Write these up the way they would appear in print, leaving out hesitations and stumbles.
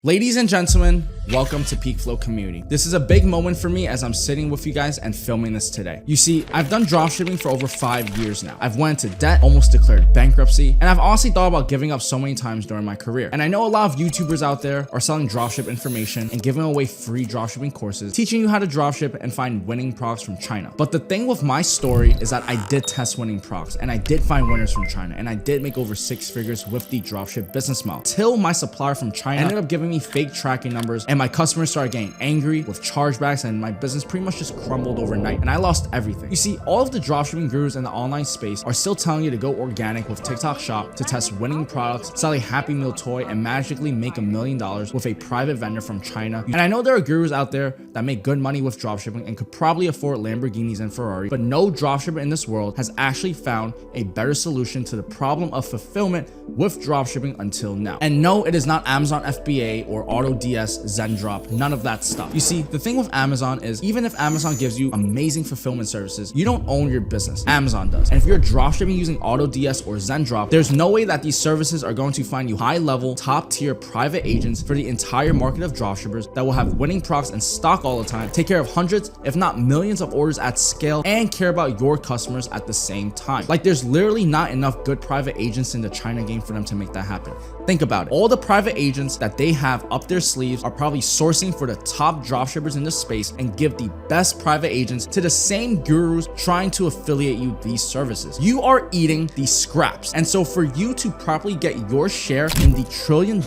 Ladies and gentlemen, welcome to Peak Flow Community. This is a big moment for me as I'm sitting with you guys and filming this today. You see, I've done dropshipping for over 5 years now. I've went into debt, almost declared bankruptcy, and I've honestly thought about giving up so many times during my career. And I know a lot of YouTubers out there are selling dropship information and giving away free dropshipping courses, teaching you how to dropship and find winning products from China. But the thing with my story is that I did test winning products and I did find winners from China, and I did make over 6 figures with the dropship business model. Till my supplier from China ended up giving me fake tracking numbers, and my customers started getting angry with chargebacks, and my business pretty much just crumbled overnight and I lost everything. You see, all of the dropshipping gurus in the online space are still telling you to go organic with TikTok Shop, to test winning products, sell a Happy Meal toy, and magically make $1 million with a private vendor from China. And I know there are gurus out there that make good money with dropshipping and could probably afford Lamborghinis and Ferraris, but no dropshipper in this world has actually found a better solution to the problem of fulfillment with dropshipping until now. And no, it is not Amazon FBA or AutoDS, Zendrop, none of that stuff. You see, the thing with Amazon is even if Amazon gives you amazing fulfillment services, you don't own your business. Amazon does. And if you're dropshipping using AutoDS or Zendrop, there's no way that these services are going to find you high-level, top-tier private agents for the entire market of dropshippers that will have winning products in stock all the time, take care of hundreds, if not millions of orders at scale, and care about your customers at the same time. Like, there's literally not enough good private agents in the China game for them to make that happen. Think about it. All the private agents that they have up their sleeves are probably sourcing for the top dropshippers in the space and give the best private agents to the same gurus trying to affiliate you these services. You are eating the scraps. And so for you to properly get your share in the $1 trillion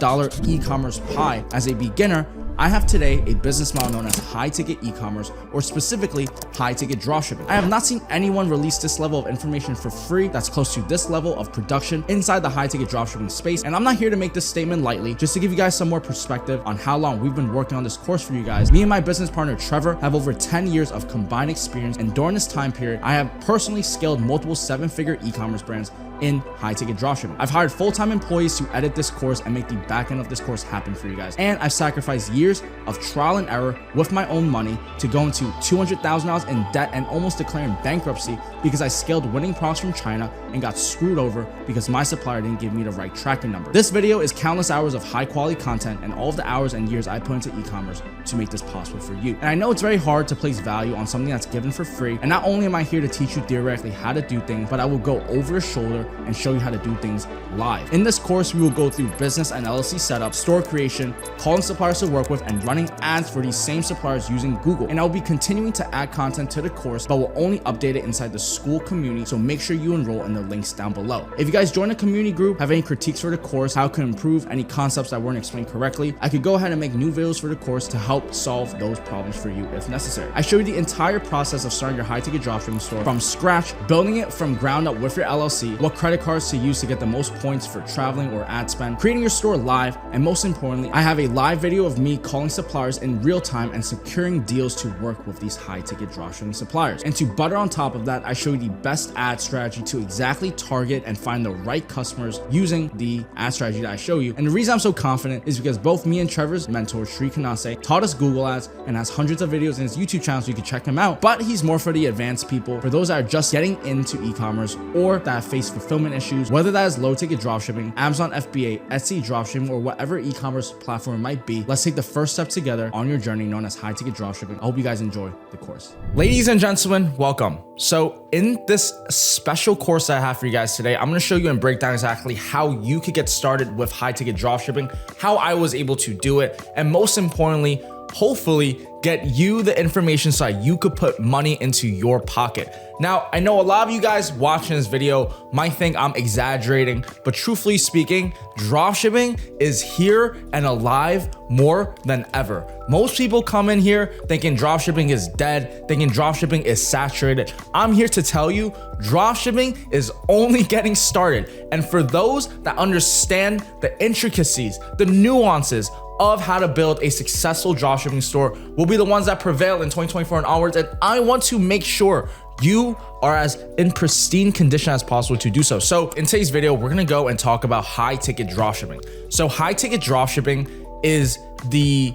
e-commerce pie as a beginner, I have today a business model known as high-ticket e-commerce, or specifically high-ticket dropshipping. I have not seen anyone release this level of information for free that's close to this level of production inside the high-ticket dropshipping space. And I'm not here to make this statement lightly, just to give you guys some more perspective on how long we've been working on this course for you guys. Me and my business partner Trevor have over 10 years of combined experience, and during this time period, I have personally scaled multiple 7-figure e-commerce brands in high-ticket dropshipping. I've hired full-time employees to edit this course and make the back end of this course happen for you guys. And I've sacrificed years of trial and error with my own money to go into $200,000 in debt and almost declaring bankruptcy because I scaled winning products from China and got screwed over because my supplier didn't give me the right tracking number. This video is countless hours of high-quality content and all of the hours and years I put into e-commerce to make this possible for you. And I know it's very hard to place value on something that's given for free. And not only am I here to teach you theoretically how to do things, but I will go over your shoulder and show you how to do things live. In this course, we will go through business and LLC setup, store creation, calling suppliers to work with, and running ads for these same suppliers using Google. And I'll be continuing to add content to the course, but will only update it inside the school community, so make sure you enroll in the links down below. If you guys join the community group, have any critiques for the course, how it can improve, any concepts that weren't explained correctly, I could go ahead and make new videos for the course to help solve those problems for you if necessary. I show you the entire process of starting your high-ticket dropshipping store from scratch, building it from ground up with your LLC, what credit cards to use to get the most points for traveling or ad spend, creating your store live, and most importantly, I have a live video of me calling suppliers in real time and securing deals to work with these high-ticket dropshipping suppliers. And to butter on top of that, I show you the best ad strategy to exactly target and find the right customers using the ad strategy that I show you. And the reason I'm so confident is because both me and Trevor's mentor, Sri Kanase, taught us Google Ads and has hundreds of videos in his YouTube channel, so you can check him out. But he's more for the advanced people, for those that are just getting into e-commerce or that have faced fulfillment issues, whether that is low-ticket dropshipping, Amazon FBA, Etsy dropshipping, or whatever e-commerce platform it might be. Let's take the first step together on your journey known as high-ticket dropshipping. I hope you guys enjoy the course. Ladies and gentlemen, welcome. So in this special course that I have for you guys today, I'm going to show you and break down exactly how you could get started with high-ticket dropshipping, how I was able to do it, and most importantly, hopefully get you the information so that you could put money into your pocket. Now, I know a lot of you guys watching this video might think I'm exaggerating, but truthfully speaking, dropshipping is here and alive more than ever. Most people come in here thinking dropshipping is dead, thinking dropshipping is saturated. I'm here to tell you, dropshipping is only getting started. And for those that understand the intricacies, the nuances of how to build a successful dropshipping store will be the ones that prevail in 2024 and onwards. And I want to make sure you are as in pristine condition as possible to do so. So in today's video, we're gonna go and talk about high-ticket dropshipping. So high-ticket dropshipping is the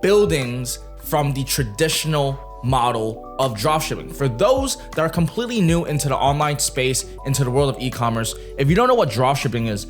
buildings from the traditional model of dropshipping. For those that are completely new into the online space, into the world of e-commerce, if you don't know what dropshipping is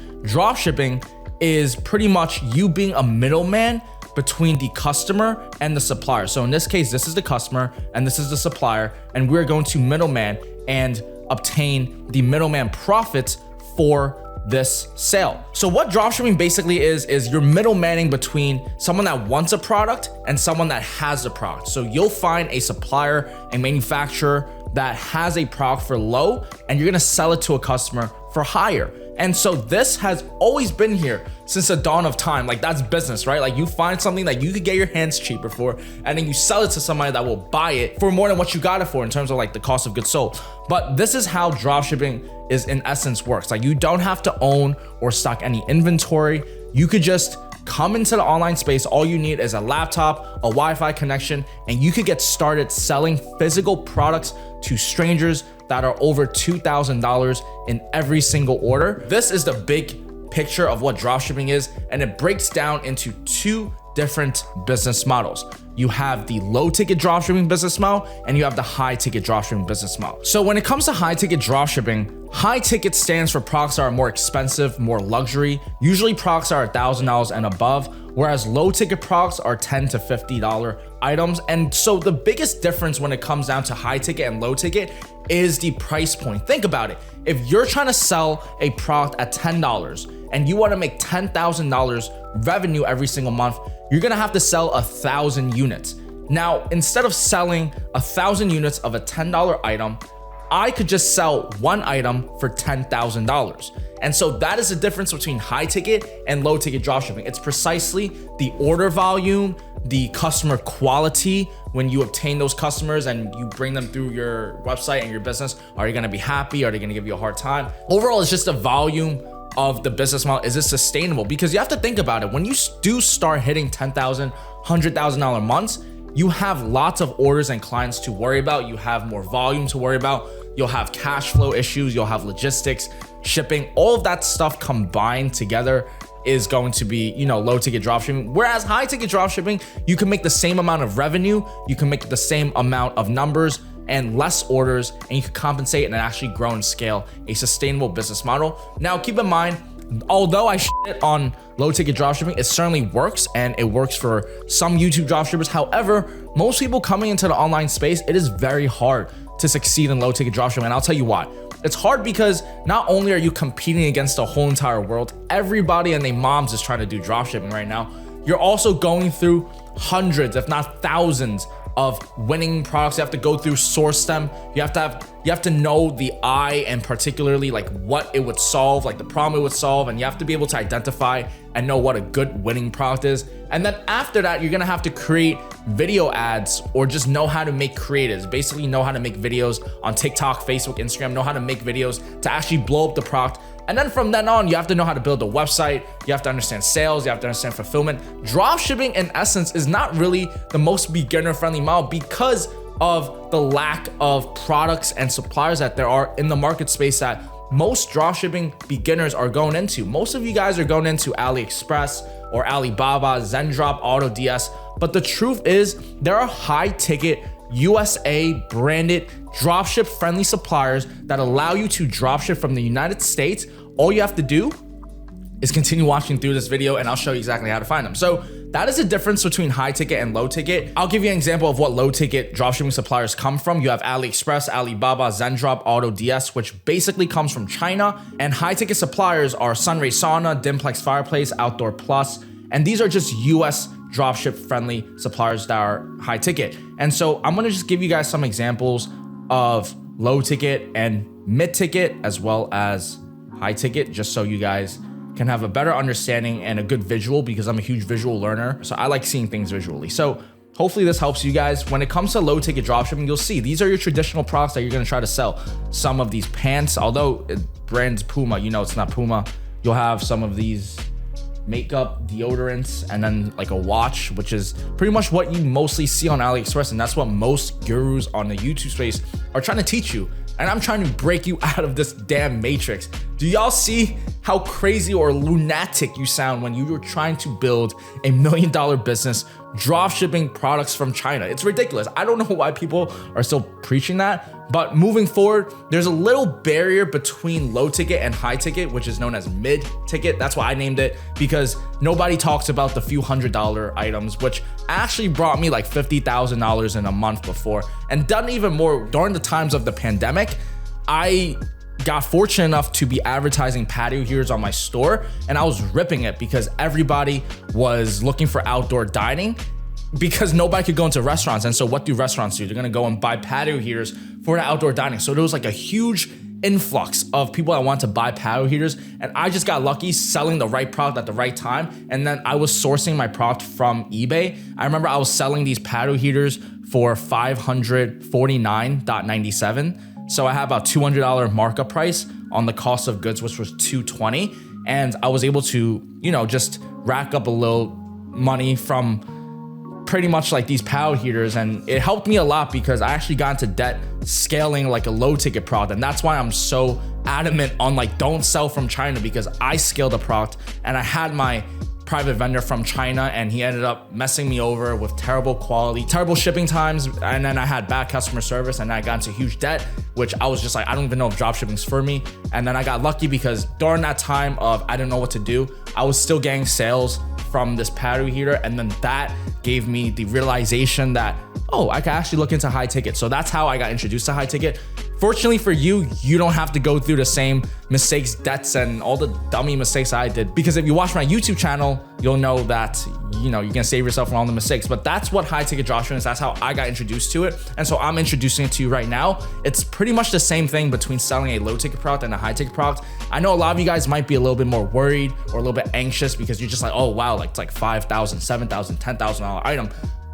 is pretty much you being a middleman between the customer and the supplier. So in this case, this is the customer and this is the supplier, and we're going to middleman and obtain the middleman profits for this sale. So what dropshipping basically is you're middlemaning between someone that wants a product and someone that has a product. So you'll find a supplier, a manufacturer that has a product for low, and you're gonna sell it to a customer for higher. And so this has always been here since the dawn of time. Like, that's business, right? Like, you find something that you could get your hands cheaper for, and then you sell it to somebody that will buy it for more than what you got it for in terms of like the cost of goods sold. But this is how dropshipping is in essence works. Like, you don't have to own or stock any inventory. You could just come into the online space. All you need is a laptop, a Wi-Fi connection, and you could get started selling physical products to strangers that are over $2,000 in every single order. This is the big picture of what dropshipping is, and it breaks down into two different business models. You have the low ticket dropshipping business model, and you have the high ticket dropshipping business model. So when it comes to high ticket dropshipping, high ticket stands for products that are more expensive, more luxury. Usually products are $1,000 and above, whereas low ticket products are $10 to $50 items. And so the biggest difference when it comes down to high ticket and low ticket is the price point. Think about it. If you're trying to sell a product at $10 and you want to make $10,000 revenue every single month, you're gonna have to sell 1,000 units. Now, instead of selling 1,000 units of a $10 item, I could just sell one item for $10,000. And so that is the difference between high ticket and low ticket dropshipping. It's precisely the order volume, the customer quality when you obtain those customers and you bring them through your website and your business. Are you gonna be happy? Are they gonna give you a hard time? Overall, it's just the volume of the business model. Is it sustainable? Because you have to think about it. When you do start hitting $10,000, $100,000 months, you have lots of orders and clients to worry about. You have more volume to worry about. You'll have cash flow issues. You'll have logistics, shipping, all of that stuff combined together is going to be, low ticket dropshipping. Whereas high ticket dropshipping, you can make the same amount of revenue, you can make the same amount of numbers and less orders, and you can compensate and actually grow and scale a sustainable business model. Now, keep in mind, although I shit on low ticket dropshipping, it certainly works, and it works for some YouTube dropshippers. However, most people coming into the online space, it is very hard to succeed in low ticket dropshipping, and I'll tell you why. It's hard because not only are you competing against the whole entire world, everybody and their moms is trying to do dropshipping right now. You're also going through hundreds, if not thousands, of winning products. You have to go through, source them. You have to know the eye, and particularly like what it would solve, like the problem it would solve, and you have to be able to identify and know what a good winning product is. And then after that, you're gonna have to create video ads or just know how to make creatives. Basically know how to make videos on TikTok, Facebook, Instagram, know how to make videos to actually blow up the product. And then from then on, you have to know how to build a website. You have to understand sales. You have to understand fulfillment. Dropshipping, in essence, is not really the most beginner-friendly model because of the lack of products and suppliers that there are in the market space that most dropshipping beginners are going into. Most of you guys are going into AliExpress or Alibaba, Zendrop, AutoDS. But the truth is, there are high-ticket USA branded dropship friendly suppliers that allow you to dropship from the United States. All you have to do is continue watching through this video and I'll show you exactly how to find them. So that is the difference between high ticket and low ticket. I'll give you an example of what low ticket dropshipping suppliers come from. You have AliExpress, Alibaba, Zendrop, AutoDS, which basically comes from China. And high ticket suppliers are Sunray Sauna, Dimplex Fireplace, Outdoor Plus. And these are just US dropship friendly suppliers that are high ticket. And so I'm gonna just give you guys some examples of low ticket and mid ticket as well as high ticket, just so you guys can have a better understanding and a good visual, because I'm a huge visual learner. So I like seeing things visually. So hopefully this helps you guys. When it comes to low ticket dropshipping, you'll see these are your traditional products that you're gonna try to sell. Some of these pants, although brand's Puma, it's not Puma. You'll have some of these makeup, deodorants, and then like a watch, which is pretty much what you mostly see on AliExpress. And that's what most gurus on the YouTube space are trying to teach you. And I'm trying to break you out of this damn matrix Do y'all see how crazy or lunatic you sound when you were trying to build a $1 million business drop shipping products from China? It's ridiculous. I don't know why people are still preaching that, but moving forward, there's a little barrier between low ticket and high ticket, which is known as mid ticket. That's why I named it, because nobody talks about the few $100 items, which actually brought me like $50,000 in a month before, and done even more during the times of the pandemic. I got fortunate enough to be advertising patio heaters on my store, and I was ripping it because everybody was looking for outdoor dining because nobody could go into restaurants. And so what do restaurants do? They're gonna go and buy patio heaters for the outdoor dining. So there was like a huge influx of people that want to buy patio heaters, and I just got lucky selling the right product at the right time. And then I was sourcing my product from eBay. I remember I was selling these patio heaters for $549.97. So I had about $200 markup price on the cost of goods, which was $220. And I was able to, just rack up a little money from pretty much like these patio heaters. And it helped me a lot because I actually got into debt scaling like a low ticket product. And that's why I'm so adamant on like, don't sell from China, because I scaled the product and I had my private vendor from China, and he ended up messing me over with terrible quality, terrible shipping times, and then I had bad customer service, and I got into huge debt, which I was just like, I don't even know if dropshipping's for me. And then I got lucky because during that time of I didn't know what to do, I was still getting sales from this patio heater, and then that gave me the realization that, oh, I can actually look into high ticket. So that's how I got introduced to high ticket. Fortunately for you, you don't have to go through the same mistakes, debts, and all the dummy mistakes I did. Because if you watch my YouTube channel, you'll know that, you can save yourself from all the mistakes. But that's what high ticket dropshipping is. That's how I got introduced to it. And so I'm introducing it to you right now. It's pretty much the same thing between selling a low ticket product and a high ticket product. I know a lot of you guys might be a little bit more worried or a little bit anxious because you're just like, oh wow, like it's like $5,000, $7,000, $10,000 item.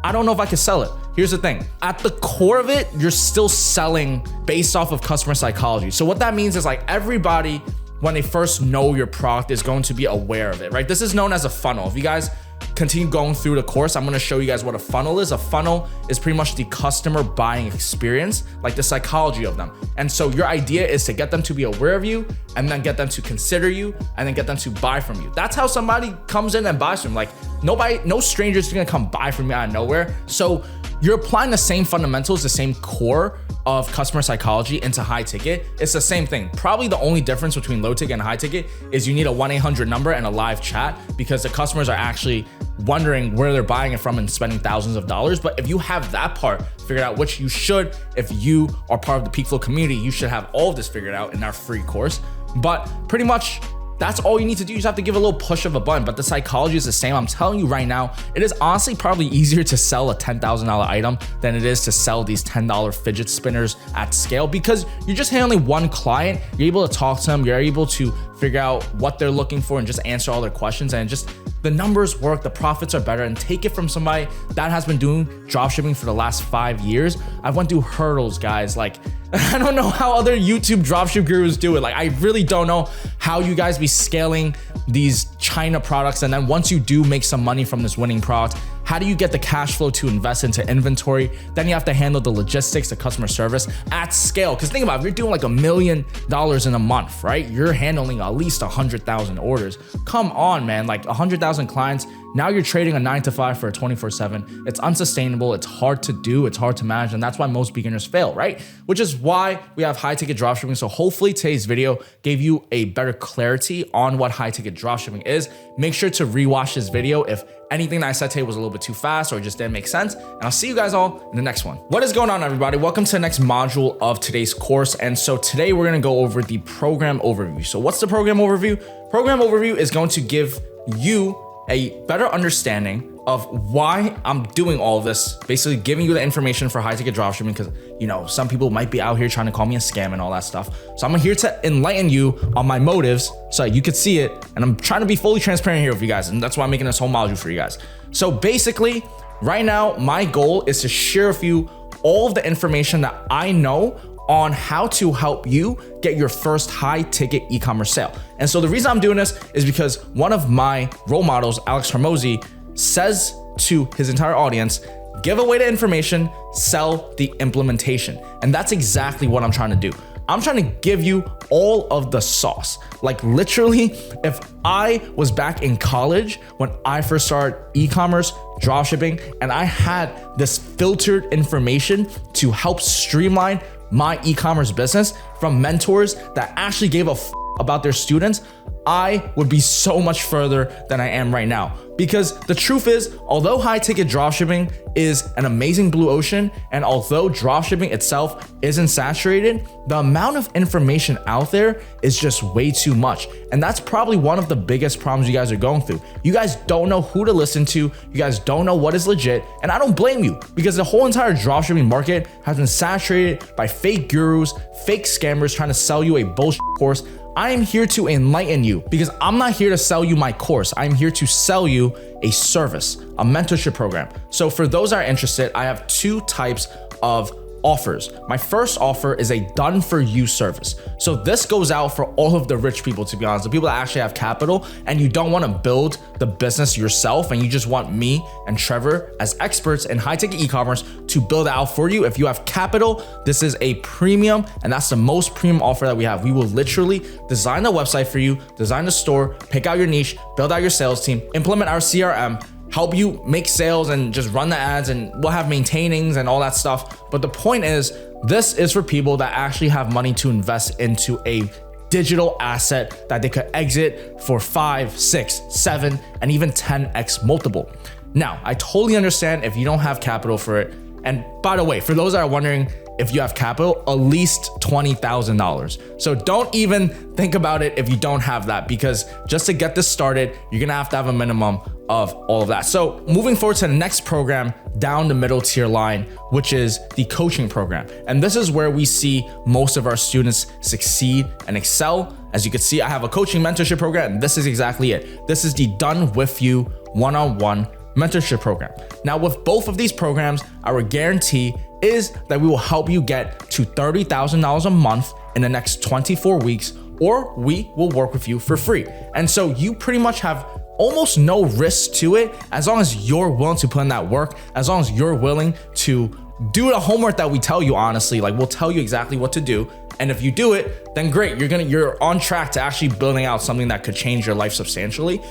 I don't know if I can sell it. Here's the thing. At the core of it, you're still selling based off of customer psychology. So what that means is like everybody, when they first know your product, is going to be aware of it, right? This is known as a funnel. If you guys continue going through the course, I'm gonna show you guys what a funnel is. A funnel is pretty much the customer buying experience, like the psychology of them. And so your idea is to get them to be aware of you, and then get them to consider you, and then get them to buy from you. That's how somebody comes in and buys from you. Like no stranger's gonna come buy from you out of nowhere. So you're applying the same fundamentals, the same core of customer psychology into high ticket. It's the same thing. Probably the only difference between low ticket and high ticket is you need a 1-800 number and a live chat, because the customers are actually wondering where they're buying it from and spending thousands of dollars. But if you have that part figured out, which you should, if you are part of the Peak Flow community, you should have all of this figured out in our free course. But pretty much that's all you need to do. You just have to give a little push of a button, but the psychology is the same. I'm telling you right now, it is honestly probably easier to sell a $10,000 item than it is to sell these $10 fidget spinners at scale, because you're just handling one client. You're able to talk to them. You're able to figure out what they're looking for and just answer all their questions, and just the numbers work, the profits are better. And take it from somebody that has been doing dropshipping for the last 5 years. I've went through hurdles, guys. Like, I don't know how other YouTube dropship gurus do it. Like, I really don't know how you guys be scaling these China products. And then once you do make some money from this winning product, how do you get the cash flow to invest into inventory? Then you have to handle the logistics, the customer service at scale. Because think about it, if you're doing like $1 million in a month, right? You're handling at least 100,000 orders. Come on, man, like 100,000 clients. Now you're trading a 9-to-5 for a 24/7. It's unsustainable. It's hard to do. It's hard to manage. And that's why most beginners fail, right? Which is why we have high ticket dropshipping. So hopefully today's video gave you a better clarity on what high ticket dropshipping is. Make sure to rewatch this video if anything that I said today was a little bit too fast or just didn't make sense. And I'll see you guys all in the next one. What is going on, everybody? Welcome to the next module of today's course. And so today we're gonna go over the program overview. So what's the program overview? Program overview is going to give you a better understanding of why I'm doing all of this, basically giving you the information for high ticket dropshipping, because some people might be out here trying to call me a scam and all that stuff. So I'm here to enlighten you on my motives so you could see it, and I'm trying to be fully transparent here with you guys, and that's why I'm making this whole module for you guys. So basically, right now, my goal is to share with you all of the information that I know on how to help you get your first high ticket e-commerce sale. And so the reason I'm doing this is because one of my role models, Alex Hormozi, says to his entire audience, give away the information, sell the implementation. And that's exactly what I'm trying to do. I'm trying to give you all of the sauce. Like literally, if I was back in college when I first started e-commerce, dropshipping, and I had this filtered information to help streamline my e-commerce business from mentors that actually gave a about their students, I would be so much further than I am right now. Because the truth is, although high ticket dropshipping is an amazing blue ocean, and although dropshipping itself isn't saturated, the amount of information out there is just way too much. And that's probably one of the biggest problems you guys are going through. You guys don't know who to listen to. You guys don't know what is legit. And I don't blame you, because the whole entire dropshipping market has been saturated by fake gurus, fake scammers trying to sell you a bullshit course. I am here to enlighten you, because I'm not here to sell you my course. I'm here to sell you a service, a mentorship program. So for those that are interested, I have two types of offers. My first offer is a done for you service. So this goes out for all of the rich people, to be honest, the people that actually have capital and you don't want to build the business yourself and you just want me and Trevor as experts in high ticket e-commerce to build it out for you. If you have capital, this is a premium, and that's the most premium offer that we have. We will literally design the website for you, design the store, pick out your niche, build out your sales team, implement our CRM, help you make sales and just run the ads, and we'll have maintainings and all that stuff. But the point is, this is for people that actually have money to invest into a digital asset that they could exit for 5, 6, 7, and even 10x multiple. Now, I totally understand if you don't have capital for it. And by the way, for those that are wondering, if you have capital, at least $20,000. So don't even think about it if you don't have that, because just to get this started, you're gonna have to have a minimum of all of that. So moving forward to the next program down the middle tier line, which is the coaching program. And this is where we see most of our students succeed and excel. As you can see, I have a coaching mentorship program, and this is exactly it. This is the Done With You one-on-one mentorship program. Now, with both of these programs, our guarantee is that we will help you get to $30,000 a month in the next 24 weeks, or we will work with you for free. And so you pretty much have almost no risk to it, as long as you're willing to put in that work, as long as you're willing to do the homework that we tell you. Honestly, like, we'll tell you exactly what to do. And if you do it, then great, you're on track to actually building out something that could change your life substantially.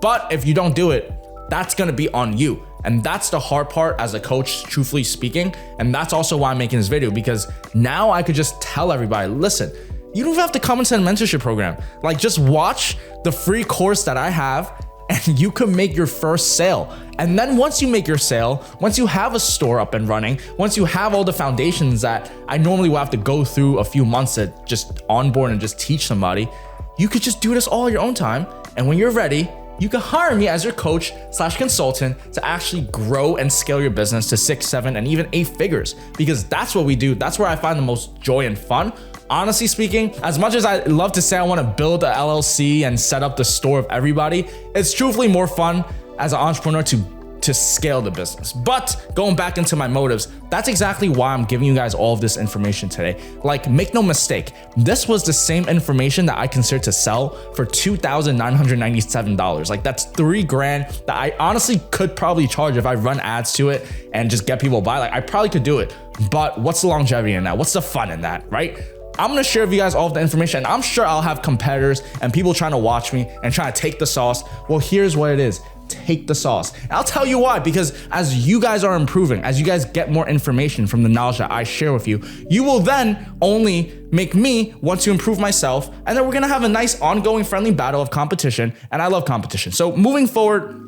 But if you don't do it, that's gonna be on you. And that's the hard part as a coach, truthfully speaking. And that's also why I'm making this video, because now I could just tell everybody, listen, you don't even have to come into the mentorship program. Like, just watch the free course that I have and you can make your first sale. And then once you make your sale, once you have a store up and running, once you have all the foundations that I normally will have to go through a few months to just onboard and just teach somebody, you could just do this all at your own time. And when you're ready, you can hire me as your coach / consultant to actually grow and scale your business to 6, 7, and even 8 figures, because that's what we do. That's where I find the most joy and fun. Honestly speaking, as much as I love to say I want to build a LLC and set up the store of everybody, it's truthfully more fun as an entrepreneur to scale the business. But going back into my motives, that's exactly why I'm giving you guys all of this information today. Like, make no mistake, this was the same information that I considered to sell for $2,997. Like, that's $3,000 that I honestly could probably charge if I run ads to it and just get people to buy. Like, I probably could do it, but what's the longevity in that? What's the fun in that, right? I'm gonna share with you guys all of the information, and I'm sure I'll have competitors and people trying to watch me and trying to take the sauce. Well, here's what it is. Take the sauce. And I'll tell you why, because as you guys are improving, as you guys get more information from the knowledge that I share with you, you will then only make me want to improve myself. And then we're gonna have a nice ongoing friendly battle of competition. And I love competition. So moving forward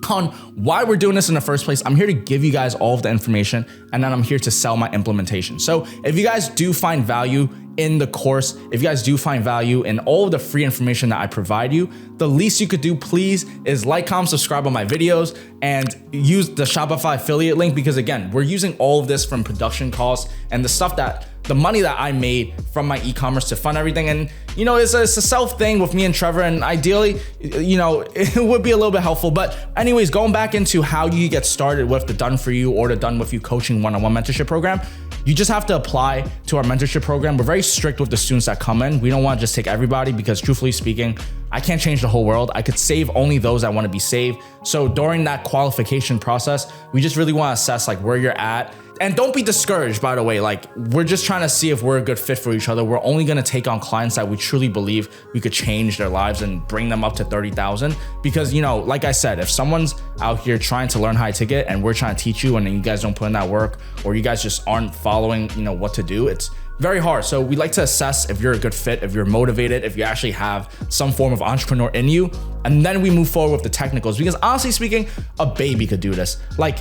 on why we're doing this in the first place, I'm here to give you guys all of the information, and then I'm here to sell my implementation. So if you guys do find value in the course, if you guys do find value in all of the free information that I provide you, the least you could do, please, is like, comment, subscribe on my videos, and use the Shopify affiliate link, because again, we're using all of this from production costs and the money that I made from my e-commerce to fund everything. And you know, it's a self thing with me and Trevor, and ideally, you know, it would be a little bit helpful. But anyways, going back into how you get started with the Done For You or the Done With You coaching one-on-one mentorship program, you just have to apply to our mentorship program. We're very strict with the students that come in. We don't want to just take everybody, because truthfully speaking, I can't change the whole world. I could save only those that want to be saved. So during that qualification process, we just really want to assess like where you're at. And don't be discouraged, by the way. Like, we're just trying to see if we're a good fit for each other. We're only gonna take on clients that we truly believe we could change their lives and bring them up to 30,000. Because, you know, like I said, if someone's out here trying to learn high ticket and we're trying to teach you and then you guys don't put in that work, or you guys just aren't following, you know, what to do, it's very hard. So we like to assess if you're a good fit, if you're motivated, if you actually have some form of entrepreneur in you. And then we move forward with the technicals, because honestly speaking, a baby could do this. Like,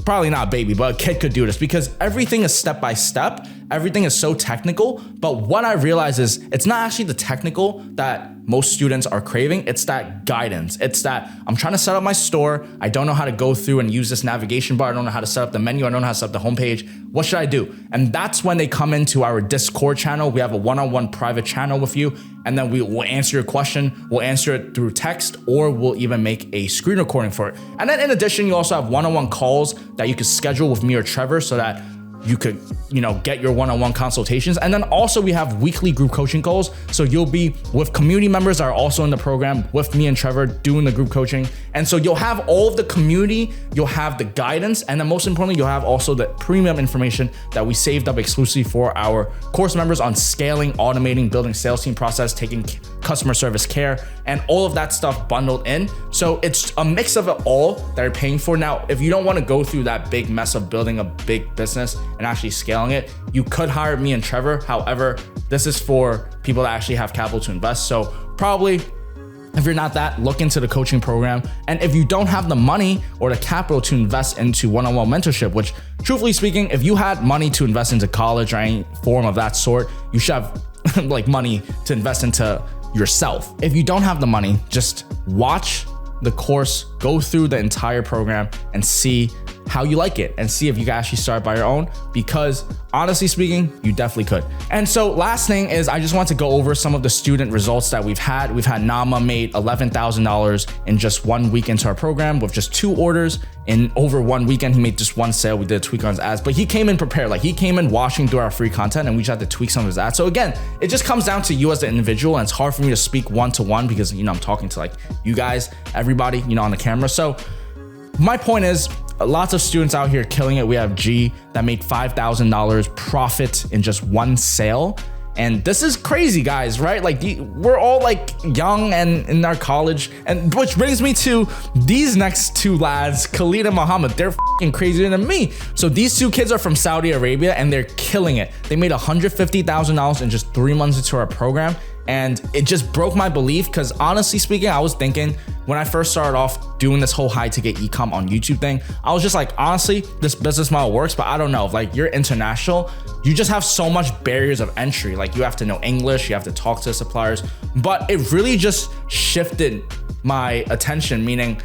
probably not a baby, but a kid could do this, because everything is step by step. Everything is so technical. But what I realize is it's not actually the technical that most students are craving. It's that guidance. It's that I'm trying to set up my store. I don't know how to go through and use this navigation bar. I don't know how to set up the menu. I don't know how to set up the homepage. What should I do? And that's when they come into our Discord channel. We have a one-on-one private channel with you. And then we will answer your question. We'll answer it through text, or we'll even make a screen recording for it. And then in addition, you also have one-on-one calls that you could schedule with me or Trevor so that you could, you know, get your one-on-one consultations. And then also we have weekly group coaching calls. So you'll be with community members that are also in the program with me and Trevor doing the group coaching. And so you'll have all of the community, you'll have the guidance, and then most importantly, you'll have also the premium information that we saved up exclusively for our course members on scaling, automating, building sales team process, taking customer service care, and all of that stuff bundled in. So it's a mix of it all that you're paying for. Now, if you don't want to go through that big mess of building a big business and actually scaling it, you could hire me and Trevor. However, this is for people that actually have capital to invest. So probably, if you're not that, look into the coaching program. And if you don't have the money or the capital to invest into one-on-one mentorship, which truthfully speaking, if you had money to invest into college or any form of that sort, you should have like money to invest into yourself. If you don't have the money, just watch the course, go through the entire program and see how you like it, and see if you can actually start by your own, because honestly speaking, you definitely could. And so last thing is, I just want to go over some of the student results that we've had. We've had Nama made $11,000 in just 1 week into our program with just 2 orders. In over 1 weekend, he made just 1 sale. We did a tweak on his ads, but he came in prepared. Like, he came in watching through our free content, and we just had to tweak some of his ads. So again, it just comes down to you as the individual, and it's hard for me to speak one-to-one because, you know, I'm talking to like you guys, everybody, you know, on the camera. So my point is, lots of students out here killing it. We have G that made $5,000 profit in just 1 sale. And this is crazy, guys, right? Like, we're all like young and in our college. And which brings me to these next 2 lads, Khalid and Muhammad. They're fucking crazier than me. So these 2 kids are from Saudi Arabia and they're killing it. They made $150,000 in just 3 months into our program. And it just broke my belief, because honestly speaking, I was thinking when I first started off doing this whole high ticket e-com on YouTube thing, I was just like, honestly, this business model works, but I don't know. If like you're international, you just have so much barriers of entry. Like, you have to know English, you have to talk to suppliers, but it really just shifted my attention, meaning,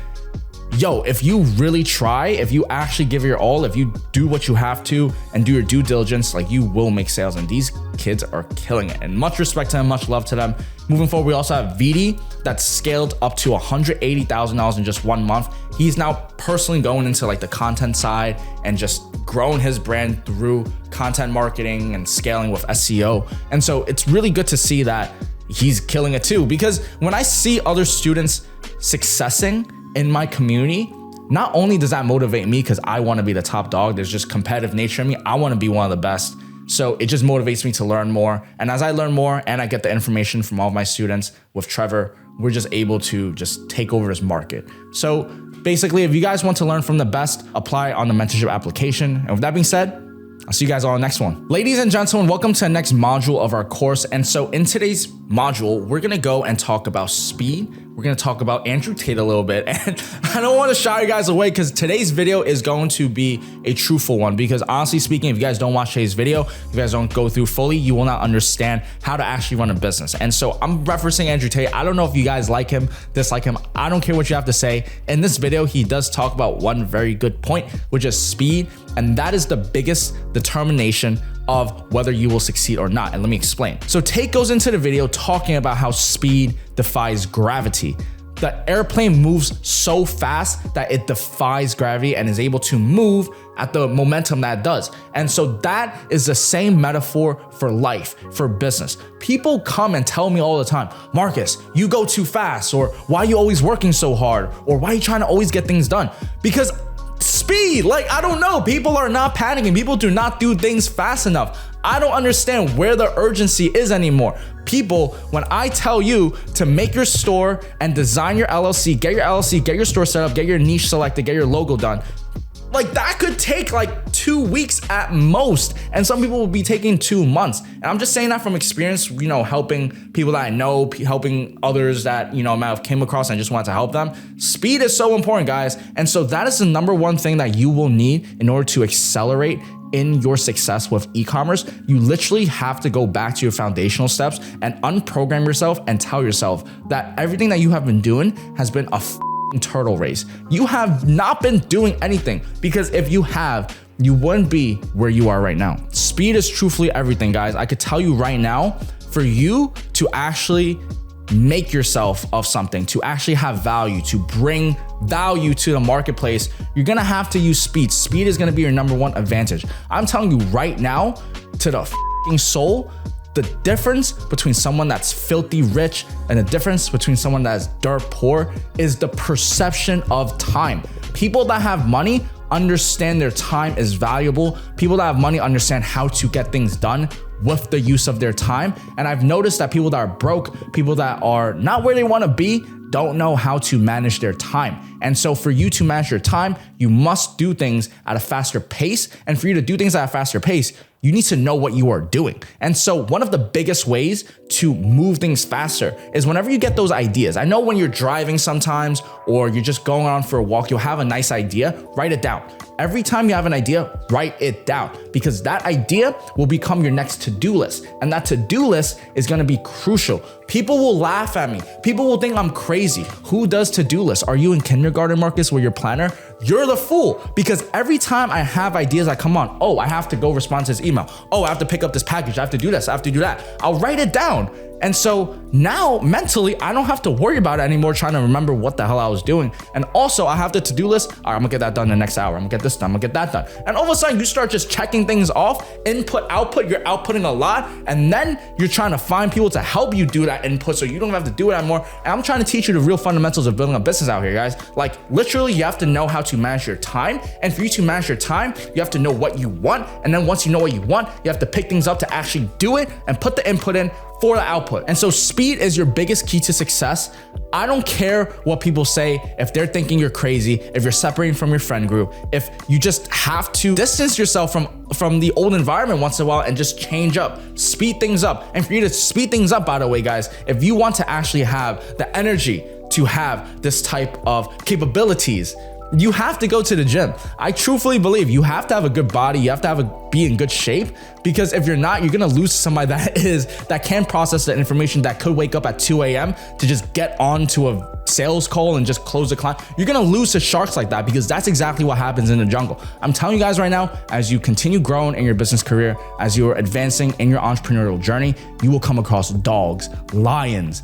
yo, if you really try, if you actually give your all, if you do what you have to and do your due diligence, like, you will make sales. And these kids are killing it. And much respect to them, much love to them. Moving forward, we also have VD that's scaled up to $180,000 in just 1 month. He's now personally going into like the content side and just growing his brand through content marketing and scaling with SEO. And so it's really good to see that he's killing it too, because when I see other students successing in my community, not only does that motivate me because I want to be the top dog, there's just competitive nature in me. I want to be one of the best. So it just motivates me to learn more. And as I learn more and I get the information from all of my students with Trevor, we're just able to just take over this market. So basically, if you guys want to learn from the best, apply on the mentorship application. And with that being said, I'll see you guys all in the next one. Ladies and gentlemen, welcome to the next module of our course. And so in today's module, we're gonna go and talk about speed. We're gonna talk about Andrew Tate a little bit. And I don't wanna shy you guys away because today's video is going to be a truthful one, because honestly speaking, if you guys don't watch today's video, if you guys don't go through fully, you will not understand how to actually run a business. And so I'm referencing Andrew Tate. I don't know if you guys like him, dislike him. I don't care what you have to say. In this video, he does talk about one very good point, which is speed. And that is the biggest determination of whether you will succeed or not. And let me explain. So Tate goes into the video talking about how speed defies gravity. The airplane moves so fast that it defies gravity and is able to move at the momentum that it does. And so that is the same metaphor for life, for business. People come and tell me all the time, Marcus, you go too fast, or why are you always working so hard, or why are you trying to always get things done? Because Speed. Like, I don't know. People are not panicking. People do not do things fast enough. I don't understand where the urgency is anymore. People, when I tell you to make your store and design your LLC, get your store set up, get your niche selected, get your logo done, like that could take like 2 weeks at most. And some people will be taking 2 months. And I'm just saying that from experience, you know, helping people that I know, helping others that, you know, I might have came across and I just wanted to help them. Speed is so important, guys. And so that is the number one thing that you will need in order to accelerate in your success with e-commerce. You literally have to go back to your foundational steps and unprogram yourself and tell yourself that everything that you have been doing has been a turtle race. You have not been doing anything, because if you have, you wouldn't be where you are right now. Speed is truthfully everything, guys. I could tell you right now, for you to actually make yourself of something, to actually have value, to bring value to the marketplace, you're gonna have to use speed. Speed is gonna be your number one advantage. I'm telling you right now, to the soul, the difference between someone that's filthy rich and the difference between someone that's dirt poor is the perception of time. People that have money understand their time is valuable. People that have money understand how to get things done with the use of their time. And I've noticed that people that are broke, people that are not where they want to be, don't know how to manage their time. And so for you to manage your time, you must do things at a faster pace. And for you to do things at a faster pace, you need to know what you are doing. And so one of the biggest ways to move things faster is whenever you get those ideas. I know when you're driving sometimes, or you're just going on for a walk, you'll have a nice idea, write it down. Every time you have an idea, write it down, because that idea will become your next to-do list. And that to-do list is gonna be crucial. People will laugh at me. People will think I'm crazy. Who does to-do lists? Are you in kindergarten, Marcus, where you're planner? You're the fool, because every time I have ideas that come on, oh, I have to go respond to this email. Oh, I have to pick up this package. I have to do this. I have to do that. I'll write it down. And so now mentally, I don't have to worry about it anymore, trying to remember what the hell I was doing. And also I have the to-do list. All right, I'm gonna get that done the next hour. I'm gonna get this done. I'm gonna get that done. And all of a sudden you start just checking things off, input, output, you're outputting a lot. And then you're trying to find people to help you do that input so you don't have to do it anymore. And I'm trying to teach you the real fundamentals of building a business out here, guys. Like literally you have to know how to manage your time. And for you to manage your time, you have to know what you want. And then once you know what you want, you have to pick things up to actually do it and put the input in for the output. And so speed is your biggest key to success. I don't care what people say, if they're thinking you're crazy, if you're separating from your friend group, if you just have to distance yourself from the old environment once in a while and just change up, speed things up. And for you to speed things up, by the way, guys, if you want to actually have the energy to have this type of capabilities, you have to go to the gym. I truthfully believe you have to have a good body. You have to be in good shape, because if you're not, you're gonna lose somebody that can process the information, that could wake up at 2 a.m. to just get onto a sales call and just close the client. You're gonna lose to sharks like that, because that's exactly what happens in the jungle. I'm telling you guys right now, as you continue growing in your business career, as you're advancing in your entrepreneurial journey, you will come across dogs, lions,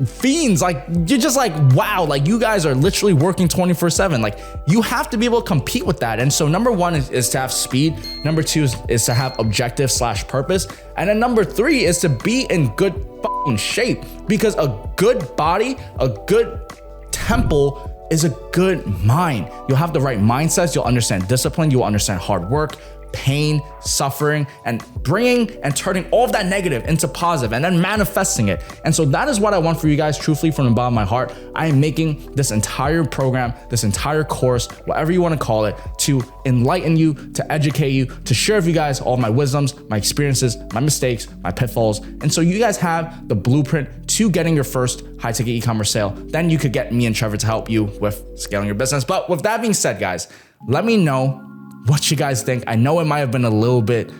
fiends. Like you're just like, wow, like you guys are literally working 24/7. Like you have to be able to compete with that. And so number one is to have speed. Number two is to have objective / purpose. And then number three is to be in good fucking shape, because a good body, a good temple is a good mind. You'll have the right mindsets. You'll understand discipline. You'll understand hard work, pain, suffering, and bringing and turning all of that negative into positive and then manifesting it. And so that is what I want for you guys, truthfully, from the bottom of my heart. I am making this entire program, this entire course, whatever you want to call it, to enlighten you, to educate you, to share with you guys all my wisdoms, my experiences, my mistakes, my pitfalls. And so you guys have the blueprint to getting your first high ticket e-commerce sale. Then you could get me and Trevor to help you with scaling your business. But with that being said, guys, let me know what you guys think. I know it might have been a little bit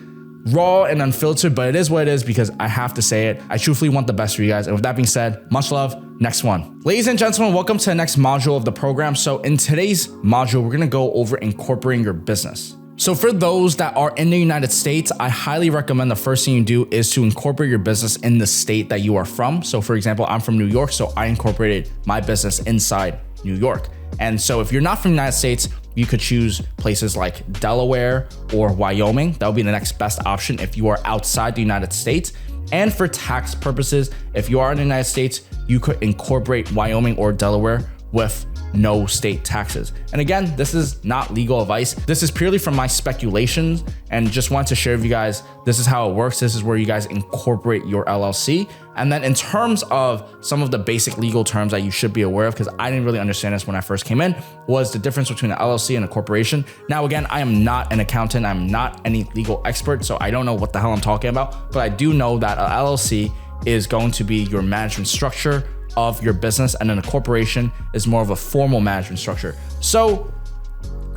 raw and unfiltered, but it is what it is, because I have to say it. I truthfully want the best for you guys. And with that being said, much love. Next one. Ladies and gentlemen, welcome to the next module of the program. So in today's module, we're gonna go over incorporating your business. So for those that are in the United States, I highly recommend the first thing you do is to incorporate your business in the state that you are from. So for example, I'm from New York, so I incorporated my business inside New York. And so if you're not from the United States, you could choose places like Delaware or Wyoming. That would be the next best option if you are outside the United States. And for tax purposes, if you are in the United States, you could incorporate Wyoming or Delaware with no state taxes. And again, this is not legal advice. This is purely from my speculations and just want to share with you guys, this is how it works. This is where you guys incorporate your LLC. And then in terms of some of the basic legal terms that you should be aware of, because I didn't really understand this when I first came in, was the difference between an LLC and a corporation. Now, again, I am not an accountant. I'm not any legal expert, so I don't know what the hell I'm talking about, but I do know that an LLC is going to be your management structure of your business, and then a corporation is more of a formal management structure. So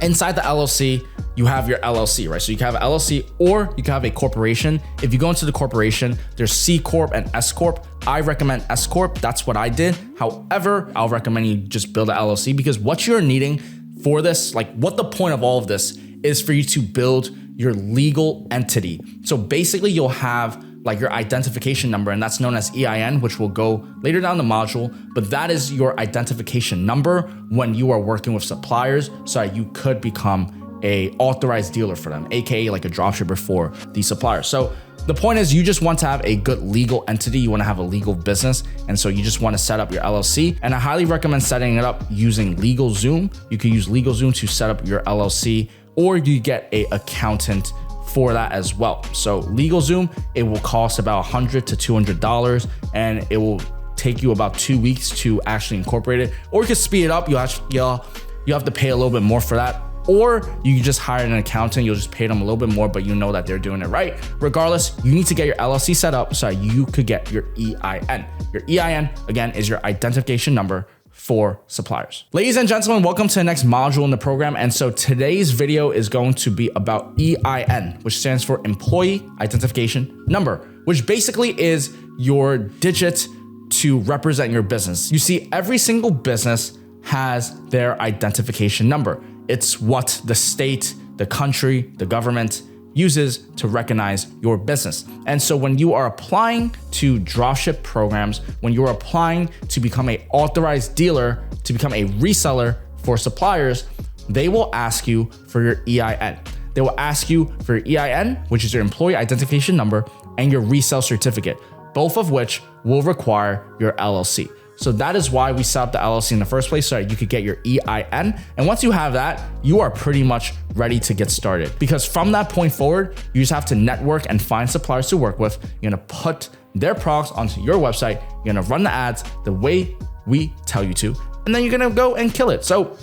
inside the LLC, you have your LLC, right? So you can have an LLC or you can have a corporation. If you go into the corporation, there's C Corp and S Corp. I recommend S Corp. That's what I did. However, I'll recommend you just build an LLC, because what you're needing for this, like what the point of all of this is for you to build your legal entity. So basically you'll have like your identification number, and that's known as EIN, which will go later down the module, but that is your identification number when you are working with suppliers, so that you could become a authorized dealer for them, aka like a dropshipper for the suppliers. So the point is, you just want to have a good legal entity. You want to have a legal business, and so you just want to set up your LLC. And I highly recommend setting it up using LegalZoom. You can use LegalZoom to set up your LLC, or you get a accountant for that as well. So LegalZoom, it will cost about $100 to $200, and it will take you about 2 weeks to actually incorporate it. Or you can speed it up. You have to pay a little bit more for that. Or you can just hire an accountant. You'll just pay them a little bit more, but you know that they're doing it right. Regardless, you need to get your LLC set up so you could get your EIN. Your EIN, again, is your identification number for suppliers. Ladies and gentlemen, welcome to the next module in the program. And so today's video is going to be about EIN, which stands for Employee Identification Number, which basically is your digit to represent your business. You see, every single business has their identification number. It's what the state, the country, the government uses to recognize your business. And so when you are applying to dropship programs, when you're applying to become an authorized dealer, to become a reseller for suppliers, they will ask you for your EIN. They will ask you for your EIN, which is your employee identification number, and your resale certificate, both of which will require your LLC. So that is why we set up the LLC in the first place, so that you could get your EIN. And once you have that, you are pretty much ready to get started. Because from that point forward, you just have to network and find suppliers to work with. You're gonna put their products onto your website. You're gonna run the ads the way we tell you to, and then you're gonna go and kill it. So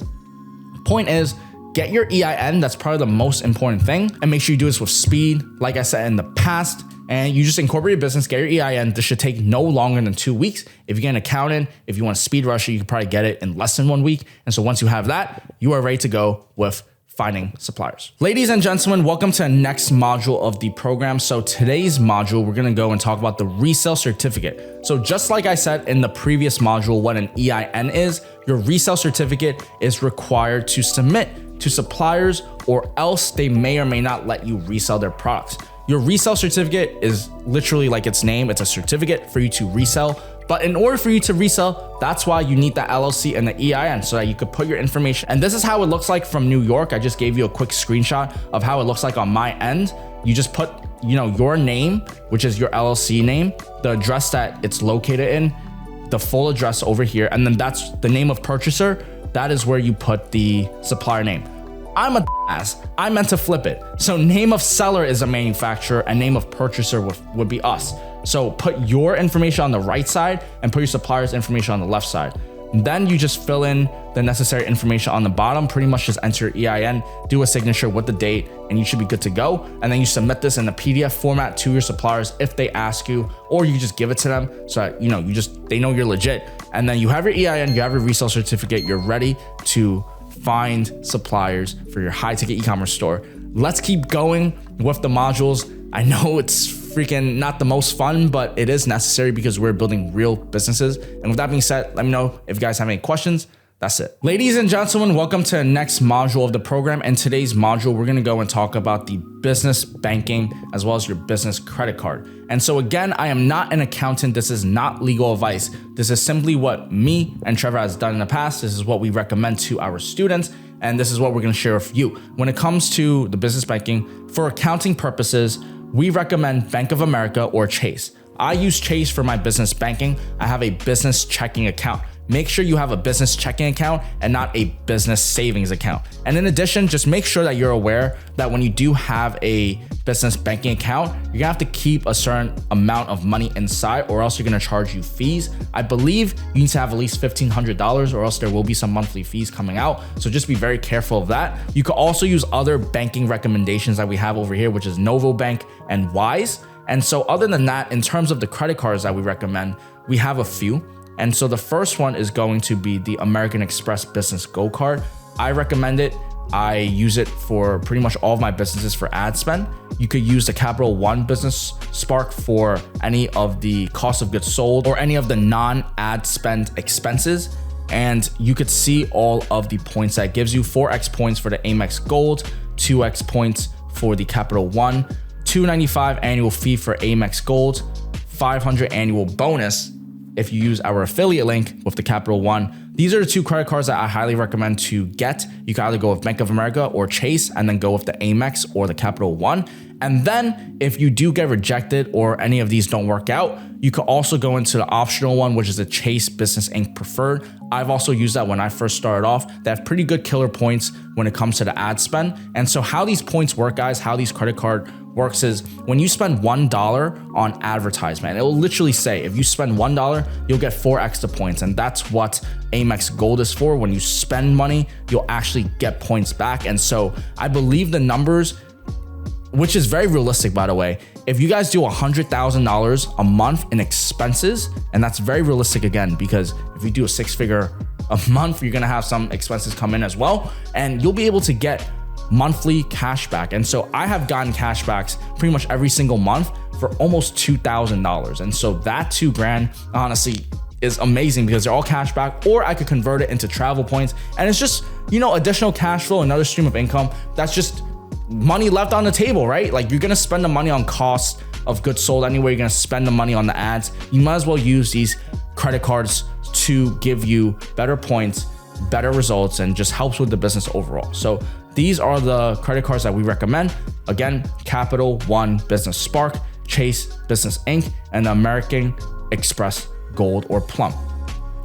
point is, get your EIN. That's probably the most important thing. And make sure you do this with speed. Like I said in the past, and you just incorporate your business, get your EIN. This should take no longer than 2 weeks. If you get an accountant, if you want to speed rush it, you can probably get it in less than 1 week. And so once you have that, you are ready to go with finding suppliers. Ladies and gentlemen, welcome to the next module of the program. So today's module, we're gonna go and talk about the resale certificate. So just like I said in the previous module, what an EIN is, your resale certificate is required to submit to suppliers, or else they may or may not let you resell their products. Your resale certificate is literally like its name. It's a certificate for you to resell. But in order for you to resell, that's why you need the LLC and the EIN, so that you could put your information. And this is how it looks like from New York. I just gave you a quick screenshot of how it looks like on my end. You just put, your name, which is your LLC name, the address that it's located in, the full address over here, and then that's the name of purchaser. That is where you put the supplier name. I'm a ass. I meant to flip it. So name of seller is a manufacturer, and name of purchaser would be us. So put your information on the right side and put your supplier's information on the left side. Then you just fill in the necessary information on the bottom, pretty much just enter your EIN, do a signature with the date, and you should be good to go. And then you submit this in a PDF format to your suppliers if they ask you, or you just give it to them so that, they know you're legit. And then you have your EIN, you have your resale certificate, you're ready to find suppliers for your high ticket e-commerce store. Let's keep going with the modules. I know it's freaking not the most fun, but it is necessary because we're building real businesses. And with that being said, let me know if you guys have any questions. That's it. Ladies and gentlemen, welcome to the next module of the program. And today's module, we're gonna go and talk about the business banking as well as your business credit card. And so again, I am not an accountant. This is not legal advice. This is simply what me and Trevor has done in the past. This is what we recommend to our students. And this is what we're gonna share with you. When it comes to the business banking, for accounting purposes, we recommend Bank of America or Chase. I use Chase for my business banking. I have a business checking account. make sure you have a business checking account and not a business savings account. And in addition, just make sure that you're aware that when you do have a business banking account, you're gonna have to keep a certain amount of money inside or else you're gonna charge you fees. I believe you need to have at least $1,500 or else there will be some monthly fees coming out. So just be very careful of that. You could also use other banking recommendations that we have over here, which is Novo Bank and Wise. And so other than that, in terms of the credit cards that we recommend, we have a few. And so the first one is going to be the American Express Business Gold Card. I recommend it. I use it for pretty much all of my businesses for ad spend. You could use the Capital One Business Spark for any of the cost of goods sold or any of the non-ad spend expenses. And you could see all of the points that it gives you. 4x points for the Amex Gold, 2x points for the Capital One, $295 annual fee for Amex Gold, $500 annual bonus if you use our affiliate link with the Capital One. These are the two credit cards that I highly recommend to get. You can either go with Bank of America or Chase and then go with the Amex or the Capital One. And then if you do get rejected or any of these don't work out, you could also go into the optional one, which is the Chase Business Inc. Preferred. I've also used that when I first started off. They have pretty good killer points when it comes to the ad spend. And so how these points work, guys, how these credit card works is when you spend $1 on advertisement, it will literally say if you spend $1, you'll get 4 extra points. And that's what Amex Gold is for. When you spend money, you'll actually get points back. And so I believe the numbers, which is very realistic, by the way, if you guys do $100,000 a month in expenses, and that's very realistic again, because if you do a 6-figure a month, you're gonna have some expenses come in as well, and you'll be able to get monthly cash back. And so I have gotten cash backs pretty much every single month for almost $2,000. And so that $2,000 honestly is amazing because they're all cash back, or I could convert it into travel points. And it's just, you know, additional cash flow, another stream of income. That's just money left on the table, right? Like you're gonna spend the money on cost of goods sold anyway. You're gonna spend the money on the ads. You might as well use these credit cards to give you better points, better results, and just helps with the business overall. So these are the credit cards that we recommend. Again, Capital One Business Spark, Chase Business Inc., and the American Express Gold or Plum.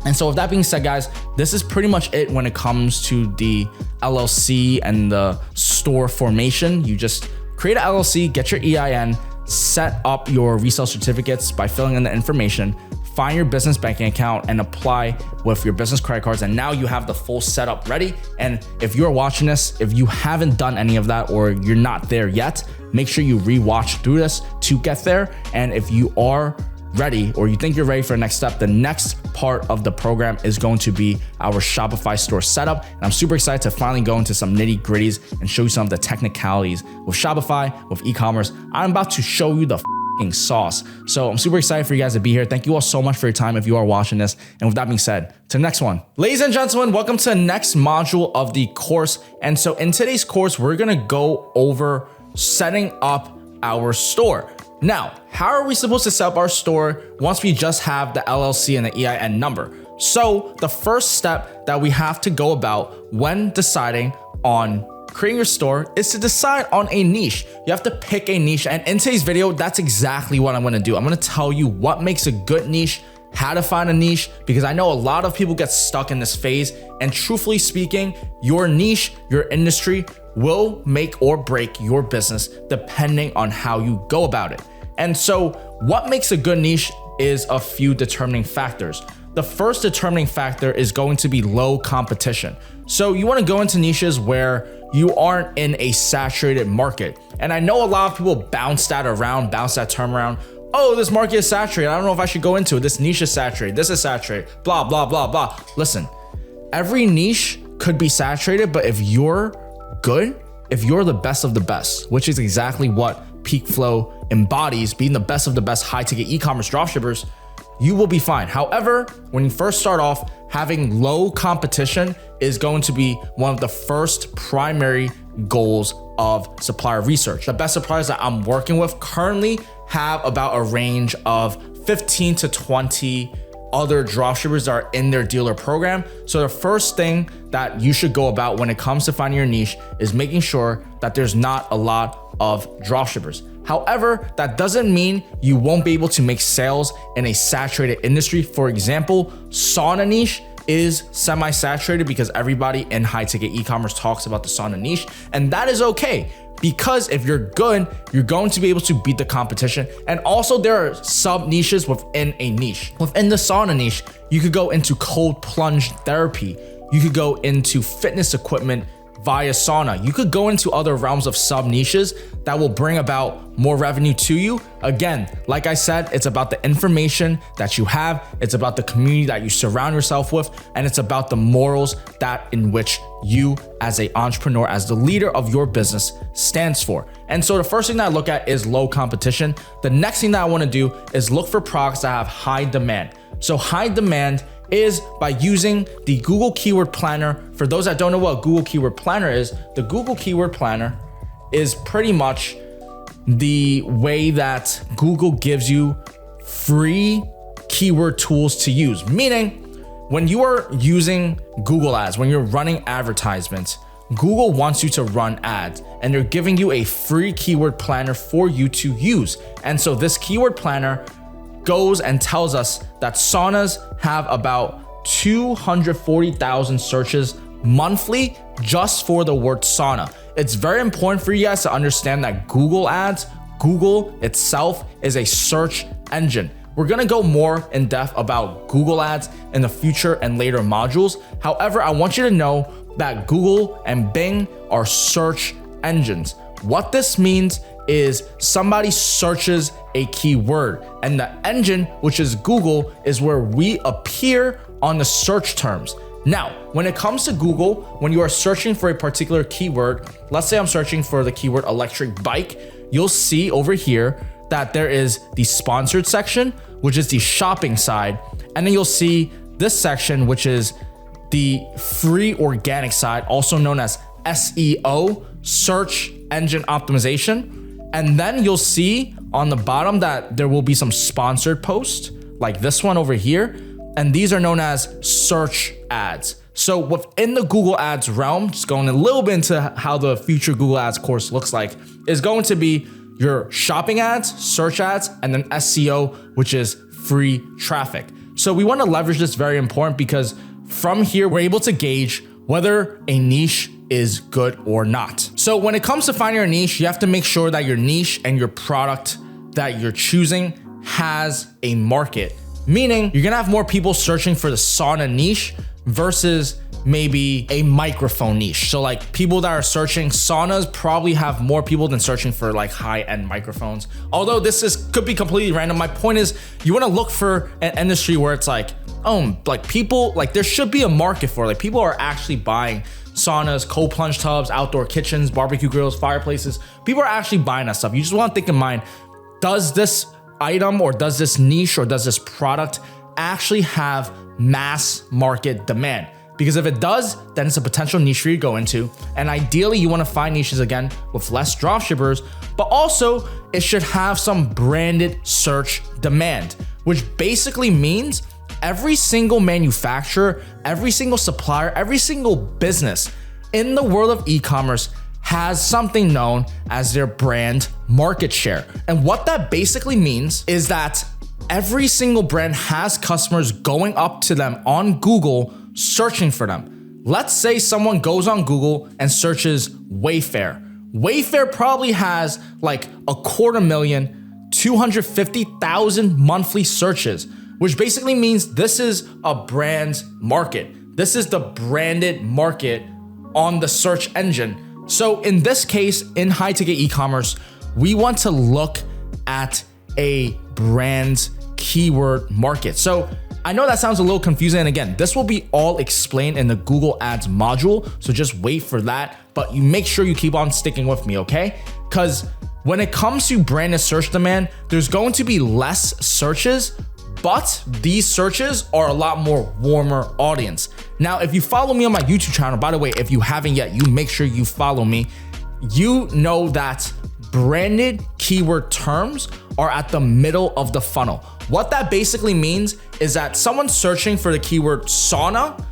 And so with that being said, guys, this is pretty much it when it comes to the LLC and the store formation. You just create an LLC, get your EIN, set up your resale certificates by filling in the information, find your business banking account and apply with your business credit cards. And now you have the full setup ready. And if you're watching this, if you haven't done any of that or you're not there yet, make sure you re-watch through this to get there. And if you are ready or you think you're ready for the next step, the next part of the program is going to be our Shopify store setup. And I'm super excited to finally go into some nitty gritties and show you some of the technicalities with Shopify, with e-commerce. I'm about to show you the sauce. So I'm super excited for you guys to be here. Thank you all so much for your time if you are watching this. And with that being said, to the next one. Ladies and gentlemen, welcome to the next module of the course. And so in today's course, we're gonna go over setting up our store. Now, how are we supposed to set up our store once we just have the LLC and the EIN number? So the first step that we have to go about when deciding on creating your store is to decide on a niche. You have to pick a niche. And in today's video, that's exactly what I'm gonna do. I'm gonna tell you what makes a good niche, how to find a niche, because I know a lot of people get stuck in this phase. And truthfully speaking, your niche, your industry will make or break your business depending on how you go about it. And so what makes a good niche is a few determining factors. The first determining factor is going to be low competition. So you want to go into niches where you aren't in a saturated market. And I know a lot of people bounce that term around. Oh, this market is saturated. I don't know if I should go into it. This niche is saturated. This is saturated. Blah, blah, blah, blah. Listen, every niche could be saturated, but if you're good, if you're the best of the best, which is exactly what Peak Flow embodies, being the best of the best high ticket e-commerce dropshippers, you will be fine. However, when you first start off, having low competition is going to be one of the first primary goals of supplier research. The best suppliers that I'm working with currently have about a range of 15 to 20 other dropshippers that are in their dealer program. So the first thing that you should go about when it comes to finding your niche is making sure that there's not a lot of dropshippers. However, that doesn't mean you won't be able to make sales in a saturated industry. For example, sauna niche is semi-saturated because everybody in high ticket e-commerce talks about the sauna niche, and that is okay. Because if you're good, you're going to be able to beat the competition. And also there are sub niches within a niche. Within the sauna niche, you could go into cold plunge therapy. You could go into fitness equipment via sauna. You could go into other realms of sub niches that will bring about more revenue to you. Again, like I said, it's about the information that you have. It's about the community that you surround yourself with. And it's about the morals that in which you as an entrepreneur, as the leader of your business stands for. And so the first thing that I look at is low competition. The next thing that I want to do is look for products that have high demand. So high demand is by using the Google Keyword Planner. For those that don't know what Google Keyword Planner is, the Google Keyword Planner is pretty much the way that Google gives you free keyword tools to use. Meaning, when you are using Google Ads, when you're running advertisements, Google wants you to run ads, and they're giving you a free keyword planner for you to use. And so this keyword planner goes and tells us that saunas have about 240,000 searches monthly just for the word sauna. It's very important for you guys to understand that Google Ads, Google itself is a search engine. We're gonna go more in depth about Google Ads in the future and later modules. However, I want you to know that Google and Bing are search engines. What this means is somebody searches a keyword, and the engine, which is Google, is where we appear on the search terms. Now, when it comes to Google, when you are searching for a particular keyword, let's say I'm searching for the keyword electric bike, you'll see over here that there is the sponsored section, which is the shopping side, and then you'll see this section, which is the free organic side, also known as SEO, search engine optimization. And then you'll see on the bottom that there will be some sponsored posts like this one over here. And these are known as search ads. So within the Google Ads realm, just going a little bit into how the future Google Ads course looks like, is going to be your shopping ads, search ads, and then SEO, which is free traffic. So we want to leverage this, very important, because from here, we're able to gauge whether a niche is good or not. So when it comes to finding your niche, you have to make sure that your niche and your product that you're choosing has a market. Meaning you're gonna have more people searching for the sauna niche versus maybe a microphone niche. So like people that are searching saunas probably have more people than searching for like high-end microphones. Although could be completely random. My point is you wanna look for an industry where it's like, like people, like there should be a market for it. Like people are actually buying saunas, cold plunge tubs, outdoor kitchens, barbecue grills, fireplaces. People are actually buying that stuff. You just want to think in mind, does this item or does this niche or does this product actually have mass market demand? Because if it does, then it's a potential niche for you to go into. And ideally, you want to find niches again with less dropshippers, but also it should have some branded search demand, which basically means every single manufacturer, every single supplier, every single business in the world of e-commerce has something known as their brand market share. And what that basically means is that every single brand has customers going up to them on Google searching for them. Let's say someone goes on Google and searches Wayfair. Wayfair probably has like 250,000 monthly searches, which basically means this is a brand's market. This is the branded market on the search engine. So in this case, in high ticket e-commerce, we want to look at a brand's keyword market. So I know that sounds a little confusing. And again, this will be all explained in the Google Ads module. So just wait for that, but you make sure you keep on sticking with me, okay? Because when it comes to branded search demand, there's going to be less searches, but these searches are a lot more warmer audience. Now, if you follow me on my YouTube channel, by the way, if you haven't yet, you make sure you follow me. You know that branded keyword terms are at the middle of the funnel. What that basically means is that someone searching for the keyword sauna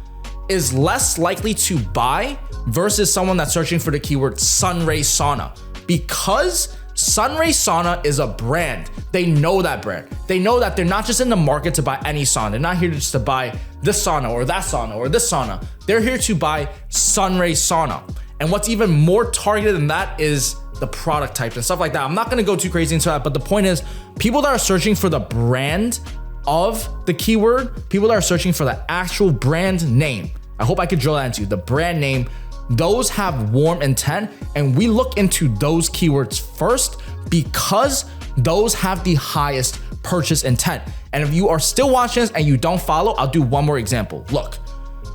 is less likely to buy versus someone that's searching for the keyword sunray sauna, because Sunray Sauna is a brand. They know that brand. They know that they're not just in the market to buy any sauna. They're not here just to buy this sauna or that sauna or this sauna. They're here to buy Sunray Sauna. And what's even more targeted than that is the product types and stuff like that. I'm not gonna go too crazy into that, but the point is, people that are searching for the brand of the keyword, people that are searching for the actual brand name, I hope I could drill that into you, the brand name, those have warm intent, and we look into those keywords first because those have the highest purchase intent. And if you are still watching this and you don't follow, I'll do one more example. Look,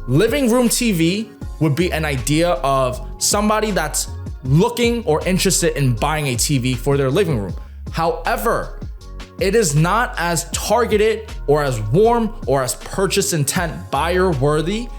living room TV would be an idea of somebody that's looking or interested in buying a TV for their living room. However, it is not as targeted or as warm or as purchase intent buyer worthy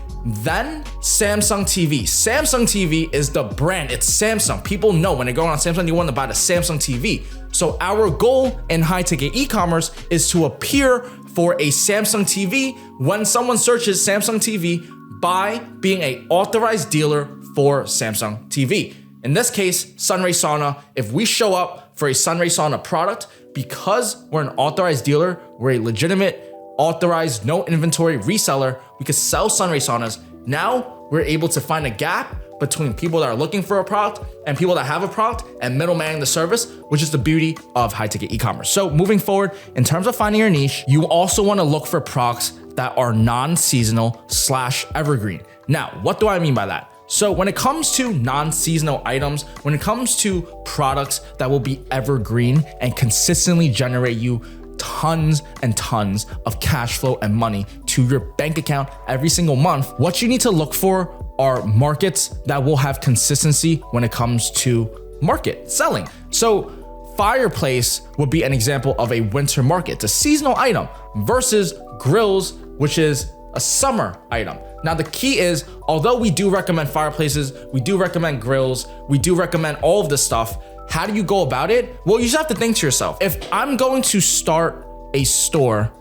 than Samsung TV. Samsung TV is the brand. It's Samsung. People know when they go on Samsung, they want to buy the Samsung TV. So our goal in high ticket e-commerce is to appear for a Samsung TV when someone searches Samsung TV by being an authorized dealer for Samsung TV. In this case, Sunray Sauna, if we show up for a Sunray Sauna product, because we're an authorized dealer, we're a legitimate authorized, no inventory reseller, we could sell Sunray Saunas. Now we're able to find a gap between people that are looking for a product and people that have a product and middlemanning the service, which is the beauty of high ticket e-commerce. So moving forward, in terms of finding your niche, you also want to look for products that are non-seasonal / evergreen. Now, what do I mean by that? So when it comes to non-seasonal items, when it comes to products that will be evergreen and consistently generate you tons and tons of cash flow and money to your bank account every single month, what you need to look for are markets that will have consistency when it comes to market selling. So fireplace would be an example of a winter market. It's a seasonal item versus grills, which is a summer item. Now, the key is, although we do recommend fireplaces, we do recommend grills, we do recommend all of this stuff, how do you go about it? Well, you just have to think to yourself, if I'm going to start a store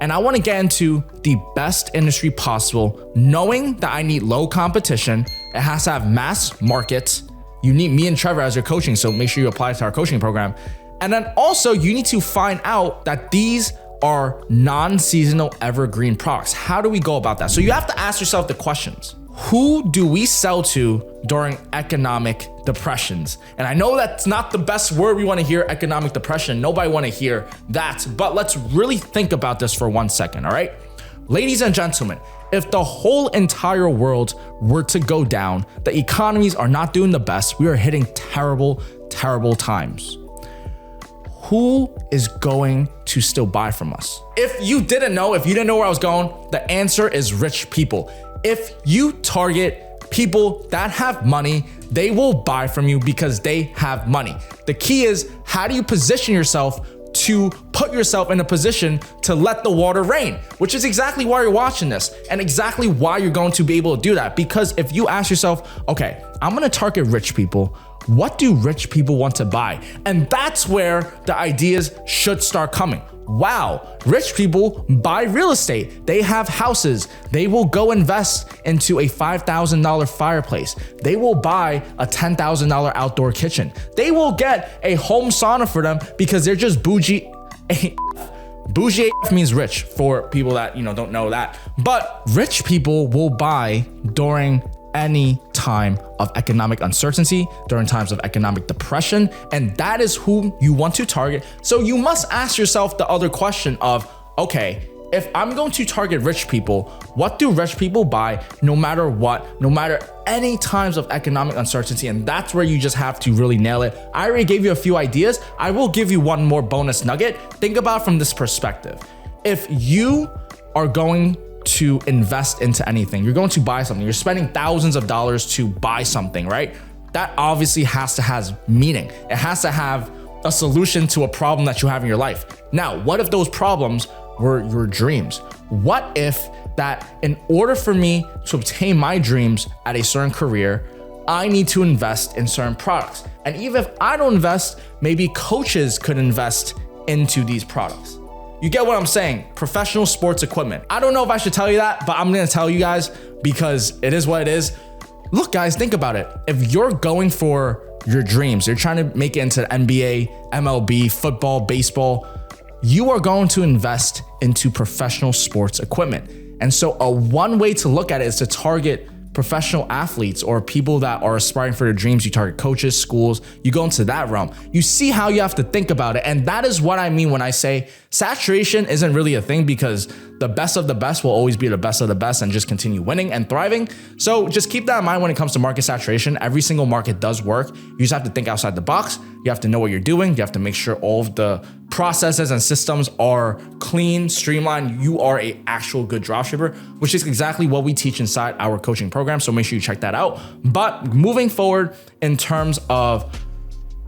and I want to get into the best industry possible, knowing that I need low competition, it has to have mass markets. You need me and Trevor as your coaching, so make sure you apply to our coaching program. And then also you need to find out that these are non-seasonal evergreen products. How do we go about that? So you have to ask yourself the questions. Who do we sell to during economic depressions? And I know that's not the best word we want to hear, economic depression. Nobody want to hear that, but let's really think about this for 1 second, all right? Ladies and gentlemen, if the whole entire world were to go down, the economies are not doing the best, we are hitting terrible, terrible times. Who is going to still buy from us? If you didn't know where I was going, the answer is rich people. If you target people that have money, they will buy from you because they have money. The key is, how do you position yourself to put yourself in a position to let the water rain, which is exactly why you're watching this and exactly why you're going to be able to do that. Because if you ask yourself, okay, I'm gonna target rich people, what do rich people want to buy? And that's where the ideas should start coming. Wow, rich people buy real estate. They have houses. They will go invest into a $5,000 fireplace. They will buy a $10,000 outdoor kitchen. They will get a home sauna for them because they're just bougie. Bougie AF means rich for people that, don't know that. But rich people will buy during any time of economic uncertainty, during times of economic depression, and that is who you want to target. So you must ask yourself the other question of, okay, if I'm going to target rich people, what do rich people buy no matter what, no matter any times of economic uncertainty? And that's where you just have to really nail it. I already gave you a few ideas. I will give you one more bonus nugget. Think about it from this perspective. If you are going to invest into anything, you're going to buy something, you're spending thousands of dollars to buy something, right? That obviously has to have meaning. It has to have a solution to a problem that you have in your life. Now, what if those problems were your dreams? What if that in order for me to obtain my dreams at a certain career, I need to invest in certain products? And even if I don't invest, maybe coaches could invest into these products. You get what I'm saying? Professional sports equipment. I don't know if I should tell you that, but I'm gonna tell you guys because it is what it is. Look, guys, think about it. If you're going for your dreams, you're trying to make it into the NBA, MLB, football, baseball, you are going to invest into professional sports equipment. And so one way to look at it is to target professional athletes or people that are aspiring for their dreams. You target coaches, schools, you go into that realm. You see how you have to think about it. And that is what I mean when I say saturation isn't really a thing, because the best of the best will always be the best of the best and just continue winning and thriving. So just keep that in mind when it comes to market saturation. Every single market does work. You just have to think outside the box. You have to know what you're doing. You have to make sure all of the processes and systems are clean, streamlined. You are an actual good dropshipper, which is exactly what we teach inside our coaching program. So make sure you check that out. But moving forward in terms of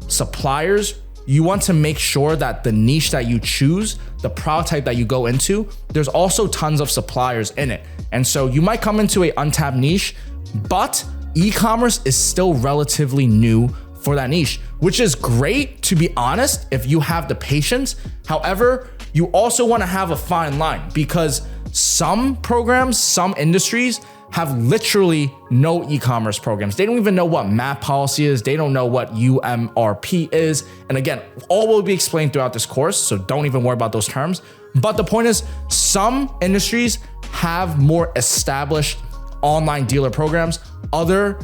suppliers, you want to make sure that the niche that you choose, the product type that you go into, there's also tons of suppliers in it. And so you might come into an untapped niche, but e-commerce is still relatively new for that niche, which is great, to be honest, if you have the patience. However, you also want to have a fine line, because some programs, some industries have literally no e-commerce programs. They don't even know what MAP policy is. They don't know what UMRP is. And again, all will be explained throughout this course, so don't even worry about those terms. But the point is, some industries have more established online dealer programs. Other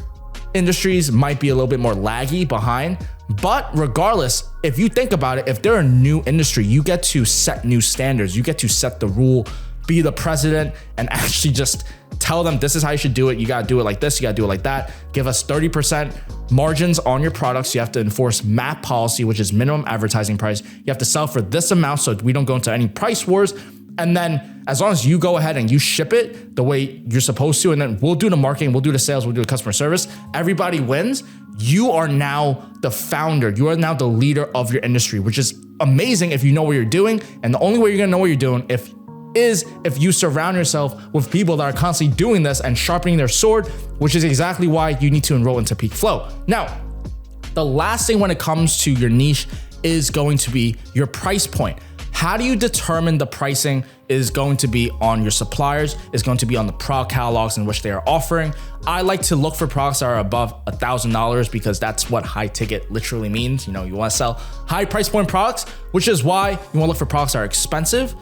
industries might be a little bit more laggy behind. But regardless, if you think about it, if they're a new industry, you get to set new standards. You get to set the rule, be the president, and actually just tell them this is how you should do it. You got to do it like this. You got to do it like that. Give us 30% margins on your products. You have to enforce MAP policy, which is minimum advertising price. You have to sell for this amount so we don't go into any price wars. And then as long as you go ahead and you ship it the way you're supposed to, and then we'll do the marketing, we'll do the sales, we'll do the customer service, everybody wins. You are now the founder. You are now the leader of your industry, which is amazing if you know what you're doing. And the only way you're gonna know what you're doing is if you surround yourself with people that are constantly doing this and sharpening their sword, which is exactly why you need to enroll into Peak Flow. Now, the last thing when it comes to your niche is going to be your price point. How do you determine the pricing is going to be on your suppliers, is going to be on the product catalogs in which they are offering? I like to look for products that are above $1,000 because that's what high ticket literally means. You know, you want to sell high price point products, which is why you want to look for products that are expensive.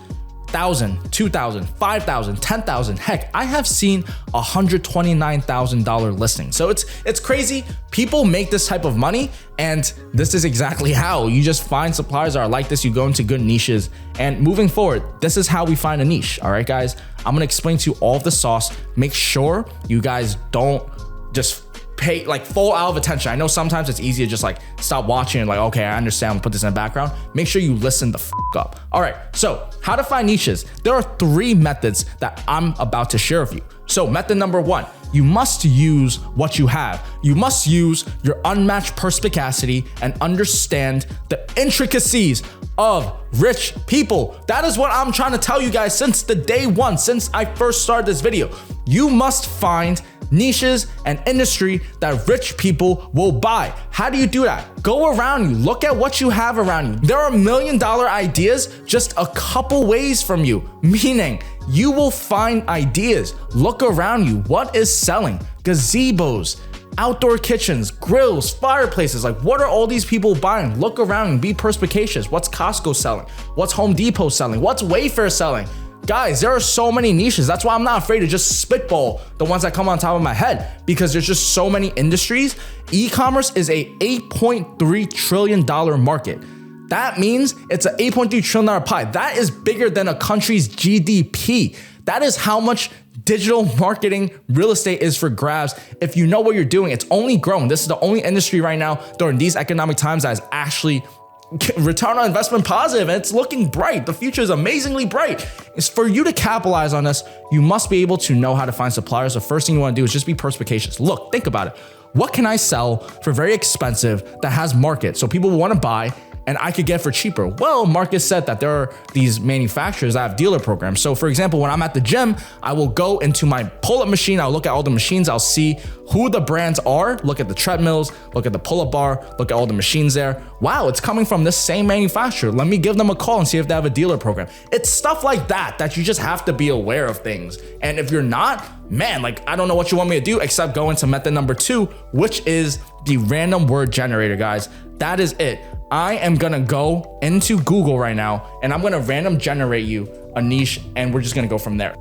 $1,000, $2,000, $5,000, $10,000. Heck, I have seen $129,000 listings. So it's crazy. People make this type of money, and this is exactly how. You just find suppliers that are like this. You go into good niches, and moving forward, this is how we find a niche. All right, guys, I'm gonna explain to you all of the sauce. Make sure you guys don't just pay like full out of attention. I know sometimes it's easy to just like stop watching and like, okay, I understand, I'll put this in the background. Make sure you listen the up. All right, so how to find niches. There are 3 methods that I'm about to share with you. So method number 1, you must use what you have. You must use your unmatched perspicacity and understand the intricacies of rich people. That is what I'm trying to tell you guys since the day one, since I first started this video. You must find niches and industry that rich people will buy. How do you do that? Go around you, look at what you have around you. There are $1 million ideas just a couple ways from you, meaning you will find ideas. Look around you. What is selling? Gazebos, outdoor kitchens, grills, fireplaces. Like, what are all these people buying? Look around and be perspicacious. What's Costco selling? What's Home Depot selling? What's Wayfair selling? Guys, there are so many niches. That's why I'm not afraid to just spitball the ones that come on top of my head, because there's just so many industries. E-commerce is a $8.3 trillion market. That means it's an $8.3 trillion pie. That is bigger than a country's GDP. That is how much digital marketing real estate is for grabs. If you know what you're doing, it's only growing. This is the only industry right now during these economic times that is actually return on investment positive, and it's looking bright. The future is amazingly bright. It's for you to capitalize on this. You must be able to know how to find suppliers. The first thing you want to do is just be perspicacious. Look, think about it. What can I sell for very expensive that has market so people will want to buy? and I could get for cheaper? Well, Marcus said that there are these manufacturers that have dealer programs. So for example, when I'm at the gym, I will go into my pull-up machine. I'll look at all the machines. I'll see who the brands are. Look at the treadmills, look at the pull-up bar, look at all the machines there. Wow, it's coming from this same manufacturer. Let me give them a call and see if they have a dealer program. It's stuff like that you just have to be aware of things. And if you're not, man, like, I don't know what you want me to do except go into method number 2, which is the random word generator, guys. That is it. I am gonna go into Google right now and I'm gonna random generate you a niche and we're just gonna go from there.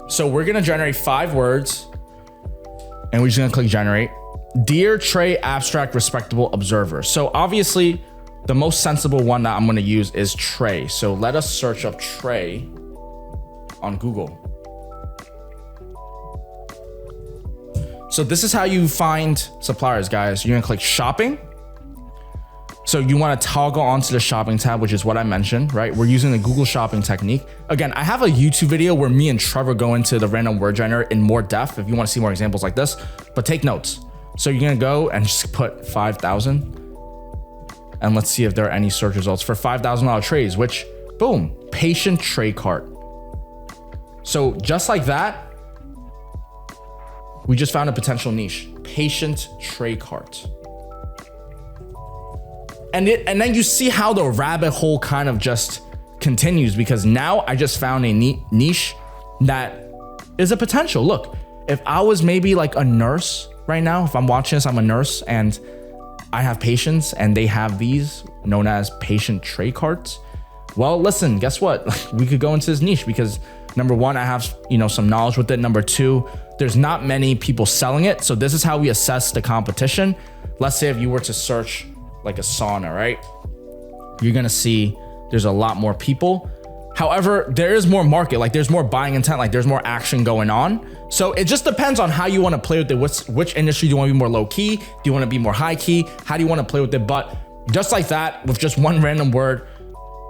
So we're gonna generate 5 words and we're just gonna click generate. Dear Trey, abstract, respectable observer. So obviously the most sensible one that I'm gonna use is Trey. So let us search up Trey on Google. So this is how you find suppliers, guys. You're gonna click shopping. So you wanna toggle onto the shopping tab, which is what I mentioned, right? We're using the Google shopping technique. Again, I have a YouTube video where me and Trevor go into the random word generator in more depth if you wanna see more examples like this, but take notes. So you're gonna go and just put 5,000 and let's see if there are any search results for $5,000 trays, which, boom, patient tray cart. So just like that, we just found a potential niche, patient tray cart. And then you see how the rabbit hole kind of just continues, because now I just found a niche that is a potential. Look, if I was maybe like a nurse right now, if I'm watching this, I'm a nurse and I have patients and they have these known as patient tray carts. Well, listen, guess what? We could go into this niche because number 1, I have, some knowledge with it. Number 2, there's not many people selling it. So this is how we assess the competition. Let's say if you were to search like a sauna, right? You're gonna see there's a lot more people. However, there is more market, like there's more buying intent, like there's more action going on. So it just depends on how you want to play with it. Which industry do you want to be more low key? Do you want to be more high key? How do you want to play with it? But just like that, with just one random word,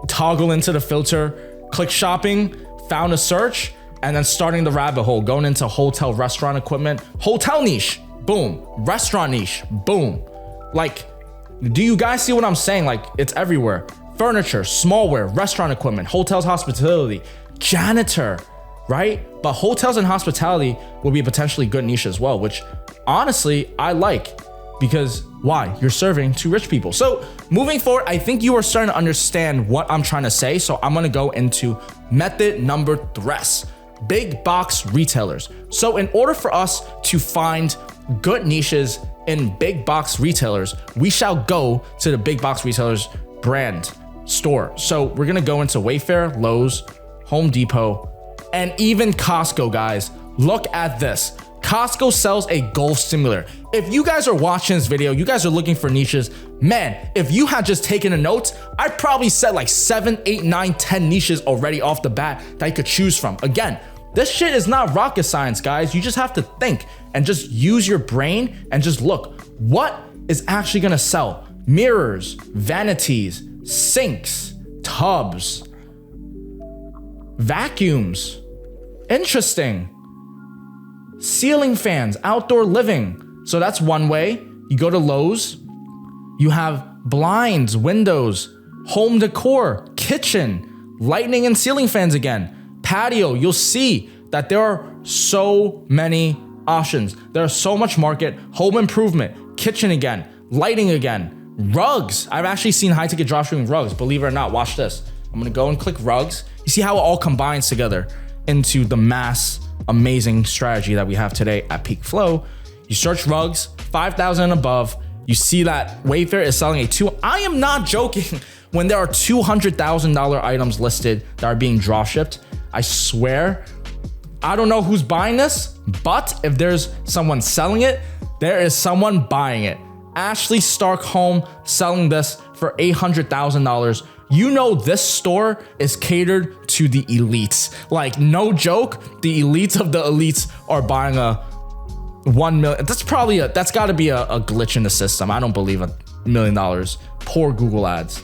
toggle into the filter, click shopping, found a search, and then starting the rabbit hole, going into hotel, restaurant equipment, hotel niche, boom, restaurant niche, boom. Like, do you guys see what I'm saying? Like, it's everywhere. Furniture, smallware, restaurant equipment, hotels, hospitality, janitor, right? But hotels and hospitality will be a potentially good niche as well, which honestly, I like, because why? You're serving to rich people. So moving forward, I think you are starting to understand what I'm trying to say. So I'm gonna go into method number 3, big box retailers. So in order for us to find good niches in big box retailers, we shall go to the big box retailers brand store. So we're gonna go into Wayfair, Lowe's, Home Depot, and even Costco, guys. Look at this. Costco sells a golf simulator. If you guys are watching this video, you guys are looking for niches, man, if you had just taken a note, I probably said like 7, 8, 9, 10 niches already off the bat that you could choose from. Again, this shit is not rocket science, guys. You just have to think and just use your brain and just look, what is actually gonna sell? Mirrors, vanities, sinks, tubs, vacuums. Interesting. Ceiling fans, outdoor living. So that's one way. You go to Lowe's, you have blinds, windows, home decor, kitchen, lighting and ceiling fans again. Patio, you'll see that there are so many options. There's so much market. Home improvement, kitchen again, lighting again, rugs. I've actually seen high ticket dropshipping rugs, believe it or not. Watch this. I'm gonna go and click rugs. You see how it all combines together into the mass amazing strategy that we have today at Peak Flow. You search rugs, 5,000 and above. You see that Wayfair is selling I am not joking when there are $200,000 items listed that are being drop shipped. I swear, I don't know who's buying this, but if there's someone selling it, there is someone buying it. Ashley Stark Home selling this for $800,000. You know this store is catered to the elites. Like, no joke, the elites of the elites are buying a 1 million. That's gotta be a glitch in the system. I don't believe $1 million. Poor Google ads.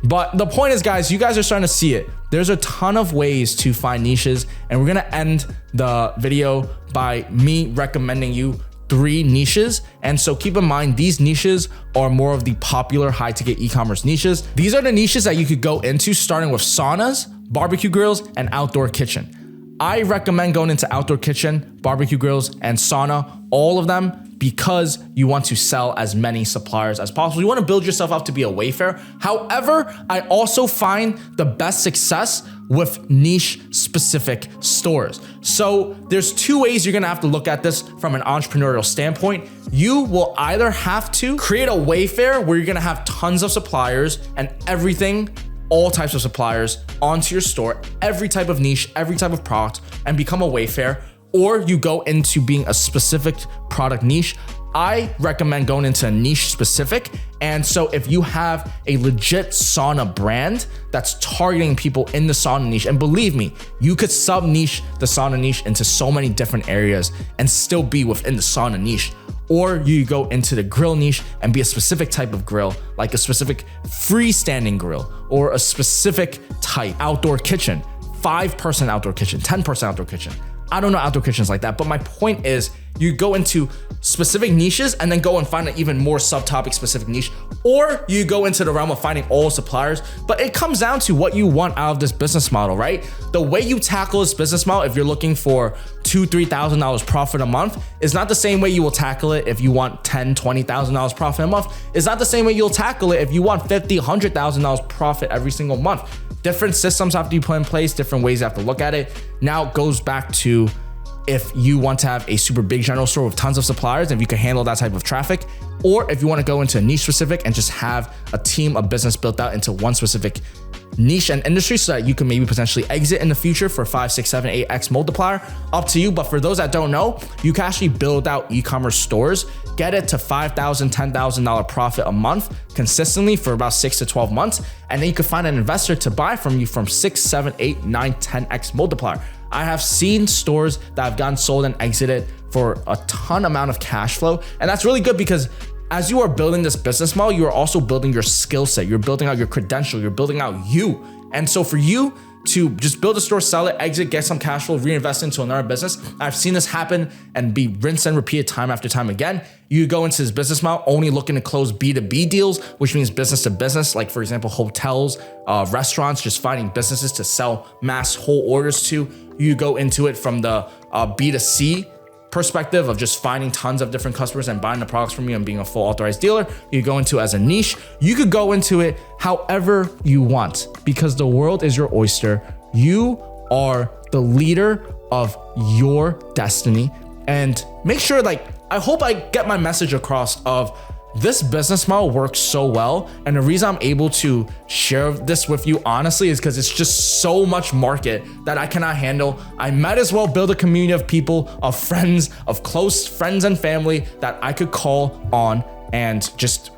But the point is, guys, you guys are starting to see it. There's a ton of ways to find niches, and we're gonna end the video by me recommending you 3 niches. And so keep in mind, these niches are more of the popular high ticket e-commerce niches. These are the niches that you could go into, starting with saunas, barbecue grills, and outdoor kitchen. I recommend going into outdoor kitchen, barbecue grills, and sauna, all of them, because you want to sell as many suppliers as possible. You want to build yourself up to be a Wayfair. However, I also find the best success with niche specific stores. So there's 2 ways you're gonna have to look at this from an entrepreneurial standpoint. You will either have to create a Wayfair where you're gonna have tons of suppliers and everything, all types of suppliers onto your store, every type of niche, every type of product, and become a Wayfair, or you go into being a specific product niche. I recommend going into a niche specific. And so if you have a legit sauna brand that's targeting people in the sauna niche, and believe me, you could sub niche the sauna niche into so many different areas and still be within the sauna niche. Or you go into the grill niche and be a specific type of grill, like a specific freestanding grill or a specific type outdoor kitchen, 5-person outdoor kitchen, 10-person outdoor kitchen. I don't know outdoor kitchens like that, but my point is you go into specific niches and then go and find an even more subtopic specific niche, or you go into the realm of finding all suppliers. But it comes down to what you want out of this business model, right? The way you tackle this business model, if you're looking for $2,000-$3,000 profit a month, is not the same way you will tackle it if you want $10,000-$20,000 profit a month. It's not the same way you'll tackle it if you want $50,000-$100,000 profit every single month. Different systems have to be put in place, different ways you have to look at it. Now it goes back to if you want to have a super big general store with tons of suppliers, if you can handle that type of traffic, or if you want to go into a niche specific and just have a team of business built out into one specific niche and industry so that you can maybe potentially exit in the future for 5, 6, 7, 8x multiplier, up to you. But for those that don't know, you can actually build out e-commerce stores, get it to $5,000, $10,000 profit a month consistently for about 6 to 12 months. And then you can find an investor to buy from you from 6, 7, 8, 9, 10x multiplier. I have seen stores that have gotten sold and exited for a ton amount of cash flow. And that's really good because as you are building this business model, you are also building your skill set. You're building out your credential. You're building out you. And so for you to just build a store, sell it, exit, get some cash flow, reinvest into another business, I've seen this happen and be rinse and repeated time after time again. You go into this business model only looking to close B2B deals, which means business to business, like for example, hotels, restaurants, just finding businesses to sell mass whole orders to. You go into it from the B2C perspective of just finding tons of different customers and buying the products from you and being a full authorized dealer. You go into it as a niche. You could go into it however you want because the world is your oyster. You are the leader of your destiny. And make sure, I hope I get my message across of this business model works so well. And the reason I'm able to share this with you honestly is because it's just so much market that I cannot handle. I might as well build a community of people, of friends, of close friends and family that I could call on and just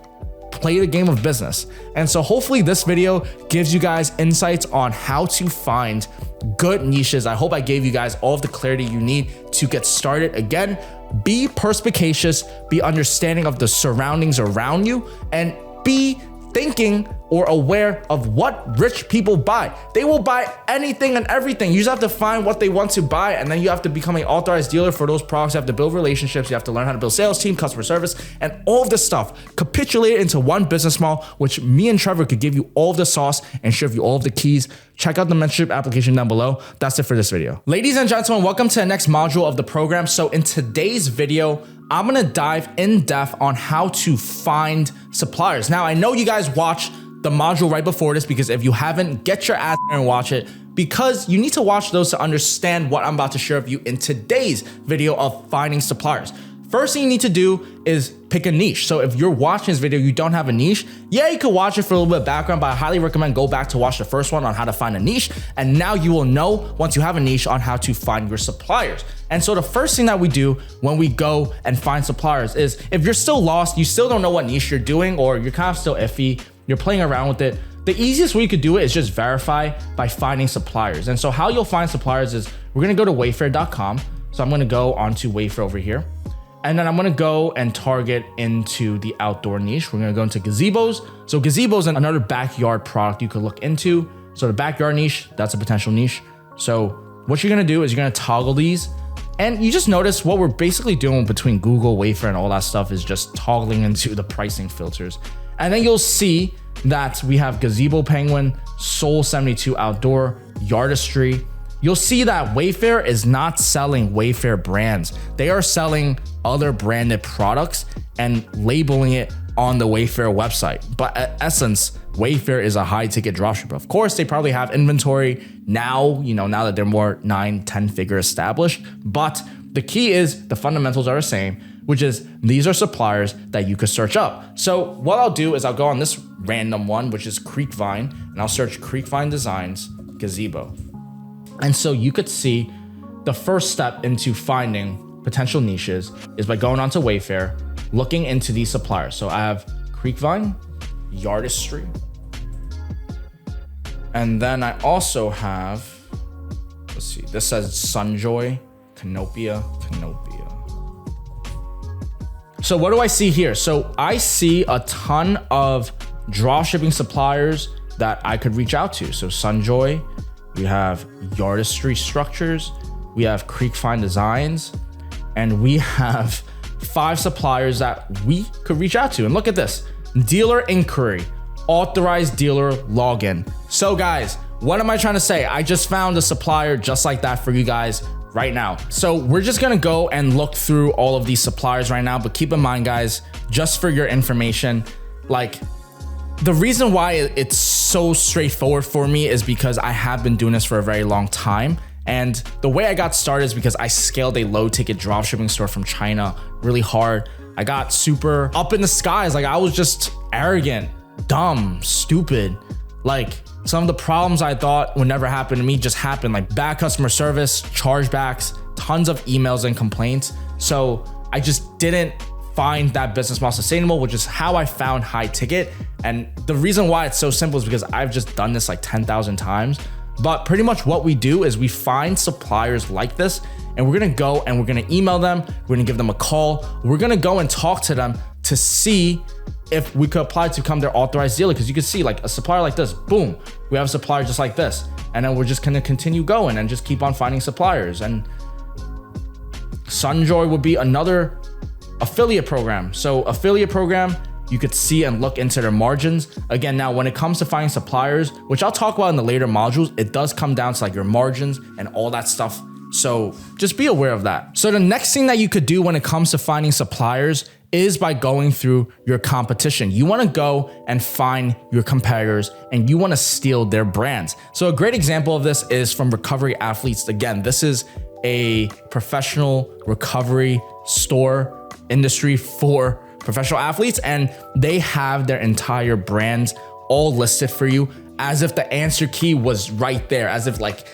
play the game of business. And so hopefully this video gives you guys insights on how to find good niches. I hope I gave you guys all of the clarity you need to get started. Again, be perspicacious, be understanding of the surroundings around you, and be thinking or aware of what rich people buy. They will buy anything and everything. You just have to find what they want to buy, and then you have to become an authorized dealer for those products. You have to build relationships. You have to learn how to build sales team, customer service, and all of this stuff. Capitulate it into one business model, which me and Trevor could give you all of the sauce and share with you all of the keys. Check out the mentorship application down below. That's it for this video. Ladies and gentlemen, welcome to the next module of the program. So in today's video, I'm gonna dive in depth on how to find suppliers. Now, I know you guys watched the module right before this, because if you haven't, get your ass there and watch it, because you need to watch those to understand what I'm about to share with you in today's video of finding suppliers. First thing you need to do is pick a niche. So if you're watching this video, you don't have a niche, yeah, you could watch it for a little bit of background, but I highly recommend go back to watch the first one on how to find a niche. And now you will know, once you have a niche, on how to find your suppliers. And so the first thing that we do when we go and find suppliers is, if you're still lost, you still don't know what niche you're doing, or you're kind of still iffy, you're playing around with it, the easiest way you could do it is just verify by finding suppliers. And so how you'll find suppliers is, we're gonna go to wayfair.com. So I'm gonna go onto Wayfair over here. And then I'm gonna go and target into the outdoor niche. We're gonna go into gazebos. So gazebos is another backyard product you could look into. So the backyard niche, that's a potential niche. So what you're gonna do is you're gonna toggle these And you just notice what we're basically doing between Google, Wayfair, and all that stuff is just toggling into the pricing filters. And then you'll see that we have Gazebo Penguin, Soul 72 Outdoor, Yardistry. You'll see that Wayfair is not selling Wayfair brands. They are selling other branded products and labeling it on the Wayfair website. But at essence, Wayfair is a high ticket dropshipper. Of course, they probably have inventory now, now that they're more 9-10 figure established. But the key is the fundamentals are the same, which is these are suppliers that you could search up. So what I'll do is I'll go on this random one, which is Creekvine, and I'll search Creekvine Designs Gazebo. And so you could see the first step into finding potential niches is by going onto Wayfair, looking into these suppliers. So I have Creekvine, Yardistry, and then I also have, let's see, this says Sunjoy, Canopia. So what do I see here? So I see a ton of dropshipping suppliers that I could reach out to. So Sunjoy, we have Yardistry Structures, we have Creekvine Designs, and we have 5 suppliers that we could reach out to. And look at this, dealer inquiry, authorized dealer login. So guys, what am I trying to say? I just found a supplier just like that for you guys right now. So we're just gonna go and look through all of these suppliers right now, but keep in mind guys, just for your information, like the reason why it's so straightforward for me is because I have been doing this for a very long time. And the way I got started is because I scaled a low ticket dropshipping store from China really hard. I got super up in the skies. Like I was just arrogant, dumb, stupid. Like some of the problems I thought would never happen to me just happened, like bad customer service, chargebacks, tons of emails and complaints. So I just didn't find that business model sustainable, which is how I found high ticket. And the reason why it's so simple is because I've just done this like 10,000 times. But pretty much what we do is we find suppliers like this, and we're gonna go and we're gonna email them, we're gonna give them a call, we're gonna go and talk to them to see if we could apply to become their authorized dealer. Because you can see like a supplier like this, boom, we have a supplier just like this. And then we're just gonna continue going and just keep on finding suppliers. And Sunjoy would be another affiliate program. So affiliate program, you could see and look into their margins. Again, now when it comes to finding suppliers, which I'll talk about in the later modules, it does come down to like your margins and all that stuff. So just be aware of that. So the next thing that you could do when it comes to finding suppliers is by going through your competition. You wanna go and find your competitors and you wanna steal their brands. So a great example of this is from Recovery Athletes. Again, this is a professional recovery store industry for professional athletes, and they have their entire brands all listed for you as if the answer key was right there, as if like,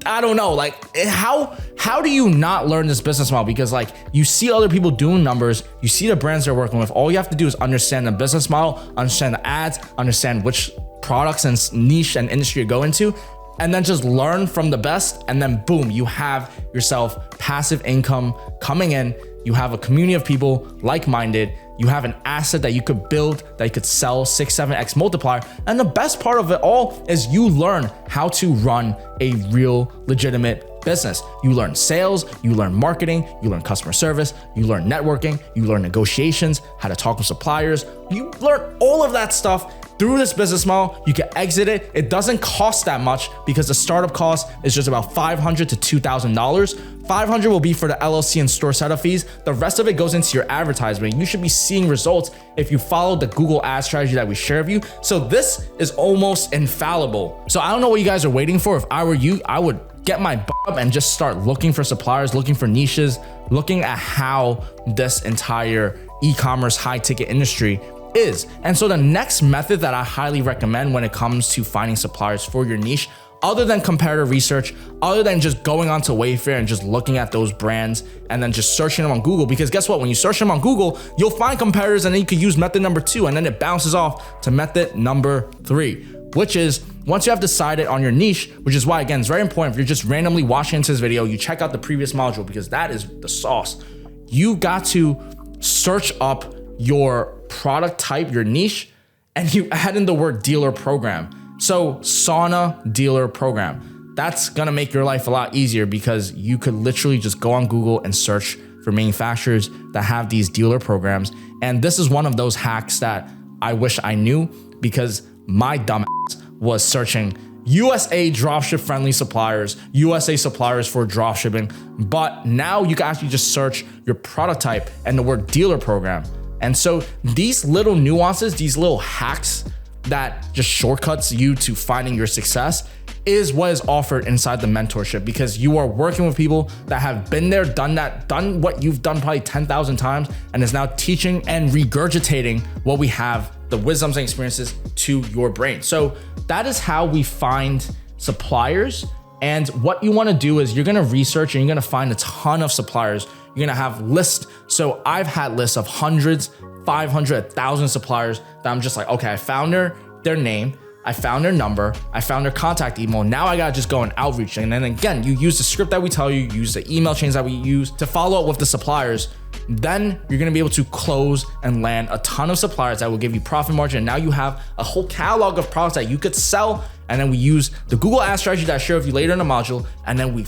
I don't know, like how do you not learn this business model? Because like you see other people doing numbers, you see the brands they're working with. All you have to do is understand the business model, understand the ads, understand which products and niche and industry you go into, and then just learn from the best. And then boom, you have yourself passive income coming in. You have a community of people like-minded. You have an asset that you could build, that you could sell 6-7x multiplier. And the best part of it all is you learn how to run a real legitimate business. You learn sales, you learn marketing, you learn customer service, you learn networking, you learn negotiations, how to talk with suppliers. You learn all of that stuff through this business model. You can exit it. It doesn't cost that much because the startup cost is just about $500 to $2,000. $500 will be for the LLC and store setup fees. The rest of it goes into your advertisement. You should be seeing results if you follow the Google ad strategy that we share with you. So this is almost infallible. So I don't know what you guys are waiting for. If I were you, I would get my butt up and just start looking for suppliers, looking for niches, looking at how this entire e-commerce high ticket industry is. And so the next method that I highly recommend when it comes to finding suppliers for your niche, other than comparative research, other than just going onto Wayfair and just looking at those brands and then just searching them on Google, because guess what? When you search them on Google, you'll find competitors, and then you could use method number 2, and then it bounces off to method number 3, which is once you have decided on your niche, which is why, again, it's very important if you're just randomly watching into this video, you check out the previous module because that is the sauce. You got to search up your product type, your niche, and you add in the word dealer program. So sauna dealer program. that's gonna make your life a lot easier because you could literally just go on Google and search for manufacturers that have these dealer programs. And this is one of those hacks that I wish I knew because my dumb ass was searching USA dropship friendly suppliers, USA suppliers for dropshipping. But now you can actually just search your product type and the word dealer program. And so these little nuances, these little hacks that just shortcuts you to finding your success is what is offered inside the mentorship, because you are working with people that have been there, done that, done what you've done probably 10,000 times, and is now teaching and regurgitating what we have, the wisdoms and experiences to your brain. So that is how we find suppliers. And what you want to do is you're going to research and you're going to find a ton of suppliers. You're going to have lists. So I've had lists of hundreds, 500, 1,000 suppliers that I'm just like, okay, I found their name, I found their number, I found their contact email. Now I gotta just go and outreach. And then again, you use the script that we tell you, use the email chains that we use to follow up with the suppliers. Then you're gonna be able to close and land a ton of suppliers that will give you profit margin. And now you have a whole catalog of products that you could sell. And then we use the Google Ads strategy that I share with you later in the module. And then we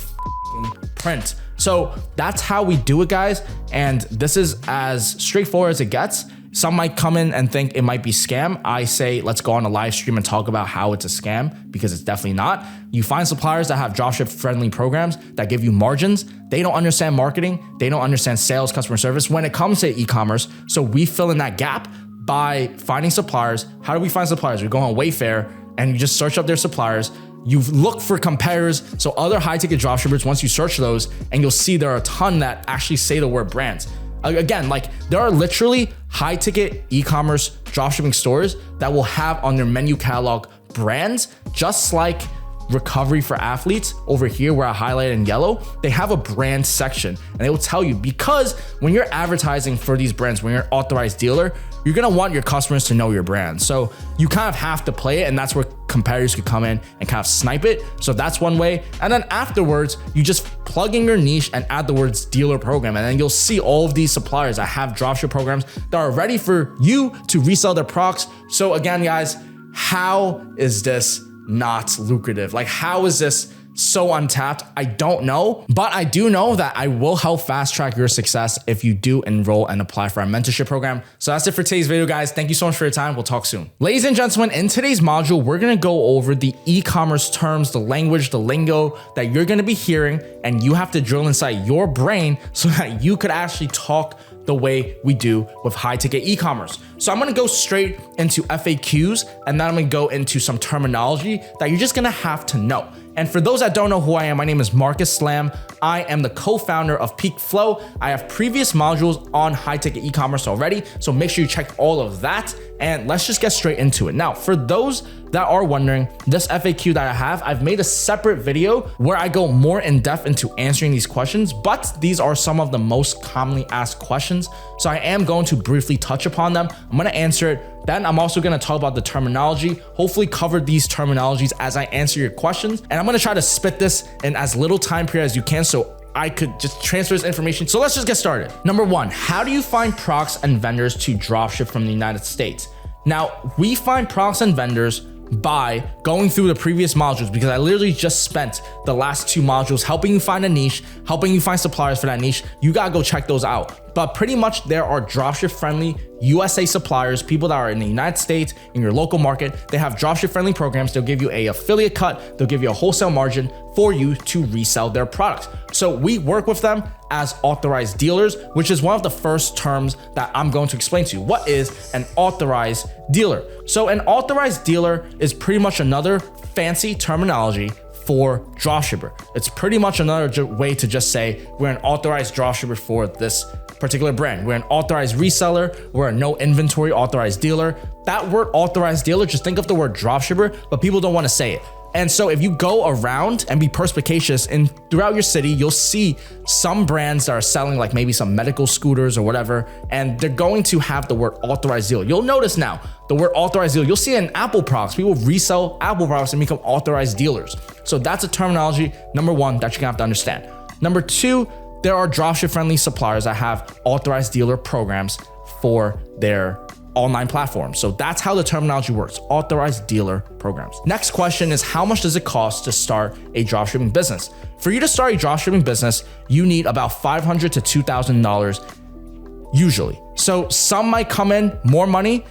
print. So that's how we do it, guys. And this is as straightforward as it gets. Some might come in and think it might be scam. I say, let's go on a live stream and talk about how it's a scam, because it's definitely not. You find suppliers that have dropship friendly programs that give you margins. They don't understand marketing. They don't understand sales, customer service when it comes to e-commerce. So we fill in that gap by finding suppliers. How do we find suppliers? We go on Wayfair and you just search up their suppliers. You look for competitors, so other high ticket dropshippers, once you search those, and you'll see there are a ton that actually say the word brands. Again, like there are literally high ticket e-commerce dropshipping stores that will have on their menu catalog brands, just like Recovery for Athletes over here where I highlighted in yellow. They have a brand section and they will tell you, because when you're advertising for these brands, when you're an authorized dealer, you're gonna want your customers to know your brand. So you kind of have to play it, and that's where competitors could come in and kind of snipe it. So that's one way. And then afterwards, you just plug in your niche and add the words dealer program. And then you'll see all of these suppliers that have dropship programs that are ready for you to resell their products. So again, guys, how is this not lucrative? Like, how is this so untapped? I don't know, but I do know that I will help fast track your success if you do enroll and apply for our mentorship program. So that's it for today's video, guys. Thank you so much for your time. We'll talk soon. Ladies and gentlemen, in today's module, we're going to go over the e-commerce terms, the language, the lingo that you're going to be hearing, and you have to drill inside your brain so that you could actually talk the way we do with high ticket e-commerce. So I'm gonna go straight into FAQs, and then I'm gonna go into some terminology that you're just gonna have to know. And for those that don't know who I am, my name is Marcus Slam. I am the co-founder of Peak Flow. I have previous modules on high ticket e-commerce already, so make sure you check all of that, and let's just get straight into it. Now, for those that are wondering, this FAQ that I have, I've made a separate video where I go more in depth into answering these questions, but these are some of the most commonly asked questions. So I am going to briefly touch upon them. I'm gonna answer it. Then I'm also gonna talk about the terminology, hopefully cover these terminologies as I answer your questions. And I'm gonna try to spit this in as little time period as you can so I could just transfer this information. So let's just get started. Number one, how do you find products and vendors to dropship from the United States? Now, we find products and vendors by going through the previous modules, because I literally just spent the last 2 modules helping you find a niche, helping you find suppliers for that niche. You gotta go check those out. But pretty much there are dropship friendly USA suppliers, people that are in the United States, in your local market. They have dropship friendly programs. They'll give you a affiliate cut. They'll give you a wholesale margin for you to resell their products. So we work with them as authorized dealers, which is one of the first terms that I'm going to explain to you. What is an authorized dealer? So an authorized dealer is pretty much another fancy terminology for dropshipper. It's pretty much another way to just say we're an authorized dropshipper for this particular brand. We're an authorized reseller. We're a no inventory authorized dealer. That word authorized dealer, just think of the word dropshipper, but people don't want to say it. And so if you go around and be perspicacious and throughout your city, you'll see some brands that are selling like maybe some medical scooters or whatever, and they're going to have the word authorized dealer. You'll notice now the word authorized dealer, you'll see it in Apple products. People resell Apple products and become authorized dealers. So that's a terminology, number one, that you're gonna have to understand. Number two, there are dropship friendly suppliers that have authorized dealer programs for their online platforms. So that's how the terminology works, authorized dealer programs. Next question is, how much does it cost to start a dropshipping business? For you to start a dropshipping business, you need about $500 to $2,000 usually. So some might come in more money,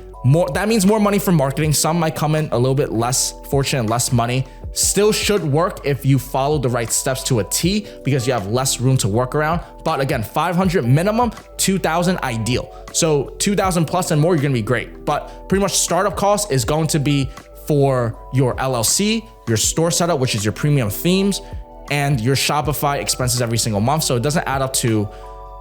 that means more money for marketing. Some might come in a little bit less fortunate, less money. Still should work if you follow the right steps to a T, because you have less room to work around. But again, 500 minimum, 2,000 ideal. So 2,000 plus and more, you're gonna be great. But pretty much startup cost is going to be for your LLC, your store setup, which is your premium themes, and your Shopify expenses every single month. So it doesn't add up to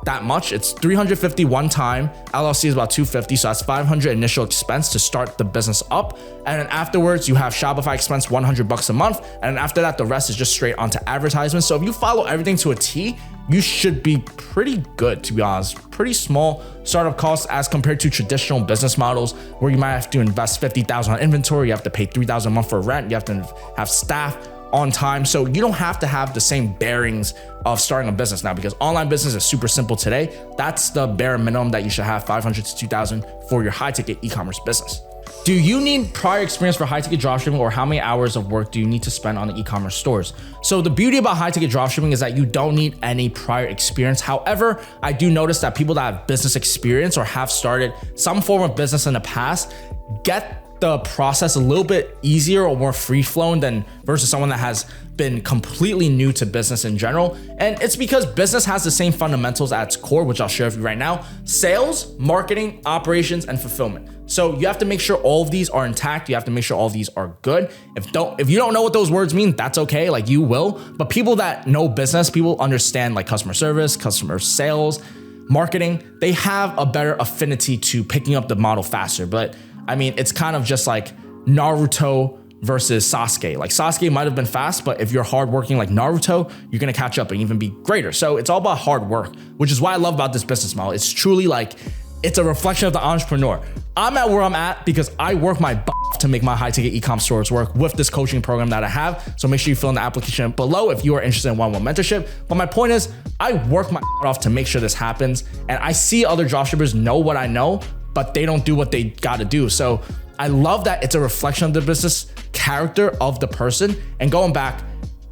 that much. It's $350 one time. LLC is about $250, so that's $500 initial expense to start the business up. And then afterwards, you have Shopify expense $100 a month. And then after that, the rest is just straight onto advertisements. So if you follow everything to a T, you should be pretty good, to be honest. Pretty small startup costs as compared to traditional business models where you might have to invest $50,000 on inventory, you have to pay $3,000 a month for rent, you have to have staff on time. So you don't have to have the same bearings of starting a business now, because online business is super simple today. That's the bare minimum that you should have, 500 to 2,000 for your high ticket e-commerce business. Do you need prior experience for high ticket dropshipping, or how many hours of work do you need to spend on the e-commerce stores? So the beauty about high ticket dropshipping is that you don't need any prior experience. However, I do notice that people that have business experience or have started some form of business in the past get the process a little bit easier or more free flowing than versus someone that has been completely new to business in general. And it's because business has the same fundamentals at its core, which I'll share with you right now: sales, marketing, operations, and fulfillment. So you have to make sure all of these are intact. You have to make sure all of these are good. If you don't know what those words mean, that's okay. Like, you will. But people that know business, people understand like customer service, customer sales, marketing, they have a better affinity to picking up the model faster. But I mean, it's kind of just like Naruto versus Sasuke. Like, Sasuke might have been fast, but if you're hardworking like Naruto, you're gonna catch up and even be greater. So it's all about hard work, which is what I love about this business model. It's truly like, it's a reflection of the entrepreneur. I'm at where I'm at because I work my butt off to make my high ticket e-com stores work with this coaching program that I have. So make sure you fill in the application below if you are interested in one-on-one mentorship. But my point is, I work my butt off to make sure this happens. And I see other dropshippers know what I know, but they don't do what they gotta do. So I love that it's a reflection of the business character of the person. And going back,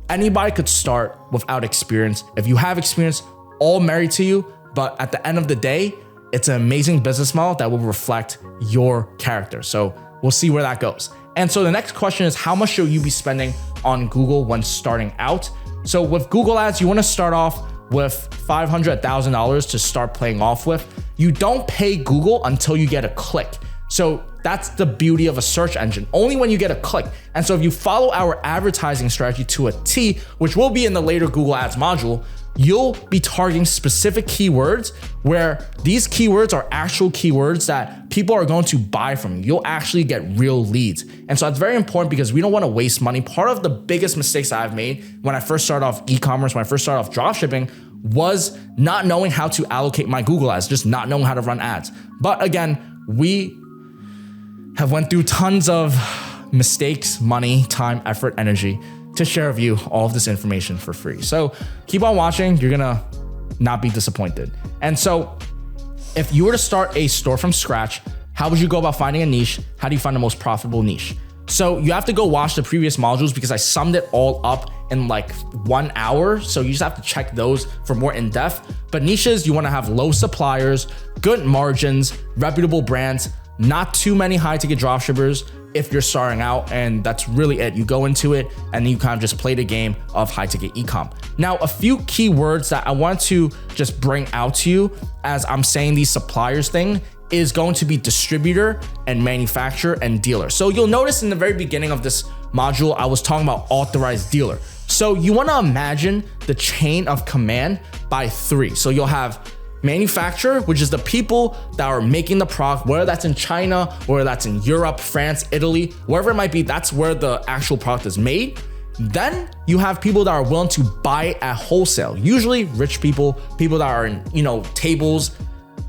anybody could start without experience. If you have experience, all married to you. But at the end of the day, it's an amazing business model that will reflect your character. So we'll see where that goes. And so the next question is, how much should you be spending on Google when starting out? So with Google ads, you wanna start off with $500, $1,000 to start playing off with. You don't pay Google until you get a click. So that's the beauty of a search engine, only when you get a click. And so if you follow our advertising strategy to a T, which will be in the later Google Ads module, you'll be targeting specific keywords where these keywords are actual keywords that people are going to buy from. You'll actually get real leads. And so that's very important because we don't want to waste money. Part of the biggest mistakes I've made when I first started off e-commerce, when I first started off dropshipping, was not knowing how to allocate my Google ads, just not knowing how to run ads. But again, we have went through tons of mistakes, money, time, effort, energy to share with you all of this information for free. So keep on watching, you're gonna not be disappointed. And so if you were to start a store from scratch, how would you go about finding a niche? How do you find the most profitable niche? So you have to go watch the previous modules because I summed it all up in like 1 hour. So you just have to check those for more in depth. But niches, you wanna have low suppliers, good margins, reputable brands, not too many high ticket dropshippers if you're starting out, and that's really it. You go into it and you kind of just play the game of high ticket e-com. Now, a few keywords that I want to just bring out to you as I'm saying these suppliers thing is going to be distributor and manufacturer and dealer. So you'll notice in the very beginning of this module, I was talking about authorized dealer. So you want to imagine the chain of command by 3. So you'll have manufacturer, which is the people that are making the product, whether that's in China, whether that's in Europe, France, Italy, wherever it might be, that's where the actual product is made. Then you have people that are willing to buy at wholesale, usually rich people, people that are in, tables,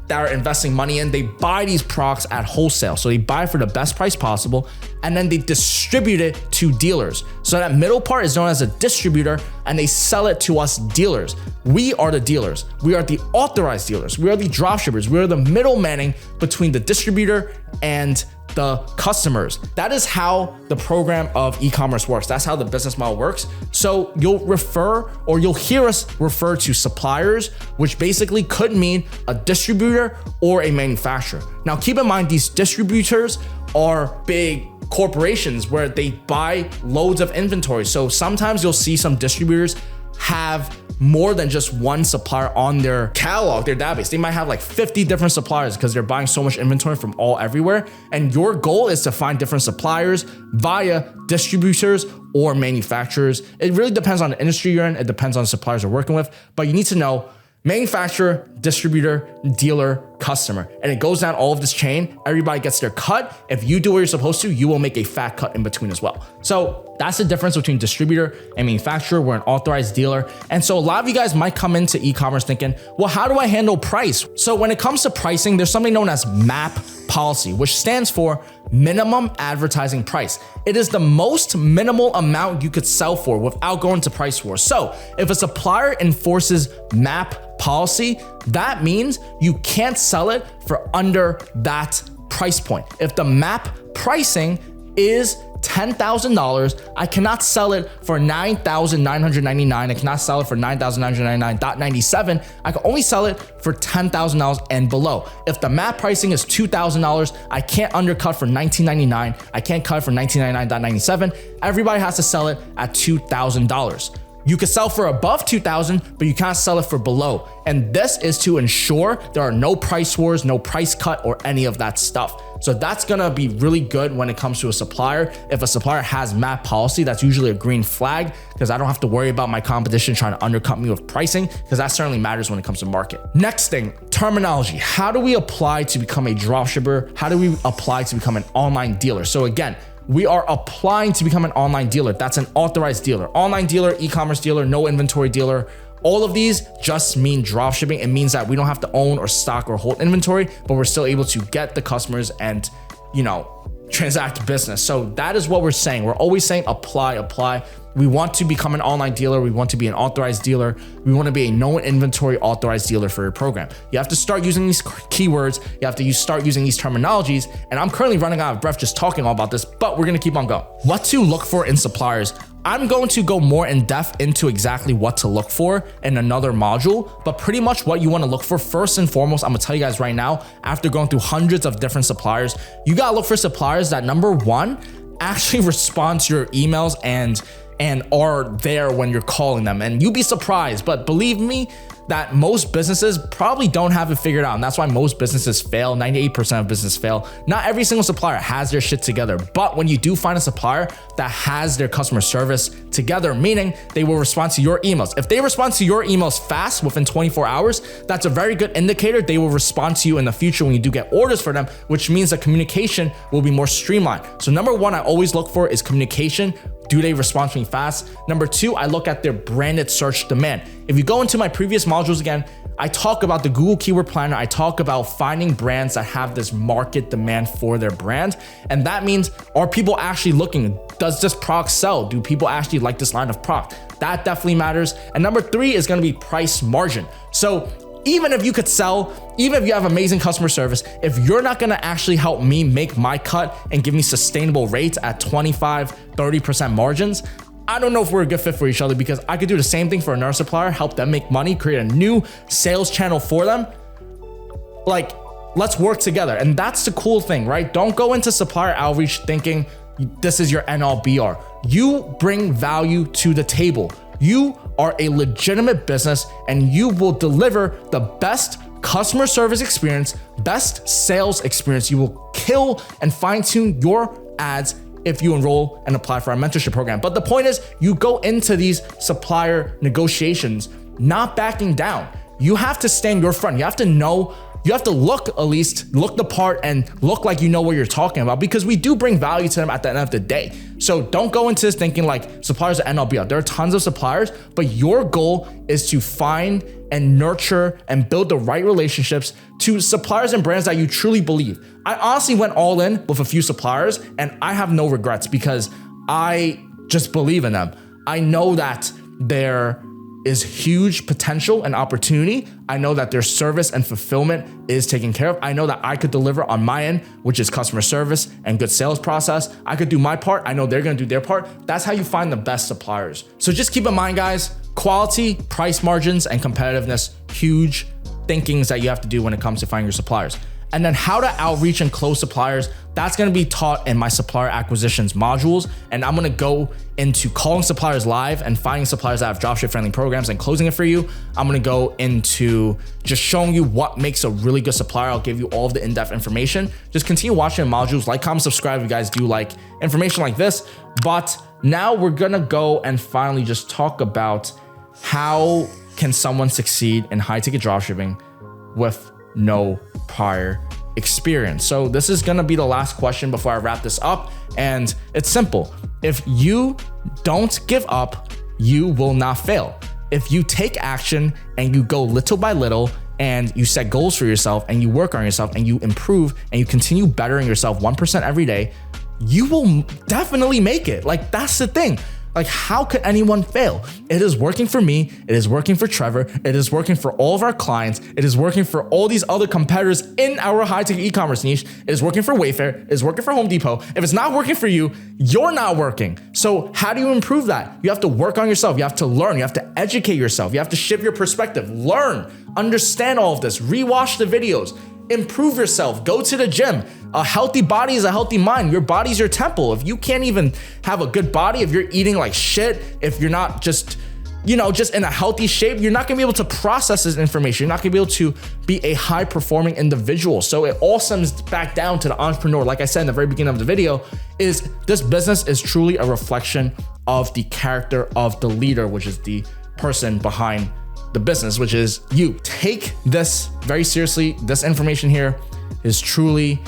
that are investing money in, they buy these products at wholesale. So they buy for the best price possible, and then they distribute it to dealers. So that middle part is known as a distributor, and they sell it to us dealers. We are the dealers. We are the authorized dealers. We are the dropshippers. We are the middlemaning between the distributor and the customers. That is how the program of e-commerce works. That's how the business model works. So you'll hear us refer to suppliers, which basically could mean a distributor or a manufacturer. Now, keep in mind, these distributors are big corporations where they buy loads of inventory. So sometimes you'll see some distributors have more than just one supplier on their catalog, their database. They might have like 50 different suppliers because they're buying so much inventory from all everywhere. And your goal is to find different suppliers via distributors or manufacturers. It really depends on the industry you're in. It depends on the suppliers you're working with, but you need to know manufacturer, distributor, dealer, customer. And it goes down all of this chain. Everybody gets their cut. If you do what you're supposed to, you will make a fat cut in between as well. So that's the difference between distributor and manufacturer. We're an authorized dealer. And so a lot of you guys might come into e-commerce thinking, well, how do I handle price? So when it comes to pricing, there's something known as MAP policy, which stands for minimum advertising price. It is the most minimal amount you could sell for without going to price wars. So if a supplier enforces MAP policy, that means you can't sell it for under that price point. If the MAP pricing is $10,000, I cannot sell it for $9,999. I cannot sell it for $9,999.97. I can only sell it for $10,000 and below. If the MAP pricing is $2,000, I can't undercut for $19.99. I can't cut for $19.99.97. Everybody has to sell it at $2,000. You can sell for above $2,000, but you can't sell it for below. And this is to ensure there are no price wars, no price cut, or any of that stuff. So that's gonna be really good when it comes to a supplier. If a supplier has MAP policy, that's usually a green flag because I don't have to worry about my competition trying to undercut me with pricing, because that certainly matters when it comes to market. Next thing, terminology. How do we apply to become a dropshipper? How do we apply to become an online dealer? So again, we are applying to become an online dealer. That's an authorized dealer. Online dealer, e-commerce dealer, no inventory dealer. All of these just mean dropshipping. It means that we don't have to own or stock or hold inventory, but we're still able to get the customers and, transact business. So that is what we're saying. We're always saying apply. We want to become an online dealer. We want to be an authorized dealer. We want to be a known inventory authorized dealer for your program. You have to start using these keywords. You have to start using these terminologies. And I'm currently running out of breath just talking all about this, but we're going to keep on going. What to look for in suppliers. I'm going to go more in depth into exactly what to look for in another module, but pretty much what you want to look for first and foremost, I'm gonna tell you guys right now, after going through hundreds of different suppliers, you gotta look for suppliers that, number one, actually respond to your emails and are there when you're calling them. And you'd be surprised, but believe me, that most businesses probably don't have it figured out. And that's why most businesses fail. 98% of businesses fail. Not every single supplier has their shit together. But when you do find a supplier that has their customer service together, meaning they will respond to your emails. If they respond to your emails fast within 24 hours, that's a very good indicator they will respond to you in the future when you do get orders for them, which means the communication will be more streamlined. So number one, I always look for is communication. Do they respond to me fast? Number two, I look at their branded search demand. If you go into my previous modules again, I talk about the Google Keyword Planner. I talk about finding brands that have this market demand for their brand. And that means, are people actually looking? Does this product sell? Do people actually like this line of product? That definitely matters. And number three is gonna be price margin. So even if you could sell, even if you have amazing customer service, if you're not gonna actually help me make my cut and give me sustainable rates at 25, 30% margins, I don't know if we're a good fit for each other, because I could do the same thing for another supplier, help them make money, create a new sales channel for them. Like, let's work together. And that's the cool thing, right? Don't go into supplier outreach thinking this is your end all be all. You bring value to the table. You are a legitimate business and you will deliver the best customer service experience, best sales experience. You will kill and fine tune your ads if you enroll and apply for our mentorship program. But the point is, you go into these supplier negotiations not backing down. You have to stand your front. You have to know you have to look the part and look like you know what you're talking about, because we do bring value to them at the end of the day. So don't go into this thinking like suppliers are end all be all. There are tons of suppliers, but your goal is to find and nurture and build the right relationships to suppliers and brands that you truly believe. I honestly went all in with a few suppliers and I have no regrets because I just believe in them. I know that there is huge potential and opportunity. I know that their service and fulfillment is taken care of. I know that I could deliver on my end, which is customer service and good sales process. I could do my part. I know they're gonna do their part. That's how you find the best suppliers. So just keep in mind, guys, quality, price margins, and competitiveness, huge thinkings that you have to do when it comes to finding your suppliers. And then how to outreach and close suppliers, that's gonna be taught in my supplier acquisitions modules. And I'm gonna go into calling suppliers live and finding suppliers that have dropship friendly programs and closing it for you. I'm gonna go into just showing you what makes a really good supplier. I'll give you all of the in-depth information. Just continue watching the modules, like, comment, subscribe if you guys do like information like this. But now we're gonna go and finally just talk about how can someone succeed in high ticket dropshipping with no prior experience. So this is gonna be the last question before I wrap this up. And it's simple. If you don't give up, you will not fail. If you take action and you go little by little and you set goals for yourself and you work on yourself and you improve and you continue bettering yourself 1% every day, you will definitely make it. Like, that's the thing. Like, how could anyone fail? It is working for me. It is working for Trevor. It is working for all of our clients. It is working for all these other competitors in our high-ticket e-commerce niche. It is working for Wayfair. It is working for Home Depot. If it's not working for you, you're not working. So how do you improve that? You have to work on yourself. You have to learn. You have to educate yourself. You have to shift your perspective. Learn, understand all of this. Rewatch the videos. Improve yourself. Go to the gym. A healthy body is a healthy mind. Your body's your temple. If you can't even have a good body, if you're eating like shit, if you're not just in a healthy shape, you're not gonna be able to process this information. You're not gonna be able to be a high performing individual. So it all stems back down to the entrepreneur. Like I said in the very beginning of the video, is this business is truly a reflection of the character of the leader, which is the person behind the business, which is you. Take this very seriously. This information here is truly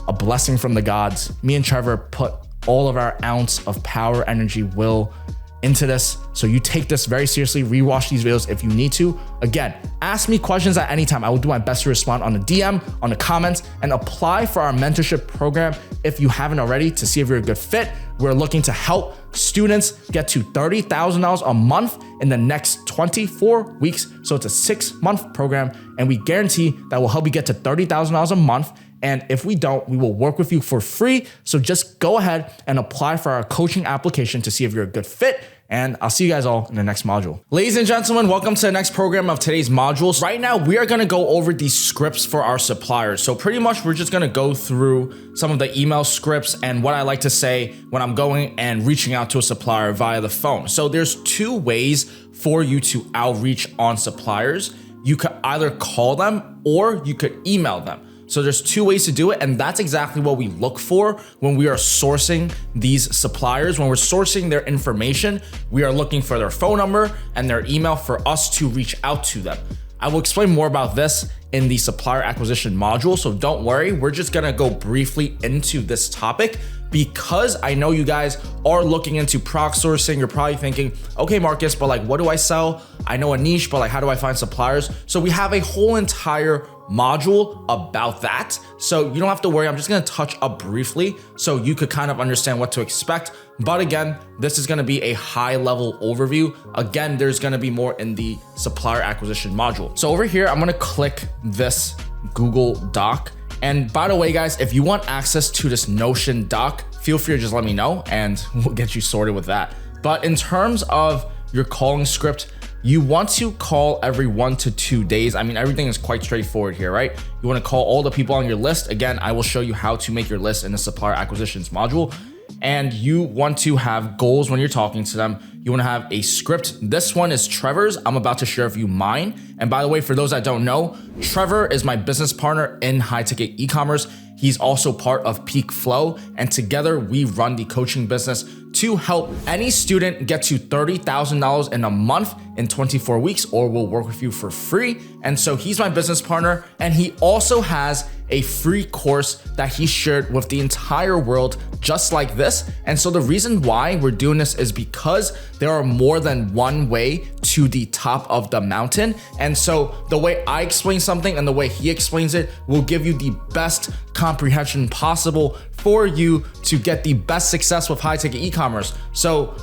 a blessing from the gods. Me and Trevor put all of our ounce of power, energy, will into this. So you take this very seriously. Rewatch these videos if you need to. Again, ask me questions at any time. I will do my best to respond on the DM, on the comments, and apply for our mentorship program if you haven't already, to see if you're a good fit. We're looking to help students get to $30,000 a month in the next 24 weeks. So it's a 6-month program, and we guarantee that will help you get to $30,000 a month. And if we don't, we will work with you for free. So just go ahead and apply for our coaching application to see if you're a good fit. And I'll see you guys all in the next module. Ladies and gentlemen, welcome to the next program of today's modules. Right now, we are gonna go over these scripts for our suppliers. So pretty much we're just gonna go through some of the email scripts and what I like to say when I'm going and reaching out to a supplier via the phone. So there's 2 ways for you to outreach on suppliers. You could either call them or you could email them. So there's 2 ways to do it, and that's exactly what we look for when we are sourcing these suppliers. When we're sourcing their information, we are looking for their phone number and their email for us to reach out to them. I will explain more about this in the supplier acquisition module, so don't worry. We're just gonna go briefly into this topic because I know you guys are looking into product sourcing. You're probably thinking, okay, Marcus, but like, what do I sell? I know a niche, but like, how do I find suppliers? So we have a whole entire module about that. So you don't have to worry. I'm just going to touch up briefly so you could kind of understand what to expect. But again, this is going to be a high level overview. Again, there's going to be more in the supplier acquisition module. So over here, I'm going to click this Google Doc. And by the way, guys, if you want access to this Notion doc, feel free to just let me know and we'll get you sorted with that. But in terms of your calling script, you want to call every 1 to 2 days. I mean, everything is quite straightforward here, right? You want to call all the people on your list. Again, I will show you how to make your list in the supplier acquisitions module. And you want to have goals when you're talking to them. You want to have a script. This one is Trevor's. I'm about to share with you mine. And by the way, for those that don't know, Trevor is my business partner in high ticket e-commerce. He's also part of Peak Flow, and together we run the coaching business to help any student get to $30,000 in a month in 24 weeks, or we'll work with you for free. And so he's my business partner, and he also has a free course that he shared with the entire world just like this. And so the reason why we're doing this is because there are more than one way to the top of the mountain. And so the way I explain something and the way he explains it will give you the best comprehension possible for you to get the best success with high ticket e-commerce. So,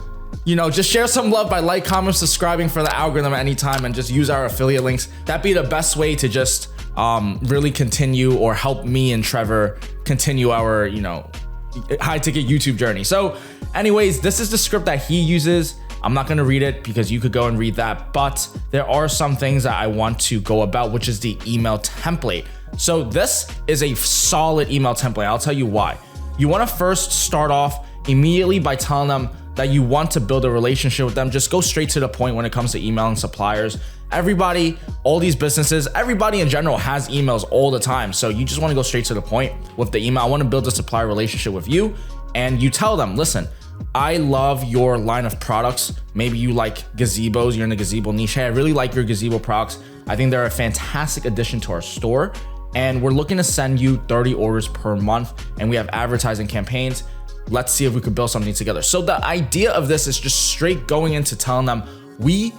just share some love by like, comment, subscribing for the algorithm at any time, and just use our affiliate links. That'd be the best way to just really continue or help me and Trevor continue our, high ticket YouTube journey. So anyways, this is the script that he uses. I'm not gonna read it because you could go and read that, but there are some things that I want to go about, which is the email template. So this is a solid email template. I'll tell you why. You wanna first start off immediately by telling them that you want to build a relationship with them. Just go straight to the point when it comes to emailing suppliers. Everybody, all these businesses, everybody in general has emails all the time. So you just want to go straight to the point with the email. I want to build a supplier relationship with you. And you tell them, listen, I love your line of products. Maybe you like gazebos, you're in the gazebo niche. Hey, I really like your gazebo products. I think they're a fantastic addition to our store. And we're looking to send you 30 orders per month. And we have advertising campaigns. Let's see if we could build something together. So the idea of this is just straight going into telling them, we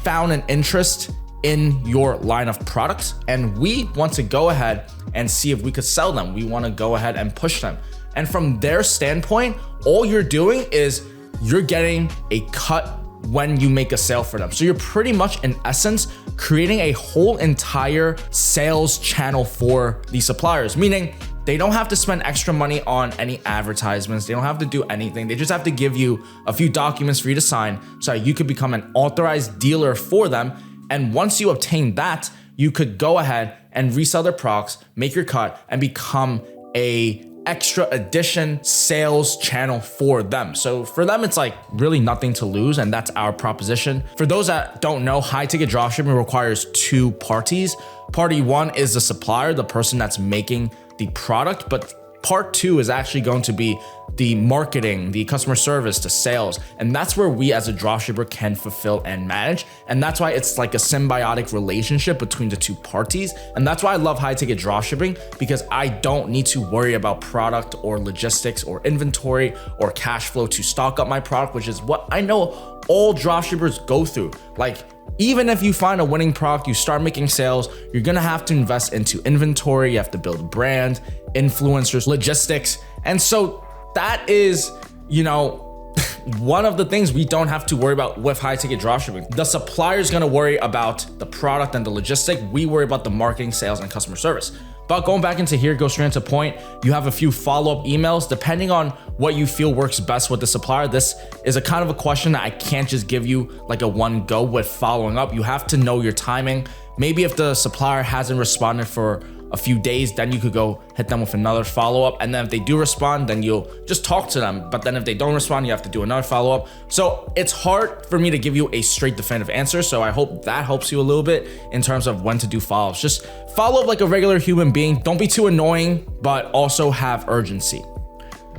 found an interest in your line of products and we want to go ahead and see if we could sell them. We want to go ahead and push them. And from their standpoint, all you're doing is you're getting a cut when you make a sale for them. So you're pretty much, in essence, creating a whole entire sales channel for these suppliers, meaning they don't have to spend extra money on any advertisements. They don't have to do anything. They just have to give you a few documents for you to sign so you could become an authorized dealer for them. And once you obtain that, you could go ahead and resell their products, make your cut, and become a extra addition sales channel for them. So for them, it's like really nothing to lose, and that's our proposition. For those that don't know, high ticket dropshipping requires two parties. Party one is the supplier, the person that's making the product, but part two is actually going to be the marketing, the customer service, the sales. And that's where we as a dropshipper can fulfill and manage. And that's why it's like a symbiotic relationship between the two parties. And that's why I love high ticket dropshipping, because I don't need to worry about product or logistics or inventory or cash flow to stock up my product, which is what I know all dropshippers go through. Like, even if you find a winning product, you start making sales, you're gonna have to invest into inventory, you have to build a brand, influencers, logistics. And so that is, one of the things we don't have to worry about with high ticket dropshipping. The supplier is gonna worry about the product and the logistic. We worry about the marketing, sales, and customer service. But going back into here, go straight into point. You have a few follow-up emails depending on what you feel works best with the supplier. This is a kind of a question that I can't just give you like a one go with following up. You have to know your timing. Maybe if the supplier hasn't responded for a few days, then you could go hit them with another follow-up. And then if they do respond, then you'll just talk to them. But then if they don't respond, you have to do another follow-up. So it's hard for me to give you a straight definitive answer. So I hope that helps you a little bit in terms of when to do follow-ups. Just follow up like a regular human being. Don't be too annoying, but also have urgency.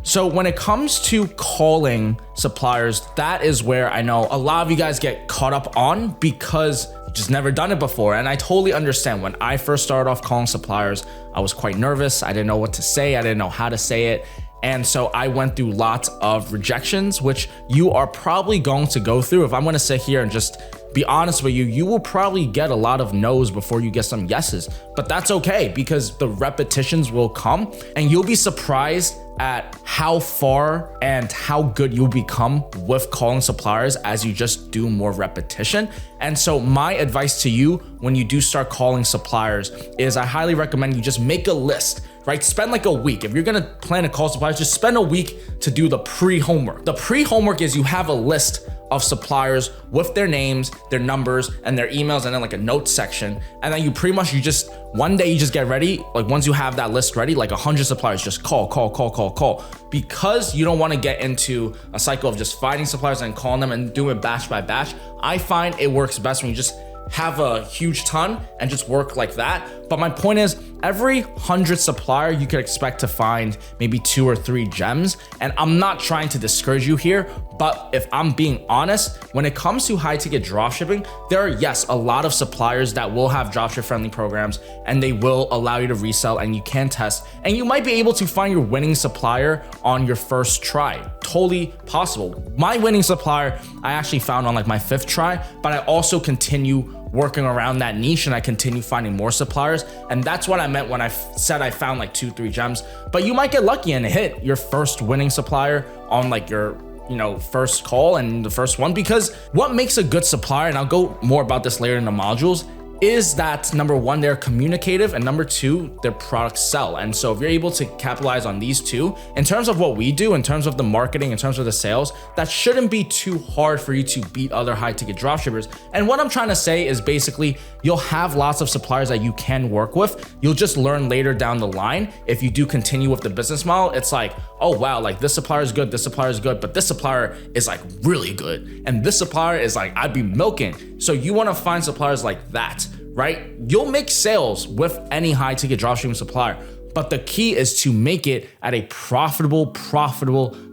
So when it comes to calling suppliers, that is where I know a lot of you guys get caught up on because just never done it before. And I totally understand. When I first started off calling suppliers, I was quite nervous. I didn't know what to say. I didn't know how to say it. And so I went through lots of rejections, which you are probably going to go through. If I'm going to sit here and just be honest with you, you will probably get a lot of no's before you get some yeses. But that's okay, because the repetitions will come and you'll be surprised at how far and how good you'll become with calling suppliers as you just do more repetition. And so my advice to you when you do start calling suppliers is I highly recommend you just make a list, right? Spend like a week. If you're gonna plan to call suppliers, just spend a week to do the pre-homework. The pre-homework is you have a list of suppliers with their names, their numbers, and their emails, and then like a notes section. And then you just one day you just get ready. Like once you have that list ready, like 100 suppliers, just call. Because you don't want to get into a cycle of just finding suppliers and calling them and doing it batch by batch. I find it works best when you just have a huge ton and just work like that. But my point is, every 100 supplier, you could expect to find maybe 2 or 3 gems. And I'm not trying to discourage you here, but if I'm being honest, when it comes to high ticket dropshipping, there are, yes, a lot of suppliers that will have dropship friendly programs and they will allow you to resell and you can test. And you might be able to find your winning supplier on your first try. Totally possible. My winning supplier, I actually found on like my 5th try, but I also continue working around that niche and I continue finding more suppliers. And that's what I meant when I said I found like 2-3 gems. But you might get lucky and hit your first winning supplier on like your first call and the first one, because what makes a good supplier, and I'll go more about this later in the modules, is that number 1, they're communicative, and number 2, their products sell. And so if you're able to capitalize on these 2, in terms of what we do, in terms of the marketing, in terms of the sales, that shouldn't be too hard for you to beat other high ticket dropshippers. And what I'm trying to say is basically, you'll have lots of suppliers that you can work with. You'll just learn later down the line, if you do continue with the business model, it's like, oh wow, like this supplier is good, this supplier is good, but this supplier is like really good. And this supplier is like, I'd be milking. So you wanna find suppliers like that, right? You'll make sales with any high ticket dropshipping supplier, but the key is to make it at a profitable,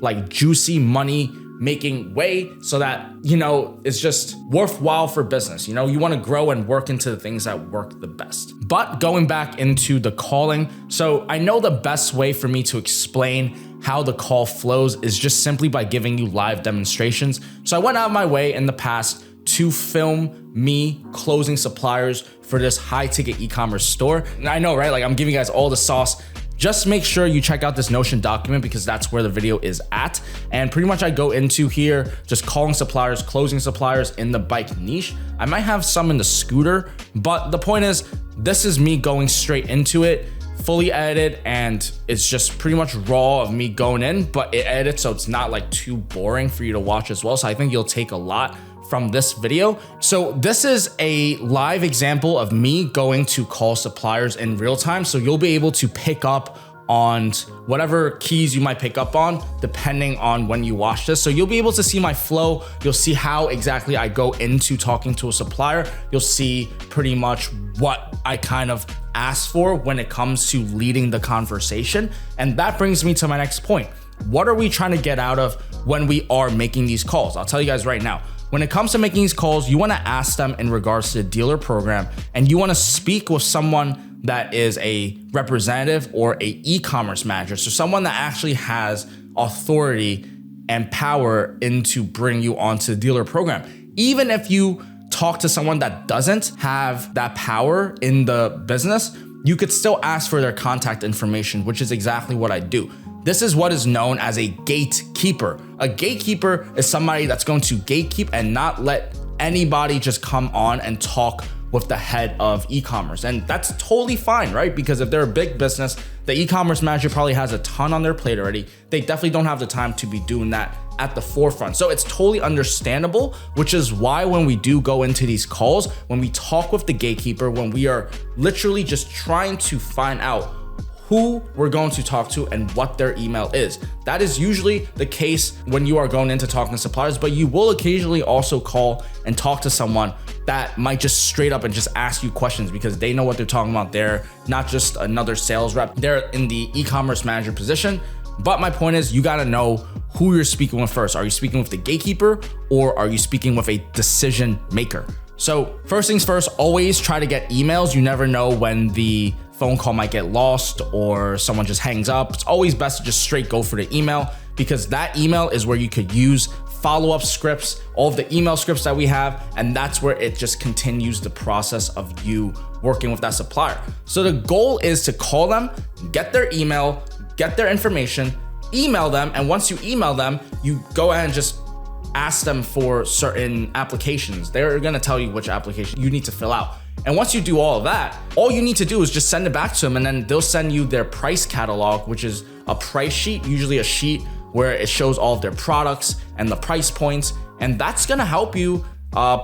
like juicy money making way, so that, it's just worthwhile for business. You want to grow and work into the things that work the best. But going back into the calling, so I know the best way for me to explain how the call flows is just simply by giving you live demonstrations. So I went out of my way in the past to film me closing suppliers for this high ticket e-commerce store. And I know, right? Like, I'm giving you guys all the sauce. Just make sure you check out this Notion document, because that's where the video is at. And pretty much I go into here just calling suppliers, closing suppliers in the bike niche. I might have some in the scooter, but the point is, this is me going straight into it, fully edited, and it's just pretty much raw of me going in, but it edits so it's not like too boring for you to watch as well. So I think you'll take a lot from this video. So this is a live example of me going to call suppliers in real time. So you'll be able to pick up on whatever keys you might pick up on depending on when you watch this. So you'll be able to see my flow. You'll see how exactly I go into talking to a supplier. You'll see pretty much what I kind of ask for when it comes to leading the conversation. And that brings me to my next point. What are we trying to get out of when we are making these calls? I'll tell you guys right now. When it comes to making these calls, you want to ask them in regards to the dealer program, and you want to speak with someone that is a representative or a e-commerce manager. So someone that actually has authority and power into bring you onto the dealer program. Even if you talk to someone that doesn't have that power in the business, you could still ask for their contact information, which is exactly what I do. This is what is known as a gatekeeper. A gatekeeper is somebody that's going to gatekeep and not let anybody just come on and talk with the head of e-commerce. And that's totally fine, right? Because if they're a big business, the e-commerce manager probably has a ton on their plate already. They definitely don't have the time to be doing that at the forefront. So it's totally understandable, which is why when we do go into these calls, when we talk with the gatekeeper, when we are literally just trying to find out who we're going to talk to and what their email is. That is usually the case when you are going into talking to suppliers, but you will occasionally also call and talk to someone that might just straight up and just ask you questions because they know what they're talking about. They're not just another sales rep. They're in the e-commerce manager position. But my point is, you gotta know who you're speaking with first. Are you speaking with the gatekeeper or are you speaking with a decision maker? So first things first, always try to get emails. You never know when the phone call might get lost or someone just hangs up. It's always best to just straight go for the email, because that email is where you could use follow-up scripts, all of the email scripts that we have, and that's where it just continues the process of you working with that supplier. So the goal is to call them, get their email, get their information, email them, and once you email them, you go ahead and just ask them for certain applications. They're gonna tell you which application you need to fill out. And once you do all of that, all you need to do is just send it back to them, and then they'll send you their price catalog, which is a price sheet, usually a sheet where it shows all of their products and the price points. And that's gonna help you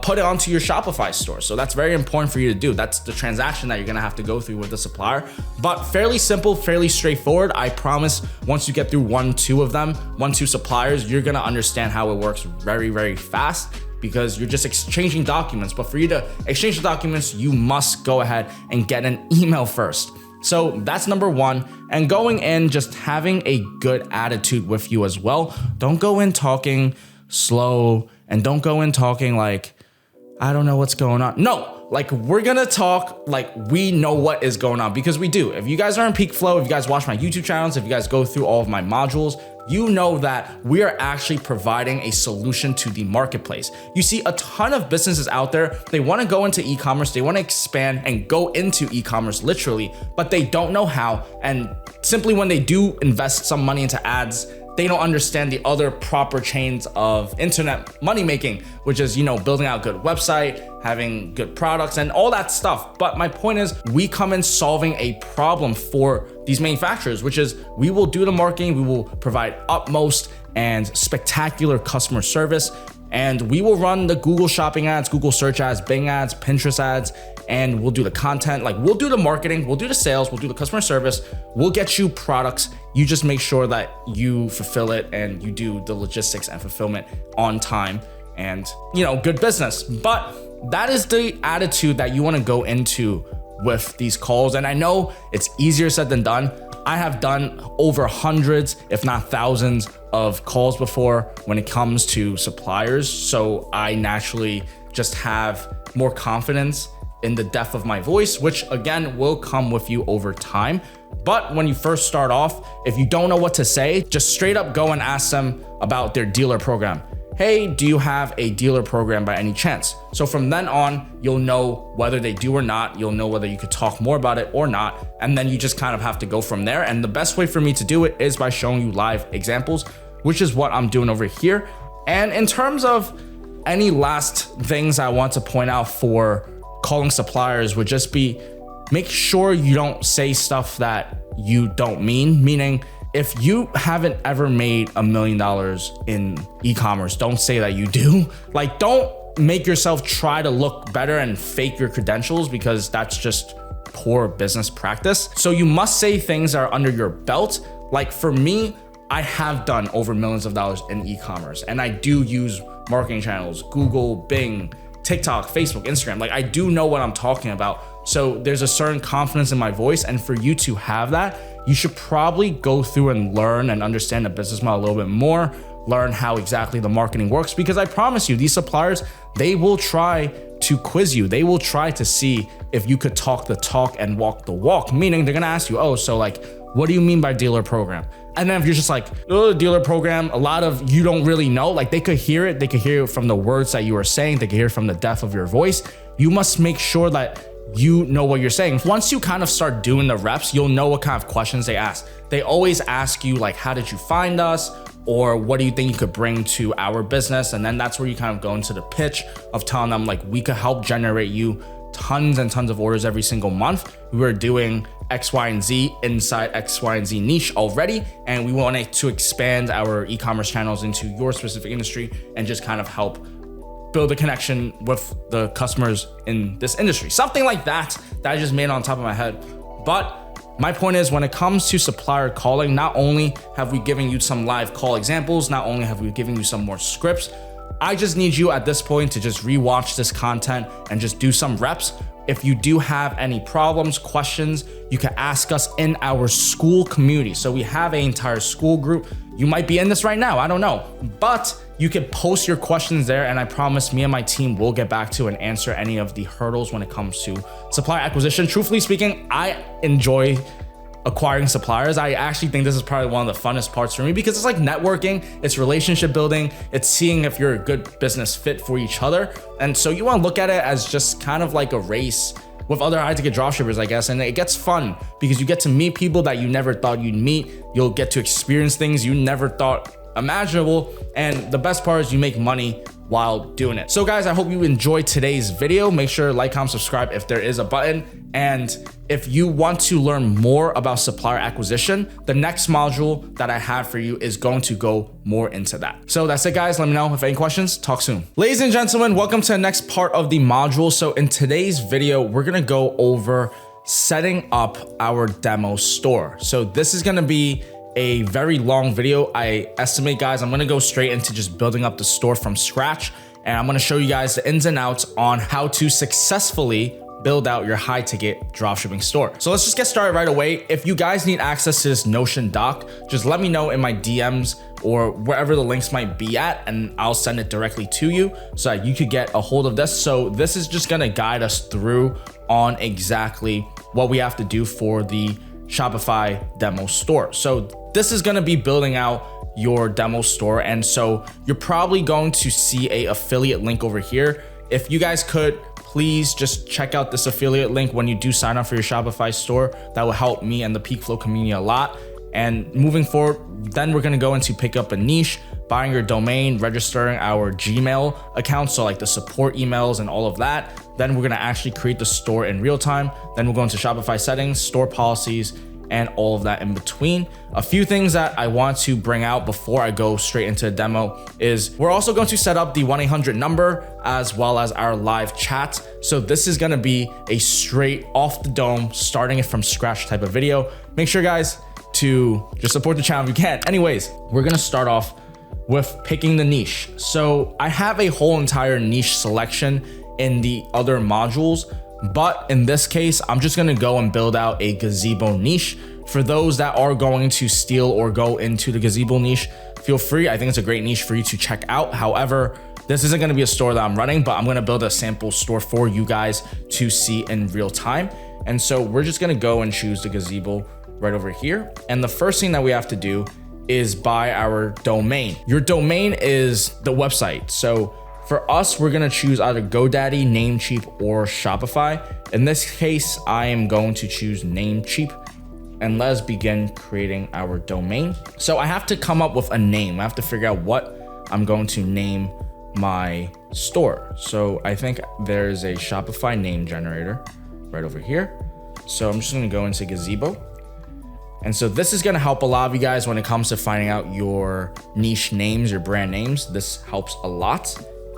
put it onto your Shopify store. So that's very important for you to do. That's the transaction that you're gonna have to go through with the supplier. But fairly simple, fairly straightforward. I promise once you get through 1-2 suppliers, you're gonna understand how it works very, very fast, because you're just exchanging documents. But for you to exchange the documents, you must go ahead and get an email first. So that's number one. And going in, just having a good attitude with you as well. Don't go in talking slow, and don't go in talking like, I don't know what's going on. No, like we're gonna talk like we know what is going on, because we do. If you guys are in Peak Flow, if you guys watch my YouTube channels, if you guys go through all of my modules, you know that we are actually providing a solution to the marketplace. You see a ton of businesses out there, they wanna go into e-commerce, they wanna expand and go into e-commerce literally, but they don't know how. And simply when they do invest some money into ads, they don't understand the other proper chains of internet money making, which is, building out a good website, having good products and all that stuff. But my point is, we come in solving a problem for these manufacturers, which is we will do the marketing, we will provide utmost and spectacular customer service, and we will run the Google shopping ads, Google search ads, Bing ads, Pinterest ads, and we'll do the content. Like, we'll do the marketing, we'll do the sales, we'll do the customer service, we'll get you products. You just make sure that you fulfill it and you do the logistics and fulfillment on time and, good business. But that is the attitude that you want to go into with these calls. And I know it's easier said than done. I have done over hundreds, if not thousands, of calls before when it comes to suppliers. So I naturally just have more confidence in the depth of my voice, which again will come with you over time. But when you first start off, if you don't know what to say, just straight up go and ask them about their dealer program. Hey, do you have a dealer program by any chance? So from then on, you'll know whether they do or not. You'll know whether you could talk more about it or not. And then you just kind of have to go from there. And the best way for me to do it is by showing you live examples, which is what I'm doing over here. And in terms of any last things I want to point out for calling suppliers would just be, make sure you don't say stuff that you don't mean. Meaning, if you haven't ever made $1 million in e-commerce, don't say that you do. Like, don't make yourself try to look better and fake your credentials, because that's just poor business practice. So you must say things that are under your belt. Like for me, I have done over millions of dollars in e-commerce, and I do use marketing channels, Google, Bing, TikTok, Facebook, Instagram. Like, I do know what I'm talking about. So there's a certain confidence in my voice. And for you to have that, you should probably go through and learn and understand the business model a little bit more, learn how exactly the marketing works, because I promise you, these suppliers, they will try to quiz you. They will try to see if you could talk the talk and walk the walk, meaning they're gonna ask you, oh, so like, what do you mean by dealer program? And then if you're just like, oh, dealer program, a lot of you don't really know, like they could hear it. They could hear it from the words that you are saying. They could hear it from the depth of your voice. You must make sure that you know what you're saying. Once you kind of start doing the reps, you'll know what kind of questions they ask. They always ask you like, how did you find us? Or what do you think you could bring to our business? And then that's where you kind of go into the pitch of telling them like, we could help generate you tons and tons of orders every single month. We were doing X, Y, and Z inside X, Y, and Z niche already. And we wanted to expand our e-commerce channels into your specific industry and just kind of help build a connection with the customers in this industry. Something like that I just made on top of my head. But my point is, when it comes to supplier calling, not only have we given you some live call examples, not only have we given you some more scripts, I just need you at this point to just rewatch this content and just do some reps. If you do have any problems, questions, you can ask us in our school community. So we have an entire school group. You might be in this right now, I don't know. But you can post your questions there, and I promise me and my team will get back to and answer any of the hurdles when it comes to supplier acquisition. Truthfully speaking, I enjoy acquiring suppliers. I actually think this is probably one of the funnest parts for me, because it's like networking, it's relationship building, it's seeing if you're a good business fit for each other. And so you want to look at it as just kind of like a race with other high-ticket dropshippers, I guess. And it gets fun because you get to meet people that you never thought you'd meet. You'll get to experience things you never thought imaginable. And the best part is you make money while doing it. So guys, I hope you enjoyed today's video. Make sure to like, comment, subscribe if there is a button. And if you want to learn more about supplier acquisition, the next module that I have for you is going to go more into that. So that's it, guys. Let me know if any questions. Talk soon. Ladies and gentlemen, welcome to the next part of the module. So in today's video, we're gonna go over setting up our demo store. So this is gonna be a very long video. I estimate, guys, I'm gonna go straight into just building up the store from scratch. And I'm gonna show you guys the ins and outs on how to successfully build out your high ticket dropshipping store. So let's just get started right away. If you guys need access to this Notion doc, just let me know in my DMs or wherever the links might be at, and I'll send it directly to you so that you could get a hold of this. So this is just gonna guide us through on exactly what we have to do for the Shopify demo store. So this is gonna be building out your demo store. And so you're probably going to see a affiliate link over here. If you guys could, please just check out this affiliate link when you do sign up for your Shopify store. That will help me and the PeakFlow community a lot. And moving forward, then we're gonna go into pick up a niche, buying your domain, registering our Gmail account, so like the support emails and all of that. Then we're gonna actually create the store in real time. Then we'll go into Shopify settings, store policies, and all of that in between. A few things that I want to bring out before I go straight into the demo is we're also going to set up the 1-800 number as well as our live chat. So this is gonna be a straight off the dome, starting it from scratch type of video. Make sure, guys, to just support the channel if you can. Anyways, we're gonna start off with picking the niche. So I have a whole entire niche selection in the other modules, but in this case, I'm just gonna go and build out a gazebo niche. For those that are going to steal or go into the gazebo niche, feel free. I think it's a great niche for you to check out. However, this isn't gonna be a store that I'm running, but I'm gonna build a sample store for you guys to see in real time. And so we're just gonna go and choose the gazebo right over here. And the first thing that we have to do is buy our domain. Your domain is the website. So for us, we're gonna choose either GoDaddy, Namecheap, or Shopify. In this case, I am going to choose Namecheap, and let's begin creating our domain. So I have to come up with a name. I have to figure out what I'm going to name my store. So I think there's a Shopify name generator right over here. So I'm just gonna go into gazebo. And so this is gonna help a lot of you guys when it comes to finding out your niche names, your brand names. This helps a lot.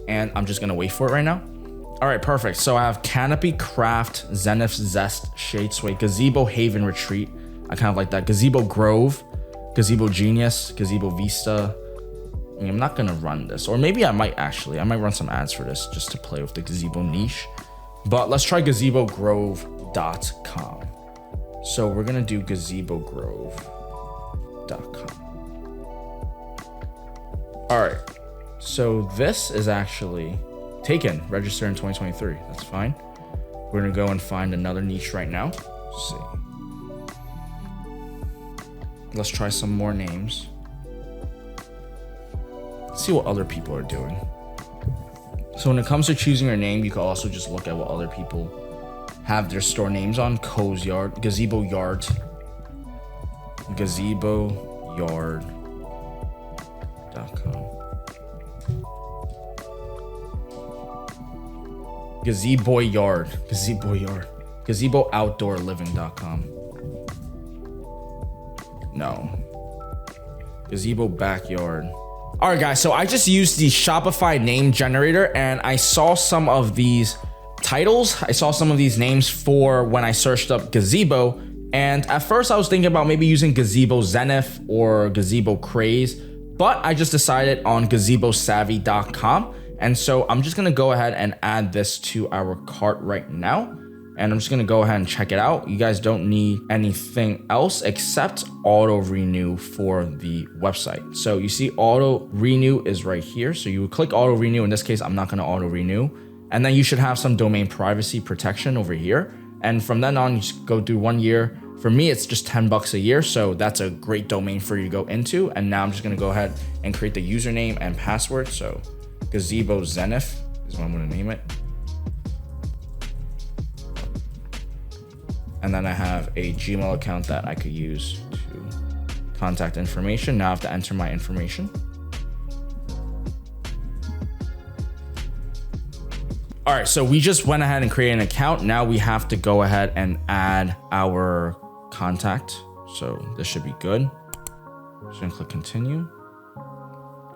And I'm just gonna wait for it right now. All right, perfect. So I have Canopy, Craft, Zenith, Zest, Shade Sway, Gazebo, Haven, Retreat. I kind of like that. Gazebo Grove, Gazebo Genius, Gazebo Vista. I mean, I'm not gonna run this, or maybe I might run some ads for this just to play with the gazebo niche. But let's try gazebogrove.com. So we're gonna do gazebogrove.com. All right. So this is actually taken, register in 2023. That's fine. We're gonna go and find another niche right now. Let's see. Let's try some more names. Let's see what other people are doing. So when it comes to choosing your name, you can also just look at what other people have their store names on. Co's Yard, Gazebo Yard, gazeboyard.com. Gazebo Yard, gazebooutdoorliving.com. No. Gazebo Backyard. All right, guys, so I just used the Shopify name generator and I saw some of these titles. I saw some of these names for when I searched up gazebo. And at first I was thinking about maybe using Gazebo Zenith or Gazebo Craze, but I just decided on gazebosavvy.com. And so I'm just gonna go ahead and add this to our cart right now. And I'm just gonna go ahead and check it out. You guys don't need anything else except auto renew for the website. So you see auto renew is right here. So you would click auto renew. In this case, I'm not gonna auto renew. And then you should have some domain privacy protection over here. And from then on, you just go through 1 year. For me, it's just $10 a year. So that's a great domain for you to go into. And now I'm just gonna go ahead and create the username and password. So Gazebo Zenith is what I'm gonna name it. And then I have a Gmail account that I could use to contact information. Now I have to enter my information. All right, so we just went ahead and created an account. Now we have to go ahead and add our contact. So this should be good. Just gonna click continue.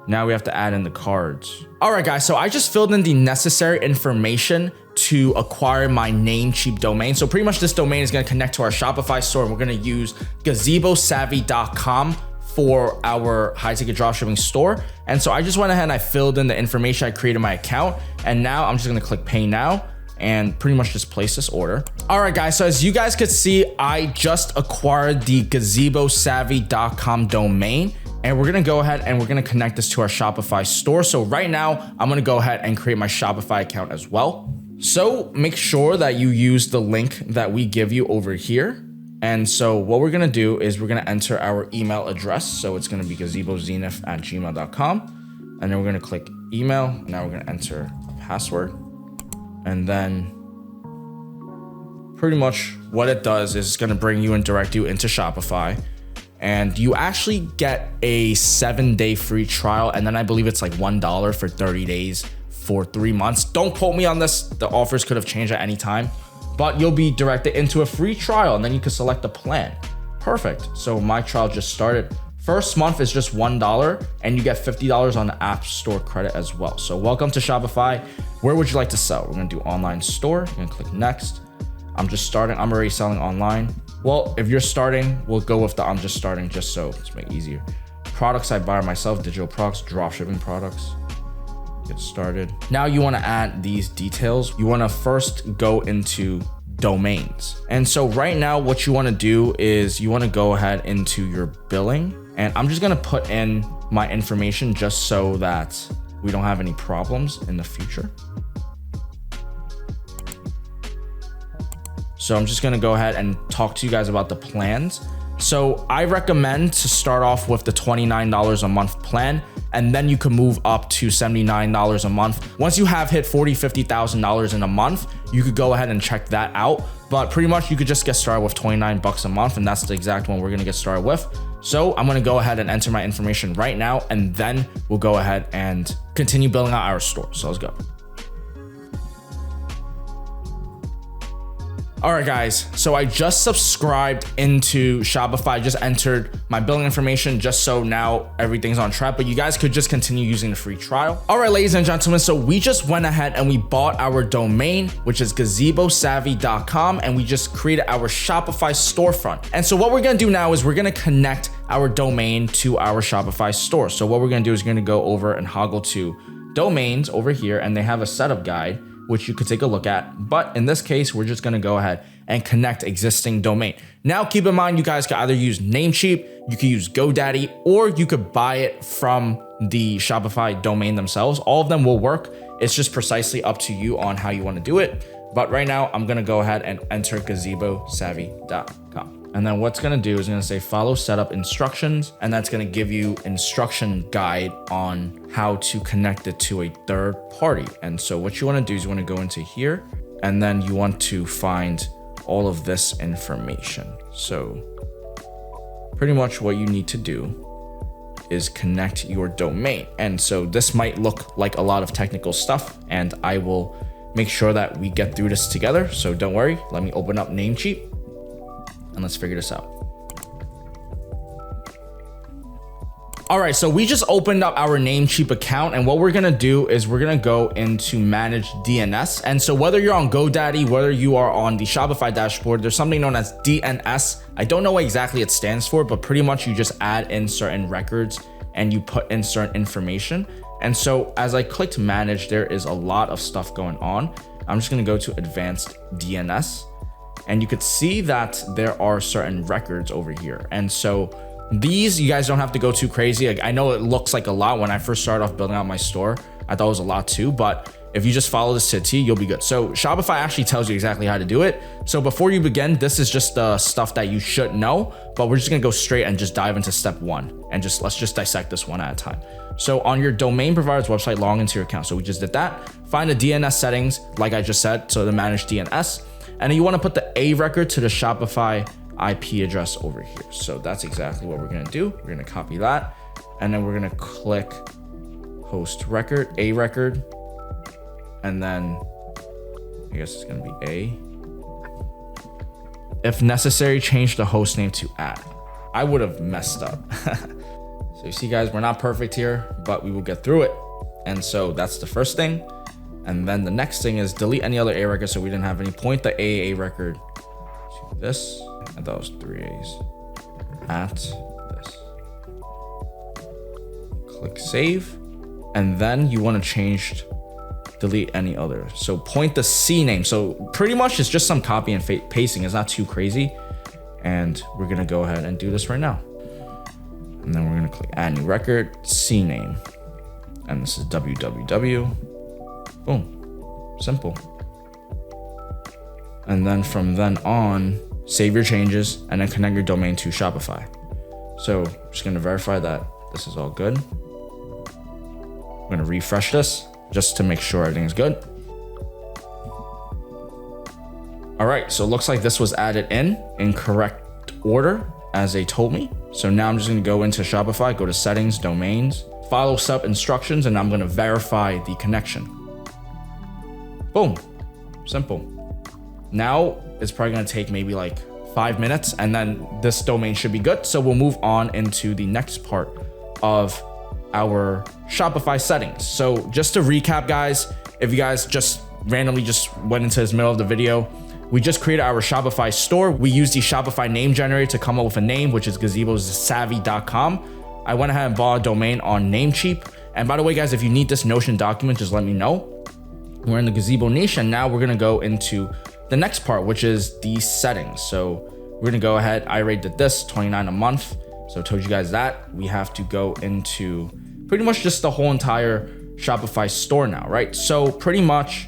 Now we have to add in the cards. All right, guys, so I just filled in the necessary information to acquire my Namecheap domain. So pretty much this domain is gonna connect to our Shopify store, and we're gonna use gazebosavvy.com for our high ticket dropshipping store. And so I just went ahead and I filled in the information. I created my account, and now I'm just gonna click pay now and pretty much just place this order. All right, guys, so as you guys could see, I just acquired the gazebosavvy.com domain, and we're gonna go ahead and we're gonna connect this to our Shopify store. So right now, I'm gonna go ahead and create my Shopify account as well. So make sure that you use the link that we give you over here. And so what we're gonna do is we're gonna enter our email address. So it's gonna be gazebozenith@gmail.com. And then we're gonna click email. Now we're gonna enter a password. And then pretty much what it does is it's gonna bring you and direct you into Shopify. And you actually get a 7-day free trial. And then I believe it's like $1 for 30 days for 3 months. Don't quote me on this. The offers could have changed at any time. But you'll be directed into a free trial, and then you can select a plan. Perfect. So my trial just started. First month is just $1, and you get $50 on the App Store credit as well. So welcome to Shopify. Where would you like to sell? We're gonna do online store. You're gonna click next. I'm just starting. I'm already selling online. Well, if you're starting, we'll go with the I'm just starting, just so it's make it easier. Products I buy myself, digital products, dropshipping products. Get started. Now you want to add these details. You want to first go into domains. And so right now what you want to do is you want to go ahead into your billing, and I'm just going to put in my information just so that we don't have any problems in the future. So I'm just going to go ahead and talk to you guys about the plans. So I recommend to start off with the $29 a month plan, and then you can move up to $79 a month. Once you have hit $40,000, $50,000 in a month, you could go ahead and check that out. But pretty much you could just get started with 29 bucks a month, and that's the exact one we're gonna get started with. So I'm gonna go ahead and enter my information right now, and then we'll go ahead and continue building out our store. So let's go. All right, guys, so I just subscribed into Shopify, just entered my billing information just so now everything's on track, but you guys could just continue using the free trial. All right, ladies and gentlemen, so we just went ahead and we bought our domain, which is gazebosavvy.com, and we just created our Shopify storefront. And so what we're gonna do now is we're gonna connect our domain to our Shopify store. So what we're gonna do is we're gonna go over and hoggle to domains over here, and they have a setup guide, which you could take a look at. But in this case, we're just gonna go ahead and connect existing domain. Now, keep in mind, you guys can either use Namecheap, you can use GoDaddy, or you could buy it from the Shopify domain themselves. All of them will work. It's just precisely up to you on how you wanna do it. But right now, I'm gonna go ahead and enter gazebosavvy.com. And then what's gonna do is gonna say follow setup instructions, and that's gonna give you instruction guide on how to connect it to a third party. And so what you wanna do is you wanna go into here, and then you want to find all of this information. So pretty much what you need to do is connect your domain. And so this might look like a lot of technical stuff, and I will make sure that we get through this together. So don't worry, let me open up Namecheap, and let's figure this out. All right, so we just opened up our Namecheap account, and what we're gonna do is we're gonna go into manage DNS. And so whether you're on GoDaddy, whether you are on the Shopify dashboard, there's something known as DNS. I don't know what exactly it stands for, but pretty much you just add in certain records and you put in certain information. And so as I clicked manage, there is a lot of stuff going on. I'm just gonna go to advanced DNS. And you could see that there are certain records over here. And so these, you guys don't have to go too crazy. Like, I know it looks like a lot. When I first started off building out my store, I thought it was a lot too, but if you just follow this to a T, you'll be good. So Shopify actually tells you exactly how to do it. So before you begin, this is just the stuff that you should know, but we're just gonna go straight and just dive into step one, and let's just dissect this one at a time. So on your domain provider's website, log into your account. So we just did that. Find the DNS settings, like I just said, so to manage DNS. And then you want to put the A record to the Shopify IP address over here. So that's exactly what we're going to do. We're going to copy that, and then we're going to click host record, A record, and then I guess it's gonna be A. If necessary, change the host name to @ I would have messed up. So you see guys, we're not perfect here, but we will get through it. And so that's the first thing. And then the next thing is delete any other A record. So we didn't have any. Point the AAA record to this. And that was 3 A's at this. Click save. And then you want to change delete any other. So point the C name. So pretty much it's just some copy and pasting. It's not too crazy. And we're going to go ahead and do this right now. And then we're going to click add new record, C name. And this is www. Boom. Simple. And then from then on, save your changes and then connect your domain to Shopify. So I'm just going to verify that this is all good. I'm going to refresh this just to make sure everything's good. All right, so it looks like this was added in correct order as they told me. So now I'm just gonna go into Shopify, go to settings, domains, follow sub instructions, and I'm gonna verify the connection. Boom, simple. Now it's probably gonna take maybe like 5 minutes and then this domain should be good. So we'll move on into the next part of our Shopify settings. So just to recap guys, if you guys just randomly just went into this middle of the video, we just created our Shopify store. We used the Shopify name generator to come up with a name, which is gazebosavvy.com. I went ahead and bought a domain on Namecheap. And by the way, guys, if you need this Notion document, just let me know. We're in the Gazebo niche, and now we're gonna go into the next part, which is the settings. So we're gonna go ahead. I rated this 29 a month. So I told you guys that. We have to go into pretty much just the whole entire Shopify store now, right? So pretty much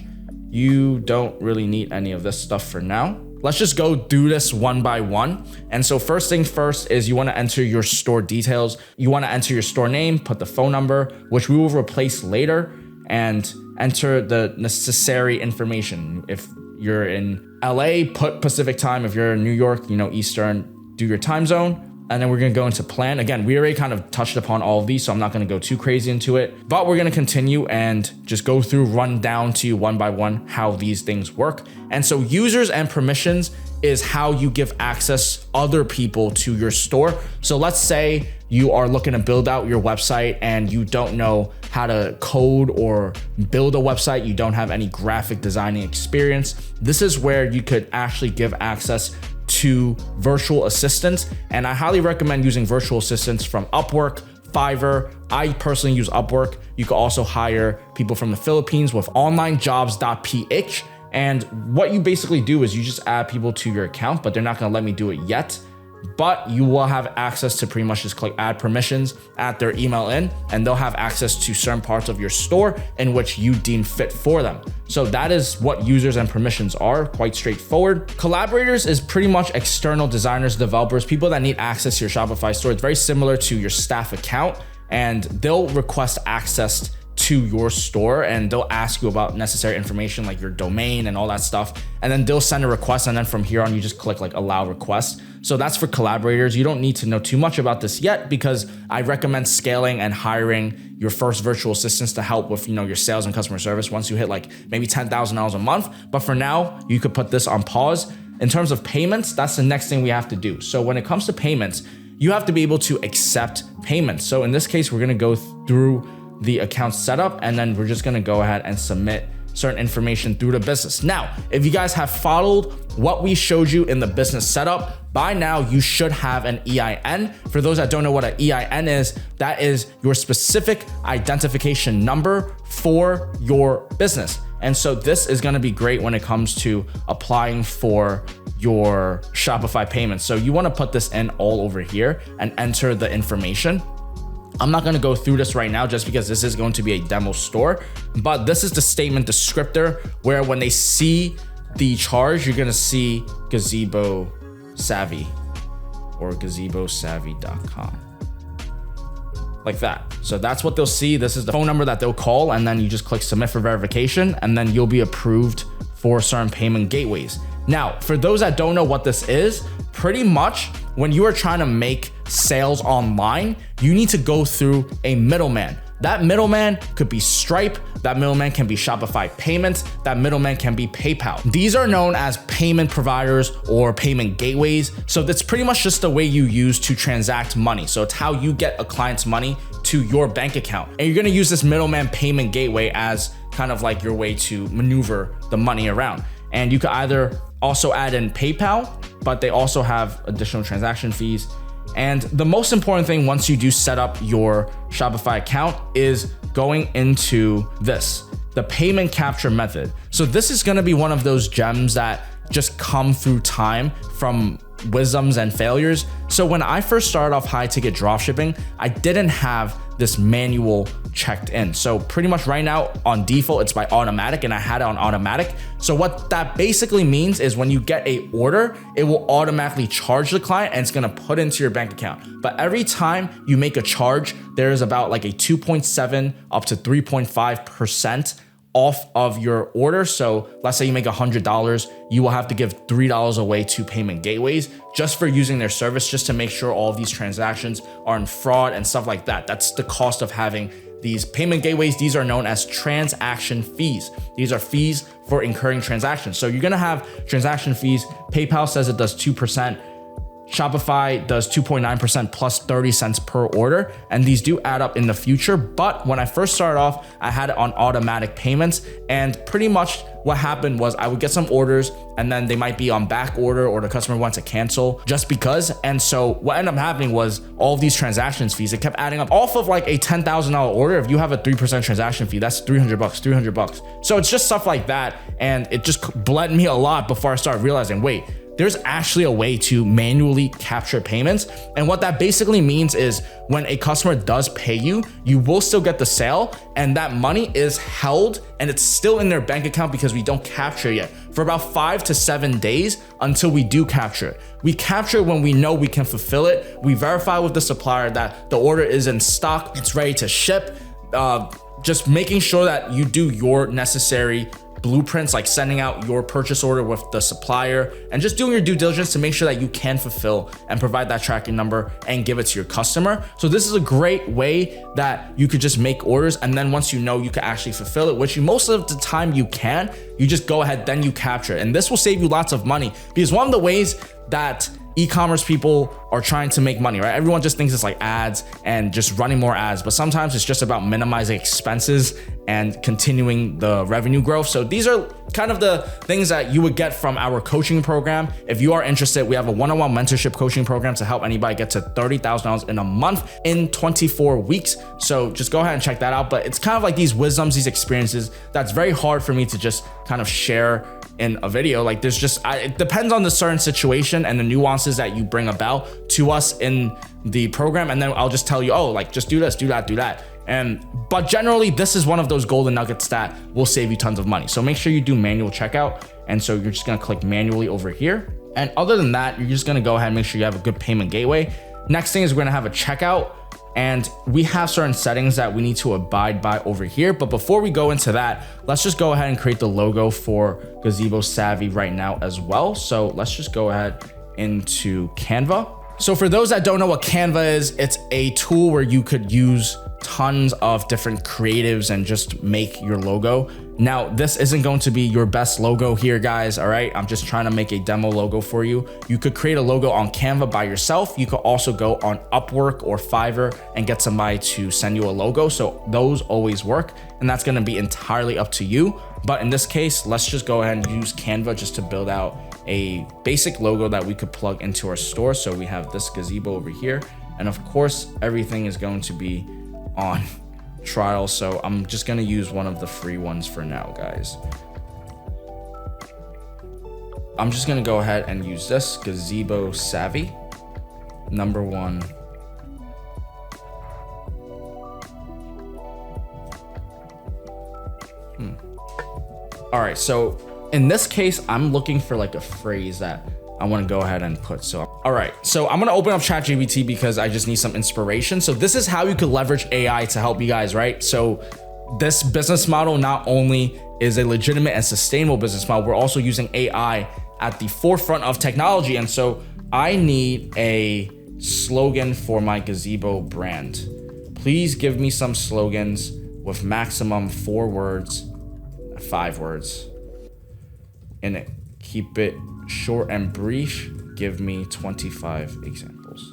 you don't really need any of this stuff for now. Let's just go do this one by one. And so first thing first is you want to enter your store details. You want to enter your store name, put the phone number, which we will replace later, and enter the necessary information. If you're in LA, put Pacific time. If you're in New York, Eastern, do your time zone. And then we're gonna go into plan. Again, we already kind of touched upon all of these, so I'm not gonna go too crazy into it, but we're gonna continue and just go through, run down to you one by one how these things work. And so users and permissions is how you give access other people to your store. So let's say you are looking to build out your website and you don't know how to code or build a website. You don't have any graphic designing experience. This is where you could actually give access to virtual assistants. And I highly recommend using virtual assistants from Upwork, Fiverr. I personally use Upwork. You can also hire people from the Philippines with onlinejobs.ph. And what you basically do is you just add people to your account, but they're not gonna let me do it yet. But you will have access to pretty much just click add permissions, add their email in, and they'll have access to certain parts of your store in which you deem fit for them. So that is what users and permissions are, quite straightforward. Collaborators is pretty much external designers, developers, people that need access to your Shopify store. It's very similar to your staff account, and they'll request access to your store and they'll ask you about necessary information like your domain and all that stuff. And then they'll send a request, and then from here on, you just click like allow request. So that's for collaborators. You don't need to know too much about this yet because I recommend scaling and hiring your first virtual assistants to help with, your sales and customer service once you hit like maybe $10,000 a month. But for now, you could put this on pause. In terms of payments, that's the next thing we have to do. So when it comes to payments, you have to be able to accept payments. So in this case, we're gonna go through the account setup, and then we're just gonna go ahead and submit certain information through the business. Now, if you guys have followed what we showed you in the business setup, by now you should have an EIN. For those that don't know what an EIN is, that is your specific identification number for your business. And so this is gonna be great when it comes to applying for your Shopify payments. So you wanna put this in all over here and enter the information. I'm not gonna go through this right now just because this is going to be a demo store, but this is the statement descriptor where when they see the charge, you're gonna see Gazebo Savvy or gazebosavvy.com. Like that. So that's what they'll see. This is the phone number that they'll call, and then you just click submit for verification, and then you'll be approved for certain payment gateways. Now, for those that don't know what this is, pretty much when you are trying to make sales online, you need to go through a middleman. That middleman could be Stripe, that middleman can be Shopify Payments, that middleman can be PayPal. These are known as payment providers or payment gateways. So that's pretty much just the way you use to transact money. So it's how you get a client's money to your bank account. And you're gonna use this middleman payment gateway as kind of like your way to maneuver the money around. And you could either also add in PayPal, but they also have additional transaction fees. And the most important thing once you do set up your Shopify account is going into this, the payment capture method. So this is gonna be one of those gems that just come through time from wisdoms and failures. So when I first started off high ticket dropshipping, I didn't have this manual checked in. So pretty much right now on default, it's by automatic, and I had it on automatic. So what that basically means is when you get a order, it will automatically charge the client and it's gonna put into your bank account. But every time you make a charge, there's about like a 2.7 up to 3.5% off of your order. So let's say you make $100, you will have to give $3 away to payment gateways just for using their service, just to make sure all of these transactions aren't fraud and stuff like that. That's the cost of having these payment gateways. These are known as transaction fees. These are fees for incurring transactions. So you're gonna have transaction fees. PayPal says it does 2%. Shopify does 2.9% plus 30 cents per order, and these do add up in the future. But when I first started off, I had it on automatic payments, and pretty much what happened was I would get some orders and then they might be on back order or the customer wants to cancel just because. And so what ended up happening was all of these transactions fees, it kept adding up off of like a $10,000 order. If you have a 3% transaction fee, that's $300. So it's just stuff like that. And it just bled me a lot before I started realizing, wait, there's actually a way to manually capture payments. And what that basically means is when a customer does pay you, you will still get the sale, and that money is held and it's still in their bank account because we don't capture it yet for about 5 to 7 days until we do capture it. We capture it when we know we can fulfill it. We verify with the supplier that the order is in stock, it's ready to ship. Just making sure that you do your necessary blueprints, like sending out your purchase order with the supplier and just doing your due diligence to make sure that you can fulfill and provide that tracking number and give it to your customer. So this is a great way that you could just make orders, and then once you know you can actually fulfill it, which you most of the time you can, you just go ahead, then you capture it. And this will save you lots of money, because one of the ways that e-commerce people are trying to make money, right? Everyone just thinks it's like ads and just running more ads, but sometimes it's just about minimizing expenses and continuing the revenue growth. So these are kind of the things that you would get from our coaching program. If you are interested, we have a one-on-one mentorship coaching program to help anybody get to $30,000 in a month in 24 weeks. So just go ahead and check that out. But it's kind of like these wisdoms, these experiences that's very hard for me to just kind of share in a video. Like there's just, it depends on the certain situation and the nuances that you bring about to us in the program. And then I'll just tell you, oh, like just do this, do that, do that. But generally this is one of those golden nuggets that will save you tons of money. So make sure you do manual checkout. And so you're just gonna click manually over here. And other than that, you're just gonna go ahead and make sure you have a good payment gateway. Next thing is we're gonna have a checkout. And we have certain settings that we need to abide by over here. But before we go into that, let's just go ahead and create the logo for Gazebo Savvy right now as well. So let's just go ahead into Canva. So for those that don't know what Canva is, it's a tool where you could use tons of different creatives and just make your logo. Now, this isn't going to be your best logo here, guys, all right? I'm just trying to make a demo logo for you. You could create a logo on Canva by yourself. You could also go on Upwork or Fiverr and get somebody to send you a logo. So those always work, and that's gonna be entirely up to you. But in this case, let's just go ahead and use Canva just to build out a basic logo that we could plug into our store. So we have this gazebo over here. And of course, everything is going to be on trial. So I'm just gonna use one of the free ones for now, guys. I'm just gonna go ahead and use this Gazebo Savvy #1. All right, so in this case, I'm looking for like a phrase that I want to go ahead and put. So, all right, so I'm going to open up ChatGPT because I just need some inspiration. So this is how you could leverage AI to help you guys, right? So this business model not only is a legitimate and sustainable business model, we're also using AI at the forefront of technology. And so I need a slogan for my gazebo brand. Please give me some slogans with maximum 4 words, 5 words in it. Keep it short and brief. Give me 25 examples.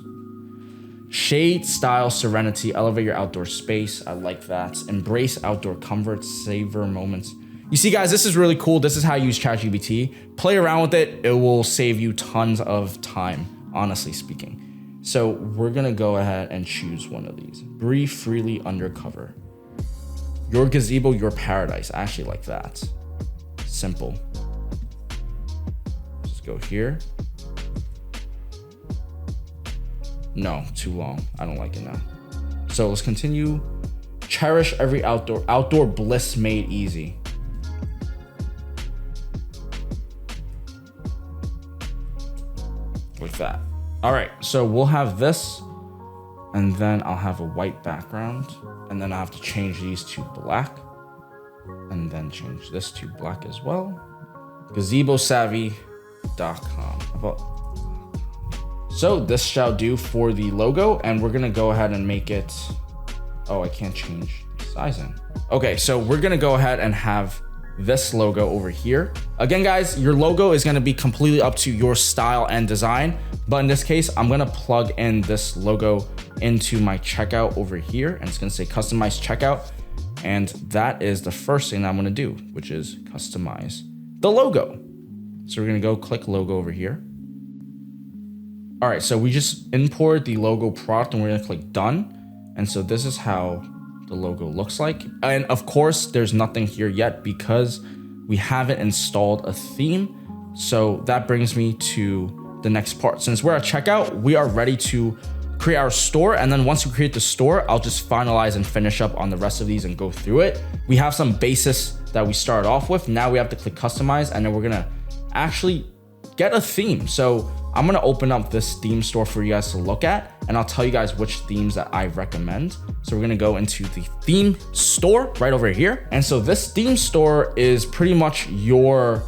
Shade, style, serenity, elevate your outdoor space. I like that. Embrace outdoor comfort, savor moments. You see, guys, this is really cool. This is how you use ChatGPT. Play around with it. It will save you tons of time, honestly speaking. So we're gonna go ahead and choose one of these. Breathe freely undercover. Your gazebo, your paradise. I actually like that. Simple. Just go here. No, too long. I don't like it now. So let's continue. Cherish every outdoor bliss made easy. Like that. All right, so we'll have this, and then I'll have a white background, and then I have to change these to black, and then change this to black as well. gazebosavvy.com. So this shall do for the logo, and we're gonna go ahead and make it, oh, I can't change the sizing. Okay, so we're gonna go ahead and have this logo over here. Again, guys, your logo is gonna be completely up to your style and design, but in this case, I'm gonna plug in this logo into my checkout over here, and it's gonna say customize checkout, and that is the first thing I'm gonna do, which is customize the logo. So we're gonna go click logo over here. All right, so we just import the logo product, and we're gonna click done, and so this is how the logo looks like. And of course, there's nothing here yet because we haven't installed a theme. So that brings me to the next part. Since we're at checkout, we are ready to create our store. And then once we create the store, I'll just finalize and finish up on the rest of these and go through it. We have some basis that we started off with. Now we have to click customize, and then we're gonna actually get a theme. So I'm gonna open up this theme store for you guys to look at, and I'll tell you guys which themes that I recommend. So we're gonna go into the theme store right over here. And so this theme store is pretty much your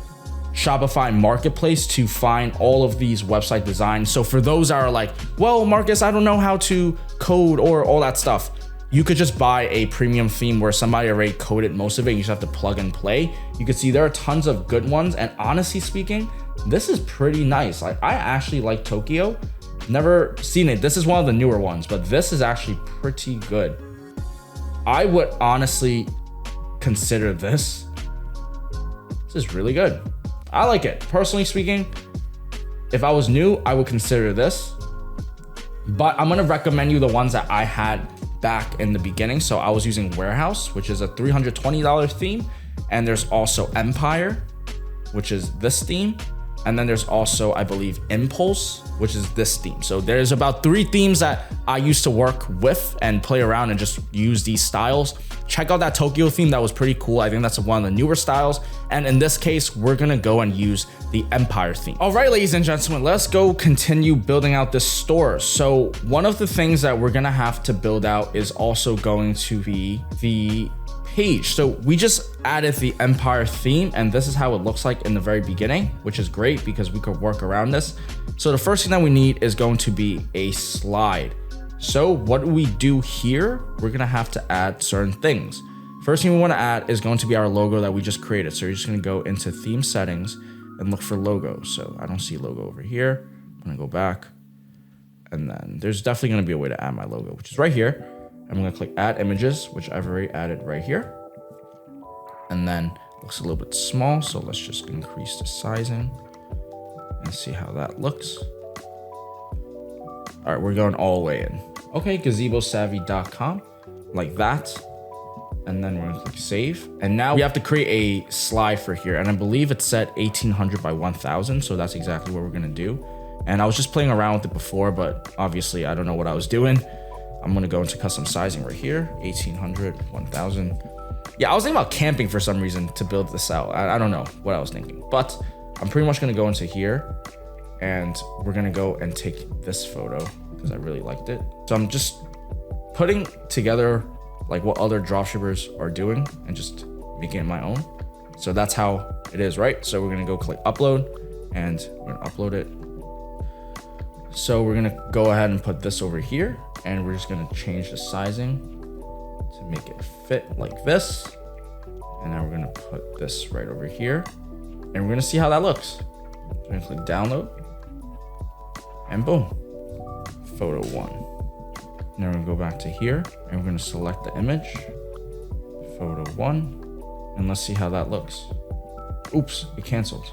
Shopify marketplace to find all of these website designs. So for those that are like, well, Marcus, I don't know how to code or all that stuff, you could just buy a premium theme where somebody already coded most of it. You just have to plug and play. You can see there are tons of good ones. And honestly speaking, this is pretty nice. Like, I actually like Tokyo. Never seen it. This is one of the newer ones, but this is actually pretty good. I would honestly consider this. This is really good. I like it. Personally speaking, if I was new, I would consider this. But I'm gonna recommend you the ones that I had back in the beginning. So I was using Warehouse, which is a $320 theme. And there's also Empire, which is this theme. And then there's also, I believe, Impulse, which is this theme. So there's about 3 themes that I used to work with and play around and just use these styles. Check out that Tokyo theme. That was pretty cool. I think that's one of the newer styles. And in this case, we're gonna go and use the Empire theme. All right, ladies and gentlemen, let's go continue building out this store. So one of the things that we're gonna have to build out is also going to be the page. So we just added the Empire theme, and this is how it looks like in the very beginning, which is great because we could work around this. So the first thing that we need is going to be a slide. So what do we do here? We're gonna have to add certain things. First thing we wanna add is going to be our logo that we just created. So you're just gonna go into theme settings and look for logo. So I don't see logo over here. I'm gonna go back, and then there's definitely gonna be a way to add my logo, which is right here. I'm gonna click add images, which I've already added right here. And then it looks a little bit small, so let's just increase the sizing and see how that looks. All right, we're going all the way in. Okay, gazebosavvy.com, like that. And then we're gonna click save. And now we have to create a slide for here. And I believe it's set 1800 by 1000. So that's exactly what we're gonna do. And I was just playing around with it before, but obviously I don't know what I was doing. I'm gonna go into custom sizing right here, 1800, 1000. Yeah, I was thinking about camping for some reason to build this out. I don't know what I was thinking, but I'm pretty much gonna go into here, and we're gonna go and take this photo because I really liked it. So I'm just putting together like what other dropshippers are doing and just making it my own. So that's how it is, right? So we're gonna go click upload, and we're gonna upload it. So we're gonna go ahead and put this over here, and we're just gonna change the sizing to make it fit like this. And now we're gonna put this right over here, and we're gonna see how that looks. We're gonna click download, and boom, photo 1. Now we're gonna go back to here, and we're gonna select the image, photo 1, and let's see how that looks. Oops, it canceled.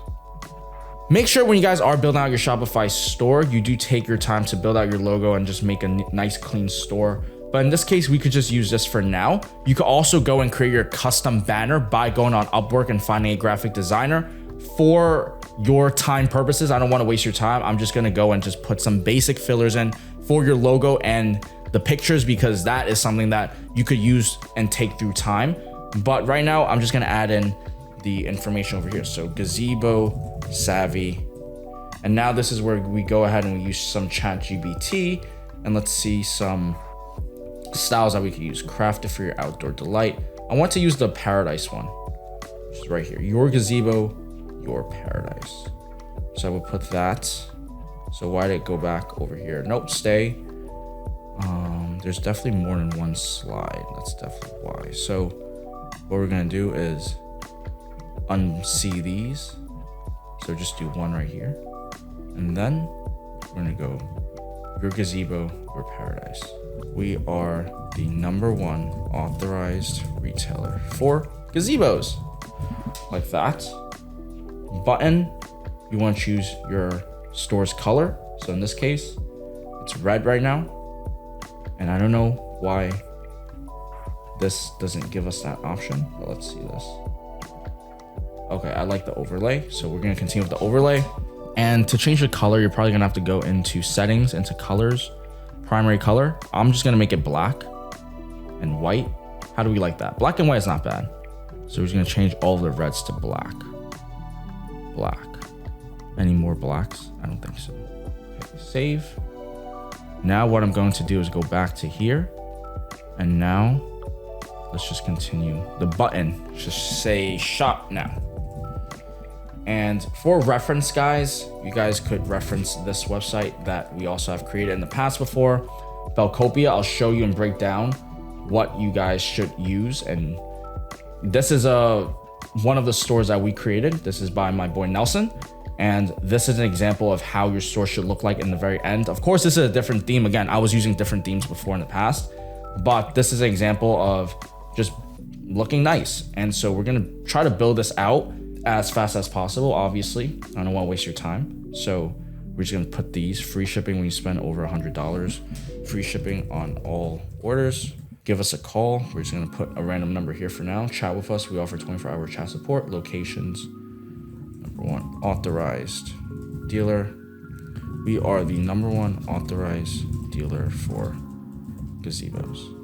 Make sure when you guys are building out your Shopify store, you do take your time to build out your logo and just make a nice clean store. But in this case, we could just use this for now. You could also go and create your custom banner by going on Upwork and finding a graphic designer. For your time purposes, I don't want to waste your time. I'm just going to go and just put some basic fillers in for your logo and the pictures, because that is something that you could use and take through time. But right now, I'm just going to add in the information over here. So gazebo savvy. And now this is where we go ahead and we use some ChatGPT, and let's see some styles that we could use. Crafted for your outdoor delight. I want to use the paradise one, which is right here. Your gazebo, your paradise. So I will put that. So why did it go back over here? Nope, stay. There's definitely more than one slide. That's definitely why. So what we're gonna do is unsee these. So just do one right here. And then we're gonna go your gazebo, your paradise. We are the #1 authorized retailer for gazebos. Like that. Button, you want to choose your store's color. So in this case, it's red right now. And I don't know why this doesn't give us that option, but let's see this. Okay, I like the overlay. So we're gonna continue with the overlay. And to change the color, you're probably gonna have to go into settings, into colors, primary color. I'm just gonna make it black and white. How do we like that? Black and white is not bad. So we're just gonna change all the reds to black. Black. Any more blacks? I don't think so. Okay, save. Now what I'm going to do is go back to here. And now let's just continue. The button should say shop now. And for reference, guys, you guys could reference this website that we also have created in the past before, Bellcopia. I'll show you and break down what you guys should use. And this is one of the stores that we created. This is by my boy Nelson. And this is an example of how your store should look like in the very end. Of course, this is a different theme. Again, I was using different themes before in the past, but this is an example of just looking nice. And so we're gonna try to build this out as fast as possible. Obviously, I don't want to waste your time. So we're just gonna put these free shipping when you spend over $100, free shipping on all orders. Give us a call. We're just gonna put a random number here for now. Chat with us. We offer 24-hour chat support. Locations, #1 authorized dealer. We are the #1 authorized dealer for gazebos.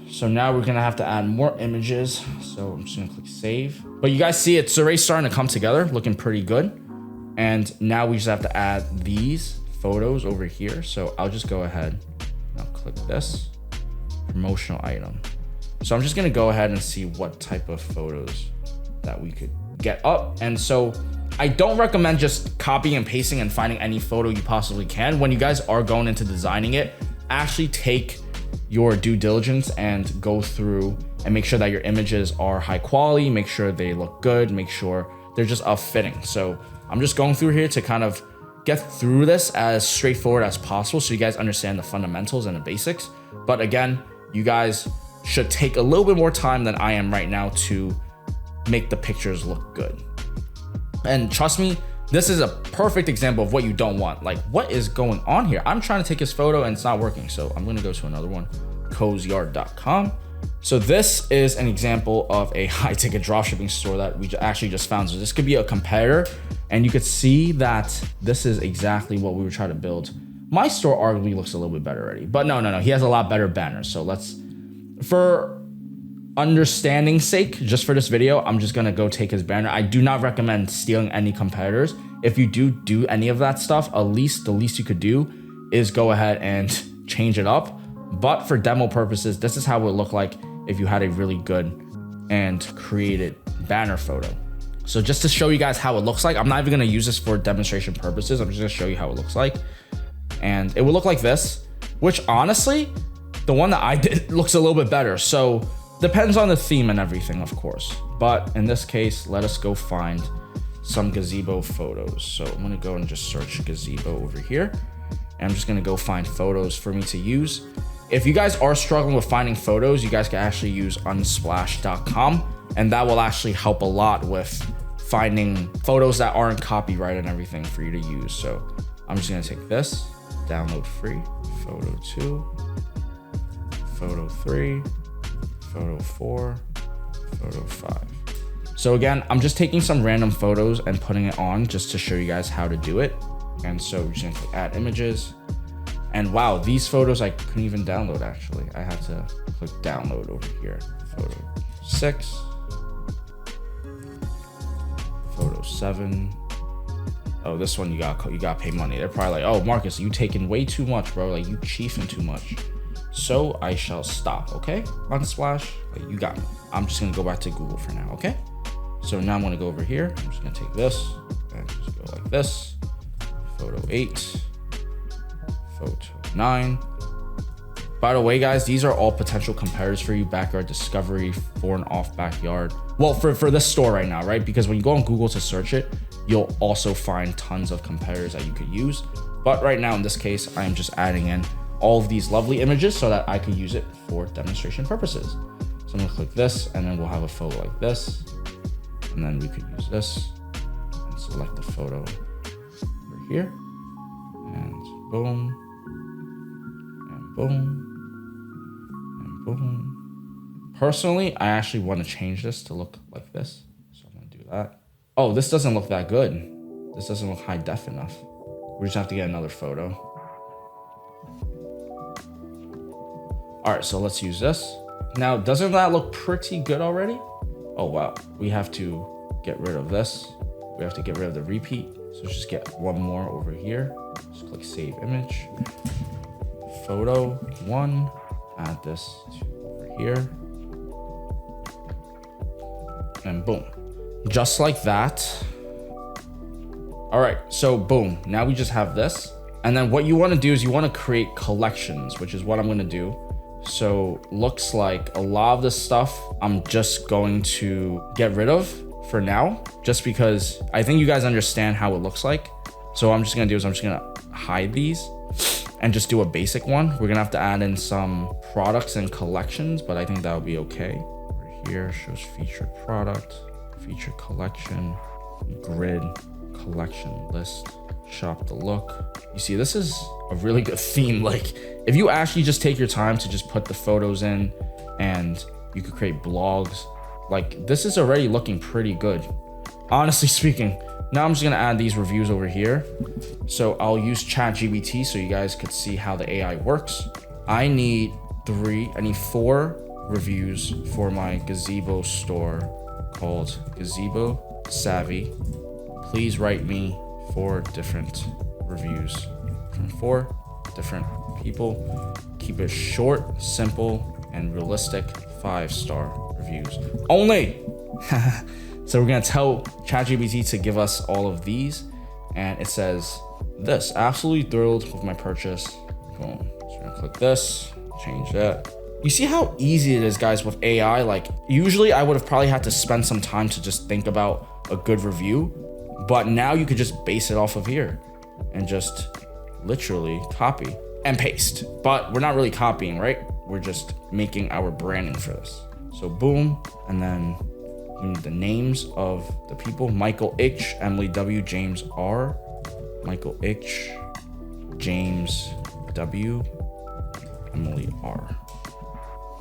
So now we're gonna have to add more images. So I'm just gonna click save. But you guys see it's already starting to come together, looking pretty good. And now we just have to add these photos over here. So I'll just go ahead, I'll click this, promotional item. So I'm just gonna go ahead and see what type of photos that we could get up. And so I don't recommend just copying and pasting and finding any photo you possibly can. When you guys are going into designing it, actually take your due diligence and go through and make sure that your images are high quality, make sure they look good, make sure they're just fitting. So I'm just going through here to kind of get through this as straightforward as possible so you guys understand the fundamentals and the basics. But again, you guys should take a little bit more time than I am right now to make the pictures look good. And trust me, this is a perfect example of what you don't want. Like, what is going on here? I'm trying to take his photo and it's not working. So I'm gonna go to another one, cozyard.com. So this is an example of a high ticket dropshipping store that we actually just found. So this could be a competitor, and you could see that this is exactly what we were trying to build. My store arguably looks a little bit better already, but no, he has a lot better banners. So for understanding's sake, just for this video, I'm just gonna go take his banner. I do not recommend stealing any competitors. If you do any of that stuff, the least you could do is go ahead and change it up. But for demo purposes, this is how it would look like if you had a really good and created banner photo. So just to show you guys how it looks like, I'm not even gonna use this for demonstration purposes. I'm just gonna show you how it looks like. And it will look like this, which honestly, the one that I did looks a little bit better. So depends on the theme and everything, of course. But in this case, let us go find some gazebo photos. So I'm gonna go and just search gazebo over here. And I'm just gonna go find photos for me to use. If you guys are struggling with finding photos, you guys can actually use unsplash.com, and that will actually help a lot with finding photos that aren't copyrighted and everything for you to use. So I'm just gonna take this, download free, photo 2, photo 3, photo 4, photo 5. So again, I'm just taking some random photos and putting it on just to show you guys how to do it. And so we're just gonna click add images. And wow, these photos I couldn't even download actually. I had to click download over here. Photo 6, photo 7. Oh, this one you got pay money. They're probably like, oh Marcus, you taking way too much, bro. Like you chiefing too much. So I shall stop, okay? Unsplash, like, you got me. I'm just gonna go back to Google for now, okay? So now I'm gonna go over here. I'm just gonna take this and just go like this. Photo 8. Photo 9. By the way, guys, these are all potential competitors for you. Backyard discovery for an off backyard. Well, for this store right now, right? Because when you go on Google to search it, you'll also find tons of competitors that you could use. But right now, in this case, I am just adding in all of these lovely images so that I could use it for demonstration purposes. So I'm gonna click this, and then we'll have a photo like this. And then we could use this and select the photo over here. And boom. Boom and boom. Personally, I actually want to change this to look like this. So I'm going to do that. Oh, this doesn't look that good. This doesn't look high def enough. We just have to get another photo. All right, so let's use this. Now, doesn't that look pretty good already? Oh, wow. We have to get rid of this. We have to get rid of the repeat. So let's just get one more over here. Just click save image. Photo 1, add this to over here, and boom, just like that. All right, so boom, now we just have this. And then what you want to do is you want to create collections, which is what I'm going to do. So looks like a lot of this stuff I'm just going to get rid of for now, just because I think you guys understand how it looks like. So what I'm just going to do is I'm just going to hide these and just do a basic one. We're gonna have to add in some products and collections, but I think that'll be okay. Over here shows featured product, featured collection, grid, collection list, shop the look. You see, this is a really good theme. Like if you actually just take your time to just put the photos in, and you could create blogs, like this is already looking pretty good, honestly speaking. Now I'm just gonna add these reviews over here. So I'll use ChatGPT so you guys could see how the AI works. I need 4 reviews for my gazebo store called Gazebo Savvy. Please write me 4 different reviews from 4 different people. Keep it short, simple, and realistic. 5-star reviews only. So we're gonna tell ChatGPT to give us all of these, and it says this: absolutely thrilled with my purchase. Boom. So we're gonna click this, change that. You see how easy it is, guys, with AI? Like usually I would have probably had to spend some time to just think about a good review, but now you could just base it off of here and just literally copy and paste. But we're not really copying, right? We're just making our branding for this. So boom, and then we need the names of the people: Michael H, Emily W, James R, Michael H, James W, Emily R.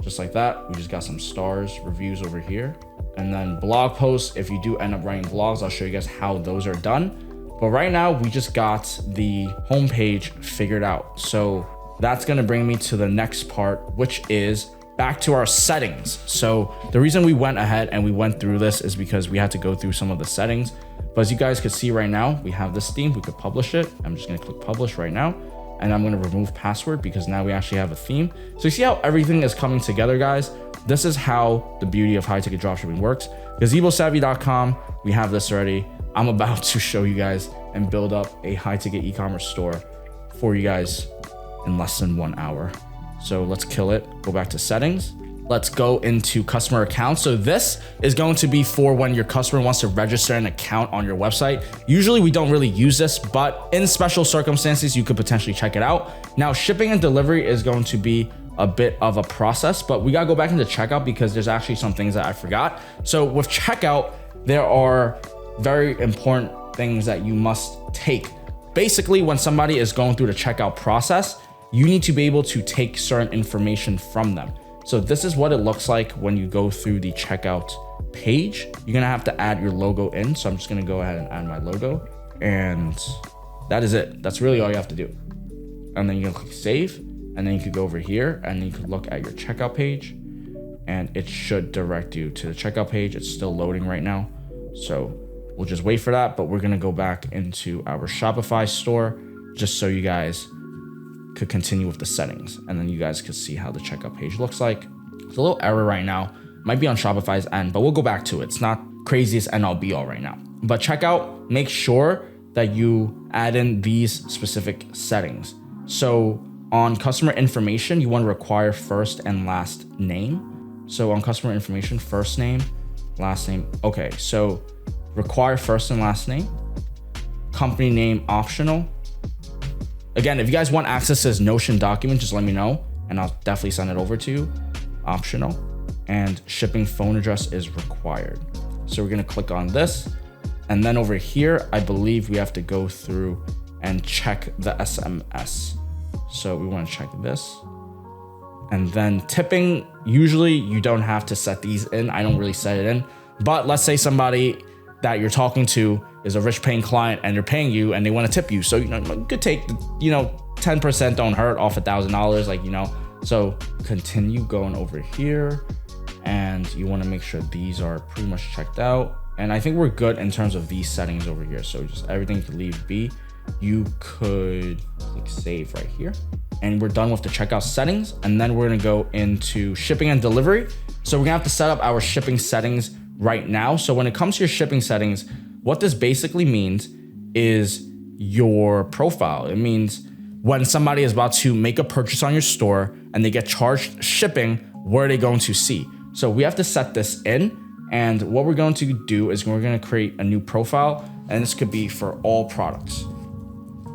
Just like that. We just got some stars, reviews over here. And then blog posts. If you do end up writing blogs, I'll show you guys how those are done. But right now we just got the homepage figured out. So that's gonna bring me to the next part, which is back to our settings. So the reason we went ahead and we went through this is because we had to go through some of the settings. But as you guys could see right now, we have this theme. We could publish it. I'm just gonna click publish right now. and I'm gonna remove password because now we actually have a theme. So you see how everything is coming together, guys? This is how the beauty of high ticket dropshipping works. GazeboSavvy.com, we have this already. I'm about to show you guys and build up a high ticket e-commerce store for you guys in less than 1 hour. So let's kill it. Go back to settings. Let's go into customer accounts. So this is going to be for when your customer wants to register an account on your website. Usually we don't really use this, but in special circumstances, you could potentially check it out. Now, shipping and delivery is going to be a bit of a process, but we gotta go back into checkout because there's actually some things that I forgot. So with checkout, there are very important things that you must take. Basically, when somebody is going through the checkout process, you need to be able to take certain information from them. So this is what it looks like when you go through the checkout page. You're gonna have to add your logo in. So I'm just gonna go ahead and add my logo, and that is it. That's really all you have to do. And then you can click save, and then you could go over here and you could look at your checkout page, and it should direct you to the checkout page. It's still loading right now. So we'll just wait for that, but we're gonna go back into our Shopify store just so you guys could continue with the settings, and then you guys could see how the checkout page looks like. There's a little error right now, might be on Shopify's end, but we'll go back to it. It's not craziest end all be all right now. But checkout, make sure that you add in these specific settings. So on customer information, you want to require first and last name. So on customer information, first name, last name. Okay, so require first and last name. Company name optional. Again, if you guys want access to this Notion document, just let me know and I'll definitely send it over to you. Optional. And shipping phone address is required. So we're gonna click on this. And then over here, I believe we have to go through and check the SMS. So we wanna check this. And then tipping, usually you don't have to set these in. I don't really set it in. But let's say somebody that you're talking to is a rich paying client and they're paying you and they want to tip you. So, you could take, 10% don't hurt off $1,000, So continue going over here and you want to make sure these are pretty much checked out. And I think we're good in terms of these settings over here. So just everything could leave be. You could click save right here. And we're done with the checkout settings. And then we're going to go into shipping and delivery. So we're gonna have to set up our shipping settings right now. So when it comes to your shipping settings, what this basically means is your profile. It means when somebody is about to make a purchase on your store and they get charged shipping, where are they going to see? So we have to set this in. And what we're going to do is we're going to create a new profile, and this could be for all products.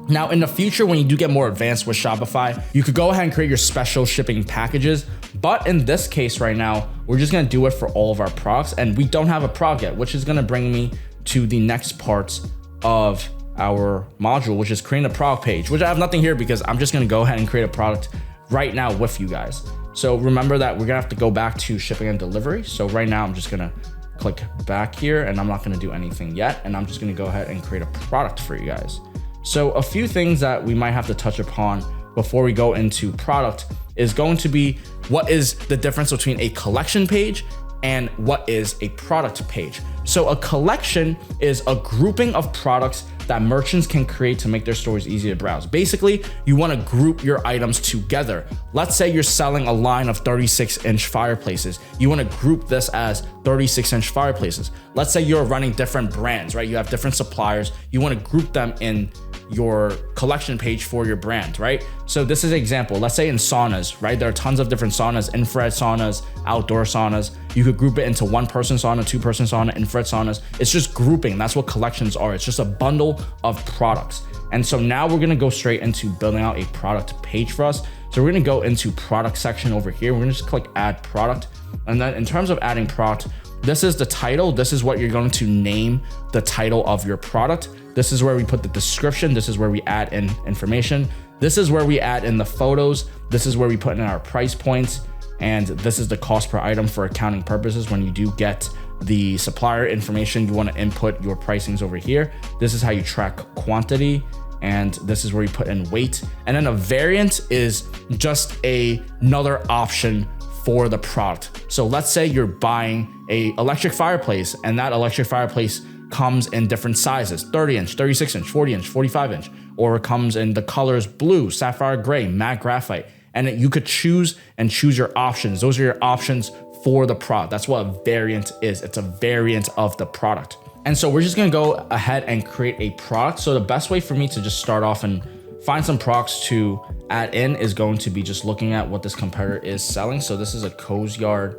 Now, in the future, when you do get more advanced with Shopify, you could go ahead and create your special shipping packages. But in this case right now, we're just going to do it for all of our products, and we don't have a product yet, which is going to bring me to the next part of our module, which is creating a product page, which I have nothing here because I'm just going to go ahead and create a product right now with you guys. So remember that we're going to have to go back to shipping and delivery. So right now I'm just going to click back here and I'm not going to do anything yet. And I'm just going to go ahead and create a product for you guys. So a few things that we might have to touch upon before we go into product is going to be what is the difference between a collection page and what is a product page. So a collection is a grouping of products that merchants can create to make their stores easy to browse. Basically, you want to group your items together. Let's say you're selling a line of 36-inch fireplaces. You want to group this as 36-inch fireplaces. Let's say you're running different brands, right? You have different suppliers. You want to group them in your collection page for your brand, right? So this is an example. Let's say in saunas, right? There are tons of different saunas, infrared saunas, outdoor saunas. You could group it into one-person sauna, two-person sauna, infrared saunas. It's just grouping. That's what collections are. It's just a bundle of products. And so now we're gonna go straight into building out a product page for us. So we're gonna go into product section over here. We're gonna just click add product. And then in terms of adding product, this is the title. This is what you're going to name the title of your product. This is where we put the description. This is where we add in information. This is where we add in the photos. This is where we put in our price points. And this is the cost per item for accounting purposes. When you do get the supplier information, you want to input your pricings over here. This is how you track quantity. And this is where you put in weight. And then a variant is just another option for the product. So let's say you're buying a electric fireplace and that electric fireplace comes in different sizes, 30 inch, 36 inch, 40 inch, 45 inch. or it comes in the colors blue, sapphire gray, matte graphite. And you could choose your options. Those are your options for the product. That's what a variant is. It's a variant of the product. And so we're just gonna go ahead and create a product. So the best way for me to just start off and find some products to add in is going to be just looking at what this competitor is selling. So this is a Cozyard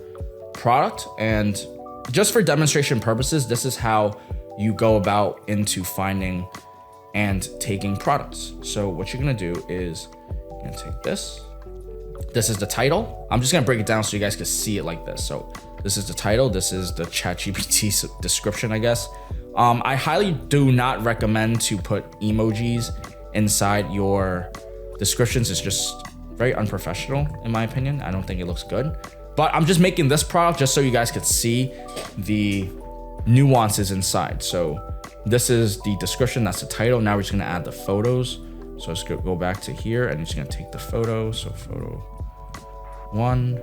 product, and just for demonstration purposes, this is how you go about into finding and taking products. So what you're gonna do is you're gonna take this. This is the title. I'm just gonna break it down so you guys can see it like this. So this is the title. This is the ChatGPT description, I guess. I highly do not recommend to put emojis inside your descriptions. It's just very unprofessional in my opinion. I don't think it looks good. But I'm just making this product just so you guys could see the nuances inside. So this is the description, that's the title. Now we're just gonna add the photos. So let's go back to here and you're just gonna take the photo. So photo 1,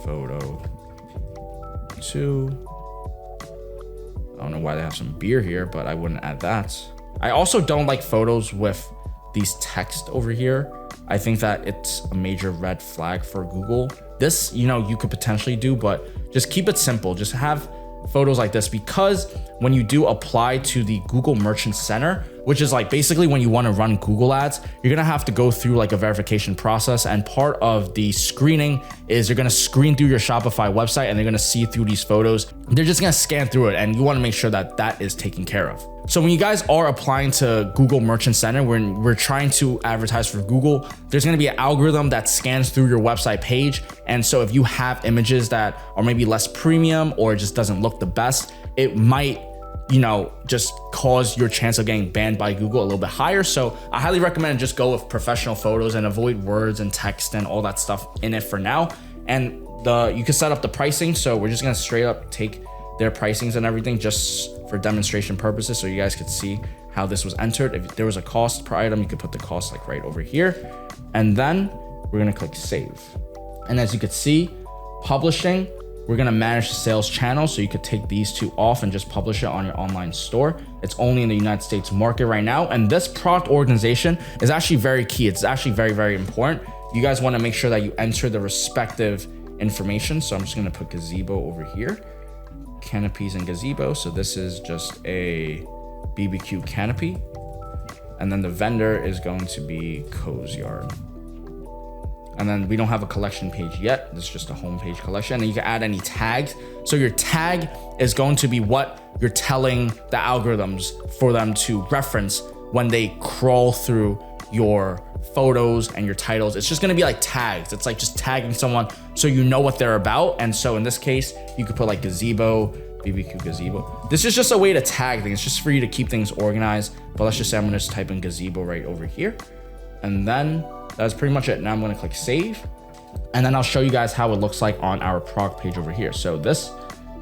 photo 2. I don't know why they have some beer here, but I wouldn't add that. I also don't like photos with these text over here. I think that it's a major red flag for Google. This, you could potentially do, but just keep it simple. Just have photos like this, because when you do apply to the Google Merchant Center, which is like basically when you want to run Google ads, you're gonna have to go through like a verification process, and part of the screening is you're gonna screen through your Shopify website and they're gonna see through these photos. They're just gonna scan through it, and you want to make sure that that is taken care of. So when you guys are applying to Google Merchant Center, when we're trying to advertise for Google, there's gonna be an algorithm that scans through your website page. And so if you have images that are maybe less premium or it just doesn't look the best, it might, just cause your chance of getting banned by Google a little bit higher. So I highly recommend just go with professional photos and avoid words and text and all that stuff in it for now. And you can set up the pricing. So we're just gonna straight up take their pricings and everything just for demonstration purposes, so you guys could see how this was entered. If there was a cost per item, you could put the cost like right over here, and then we're gonna click save. And as you could see, publishing, we're gonna manage the sales channel, so you could take these two off and just publish it on your online store. It's only in the United States market right now, and this product organization is actually very key. It's actually very, very important. You guys wanna make sure that you enter the respective information. So I'm just gonna put gazebo over here. Canopies and gazebo. So this is just a BBQ canopy, and then the vendor is going to be Cozyard. And then we don't have a collection page yet. This is just a homepage collection, and you can add any tags. So your tag is going to be what you're telling the algorithms for them to reference when they crawl through your photos and your titles. It's just gonna be like tags. It's like just tagging someone so you know what they're about. And so in this case, you could put like gazebo, BBQ gazebo. This is just a way to tag things. It's just for you to keep things organized. But let's just say I'm gonna just type in gazebo right over here. And then that's pretty much it. Now I'm gonna click save. And then I'll show you guys how it looks like on our product page over here. So this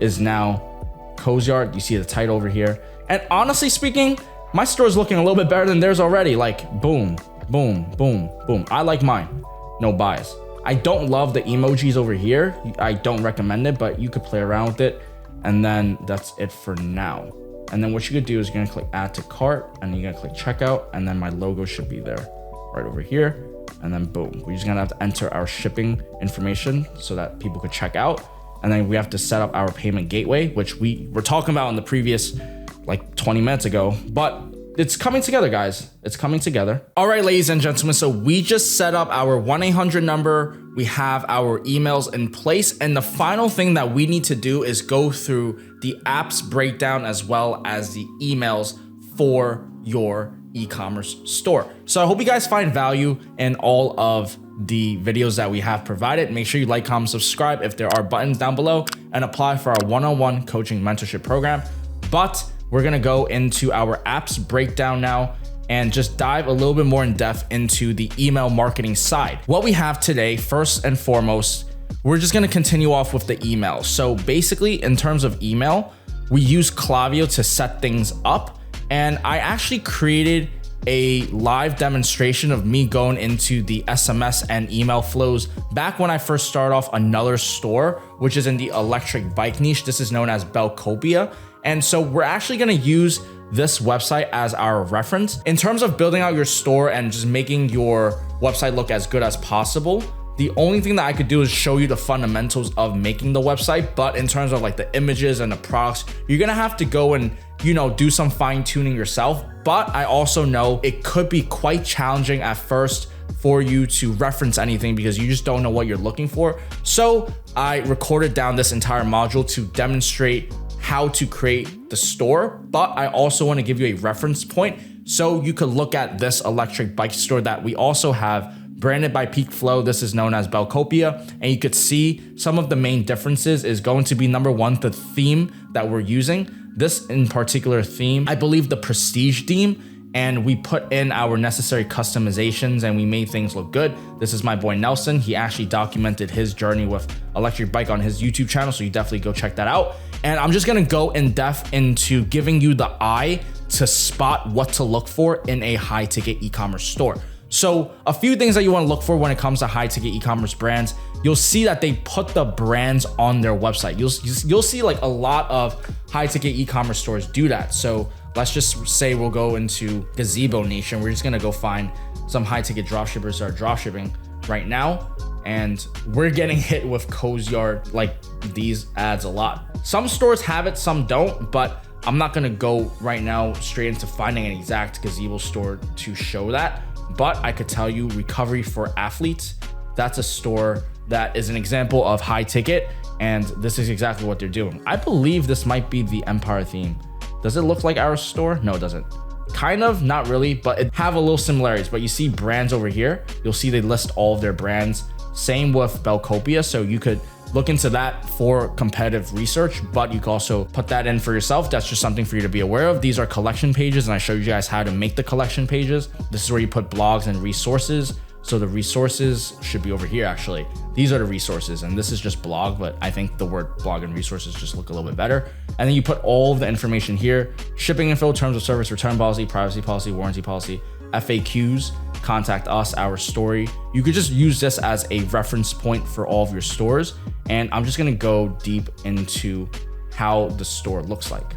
is now Cozyard. You see the title over here. And honestly speaking, my store is looking a little bit better than theirs already. Like boom, boom, boom, boom. I like mine, no bias. I don't love the emojis over here. I don't recommend it, but you could play around with it. And then that's it for now. And then what you could do is you're gonna click add to cart, and you're gonna click checkout, and then my logo should be there right over here. And then boom, we're just gonna have to enter our shipping information so that people could check out. And then we have to set up our payment gateway, which we were talking about in the previous like 20 minutes ago, but it's coming together, guys. It's coming together. All right, ladies and gentlemen. So we just set up our 1-800 number. We have our emails in place. And the final thing that we need to do is go through the apps breakdown as well as the emails for your e-commerce store. So I hope you guys find value in all of the videos that we have provided. Make sure you like, comment, subscribe if there are buttons down below, and apply for our one-on-one coaching mentorship program. But we're gonna go into our apps breakdown now and just dive a little bit more in depth into the email marketing side. What we have today, first and foremost, we're just gonna continue off with the email. So basically, in terms of email, we use Klaviyo to set things up. And I actually created a live demonstration of me going into the SMS and email flows back when I first started off another store, which is in the electric bike niche. This is known as Belcopia. And so we're actually gonna use this website as our reference. In terms of building out your store and just making your website look as good as possible, the only thing that I could do is show you the fundamentals of making the website. But in terms of like the images and the products, you're gonna have to go and, you know, do some fine tuning yourself. But I also know it could be quite challenging at first for you to reference anything because you just don't know what you're looking for. So I recorded down this entire module to demonstrate how to create the store, but I also want to give you a reference point so you could look at this electric bike store that we also have branded by Peak Flow. This is known as Belcopia, and you could see some of the main differences is going to be number one, the theme that we're using. This in particular theme, I believe the Prestige theme, and we put in our necessary customizations and we made things look good. This is my boy Nelson. He actually documented his journey with electric bike on his YouTube channel, so you definitely go check that out. And I'm just gonna go in depth into giving you the eye to spot what to look for in a high ticket e-commerce store. So a few things that you want to look for when it comes to high ticket e-commerce brands, you'll see that they put the brands on their website. You'll see like a lot of high ticket e-commerce stores do that. So let's just say we'll go into Gazebo Nation. We're just gonna go find some high ticket dropshippers that are dropshipping right now. And we're getting hit with Cozyard, like these ads a lot. Some stores have it, some don't, but I'm not gonna go right now straight into finding an exact Gazebo store to show that. But I could tell you Recovery for Athletes, that's a store that is an example of high ticket, and this is exactly what they're doing. I believe this might be the Empire theme. Does it look like our store? No, it doesn't. Kind of, not really, but it have a little similarities. But you see brands over here, you'll see they list all of their brands. Same with Belcopia, so you could look into that for competitive research, but you can also put that in for yourself. That's just something for you to be aware of. These are collection pages, and I show you guys how to make the collection pages. This is where you put blogs and resources. So the resources should be over here, actually. These are the resources, and this is just blog, but I think the word blog and resources just look a little bit better. And then you put all of the information here: shipping info, terms of service, return policy, privacy policy, warranty policy, FAQs, contact us, our story. You could just use this as a reference point for all of your stores. And I'm just gonna go deep into how the store looks like.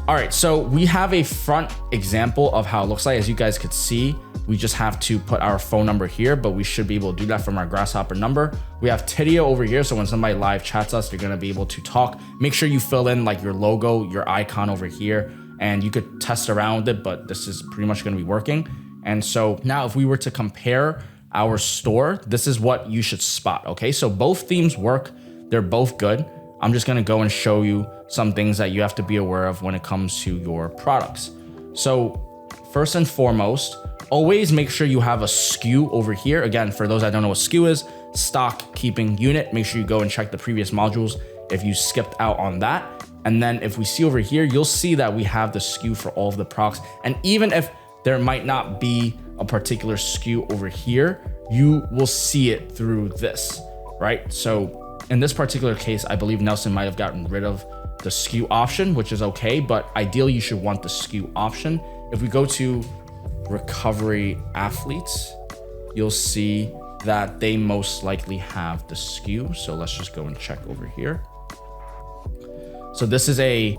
All right, so we have a front example of how it looks like. As you guys could see, we just have to put our phone number here, but we should be able to do that from our Grasshopper number. We have Tidio over here, so when somebody live chats us, they're gonna be able to talk. Make sure you fill in like your logo, your icon over here, and you could test around with it, but this is pretty much gonna be working. And so now if we were to compare our store, this is what you should spot, okay? So both themes work, they're both good. I'm just gonna go and show you some things that you have to be aware of when it comes to your products. So first and foremost, always make sure you have a SKU over here. Again, for those that don't know what SKU is, stock keeping unit. Make sure you go and check the previous modules if you skipped out on that. And then if we see over here, you'll see that we have the SKU for all of the products. And even if there might not be a particular SKU over here, you will see it through this, right? So in this particular case, I believe Nelson might have gotten rid of the SKU option, which is okay, but ideally you should want the SKU option. If we go to Recovery Athletes, you'll see that they most likely have the SKU. So let's just go and check over here. So this is a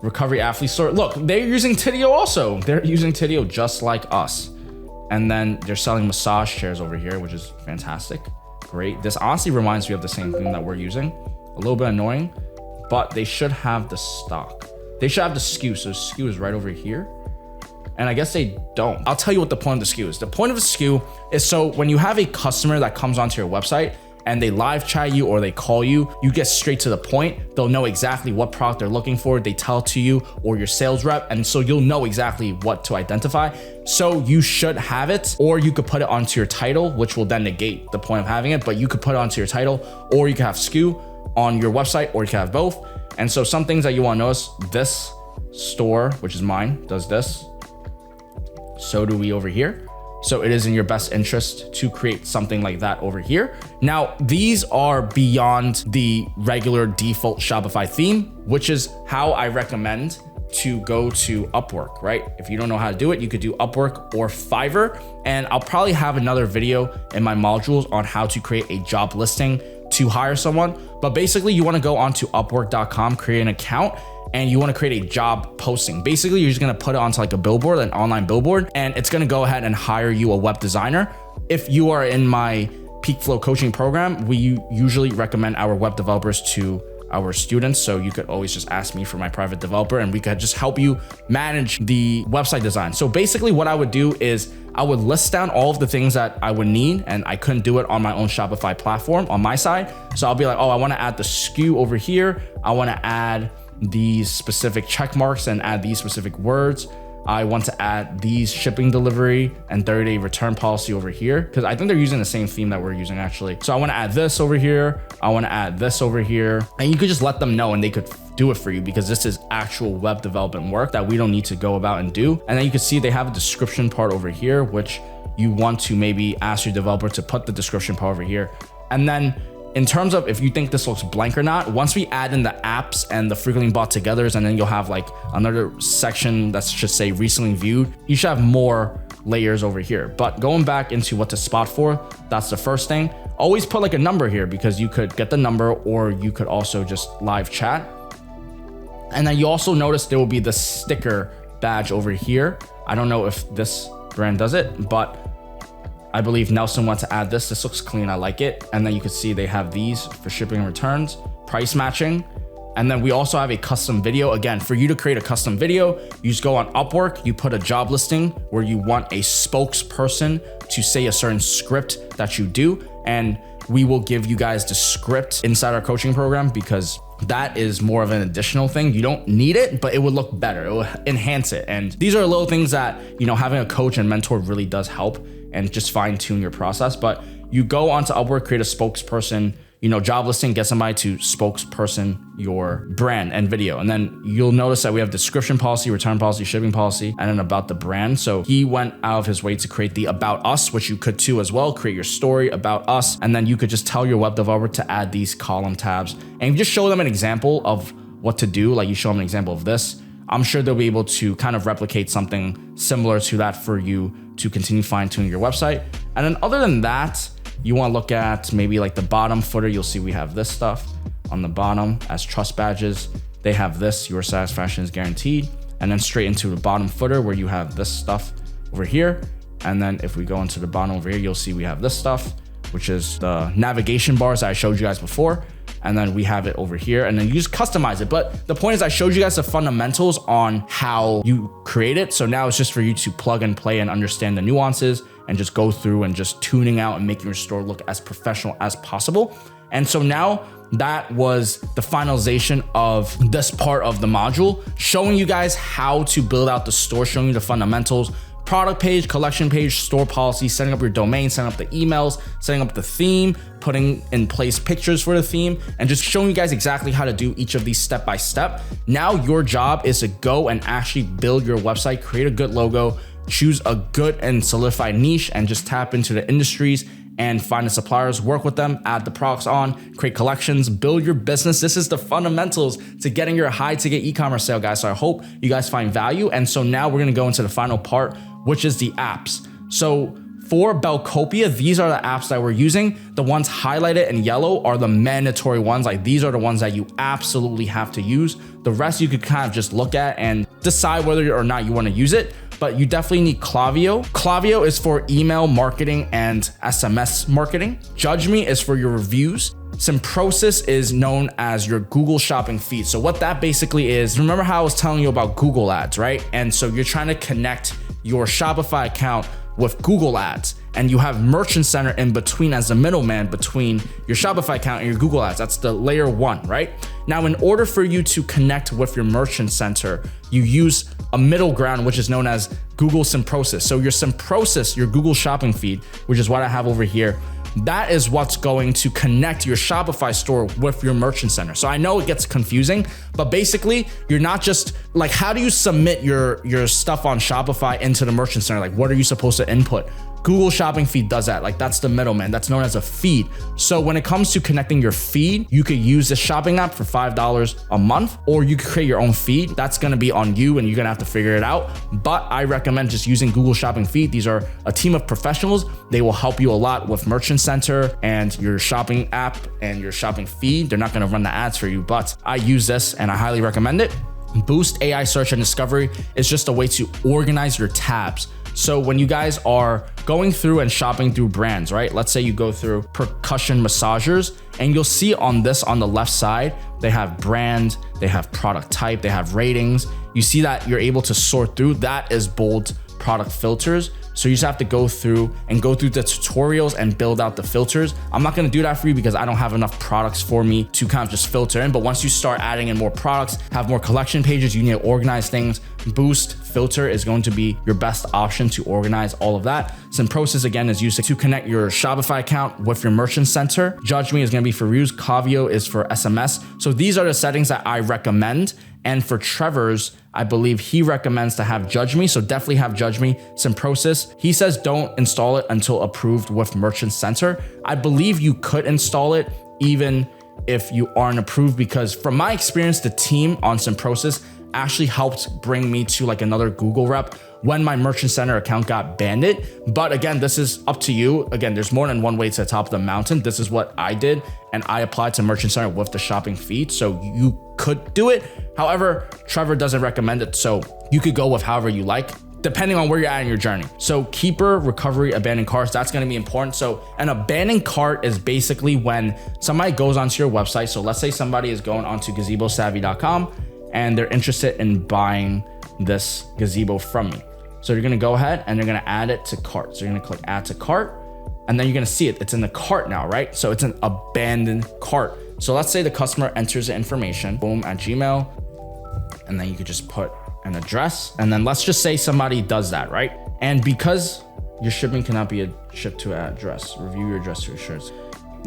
Recovery Athlete store. Look, they're using Tidio also. They're using Tidio just like us. And then they're selling massage chairs over here, which is fantastic. Great. This honestly reminds me of the same thing that we're using. A little bit annoying, but they should have the stock. They should have the SKU. So SKU is right over here. And I guess they don't. I'll tell you what the point of the SKU is. The point of a SKU is so when you have a customer that comes onto your website and they live chat you or they call you, you get straight to the point. They'll know exactly what product they're looking for. They tell it to you or your sales rep. And so you'll know exactly what to identify. So you should have it, or you could put it onto your title, which will then negate the point of having it. But you could put it onto your title, or you could have SKU on your website, or you could have both. And so some things that you want to notice, this store, which is mine, does this. So do we over here. So it is in your best interest to create something like that over here. Now, these are beyond the regular default Shopify theme, which is how I recommend to go to Upwork, right? If you don't know how to do it, you could do Upwork or Fiverr. And I'll probably have another video in my modules on how to create a job listing to to hire someone. But basically you want to go onto upwork.com, create an account, and you want to create a job posting. Basically, you're just going to put it onto like a billboard, an online billboard, and it's going to go ahead and hire you a web designer. If you are in my Peak Flow coaching program, we usually recommend our web developers to our students. So you could always just ask me for my private developer and we could just help you manage the website design. So basically what I would do is I would list down all of the things that I would need, and I couldn't do it on my own Shopify platform on my side. So I'll be like, oh, I want to add the SKU over here. I want to add these specific check marks and add these specific words. I want to add these shipping, delivery, and 30-day return policy over here, because I think they're using the same theme that we're using actually. So I want to add this over here. I want to add this over here, and you could just let them know and they could do it for you, because this is actual web development work that we don't need to go about and do. And then you can see they have a description part over here, which you want to maybe ask your developer to put the description part over here. And then in terms of if you think this looks blank or not, once we add in the apps and the frequently bought togethers, and then you'll have like another section that's just say recently viewed, you should have more layers over here. But going back into what to spot for, that's the first thing. Always put like a number here, because you could get the number, or you could also just live chat. And then you also notice there will be the sticker badge over here. I don't know if this brand does it, but I believe Nelson wants to add this. This looks clean, I like it. And then you can see they have these for shipping and returns, price matching. And then we also have a custom video. Again, for you to create a custom video, you just go on Upwork, you put a job listing where you want a spokesperson to say a certain script that you do. And we will give you guys the script inside our coaching program, because that is more of an additional thing. You don't need it, but it would look better. It will enhance it. And these are little things that, you know, having a coach and mentor really does help, and just fine tune your process. But you go onto Upwork, create a spokesperson, you know, job listing, get somebody to spokesperson your brand and video. And then you'll notice that we have description policy, return policy, shipping policy, and then about the brand. So he went out of his way to create the about us, which you could too as well. Create your story about us. And then you could just tell your web developer to add these column tabs, and you just show them an example of what to do. Like you show them an example of this. I'm sure they'll be able to kind of replicate something similar to that for you to continue fine tuning your website. And then other than that, you want to look at maybe like the bottom footer. You'll see we have this stuff on the bottom as trust badges. They have this, your satisfaction is guaranteed. And then straight into the bottom footer where you have this stuff over here. And then if we go into the bottom over here, you'll see we have this stuff, which is the navigation bars that I showed you guys before. And then we have it over here, and then you just customize it. But the point is I showed you guys the fundamentals on how you create it. So now it's just for you to plug and play and understand the nuances and just go through and just tuning out and making your store look as professional as possible. And so now that was the finalization of this part of the module, showing you guys how to build out the store, showing you the fundamentals, product page, collection page, store policy, setting up your domain, setting up the emails, setting up the theme, putting in place pictures for the theme, and just showing you guys exactly how to do each of these step by step. Now your job is to go and actually build your website, create a good logo, choose a good and solidified niche, and just tap into the industries and find the suppliers, work with them, add the products on, create collections, build your business. This is the fundamentals to getting your high ticket e-commerce sale, guys. So I hope you guys find value. And so now we're gonna go into the final part, which is the apps. So for Belcopia, these are the apps that we're using. The ones highlighted in yellow are the mandatory ones. Like these are the ones that you absolutely have to use. The rest you could kind of just look at and decide whether or not you want to use it. But you definitely need Klaviyo. Klaviyo is for email marketing and SMS marketing. Judge Me is for your reviews. Simprosis is known as your Google shopping feed. So what that basically is, remember how I was telling you about Google ads, right? And so you're trying to connect your Shopify account with Google ads, and you have Merchant Center in between as a middleman between your Shopify account and your Google ads. That's the layer one, right? Now, in order for you to connect with your Merchant Center, you use a middle ground, which is known as Google Simprosis. So your Simprosis, your Google shopping feed, which is what I have over here, that is what's going to connect your Shopify store with your Merchant Center. So I know it gets confusing, but basically you're not just like, how do you submit your stuff on Shopify into the Merchant Center? Like, what are you supposed to input? Google Shopping feed does that. Like that's the middleman. That's known as a feed. So when it comes to connecting your feed, you could use the shopping app for $5 a month, or you could create your own feed. That's gonna be on you and you're gonna have to figure it out. But I recommend just using Google Shopping feed. These are a team of professionals. They will help you a lot with Merchant Center and your shopping app and your shopping feed. They're not gonna run the ads for you, but I use this and I highly recommend it. Boost AI search and discovery is just a way to organize your tabs. So when you guys are going through and shopping through brands, right? Let's say you go through percussion massagers and you'll see on this on the left side, they have brand, they have product type, they have ratings. You see that you're able to sort through. That is bold product filters. So you just have to go through the tutorials and build out the filters. I'm not gonna do that for you because I don't have enough products for me to kind of just filter in. But once you start adding in more products, have more collection pages, you need to organize things. Boost filter is going to be your best option to organize all of that. Simprocess again is used to connect your Shopify account with your Merchant Center. Judge Me is gonna be for reviews. Cavio is for SMS. So these are the settings that I recommend. And for Trevor's, I believe he recommends to have Judge Me. So definitely have Judge Me. Simprocess, he says don't install it until approved with Merchant Center. I believe you could install it even if you aren't approved, because from my experience, the team on Simprocess actually helped bring me to like another Google rep when my Merchant Center account got banned. But again, this is up to you. Again, there's more than one way to the top of the mountain. This is what I did, and I applied to Merchant Center with the shopping feed, so you could do it. However, Trevor doesn't recommend it, so you could go with however you like, depending on where you're at in your journey. So keeper, recovery, abandoned carts, that's gonna be important. So an abandoned cart is basically when somebody goes onto your website. So let's say somebody is going onto gazebosavvy.com and they're interested in buying this gazebo from me. So you're gonna go ahead and you're gonna add it to cart. So you're gonna click add to cart, and then you're gonna see it. It's in the cart now, right? So it's an abandoned cart. So let's say the customer enters the information, boom, at Gmail, and then you could just put an address. And then let's just say somebody does that, right? And because your shipping cannot be shipped to an address, review your address to assurance.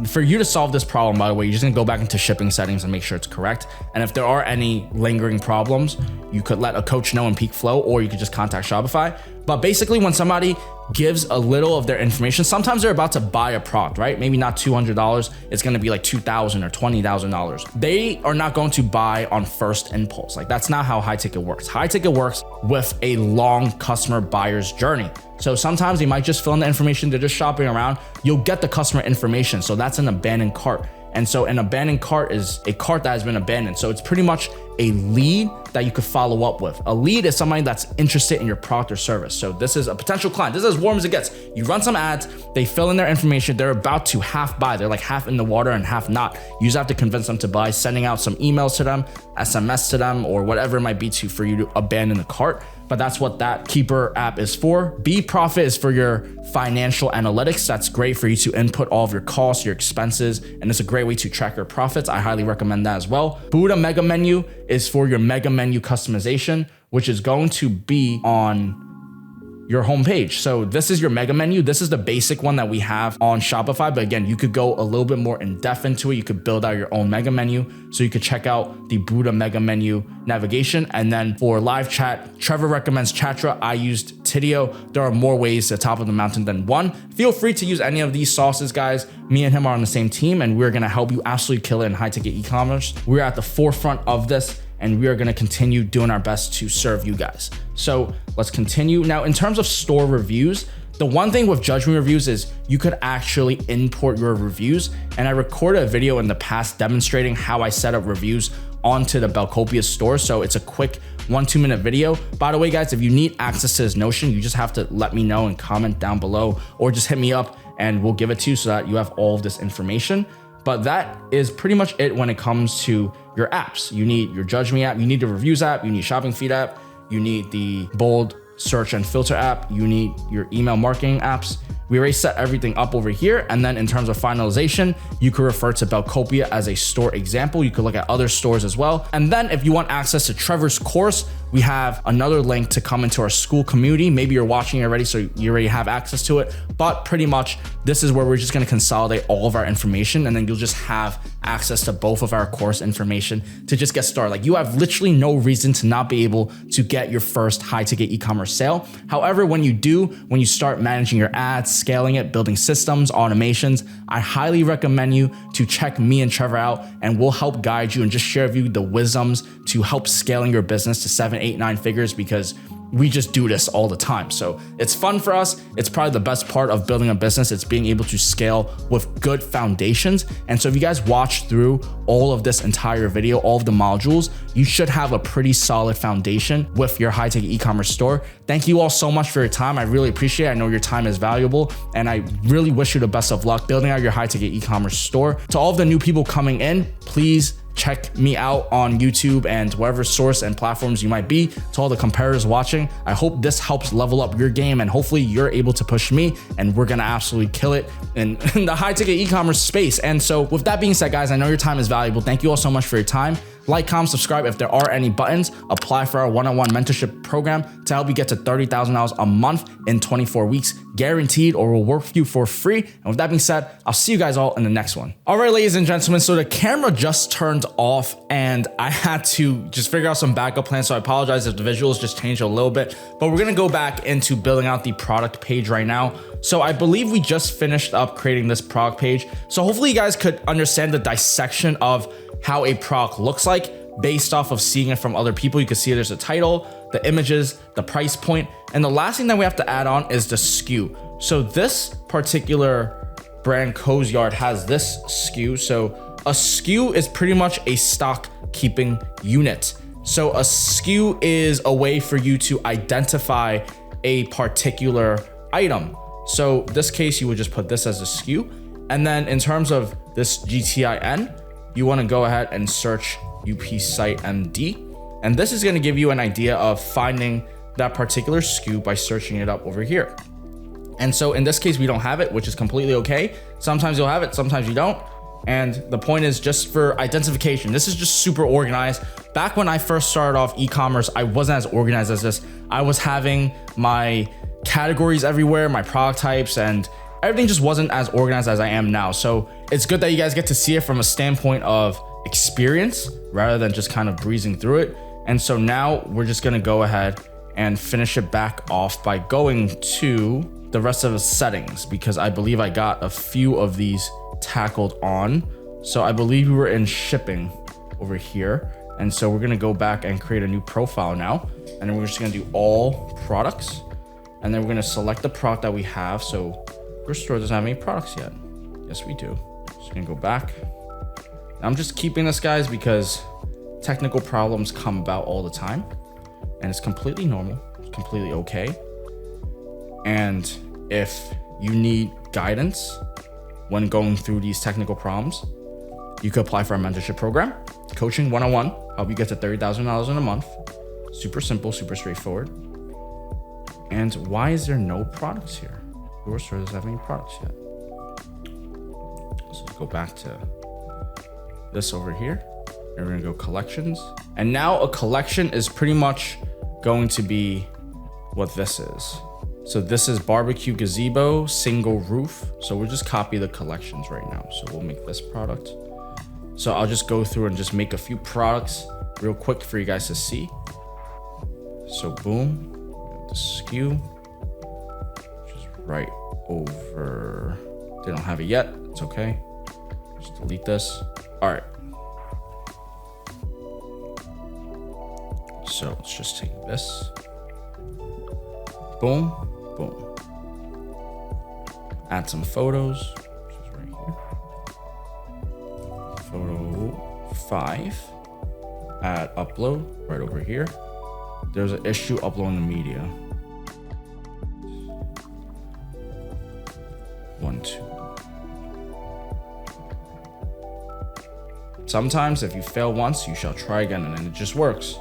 For you to solve this problem, by the way, you're just gonna go back into shipping settings and make sure it's correct. And if there are any lingering problems, you could let a coach know in PeakFlow, or you could just contact Shopify. But basically, when somebody gives a little of their information, sometimes they're about to buy a product, right? Maybe not $200, it's gonna be like $2,000 or $20,000. They are not going to buy on first impulse. Like that's not how high ticket works. High ticket works with a long customer buyer's journey. So sometimes they might just fill in the information, they're just shopping around. You'll get the customer information. So that's an abandoned cart. And so an abandoned cart is a cart that has been abandoned. So it's pretty much a lead that you could follow up with. A lead is somebody that's interested in your product or service. So this is a potential client. This is as warm as it gets. You run some ads, they fill in their information, they're about to half buy. They're like half in the water and half not. You just have to convince them to buy, sending out some emails to them, SMS to them, or whatever it might be for you to abandon the cart. But that's what that Keeper app is for. Be Profit is for your financial analytics. That's great for you to input all of your costs, your expenses, and it's a great way to track your profits. I highly recommend that as well. Buddha Mega Menu is for your mega menu customization, which is going to be on your homepage. So this is your mega menu. This is the basic one that we have on Shopify. But again, you could go a little bit more in depth into it. You could build out your own mega menu. So you could check out the Buddha mega menu navigation. And then for live chat, Trevor recommends Chatra. I used Tidio. There are more ways to the top of the mountain than one. Feel free to use any of these sauces, guys. Me and him are on the same team, and we're gonna help you absolutely kill it in high ticket e-commerce. We're at the forefront of this, and we are gonna continue doing our best to serve you guys. So let's continue. Now, in terms of store reviews, the one thing with Judge Me reviews is you could actually import your reviews. And I recorded a video in the past demonstrating how I set up reviews onto the Belcopia store. So it's a quick 1-2 minute video. By the way, guys, if you need access to this Notion, you just have to let me know and comment down below, or just hit me up and we'll give it to you so that you have all of this information. But that is pretty much it when it comes to your apps. You need your Judge Me app, you need the reviews app, you need shopping feed app, you need the bold search and filter app, you need your email marketing apps. We already set everything up over here. And then in terms of finalization, you could refer to Belcopia as a store example. You could look at other stores as well. And then if you want access to Trevor's course, We have another link to come into our school community. Maybe you're watching already, so you already have access to it. But pretty much, this is where we're just gonna consolidate all of our information, and then you'll just have access to both of our course information to just get started. Like, you have literally no reason to not be able to get your first high ticket e-commerce sale. However, when you do, when you start managing your ads, scaling it, building systems, automations, I highly recommend you to check me and Trevor out, and we'll help guide you and just share with you the wisdoms to help scaling your business to 7, 8, 9 figures, because we just do this all the time. So it's fun for us. It's probably the best part of building a business. It's being able to scale with good foundations. And so if you guys watch through all of this entire video, all of the modules, you should have a pretty solid foundation with your high ticket e-commerce store. Thank you all so much for your time. I really appreciate it. I know your time is valuable, and I really wish you the best of luck building out your high ticket e-commerce store. To all of the new people coming in, please check me out on YouTube and whatever source and platforms you might be. To all the competitors watching, I hope this helps level up your game, and hopefully you're able to push me, and we're gonna absolutely kill it in the high ticket e-commerce space. And so with that being said, guys, I know your time is valuable. Thank you all so much for your time. Like, comment, subscribe if there are any buttons. Apply for our one-on-one mentorship program to help you get to $30,000 a month in 24 weeks, guaranteed, or we'll work with you for free. And with that being said, I'll see you guys all in the next one. All right, ladies and gentlemen, so the camera just turned off and I had to just figure out some backup plans. So I apologize if the visuals just changed a little bit, but we're gonna go back into building out the product page right now. So I believe we just finished up creating this product page. So hopefully you guys could understand the dissection of how a product looks like based off of seeing it from other people. You can see there's a title, the images, the price point, and the last thing that we have to add on is the SKU. So this particular brand, Cozy Yard, has this SKU. So a SKU is pretty much a stock keeping unit. So a SKU is a way for you to identify a particular item. So this case, you would just put this as a SKU. And then in terms of this GTIN, you want to go ahead and search UP site MD. And this is going to give you an idea of finding that particular SKU by searching it up over here. And so in this case, we don't have it, which is completely okay. Sometimes you'll have it, sometimes you don't. And the point is just for identification. This is just super organized. Back when I first started off e-commerce, I wasn't as organized as this. I was having my categories everywhere, my product types, and everything just wasn't as organized as I am now. So it's good that you guys get to see it from a standpoint of experience rather than just kind of breezing through it. And so now we're just gonna go ahead and finish it back off by going to the rest of the settings, because I believe I got a few of these tackled on. So I believe we were in shipping over here. And so we're gonna go back and create a new profile now. And then we're just gonna do all products. And then we're gonna select the product that we have. So your store doesn't have any products yet. Yes, we do. Just gonna go back. I'm just keeping this, guys, because technical problems come about all the time, and it's completely normal. It's completely okay. And if you need guidance when going through these technical problems, you could apply for our mentorship program, coaching 101, help you get to $30,000 in a month. Super simple, super straightforward. And why is there no products here? Your store doesn't have any products yet. So let's go back to this over here. And we're gonna go collections. And now a collection is pretty much going to be what this is. So this is barbecue gazebo, single roof. So we'll just copy the collections right now. So we'll make this product. So I'll just go through and just make a few products real quick for you guys to see. So boom, the SKU, which is right over. They don't have it yet. It's okay. Just delete this. All right. So let's just take this. Boom, boom. Add some photos, which is right here. Photo 5. Add upload right over here. There's an issue uploading the media. 1, 2. Sometimes if you fail once, you shall try again, and then it just works.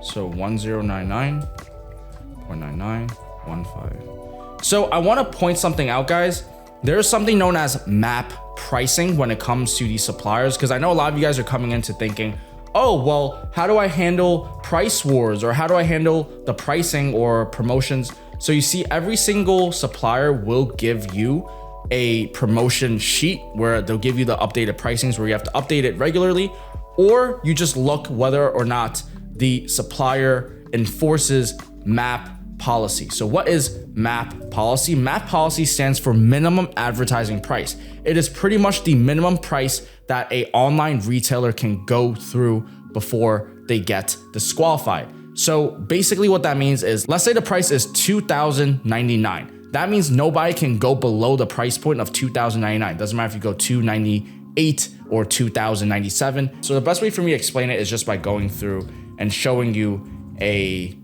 So 1099.9915. So I want to point something out, guys. There's something known as map pricing when it comes to these suppliers, because I know a lot of you guys are coming into thinking, oh, well, how do I handle price wars, or how do I handle the pricing or promotions? So you see, every single supplier will give you a promotion sheet where they'll give you the updated pricings where you have to update it regularly, or you just look whether or not the supplier enforces MAP policy. So what is MAP policy? MAP policy stands for minimum advertising price. It is pretty much the minimum price that a online retailer can go through before they get disqualified. So basically what that means is, let's say the price is $2,099. That means nobody can go below the price point of $2,099. Doesn't matter if you go $298 or $2,097. So the best way for me to explain it is just by going through and showing you a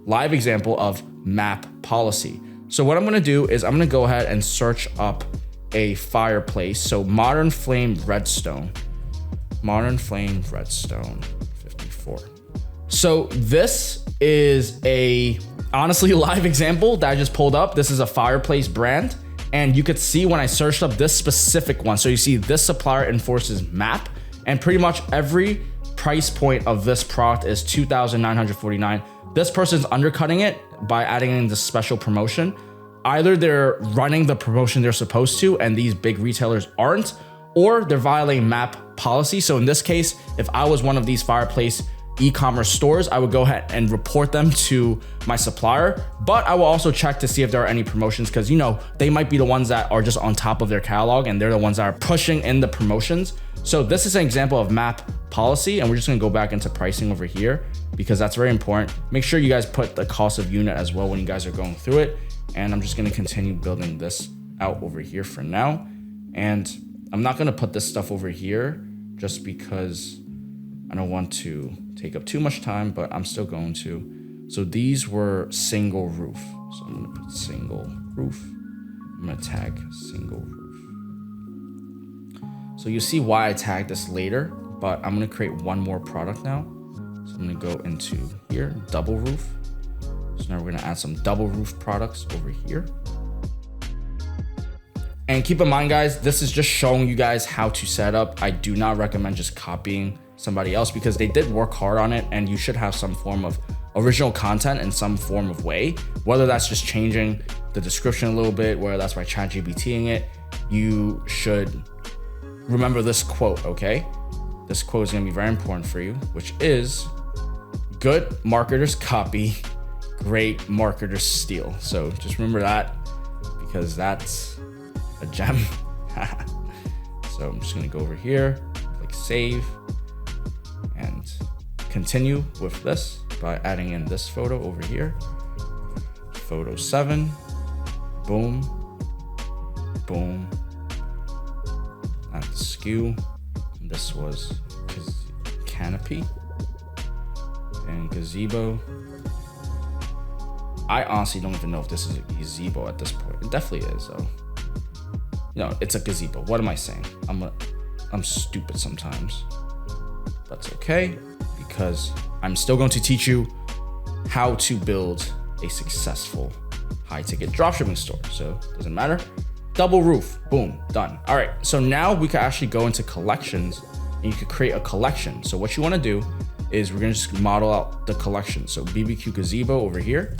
live example of MAP policy. So what I'm gonna do is I'm gonna go ahead and search up a fireplace. So Modern Flame Redstone 54. So this is a honestly live example that I just pulled up. This is a fireplace brand, and you could see when I searched up this specific one. So you see this supplier enforces MAP, and pretty much every price point of this product is $2,949. This person's undercutting it by adding in this special promotion. Either they're running the promotion they're supposed to and these big retailers aren't, or they're violating MAP policy. So in this case, if I was one of these fireplace e-commerce stores, I would go ahead and report them to my supplier, but I will also check to see if there are any promotions, because you know, they might be the ones that are just on top of their catalog and they're the ones that are pushing in the promotions. So this is an example of MAP policy, and we're just gonna go back into pricing over here because that's very important. Make sure you guys put the cost of unit as well when you guys are going through it. And I'm just gonna continue building this out over here for now. And I'm not gonna put this stuff over here just because I don't want to take up too much time, but I'm still going to. So these were single roof. So I'm gonna put single roof. I'm gonna tag single roof. So you see why I tagged this later, but I'm gonna create one more product now. So I'm gonna go into here, double roof. So now we're gonna add some double roof products over here. And keep in mind, guys, this is just showing you guys how to set up. I do not recommend just copying somebody else because they did work hard on it, and you should have some form of original content in some form of way, whether that's just changing the description a little bit, whether that's by ChatGPTing it. You should remember this quote, okay? This quote is gonna be very important for you, which is, good marketers copy, great marketers steal. So just remember that, because that's a gem. So I'm just gonna go over here, click save, and continue with this by adding in this photo over here. Photo 7, boom, boom. Add the skew. This was canopy and gazebo. I honestly don't even know if this is a gazebo at this point. It definitely is, though. No, it's a gazebo. What am I saying? I'm stupid sometimes. That's okay, because I'm still going to teach you how to build a successful high-ticket dropshipping store. So it doesn't matter. Double roof, boom, done. All right, so now we can actually go into collections, and you could create a collection. So what you want to do is we're gonna just model out the collection. So BBQ gazebo over here.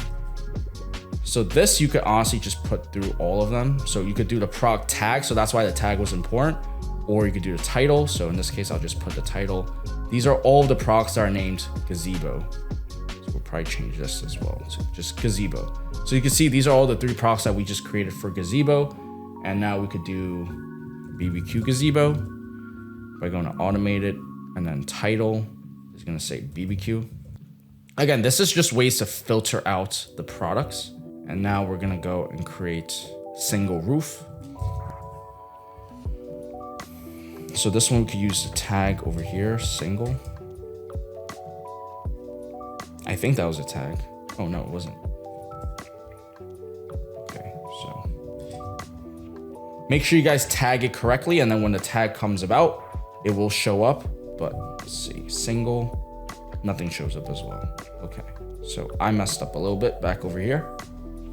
So this you could honestly just put through all of them. So you could do the product tag, so that's why the tag was important, or you could do the title. So in this case, I'll just put the title. These are all of the products that are named gazebo. So we'll probably change this as well to just gazebo. So you can see these are all the 3 products that we just created for gazebo. And now we could do BBQ gazebo by going to automate it, and then title is gonna say BBQ. Again, this is just ways to filter out the products. And now we're gonna go and create single roof. So this one we could use the tag over here, single. I think that was a tag. Oh no, it wasn't. Okay, so make sure you guys tag it correctly, and then when the tag comes about, it will show up. But let's see, single, nothing shows up as well. Okay, so I messed up a little bit back over here.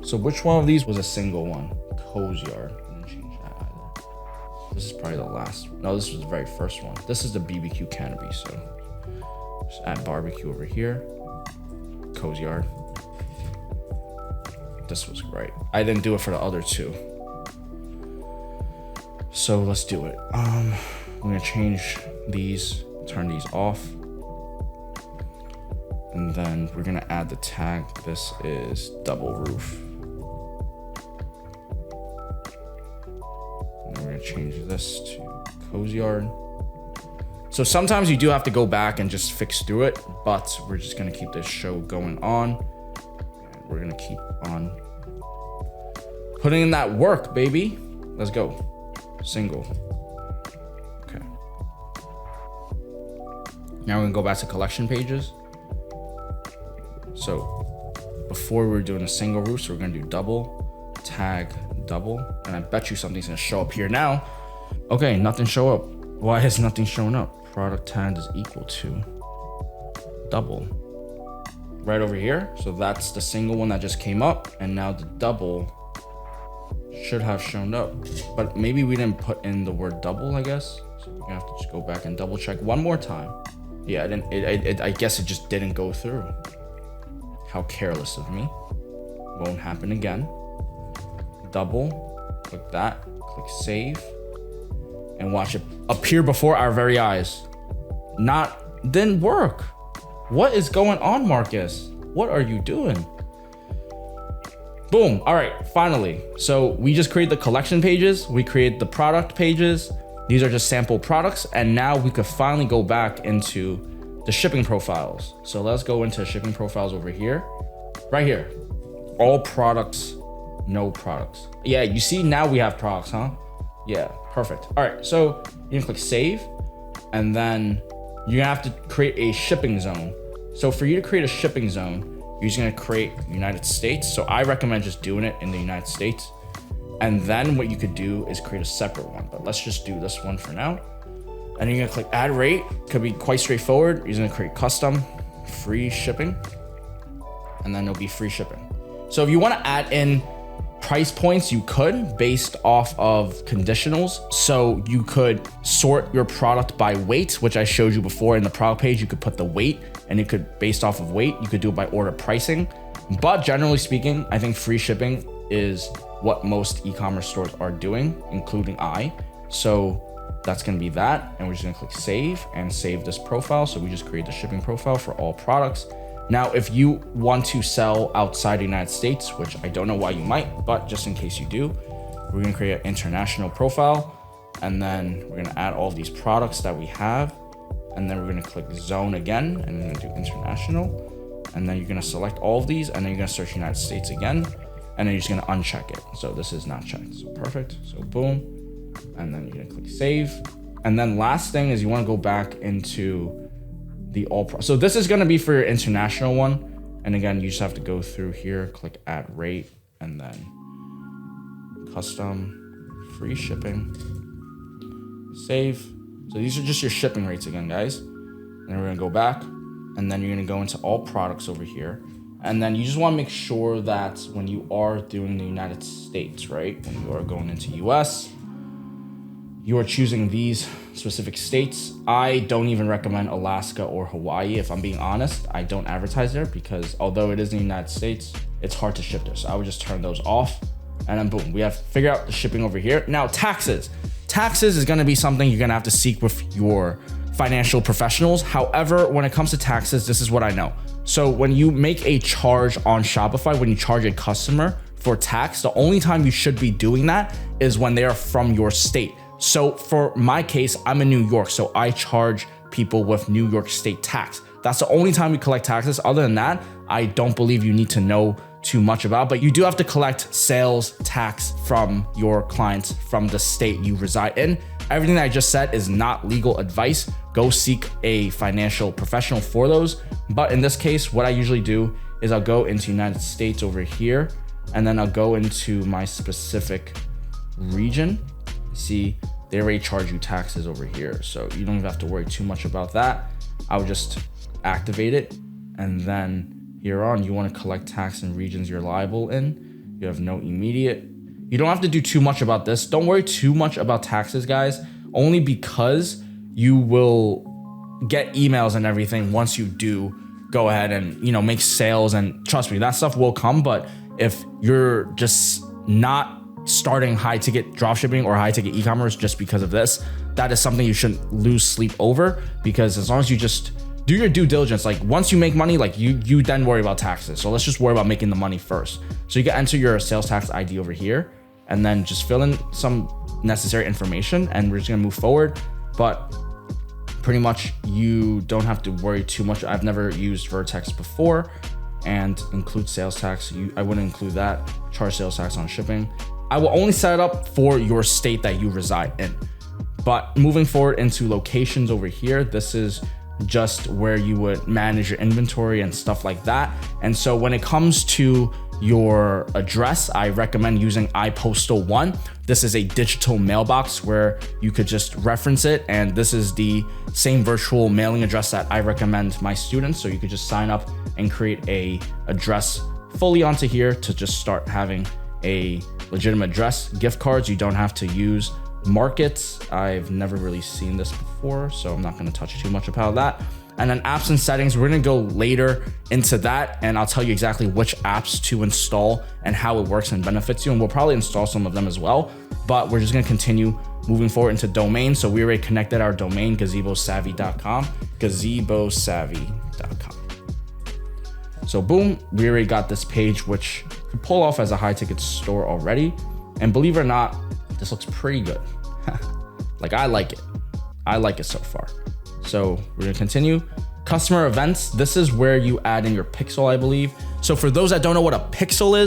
So which one of these was a single one? Cozyard. I didn't change that either. This is probably the last. No, this was the very first one. This is the BBQ canopy. So just add barbecue over here. Cozy yard. This was great. I didn't do it for the other two. So let's do it. I'm gonna change these, turn these off. And then we're gonna add the tag. This is double roof. And then we're gonna change this to cozy yard. So sometimes you do have to go back and just fix through it, but we're just gonna keep this show going on. And we're gonna keep on putting in that work, baby. Let's go. Single. Okay. Now we're gonna go back to collection pages. So before we were doing a single roof, so we're gonna do double, tag, double, and I bet you something's gonna show up here now. Okay, nothing show up. Why is nothing showing up? Product tag is equal to double. Right over here. So that's the single one that just came up, and now the double should have shown up, but maybe we didn't put in the word double, I guess. So we're gonna have to just go back and double check one more time. Yeah, I guess it just didn't go through. How careless of me. Won't happen again. Double, click that, click save, and watch it appear before our very eyes. Didn't work. What is going on, Marcus? What are you doing? Boom. All right, finally. So we just created the collection pages. We created the product pages. These are just sample products. And now we could finally go back into the shipping profiles. So let's go into shipping profiles over here. Right here. All products, no products. Yeah, you see now we have products, huh? Yeah, perfect. All right, so you're gonna click save. And then you're gonna have to create a shipping zone. So for you to create a shipping zone, you're just gonna create United States. So I recommend just doing it in the United States. And then what you could do is create a separate one, but let's just do this one for now. And you're gonna click add rate. Could be quite straightforward. You're gonna create custom, free shipping, and then it'll be free shipping. So if you wanna add in price points, you could based off of conditionals. So you could sort your product by weight, which I showed you before in the product page. You could put the weight, and you could, based off of weight, you could do it by order pricing. But generally speaking, I think free shipping is what most e-commerce stores are doing, including I. So that's gonna be that. And we're just gonna click save and save this profile. So we just create the shipping profile for all products. Now, if you want to sell outside the United States, which I don't know why you might, but just in case you do, we're gonna create an international profile. And then we're gonna add all these products that we have. And then we're gonna click zone again, and we're gonna do international. And then you're gonna select all of these, and then you're gonna search United States again. And then you're just gonna uncheck it. So this is not checked, so perfect. So boom, and then you're gonna click save. And then last thing is you wanna go back into the so this is gonna be for your international one. And again, you just have to go through here, click add rate, and then custom, free shipping, save. So these are just your shipping rates again, guys. And then we're gonna go back, and then you're gonna go into all products over here. And then you just wanna make sure that when you are doing the United States, right? When you are going into US, you are choosing these specific states. I don't even recommend Alaska or Hawaii, if I'm being honest. I don't advertise there because although it is in the United States, it's hard to ship there. So I would just turn those off, and then boom, we have figured out the shipping over here. Now taxes. Taxes is gonna be something you're gonna have to seek with your financial professionals. However, when it comes to taxes, this is what I know. So when you make a charge on Shopify, when you charge a customer for tax, the only time you should be doing that is when they are from your state. So for my case, I'm in New York, so I charge people with New York state tax. That's the only time we collect taxes. Other than that, I don't believe you need to know too much about, but you do have to collect sales tax from your clients from the state you reside in. Everything that I just said is not legal advice. Go seek a financial professional for those. But in this case, what I usually do is I'll go into United States over here, and then I'll go into my specific region. See, they already charge you taxes over here, so you don't even have to worry too much about that. I would just activate it, and then here on, you want to collect tax in regions you're liable in. You have no immediate. You don't have to do too much about this. Don't worry too much about taxes, guys, only because you will get emails and everything once you do go ahead and, you know, make sales. And trust me, that stuff will come. But if you're just not starting high ticket dropshipping or high ticket e-commerce just because of this, that is something you shouldn't lose sleep over, because as long as you just do your due diligence, like once you make money, like you then worry about taxes. So let's just worry about making the money first. So you can enter your sales tax ID over here and then just fill in some necessary information, and we're just gonna move forward. But pretty much you don't have to worry too much. I've never used Vertex before. And include sales tax. I wouldn't include that. Charge sales tax on shipping. I will only set it up for your state that you reside in. But moving forward into locations over here, this is just where you would manage your inventory and stuff like that. And so when it comes to your address, I recommend using iPostal1. This is a digital mailbox where you could just reference it. And this is the same virtual mailing address that I recommend my students. So you could just sign up and create a address fully onto here to just start having a legitimate address. Gift cards, you don't have to use markets. I've never really seen this before, so I'm not going to touch too much about that. And then apps and settings, we're going to go later into that, and I'll tell you exactly which apps to install and how it works and benefits you. And we'll probably install some of them as well, but we're just going to continue moving forward into domain. So we already connected our domain, gazebosavvy.com, gazebosavvy.com. So boom, we already got this page, which you can pull off as a high ticket store already. And believe it or not, this looks pretty good. Like I like it. I like it so far. So we're gonna continue. Customer events, this is where you add in your pixel, I believe. So for those that don't know what a pixel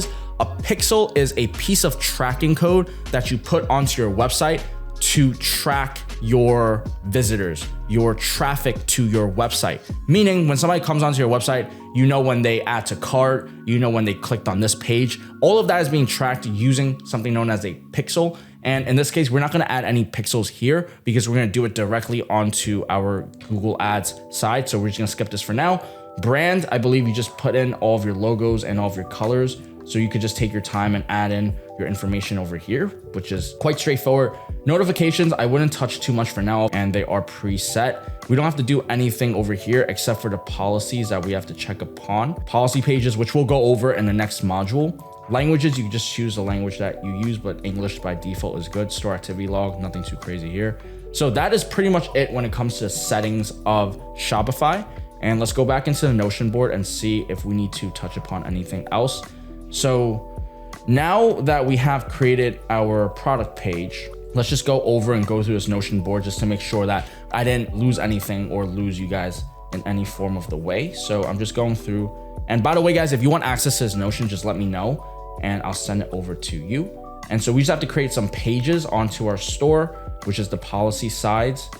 is a piece of tracking code that you put onto your website to track your visitors, your traffic to your website. Meaning when somebody comes onto your website, you know when they add to cart, you know when they clicked on this page. All of that is being tracked using something known as a pixel. And in this case, we're not gonna add any pixels here because we're gonna do it directly onto our Google Ads side. So we're just gonna skip this for now. Brand, I believe you just put in all of your logos and all of your colors. So you could just take your time and add in your information over here, which is quite straightforward. Notifications, I wouldn't touch too much for now, and they are preset. We don't have to do anything over here except for the policies that we have to check upon. Policy pages, which we'll go over in the next module. Languages, you can just choose the language that you use, but English by default is good. Store activity log, nothing too crazy here. So that is pretty much it when it comes to settings of Shopify. And let's go back into the Notion board and see if we need to touch upon anything else. So now that we have created our product page, let's just go over and go through this Notion board just to make sure that I didn't lose anything or lose you guys in any form of the way. So I'm just going through. And by the way, guys, if you want access to this Notion, just let me know and I'll send it over to you. And so we just have to create some pages onto our store, which is the policy sides.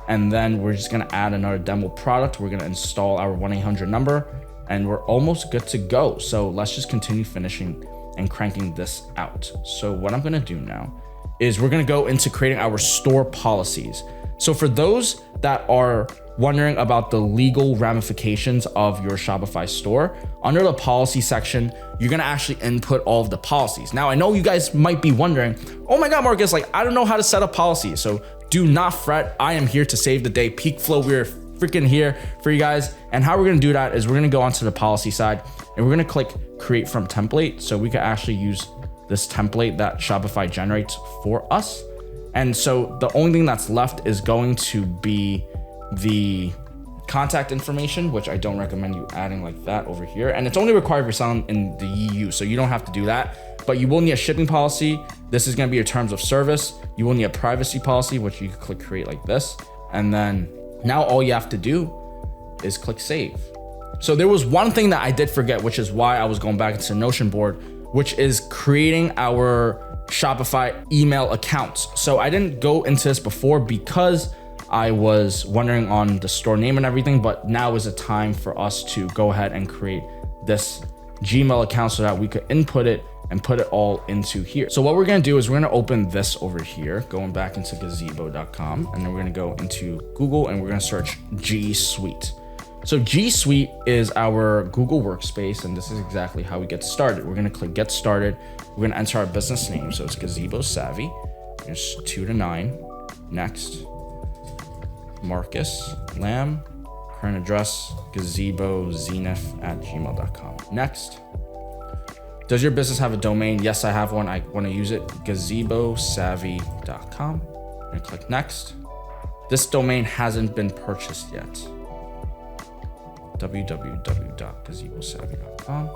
And then we're just gonna add another demo product. We're gonna install our 1-800 number and we're almost good to go. So let's just continue finishing and cranking this out. So what I'm gonna do now is we're gonna go into creating our store policies. So for those that are wondering about the legal ramifications of your Shopify store, under the policy section, you're gonna actually input all of the policies. Now, I know you guys might be wondering, oh my God, Marcus, like I don't know how to set up policies. So do not fret, I am here to save the day. Peak Flow, we're freaking here for you guys. And how we're gonna do that is we're gonna go onto the policy side and we're gonna click create from template. So we can actually use this template that Shopify generates for us. And so the only thing that's left is going to be the contact information, which I don't recommend you adding like that over here. And it's only required for selling in the EU, so you don't have to do that. But you will need a shipping policy. This is gonna be your terms of service. You will need a privacy policy, which you can click create like this. And then now all you have to do is click save. So there was one thing that I did forget, which is why I was going back into the Notion board, which is creating our Shopify email accounts. So I didn't go into this before because I was wondering on the store name and everything, but now is the time for us to go ahead and create this Gmail account so that we could input it and put it all into here. So what we're gonna do is we're gonna open this over here, going back into gazebo.com, and then we're gonna go into Google and we're gonna search G Suite. So G Suite is our Google Workspace, and this is exactly how we get started. We're gonna click Get Started. We're gonna enter our business name, so it's Gazebo Savvy. There's 2 to 9. Next, Marcus Lamb. Current address, gazebozenith@gmail.com. Next, does your business have a domain? Yes, I have one. I want to use it, gazebosavvy.com. I'm gonna click Next. This domain hasn't been purchased yet. www.gazebosavvy.com.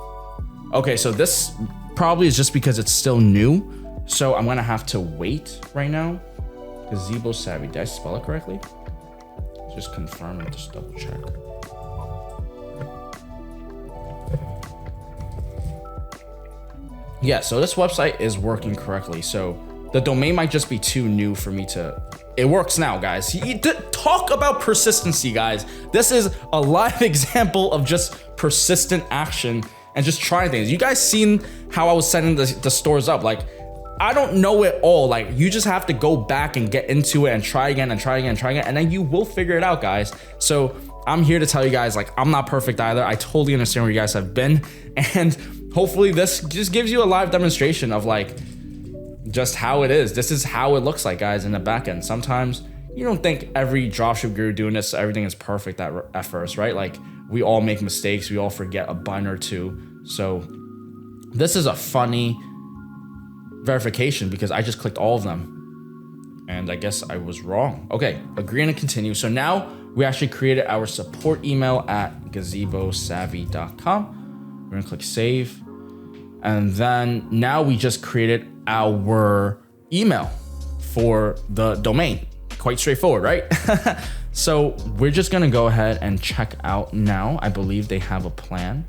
Okay, so this probably is just because it's still new. So I'm gonna have to wait right now. Gazebo Savvy, did I spell it correctly? Just confirm and just double check. Yeah, so this website is working correctly. So the domain might just be too new for me to. It works now, guys. Talk about persistency, guys. This is a live example of just persistent action and just trying things. You guys seen how I was setting the stores up? Like, I don't know it all. Like, you just have to go back and get into it and try again and try again and try again, and then you will figure it out, guys. So I'm here to tell you guys, like, I'm not perfect either. I totally understand where you guys have been, and hopefully this just gives you a live demonstration of like just how it is. This is how it looks like, guys, in the back end. Sometimes you don't think every dropship guru doing this, everything is perfect at first, right? Like, we all make mistakes. We all forget a button or two. So this is a funny verification because I just clicked all of them and I guess I was wrong. Okay, agree and continue. So now we actually created our support email at gazebosavvy.com. We're gonna click save. And then now we just created our email for the domain. Quite straightforward, right? So we're just gonna go ahead and check out now. I believe they have a plan.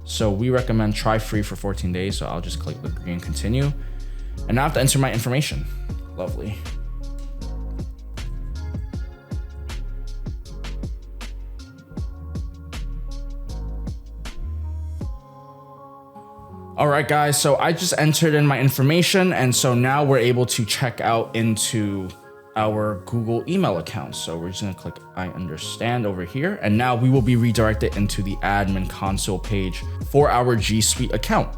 So we recommend try free for 14 days. So I'll just click agree and continue. And now I have to enter my information. Lovely. All right, guys, so I just entered in my information, and so now we're able to check out into our Google email account. So we're just gonna click I understand over here, and now we will be redirected into the admin console page for our G Suite account.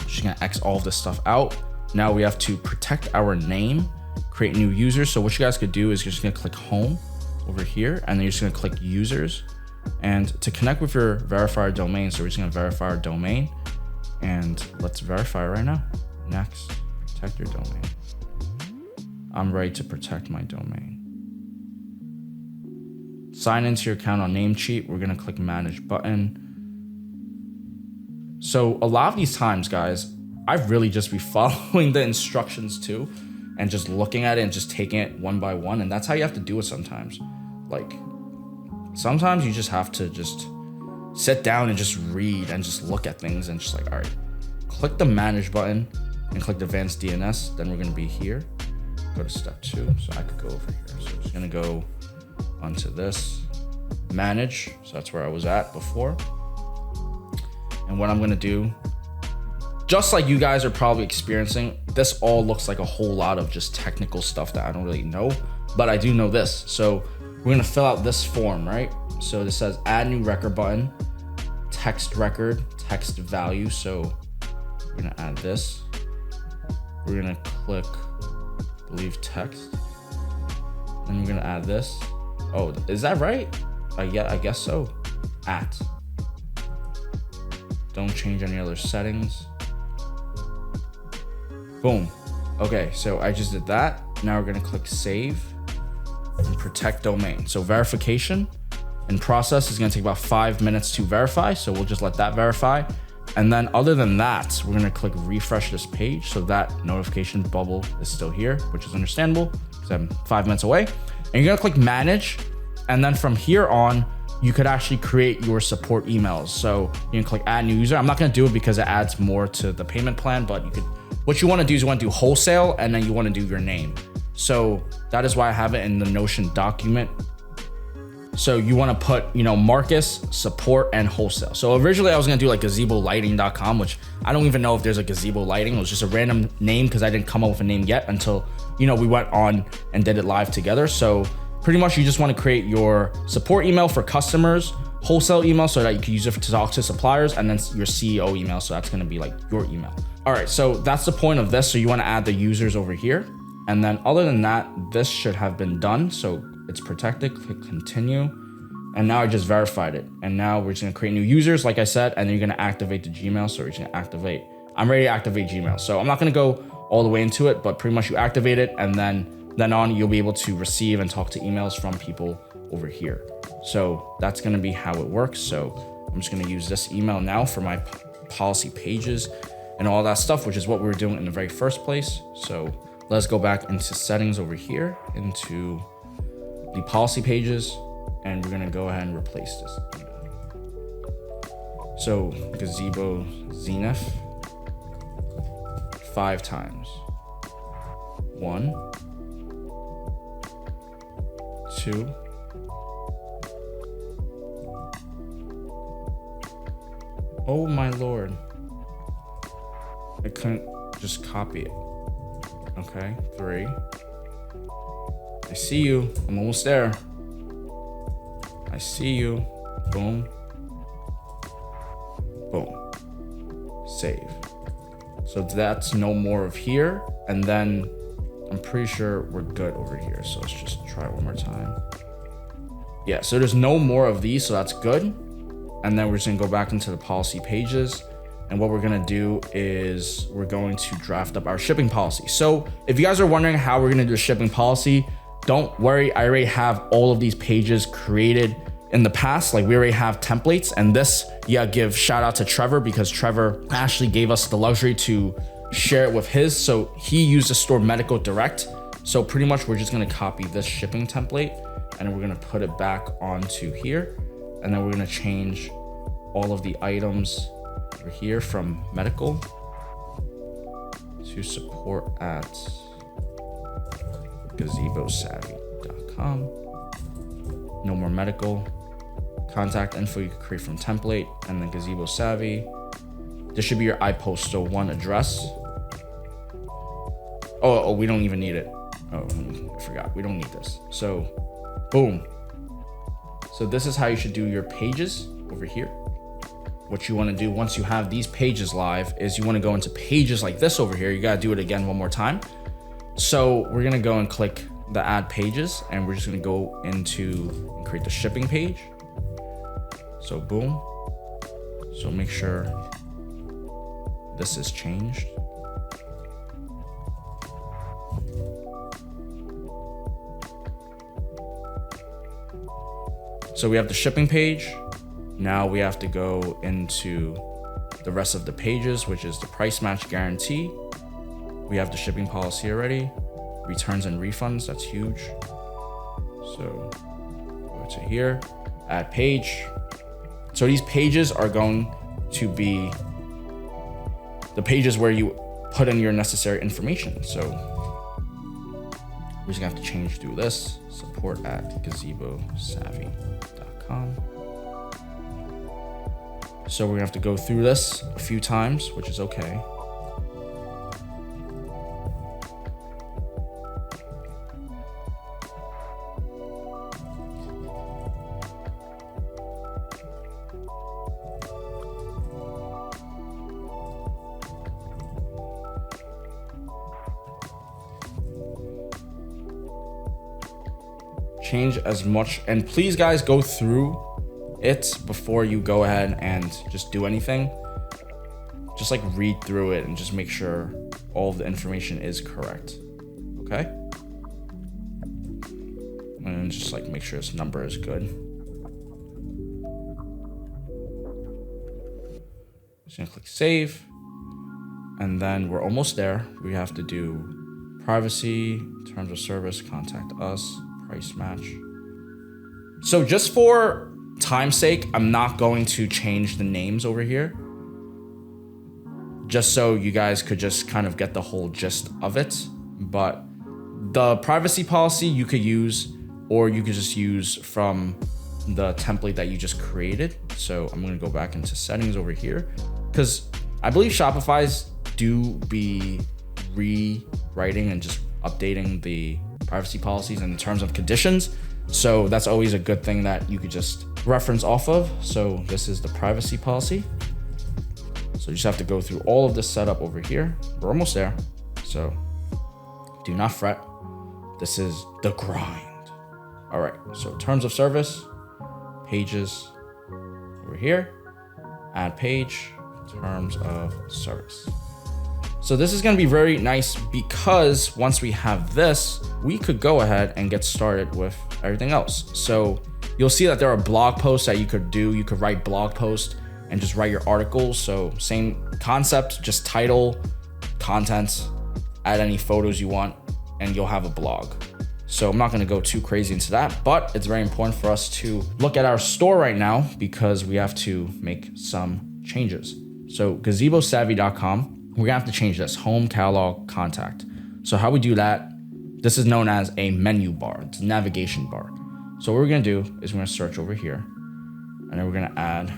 Just gonna X all of this stuff out. Now we have to protect our name, create new users. So what you guys could do is you're just gonna click home over here, and then you're just gonna click users. And to connect with your verifier domain, so we're just gonna verify our domain, and let's verify right now. Next, protect your domain. I'm ready to protect my domain. Sign into your account on Namecheap. We're gonna click manage button. So a lot of these times, guys, I've really just be following the instructions too and just looking at it and just taking it one by one. And that's how you have to do it sometimes. Like, sometimes you just have to just sit down and just read and just look at things and just like, all right, click the manage button and click the advanced DNS. Then we're gonna be here. Go to step 2. So I could go over here. So I'm just gonna go onto this, manage. So that's where I was at before. And what I'm gonna do, just like you guys are probably experiencing, this all looks like a whole lot of just technical stuff that I don't really know, but I do know this. So we're gonna fill out this form, right? So this says add new record button, text record, text value. So we're gonna add this. We're gonna click, I believe, text. And we're gonna add this. Oh, is that right? Yeah, I guess so. At. Don't change any other settings. Boom. Okay, so I just did that. Now we're gonna click save and protect domain. So verification and process is gonna take about 5 minutes to verify. So we'll just let that verify. And then other than that, we're gonna click refresh this page so that notification bubble is still here, which is understandable because I'm 5 minutes away. And you're gonna click manage. And then from here on, you could actually create your support emails. So you can click add new user. I'm not gonna do it because it adds more to the payment plan, but you could, what you wanna do is you wanna do wholesale and then you wanna do your name. So that is why I have it in the Notion document. So you wanna put, Marcus, support, and wholesale. So originally I was gonna do like gazebolighting.com, which I don't even know if there's a gazebo lighting. It was just a random name because I didn't come up with a name yet until, we went on and did it live together. So pretty much you just want to create your support email for customers, wholesale email so that you can use it to talk to suppliers, and then your CEO email. So that's going to be like your email. All right, so that's the point of this. So you want to add the users over here. And then other than that, this should have been done. So it's protected, click continue. And now I just verified it. And now we're just gonna create new users, like I said, and then you're gonna activate the Gmail. So we're just gonna activate, I'm ready to activate Gmail. So I'm not gonna go all the way into it, but pretty much you activate it, and then on you'll be able to receive and talk to emails from people over here. So that's gonna be how it works. So I'm just gonna use this email now for my policy pages and all that stuff, which is what we were doing in the very first place. So let's go back into settings over here, into the policy pages, and we're gonna go ahead and replace this. So gazebo zenith 5 times. 1, 2, oh my lord. I couldn't just copy it. Okay, 3. I see you. I'm almost there. I see you. Boom. Boom. Save. So that's no more of here. And then I'm pretty sure we're good over here. So let's just try it one more time. Yeah, so there's no more of these, so that's good. And then we're just gonna go back into the policy pages. And what we're gonna do is we're going to draft up our shipping policy. So if you guys are wondering how we're gonna do the shipping policy, don't worry, I already have all of these pages created in the past. Like we already have templates, and this, yeah, give shout out to Trevor, because Trevor actually gave us the luxury to share it with his. So he used the store Medical Direct. So pretty much we're just gonna copy this shipping template and we're gonna put it back onto here. And then we're gonna change all of the items over here from medical to support at gazebosavvy.com. No more medical. Contact info you can create from template, and then Gazebo Savvy. This should be your iPostal 1 address. Oh, we don't even need it. Oh, I forgot. We don't need this. So, boom. So this is how you should do your pages over here. What you want to do once you have these pages live is you want to go into pages like this over here. You got to do it again one more time. So we're going to go and click the add pages, and we're just going to go into and create the shipping page. So boom. So make sure this is changed. So we have the shipping page. Now we have to go into the rest of the pages, which is the price match guarantee. We have the shipping policy already. Returns and refunds, that's huge. So go to here, add page. So these pages are going to be the pages where you put in your necessary information. So we're just gonna have to change through this. Support at gazebosavvy.com. So we're gonna have to go through this a few times, which is okay. Change as much, and please guys go through it before you go ahead and just do anything. Just like read through it and just make sure all of the information is correct. Okay, and just like make sure this number is good. Just gonna click save, and then we're almost there. We have to do privacy, terms of service, contact us, price match. So just for time's sake, I'm not going to change the names over here, just so you guys could just kind of get the whole gist of it. But the privacy policy you could use, or you could just use from the template that you just created. So I'm going to go back into settings over here, because I believe Shopify's do be rewriting and just updating the privacy policies and the terms and conditions. So that's always a good thing that you could just reference off of. So this is the privacy policy. So you just have to go through all of this setup over here. We're almost there. So do not fret. This is the grind. All right, so terms of service, pages over here, add page, terms of service. So this is gonna be very nice because once we have this, we could go ahead and get started with everything else. So you'll see that there are blog posts that you could do. You could write blog posts and just write your articles. So same concept, just title, content, add any photos you want, and you'll have a blog. So I'm not gonna go too crazy into that, but it's very important for us to look at our store right now because we have to make some changes. So gazebosavvy.com, we're gonna have to change this, home, catalog, contact. So how we do that, this is known as a menu bar, it's a navigation bar. So what we're gonna do is we're gonna search over here and then we're gonna add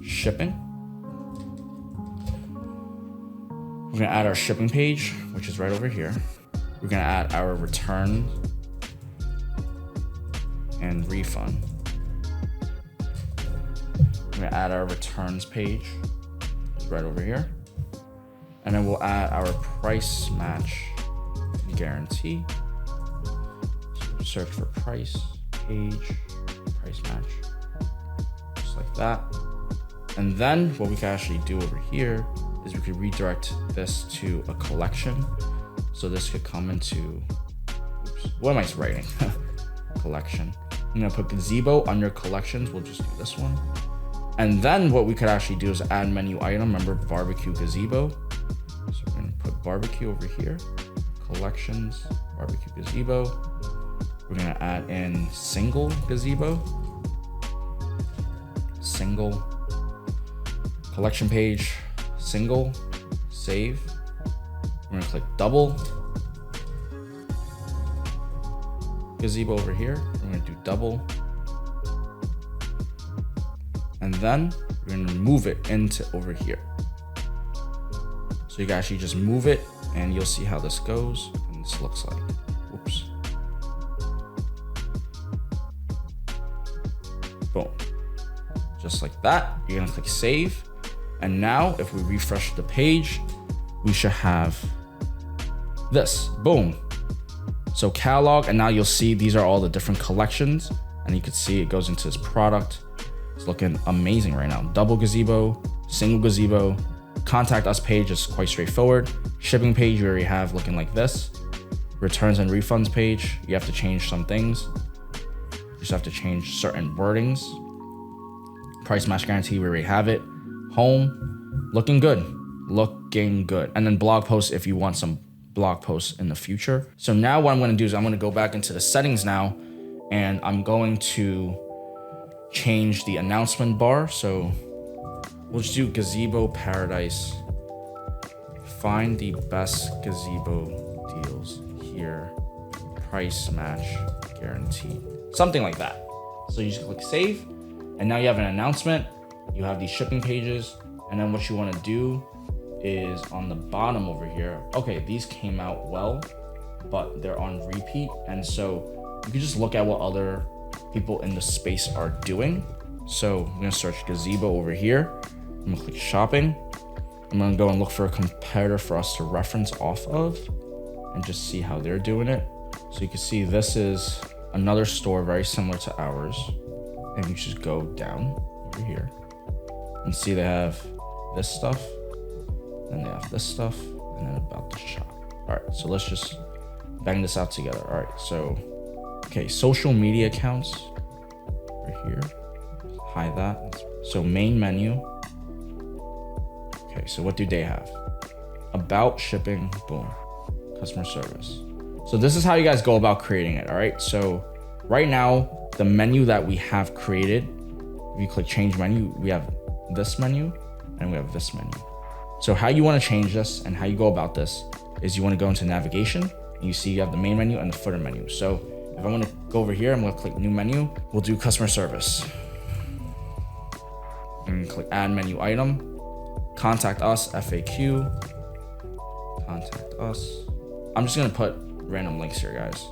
shipping. We're gonna add our shipping page, which is right over here. We're gonna add our return and refund. We're gonna add our returns page, right over here. And then we'll add our price match guarantee. So search for price, page, price match, just like that. And then what we can actually do over here is we could redirect this to a collection. So this could come into, oops, what am I writing? Collection. I'm gonna put gazebo under collections. We'll just do this one. And then what we could actually do is add menu item. Remember barbecue gazebo. So we're gonna put barbecue over here, collections, barbecue gazebo. We're gonna add in single gazebo, single, collection page, single, save. We're gonna click double gazebo over here. We're gonna do double. And then we're gonna move it into over here. So you can actually just move it and you'll see how this goes and this looks like. Oops. Boom. Just like that. You're gonna click save. And now if we refresh the page, we should have this. Boom. So catalog, and now you'll see these are all the different collections and you can see it goes into this product. It's looking amazing right now. Double gazebo, single gazebo, contact us page is quite straightforward. Shipping page, we already have looking like this. Returns and refunds page, you have to change some things. You just have to change certain wordings. Price match guarantee, we already have it. Home, looking good, looking good. And then blog posts if you want some blog posts in the future. So now what I'm gonna do is I'm gonna go back into the settings now and I'm going to change the announcement bar. So we'll just do gazebo paradise. Find the best gazebo deals here. Price match guaranteed. Something like that. So you just click save and now you have an announcement. You have these shipping pages. And then what you want to do is on the bottom over here. Okay, these came out well, but they're on repeat. And so you can just look at what other people in the space are doing. So I'm gonna search gazebo over here. I'm gonna click shopping. I'm gonna go and look for a competitor for us to reference off of and just see how they're doing it. So you can see this is another store very similar to ours. And you just go down over here and see they have this stuff, then they have this stuff, and then about the shop. All right, so let's just bang this out together. All right, so, okay, social media accounts right here. Hide that. So main menu. Okay, so what do they have? About shipping, boom, customer service. So this is how you guys go about creating it, all right? So right now, the menu that we have created, if you click change menu, we have this menu and we have this menu. So how you want to change this and how you go about this is you want to go into navigation and you see you have the main menu and the footer menu. So if I want to go over here, I'm going to click new menu. We'll do customer service and click add menu item, contact us, FAQ, contact us. I'm just going to put random links here, guys.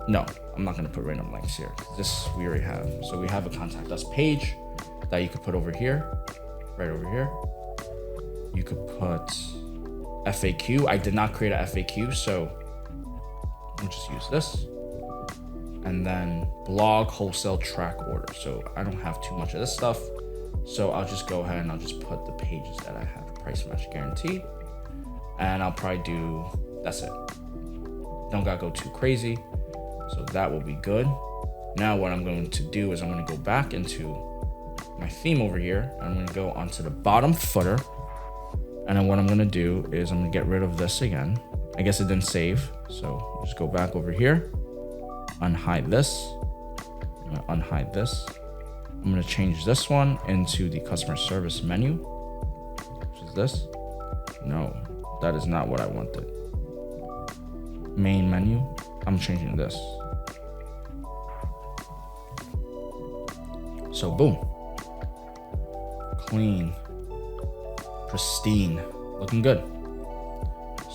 No, I'm not gonna put random links here. This we already have. So we have a contact us page that you could put over here, right over here. You could put FAQ. I did not create a FAQ, so we'll just use this. And then blog wholesale track order. So I don't have too much of this stuff. So I'll just go ahead and I'll just put the pages that I have. Price match guarantee. And I'll probably do, that's it. Don't gotta go too crazy. So that will be good. Now what I'm going to do is I'm gonna go back into my theme over here. I'm gonna go onto the bottom footer. And then what I'm gonna do is I'm gonna get rid of this again. I guess it didn't save. So just go back over here, unhide this, I'm gonna unhide this. I'm gonna change this one into the customer service menu, which is this. No, that is not what I wanted. Main menu, I'm changing this. So boom, clean, pristine, looking good.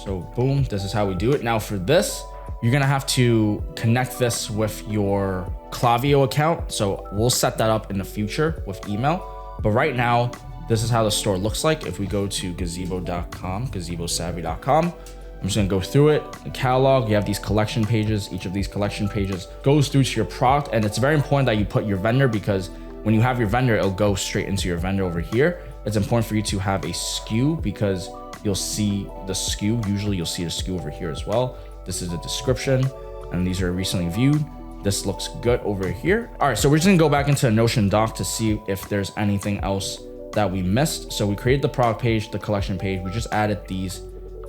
So boom, this is how we do it. Now for this, you're gonna have to connect this with your Klaviyo account. So we'll set that up in the future with email. But right now, this is how the store looks like. If we go to gazebo.com, gazebosavvy.com, I'm just gonna go through it. The catalog, you have these collection pages. Each of these collection pages goes through to your product. And it's very important that you put your vendor, because when you have your vendor, it'll go straight into your vendor over here. It's important for you to have a SKU because you'll see the SKU. Usually you'll see the SKU over here as well. This is the description, and these are recently viewed. This looks good over here. All right, so we're just gonna go back into a Notion doc to see if there's anything else that we missed. So we created the product page, the collection page. We just added these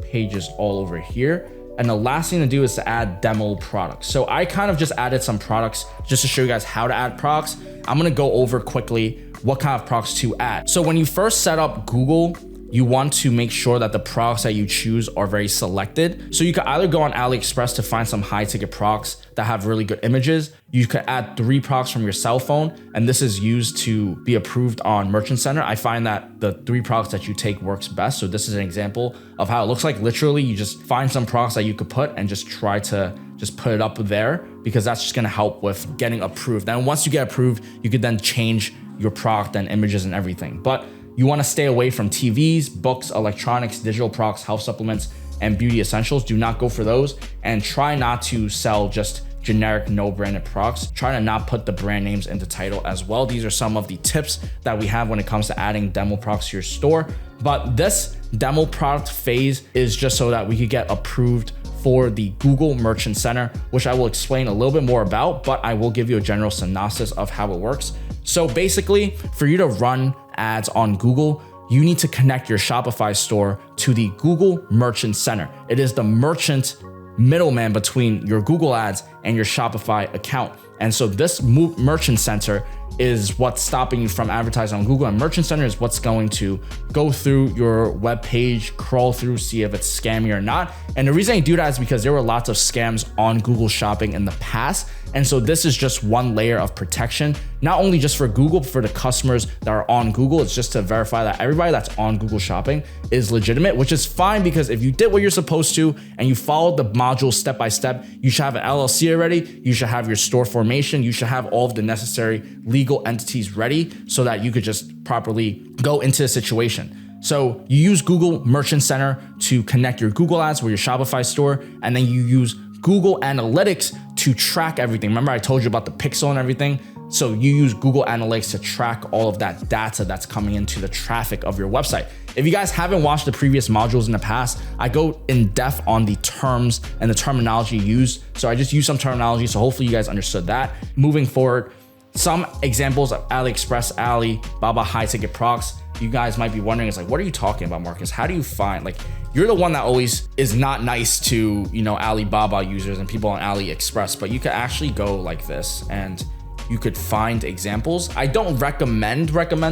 pages all over here. And the last thing to do is to add demo products. So I kind of just added some products just to show you guys how to add products. I'm gonna go over quickly what kind of products to add. So when you first set up Google, you want to make sure that the products that you choose are very selected. So you could either go on AliExpress to find some high ticket products that have really good images. You could add 3 products from your cell phone, and this is used to be approved on Merchant Center. I find that the 3 products that you take works best. So this is an example of how it looks like. Literally, you just find some products that you could put and just try to just put it up there, because that's just gonna help with getting approved. And once you get approved, you could then change your product and images and everything. But you want to stay away from TVs, books, electronics, digital products, health supplements, and beauty essentials. Do not go for those, and try not to sell just generic no branded products. Try to not put the brand names in the title as well. These are some of the tips that we have when it comes to adding demo products to your store. But this demo product phase is just so that we could get approved for the Google Merchant Center, which I will explain a little bit more about, but I will give you a general synopsis of how it works. So basically, for you to run ads on Google, you need to connect your Shopify store to the Google Merchant Center. It is the merchant middleman between your Google ads and your Shopify account. And so this Merchant Center is what's stopping you from advertising on Google, and Merchant Center is what's going to go through your web page, crawl through, see if it's scammy or not. And the reason I do that is because there were lots of scams on Google Shopping in the past. And so this is just one layer of protection, not only just for Google, but for the customers that are on Google. It's just to verify that everybody that's on Google Shopping is legitimate, which is fine, because if you did what you're supposed to and you followed the modules step by step, you should have an LLC already. You should have your store formation. You should have all of the necessary legal entities ready so that you could just properly go into the situation. So you use Google Merchant Center to connect your Google ads with your Shopify store, and then you use Google Analytics to track everything. Remember I told you about the pixel and everything? So you use Google Analytics to track all of that data that's coming into the traffic of your website. If you guys haven't watched the previous modules in the past, I go in depth on the terms and the terminology used. So I just use some terminology, so hopefully you guys understood that. Moving forward, some examples of AliExpress, Alibaba high ticket products. You guys might be wondering, it's like, what are you talking about, Marcus? How do you find, like, you're the one that always is not nice to, you know, Alibaba users and people on AliExpress, but you could actually go like this and you could find examples. I don't recommend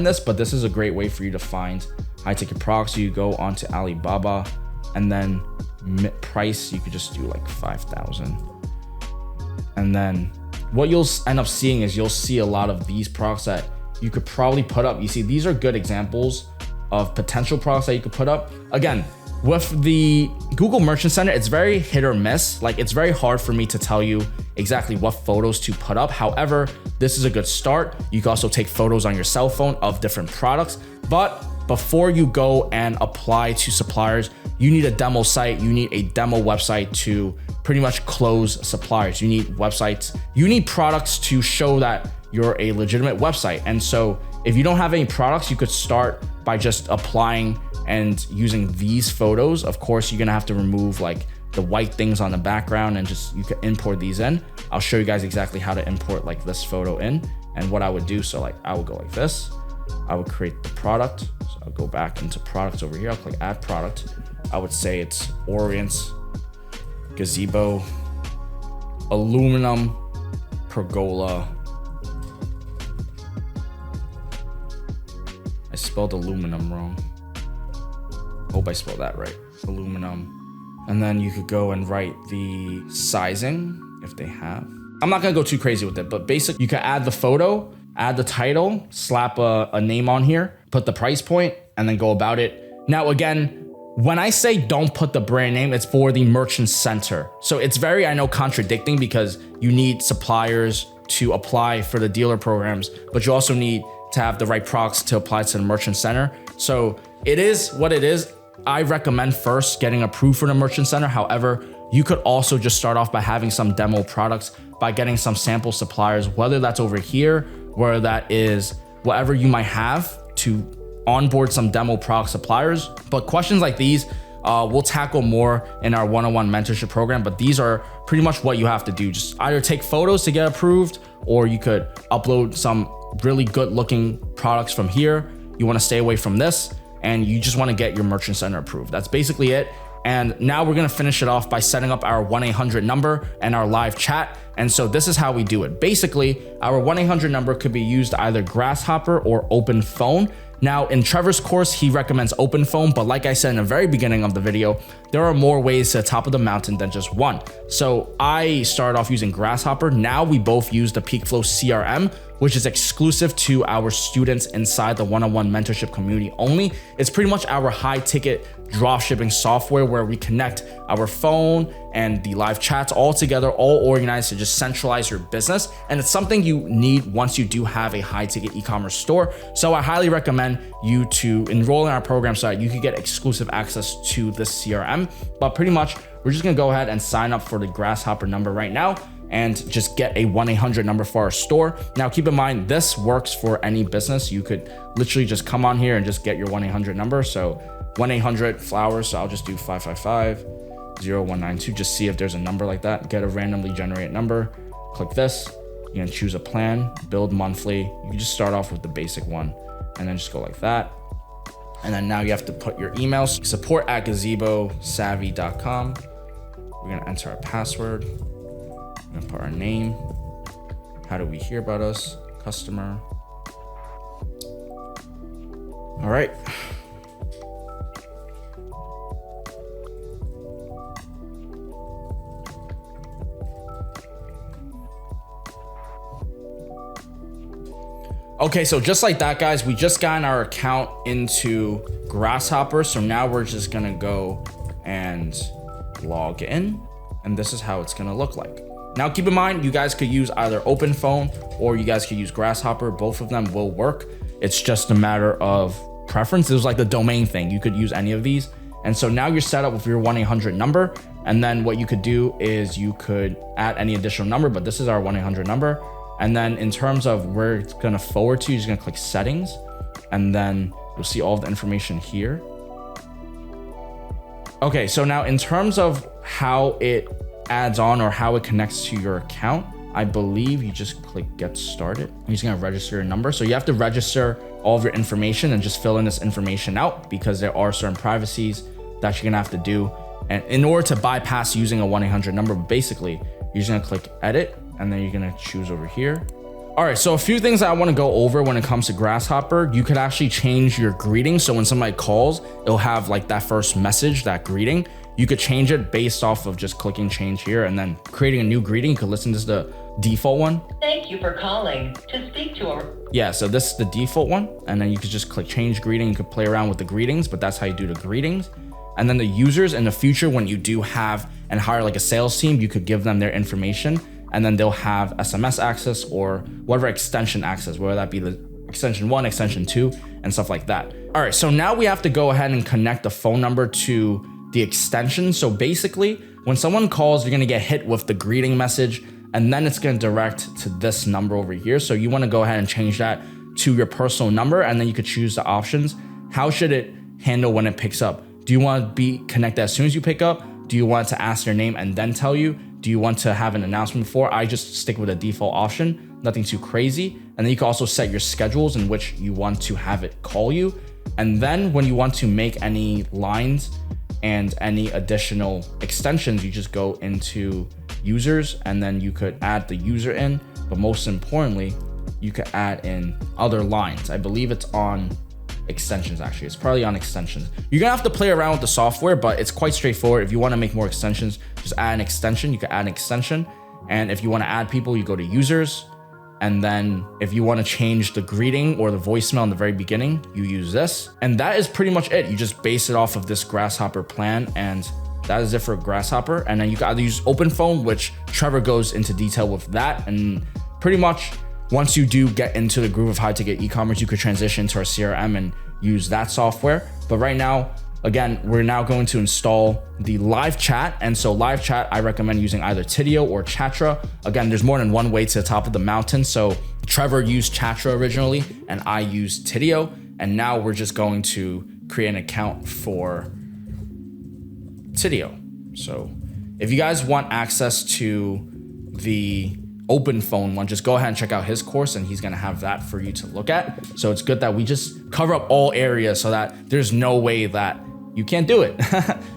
this, but this is a great way for you to find high ticket products. You go onto Alibaba, and then price, you could just do like 5,000. And then what you'll end up seeing is you'll see a lot of these products that you could probably put up. You see, these are good examples of potential products that you could put up. Again, with the Google Merchant Center, it's very hit or miss. Like, it's very hard for me to tell you exactly what photos to put up. However, this is a good start. You can also take photos on your cell phone of different products. But before you go and apply to suppliers, you need a demo site. You need a demo website to pretty much close suppliers. You need websites. You need products to show that you're a legitimate website. And so if you don't have any products, you could start by just applying and using these photos. Of course, you're gonna have to remove like the white things on the background and just, you can import these in. I'll show you guys exactly how to import like this photo in and what I would do. So like I would go like this. I would create the product. So I'll go back into products over here. I'll click add product. I would say it's Orient Gazebo Aluminum Pergola. I spelled aluminum wrong. Hope I spelled that right. Aluminum. And then you could go and write the sizing if they have. I'm not gonna go too crazy with it, but basically you can add the photo, add the title, slap a name on here, put the price point, and then go about it. Now again, when I say don't put the brand name, it's for the merchant center. So it's very, I know, contradicting because you need suppliers to apply for the dealer programs, but you also need to have the right products to apply to the merchant center. So it is what it is. I recommend first getting approved for the merchant center. However, you could also just start off by having some demo products, by getting some sample suppliers, whether that's over here, whether that is whatever you might have to onboard some demo product suppliers. But questions like these, we'll tackle more in our one-on-one mentorship program, but these are pretty much what you have to do. Just either take photos to get approved, or you could upload some really good looking products from here. You wanna stay away from this, and you just wanna get your merchant center approved. That's basically it. And now we're gonna finish it off by setting up our 1-800 number and our live chat. And so this is how we do it. Basically, our 1-800 number could be used either Grasshopper or Open Phone. Now in Trevor's course, he recommends Open Phone, but like I said in the very beginning of the video, there are more ways to the top of the mountain than just one. So I started off using Grasshopper. Now we both use the PeakFlow CRM, which is exclusive to our students inside the one-on-one mentorship community only. It's pretty much our high ticket dropshipping software where we connect our phone and the live chats all together, all organized to just centralize your business. And it's something you need once you do have a high ticket e-commerce store. So I highly recommend you to enroll in our program so that you can get exclusive access to this CRM. But pretty much, we're just gonna go ahead and sign up for the Grasshopper number right now and just get a 1-800 number for our store. Now, keep in mind, this works for any business. You could literally just come on here and just get your 1-800 number. So 1-800 flowers. So I'll just do 555-0192. Just see if there's a number like that. Get a randomly generated number. Click this. You can choose a plan, build monthly. You can just start off with the basic one and then just go like that. And then now you have to put your emails, support@gazebosavvy.com. We're gonna enter our password. We're gonna put our name. How do we hear about us? Customer. All right. Okay, so just like that, guys, we just got our account into Grasshopper. So now we're just gonna go and log in, and this is how it's gonna look like. Now, keep in mind, you guys could use either Open Phone or you guys could use Grasshopper. Both of them will work. It's just a matter of preference. It was like the domain thing. You could use any of these. And so now you're set up with your 1-800 number. And then what you could do is you could add any additional number, but this is our 1-800 number. And then in terms of where it's gonna forward to, you're just gonna click settings, and then you'll see all of the information here. Okay, so now in terms of how it adds on or how it connects to your account, I believe you just click get started. You're just gonna register your number. So you have to register all of your information and just fill in this information out because there are certain privacies that you're gonna have to do. And in order to bypass using a 1-800 number, basically, you're just gonna click edit, and then you're gonna choose over here. All right, so a few things that I wanna go over when it comes to Grasshopper. You could actually change your greeting. So when somebody calls, it'll have like that first message, that greeting. You could change it based off of just clicking change here and then creating a new greeting. You could listen to the default one. Thank you for calling. To speak to our... Yeah, so this is the default one. And then you could just click change greeting. You could play around with the greetings, but that's how you do the greetings. And then the users in the future, when you do have and hire like a sales team, you could give them their information and then they'll have SMS access or whatever extension access, whether that be the extension 1, extension 2, and stuff like that. All right, so now we have to go ahead and connect the phone number to the extension. So basically, when someone calls, you're gonna get hit with the greeting message, and then it's gonna direct to this number over here. So you wanna go ahead and change that to your personal number, and then you could choose the options. How should it handle when it picks up? Do you want to be connected as soon as you pick up? Do you want to ask your name and then tell you? Do you want to have an announcement before? I just stick with the default option, nothing too crazy. And then you can also set your schedules in which you want to have it call you. And then when you want to make any lines and any additional extensions, you just go into users and then you could add the user in. But most importantly, you could add in other lines. I believe it's on extensions. Actually, it's probably on extensions. You're gonna have to play around with the software, but it's quite straightforward. If you want to make more extensions, just add an extension. You can add an extension, and if you want to add people, you go to users, and then if you want to change the greeting or the voicemail in the very beginning, you use this. And that is pretty much it. You just base it off of this Grasshopper plan, and that is it for Grasshopper. And then you can either use Open Phone, which Trevor goes into detail with that, and pretty much once you do get into the groove of how to get e-commerce, you could transition to our CRM and use that software. But right now, again, we're now going to install the live chat. And so live chat, I recommend using either Tidio or Chatra. Again, there's more than one way to the top of the mountain. So Trevor used Chatra originally and I used Tidio. And now we're just going to create an account for Tidio. So if you guys want access to the Open Phone one, just go ahead and check out his course and he's gonna have that for you to look at. So it's good that we just cover up all areas so that there's no way that you can't do it.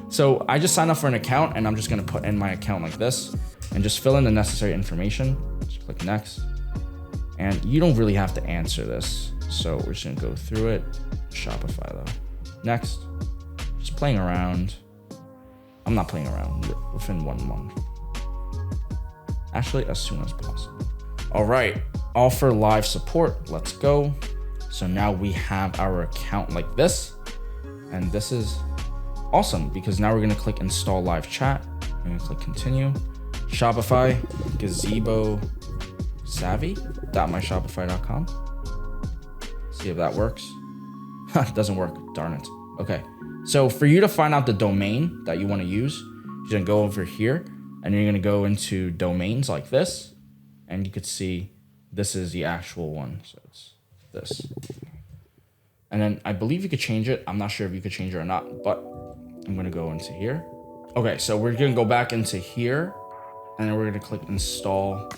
So I just signed up for an account and I'm just gonna put in my account like this and just fill in the necessary information. Just click next. And you don't really have to answer this. So we're just gonna go through it. Shopify though. Next. Just playing around. I'm not playing around within 1 month. Actually, as soon as possible. All right, offer live support, let's go. So now we have our account like this. And this is awesome because now we're gonna click install live chat. We're gonna click continue. Shopify, gazebo savvy.myshopify.com. See if that works. It doesn't work, darn it. Okay, so for you to find out the domain that you wanna use, you're gonna go over here and you're gonna go into domains like this, and you could see this is the actual one. So it's this. And then I believe you could change it. I'm not sure if you could change it or not, but I'm gonna go into here. Okay, so we're gonna go back into here, and then we're gonna click install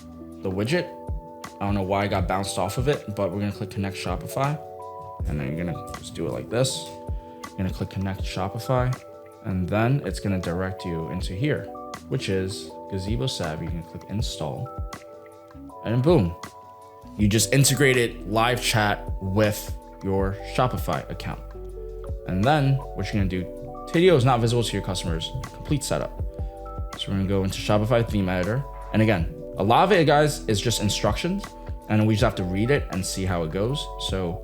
the widget. I don't know why I got bounced off of it, but we're gonna click connect Shopify. And then you're gonna just do it like this. You're gonna click connect Shopify, and then it's gonna direct you into here, which is Gazebo Savvy. You can click install, and boom, you just integrated live chat with your Shopify account. And then what you're gonna do, Tidio is not visible to your customers, complete setup. So we're gonna go into Shopify theme editor. And again, a lot of it, guys, is just instructions, and we just have to read it and see how it goes. So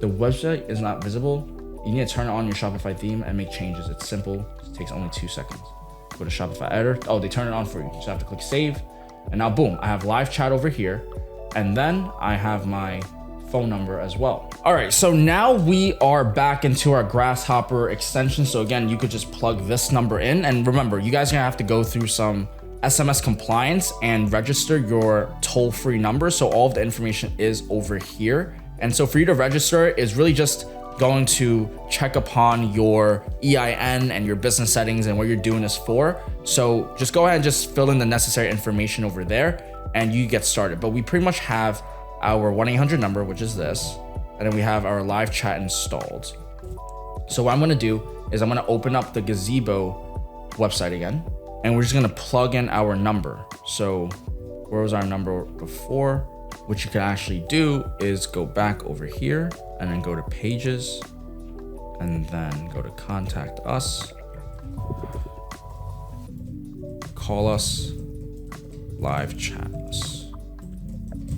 the website is not visible. You need to turn on your Shopify theme and make changes. It's simple, it takes only 2 seconds. Go to Shopify editor. Oh, they turn it on for you. So I have to click save. And now boom, I have live chat over here. And then I have my phone number as well. All right, so now we are back into our Grasshopper extension. So again, you could just plug this number in. And remember, you guys are gonna have to go through some SMS compliance and register your toll-free number. So all of the information is over here. And so for you to register, it's really just going to check upon your EIN and your business settings and what you're doing this for. So just go ahead and just fill in the necessary information over there and you get started. But we pretty much have our 1-800 number, which is this, and then we have our live chat installed. So what I'm gonna do is I'm gonna open up the Gazebo website again, and we're just gonna plug in our number. So where was our number before? What you can actually do is go back over here and then go to pages and then go to contact us, call us, live chat us,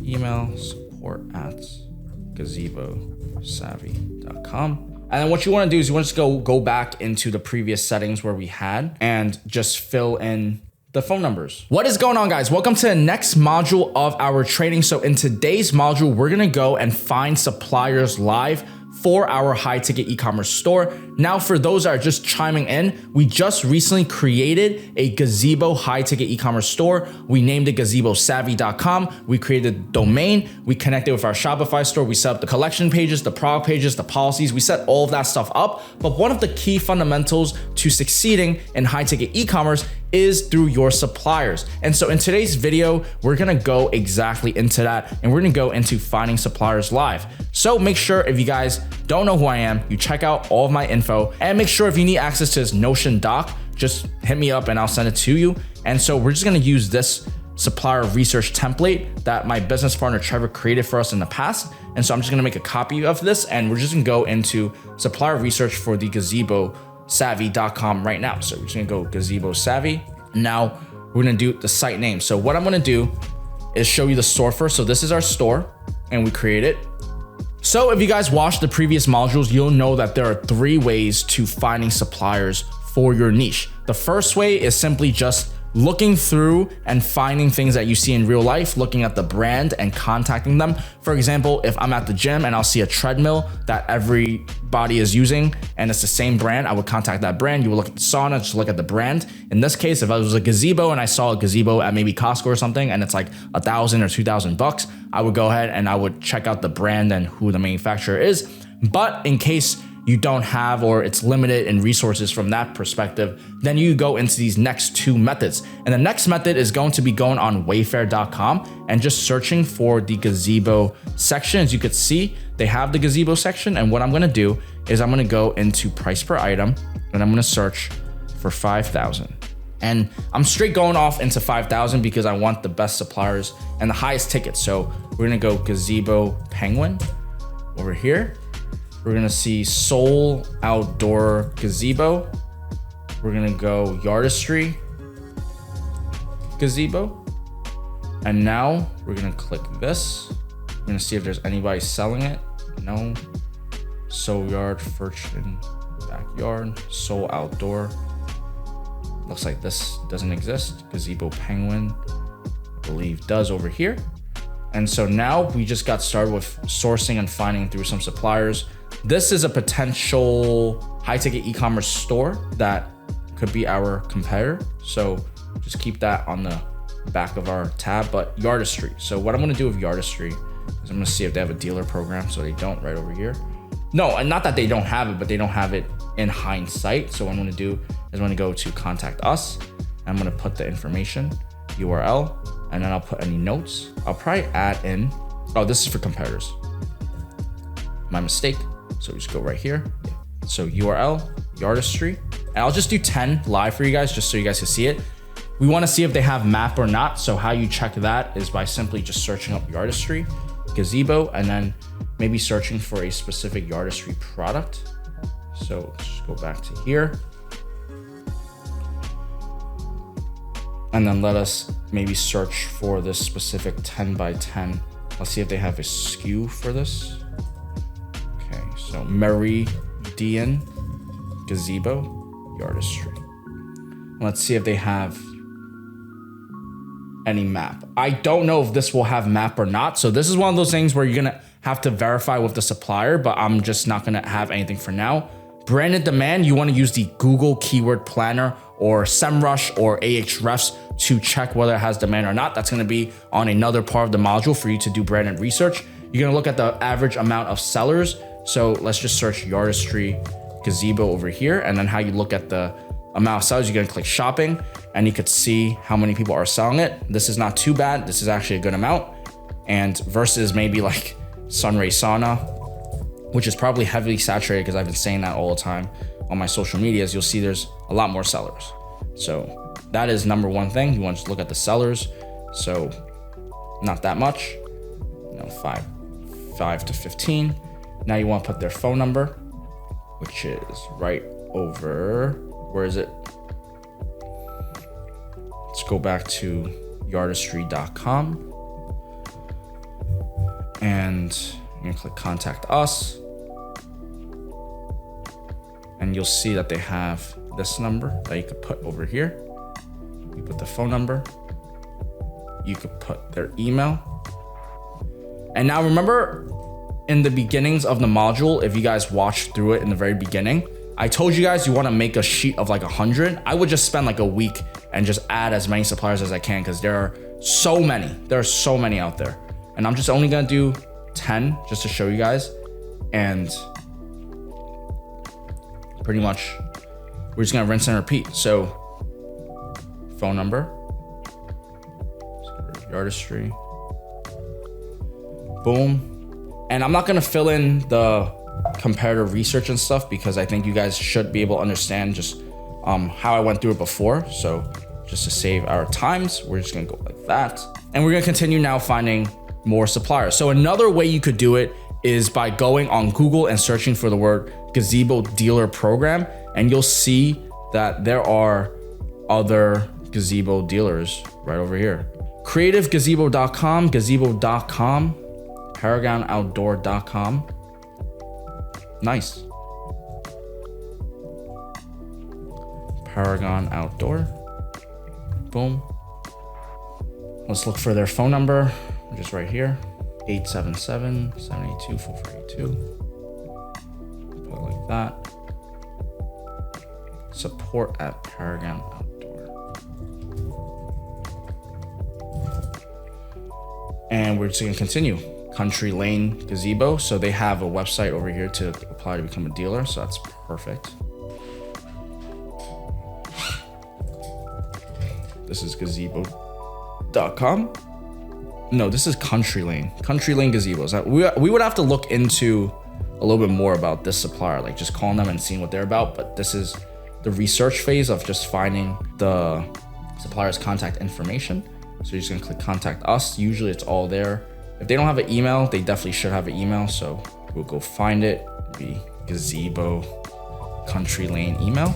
email support@gazebosavvy.com. And then what you want to do is you want to just go back into the previous settings where we had and just fill in the phone numbers. What is going on, guys? Welcome to the next module of our training. So in today's module, we're gonna go and find suppliers live for our high ticket e-commerce store. Now, for those that are just chiming in, we just recently created a Gazebo high ticket e-commerce store. We named it gazebosavvy.com. We created the domain. We connected with our Shopify store. We set up the collection pages, the product pages, the policies. We set all of that stuff up. But one of the key fundamentals to succeeding in high ticket e-commerce is through your suppliers. And so in today's video, we're gonna go exactly into that, and we're gonna go into finding suppliers live. So make sure, if you guys don't know who I am, you check out all of my info, and make sure if you need access to this Notion doc, just hit me up and I'll send it to you. And so we're just gonna use this supplier research template that my business partner Trevor created for us in the past. And so I'm just gonna make a copy of this, and we're just gonna go into supplier research for the gazebosavvy.com right now. So we're just gonna go Gazebo Savvy. Now we're gonna do the site name. So what I'm gonna do is show you the store first. So this is our store, and we create it. So if you guys watched the previous modules, you'll know that there are 3 ways to finding suppliers for your niche. The first way is simply just looking through and finding things that you see in real life, looking at the brand and contacting them. For example, if I'm at the gym and I'll see a treadmill that everybody is using and it's the same brand, I would contact that brand. You would look at the sauna, just look at the brand. In this case, if I was a gazebo and I saw a gazebo at maybe Costco or something and it's like $1,000 or $2,000, I would go ahead and I would check out the brand and who the manufacturer is. But in case you don't have, or it's limited in resources from that perspective, then you go into these next 2 methods. And the next method is going to be going on wayfair.com and just searching for the gazebo section. As you could see, they have the gazebo section. And what I'm gonna do is I'm gonna go into price per item and I'm gonna search for 5,000. And I'm straight going off into 5,000 because I want the best suppliers and the highest tickets. So we're gonna go gazebo penguin over here. We're gonna see Soul Outdoor Gazebo. We're gonna go Yardistry Gazebo. And now we're gonna click this. We're gonna see if there's anybody selling it. No. Soul Yard, Fortune Backyard, Soul Outdoor. Looks like this doesn't exist. Gazebo Penguin, I believe does over here. And so now we just got started with sourcing and finding through some suppliers. This is a potential high ticket e-commerce store that could be our competitor. So just keep that on the back of our tab, but Yardistry. So what I'm gonna do with Yardistry is I'm gonna see if they have a dealer program. So they don't, right over here. No, and not that they don't have it, but they don't have it in hindsight. So what I'm gonna do is I'm gonna go to contact us. I'm gonna put the information, URL, and then I'll put any notes. I'll probably add in, oh, this is for competitors. My mistake. So we just go right here. So URL, Yardistry, and I'll just do 10 live for you guys, just so you guys can see it. We wanna see if they have map or not. So how you check that is by simply just searching up Yardistry, Gazebo, and then maybe searching for a specific Yardistry product. So just go back to here. And then let us maybe search for this specific 10 by 10. Let's see if they have a SKU for this. Okay, so Meridian Gazebo Yardistry. Let's see if they have any map. I don't know if this will have map or not. So this is one of those things where you're gonna have to verify with the supplier, but I'm just not gonna have anything for now. Branded demand, you wanna use the Google Keyword Planner or SEMrush or Ahrefs to check whether it has demand or not. That's gonna be on another part of the module for you to do branded research. You're gonna look at the average amount of sellers. So let's just search Yardistry Gazebo over here. And then how you look at the amount of sellers, you're gonna click shopping and you could see how many people are selling it. This is not too bad. This is actually a good amount. And versus maybe like Sunray Sauna, which is probably heavily saturated because I've been saying that all the time on my social medias, you'll see there's a lot more sellers. So that is number one thing. You want to just look at the sellers. So not that much, you know, 5 to 15. Now you want to put their phone number, which is right over, where is it? Let's go back to yardistry.com and I'm gonna click contact us. and you'll see that they have this number that you could put over here. You put the phone number. You could put their email. And now remember in the beginnings of the module, if you guys watched through it in the very beginning, I told you guys you want to make a sheet of like 100. I would just spend like a week and just add as many suppliers as I can because there are so many. There are so many out there. And I'm just only going to do 10 just to show you guys. And pretty much we're just going to rinse and repeat. So phone number, artistry, boom. And I'm not going to fill in the comparative research and stuff because I think you guys should be able to understand just how I went through it before. So just to save our times, we're just gonna go like that. And we're gonna continue now finding more suppliers. So another way you could do it is by going on Google and searching for the word gazebo dealer program. And you'll see that there are other gazebo dealers right over here. CreativeGazebo.com, gazebo.com, ParagonOutdoor.com. Nice. Paragon Outdoor. Boom. Let's look for their phone number, which is right here. 877-782-4482. Put it like that. Support at Paragon Outdoor. And we're just gonna continue. Country Lane Gazebo. So they have a website over here to apply to become a dealer. So that's perfect. This is gazebo.com. No, this is Country Lane. Country Lane Gazebos. We would have to look into a little bit more about this supplier, like just calling them and seeing what they're about. But this is the research phase of just finding the supplier's contact information. So you're just gonna click contact us. Usually it's all there. If they don't have an email, they definitely should have an email. So we'll go find it. It'll be Gazebo Country Lane email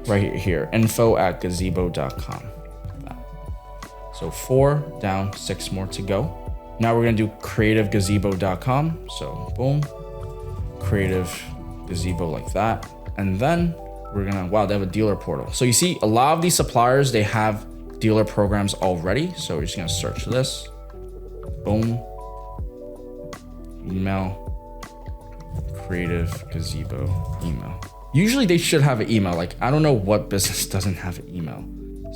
right here, info@gazebo.com. So 4 down, 6 more to go. Now we're gonna do creativegazebo.com. So boom, creative gazebo like that. And then we're gonna, wow, they have a dealer portal. So you see a lot of these suppliers, they have dealer programs already. So we're just gonna search this. Boom. Email, creative gazebo email. Usually they should have an email. Like, I don't know what business doesn't have an email.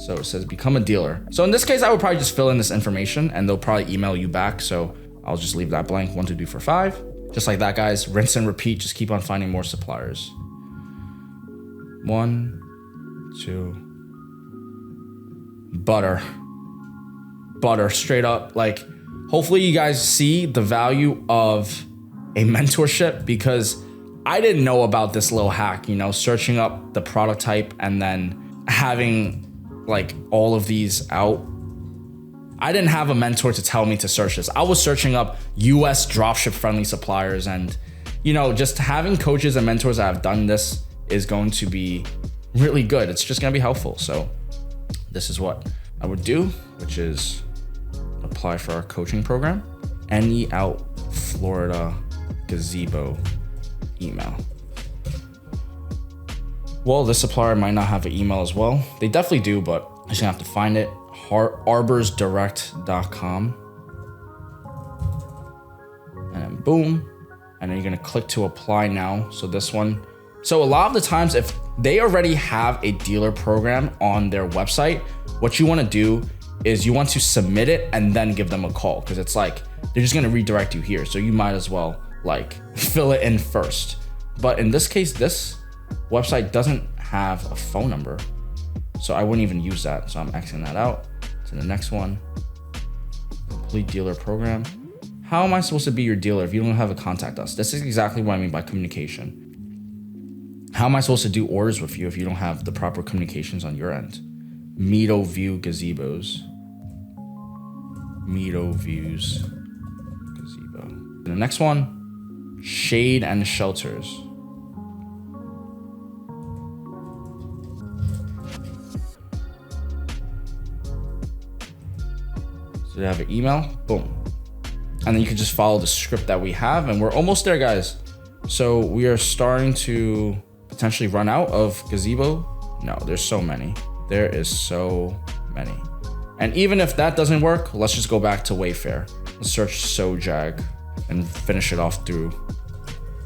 So it says become a dealer. So in this case, I would probably just fill in this information and they'll probably email you back. So I'll just leave that blank. 1, 2, 3, 4, 5. Just like that, guys. Rinse and repeat. Just keep on finding more suppliers. 1, 2. Butter, straight up. Like, hopefully you guys see the value of a mentorship because I didn't know about this little hack, you know, searching up the product type and then having like all of these out. I didn't have a mentor to tell me to search this. I was searching up US dropship friendly suppliers, and you know, just having coaches and mentors that have done this is going to be really good. It's just gonna be helpful. So this is what I would do, which is apply for our coaching program. Any out Florida gazebo email. Well, this supplier might not have an email as well. They definitely do, but I'm just gonna have to find it. arborsdirect.com. And then boom. And then you're gonna click to apply now. So this one. So a lot of the times, if they already have a dealer program on their website, what you wanna do is you want to submit it and then give them a call. Cause it's like, they're just gonna redirect you here. So you might as well like fill it in first. But in this case, this website doesn't have a phone number. So I wouldn't even use that. So I'm Xing that out to the next one. Complete dealer program. How am I supposed to be your dealer if you don't have a contact us? This is exactly what I mean by communication. How am I supposed to do orders with you if you don't have the proper communications on your end? Meadow View Gazebos. Meadow Views Gazebo. The next one, Shade and Shelters. So they have an email, boom. And then you can just follow the script that we have, and we're almost there, guys. So we are starting to potentially run out of gazebo? No, there's so many. There is so many. And even if that doesn't work, let's just go back to Wayfair. Let's search Sojag and finish it off through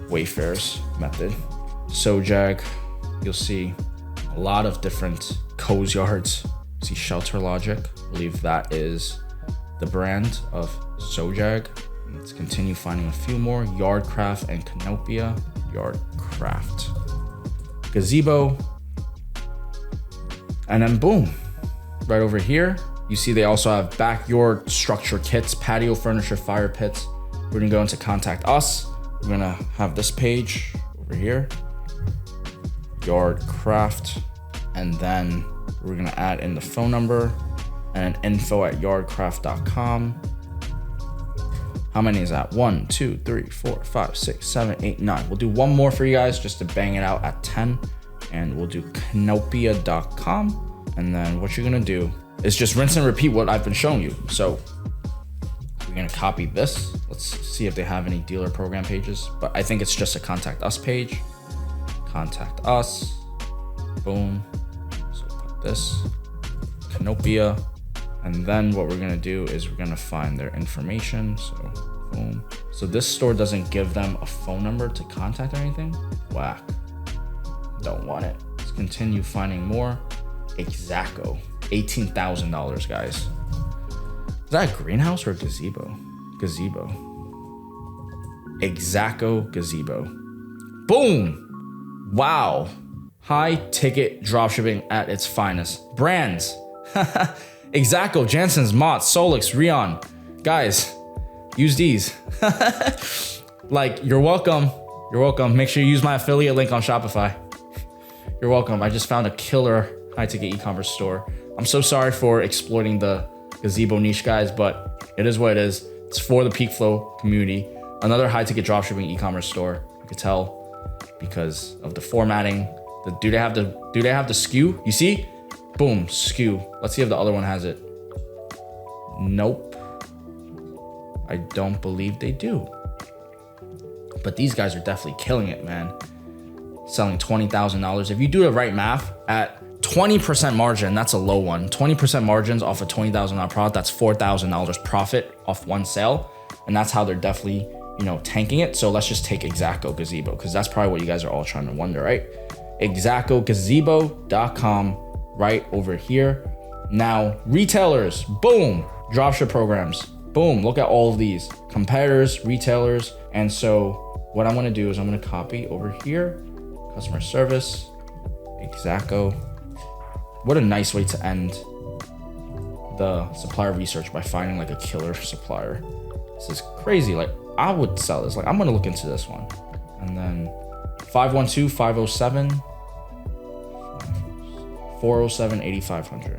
Wayfair's method. Sojag, you'll see a lot of different cozy yards. See Shelter Logic, I believe that is the brand of Sojag. Let's continue finding a few more. Yardcraft and Canopia. Yardcraft. Gazebo. And then boom, right over here, you see they also have backyard structure kits, patio furniture, fire pits. We're gonna go into contact us. We're gonna have this page over here, Yardcraft, and then we're gonna add in the phone number and info@yardcraft.com. How many is that? 1, 2, 3, 4, 5, 6, 7, 8, 9. We'll do one more for you guys just to bang it out at 10. And we'll do canopia.com. And then what you're gonna do is just rinse and repeat what I've been showing you. So we're gonna copy this. Let's see if they have any dealer program pages, but I think it's just a contact us page. Contact us, boom. So put this, Canopia. And then what we're gonna do is we're gonna find their information. So boom. So this store doesn't give them a phone number to contact or anything. Whack. Don't want it. Let's continue finding more. Exaco, $18,000, guys. Is that a greenhouse or a gazebo? Gazebo. Exaco gazebo. Boom. Wow. High ticket dropshipping at its finest. Brands. Exaco, Jansen's, Mott, Solix, Rion. Guys, use these. Like, you're welcome. You're welcome. Make sure you use my affiliate link on Shopify. You're welcome. I just found a killer high ticket e-commerce store. I'm so sorry for exploiting the gazebo niche, guys, but it is what it is. It's for the Peak Flow community. Another high ticket dropshipping e-commerce store. You could tell because of the formatting. Do they have the SKU? You see? Boom, SKU. Let's see if the other one has it. Nope. I don't believe they do. But these guys are definitely killing it, man. Selling $20,000. If you do the right math at 20% margin, that's a low one. 20% margins off a $20,000 product, that's $4,000 profit off one sale. And that's how they're definitely, tanking it. So let's just take Exaco Gazebo, because that's probably what you guys are all trying to wonder, right? ExacoGazebo.com right over here. Now, retailers, boom, dropship programs, boom, look at all of these. Competitors, retailers. And so what I'm gonna do is I'm gonna copy over here, customer service, Exaco. What a nice way to end the supplier research by finding like a killer supplier. This is crazy. Like, I would sell this. Like, I'm gonna look into this one. And then 512-507 407-8500.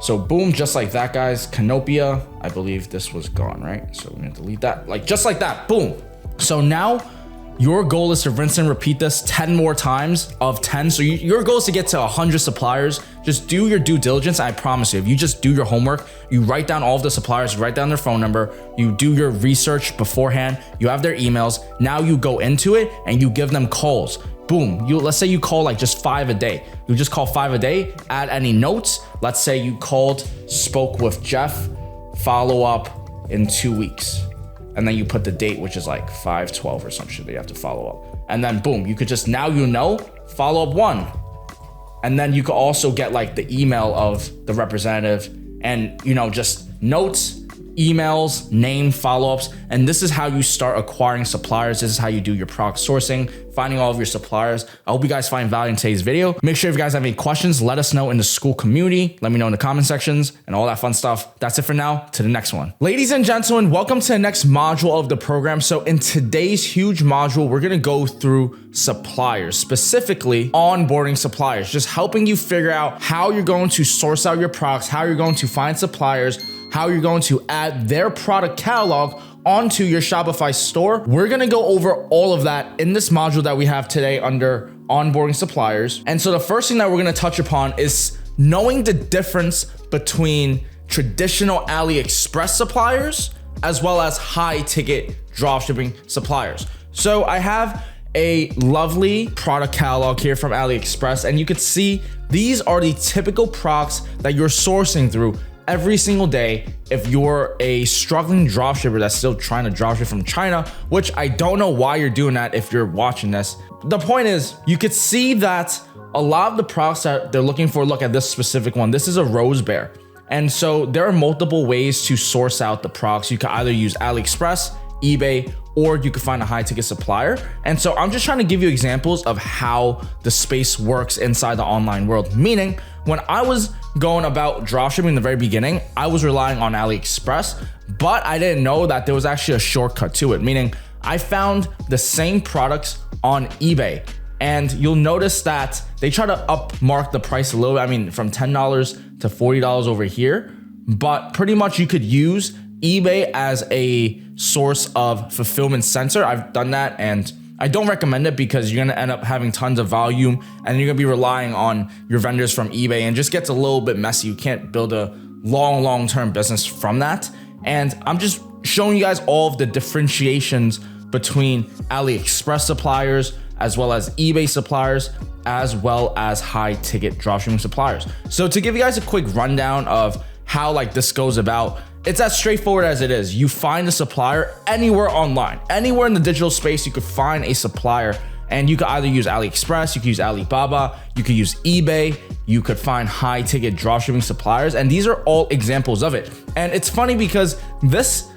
So boom, just like that, guys. Canopia, I believe this was gone, right? So we're gonna delete that, like just like that, boom. So now your goal is to rinse and repeat this 10 more times of 10. So your goal is to get to 100 suppliers. Just do your due diligence. I promise you, if you just do your homework, you write down all of the suppliers, write down their phone number, you do your research beforehand, you have their emails. Now you go into it and you give them calls. Boom, let's say you call like just 5 a day. You just call 5 a day, add any notes. Let's say you called, spoke with Jeff, follow up in 2 weeks. And then you put the date, which is like 5/12 or some shit that you have to follow up. And then boom, you could just, now follow up 1. And then you could also get like the email of the representative and, just notes, emails, name, follow-ups. And this is how you start acquiring suppliers. This is how you do your product sourcing, finding all of your suppliers. I hope you guys find value in today's video. Make sure if you guys have any questions, let us know in the school community. Let me know in the comment sections and all that fun stuff. That's it for now. To the next one. Ladies and gentlemen, welcome to the next module of the program. So in today's huge module, we're gonna go through suppliers, specifically onboarding suppliers, just helping you figure out how you're going to source out your products, how you're going to find suppliers, how you're going to add their product catalog onto your Shopify store. We're gonna go over all of that in this module that we have today under onboarding suppliers. And so the first thing that we're gonna touch upon is knowing the difference between traditional AliExpress suppliers as well as high ticket dropshipping suppliers. So I have a lovely product catalog here from AliExpress, and you could see these are the typical products that you're sourcing through every single day if you're a struggling dropshipper that's still trying to dropship from China, which I don't know why you're doing that if you're watching this. The point is, you could see that a lot of the products that they're looking for, look at this specific one. This is a rose bear. And so there are multiple ways to source out the products. You can either use AliExpress, eBay, or you could find a high ticket supplier. And so I'm just trying to give you examples of how the space works inside the online world. Meaning, when I was going about dropshipping in the very beginning, I was relying on AliExpress, but I didn't know that there was actually a shortcut to it. Meaning, I found the same products on eBay. And you'll notice that they try to upmark the price a little bit. I mean, from $10 to $40 over here. But pretty much you could use eBay as a source of fulfillment center. I've done that and I don't recommend it because you're gonna end up having tons of volume and you're gonna be relying on your vendors from eBay and just gets a little bit messy. You can't build a long-term business from that. And I'm just showing you guys all of the differentiations between AliExpress suppliers as well as eBay suppliers, as well as high ticket dropshipping suppliers. So to give you guys a quick rundown of how like this goes about, it's as straightforward as it is. You find a supplier anywhere online, anywhere in the digital space, you could find a supplier, and you could either use AliExpress, you could use Alibaba, you could use eBay, you could find high ticket dropshipping suppliers, and these are all examples of it. And it's funny because this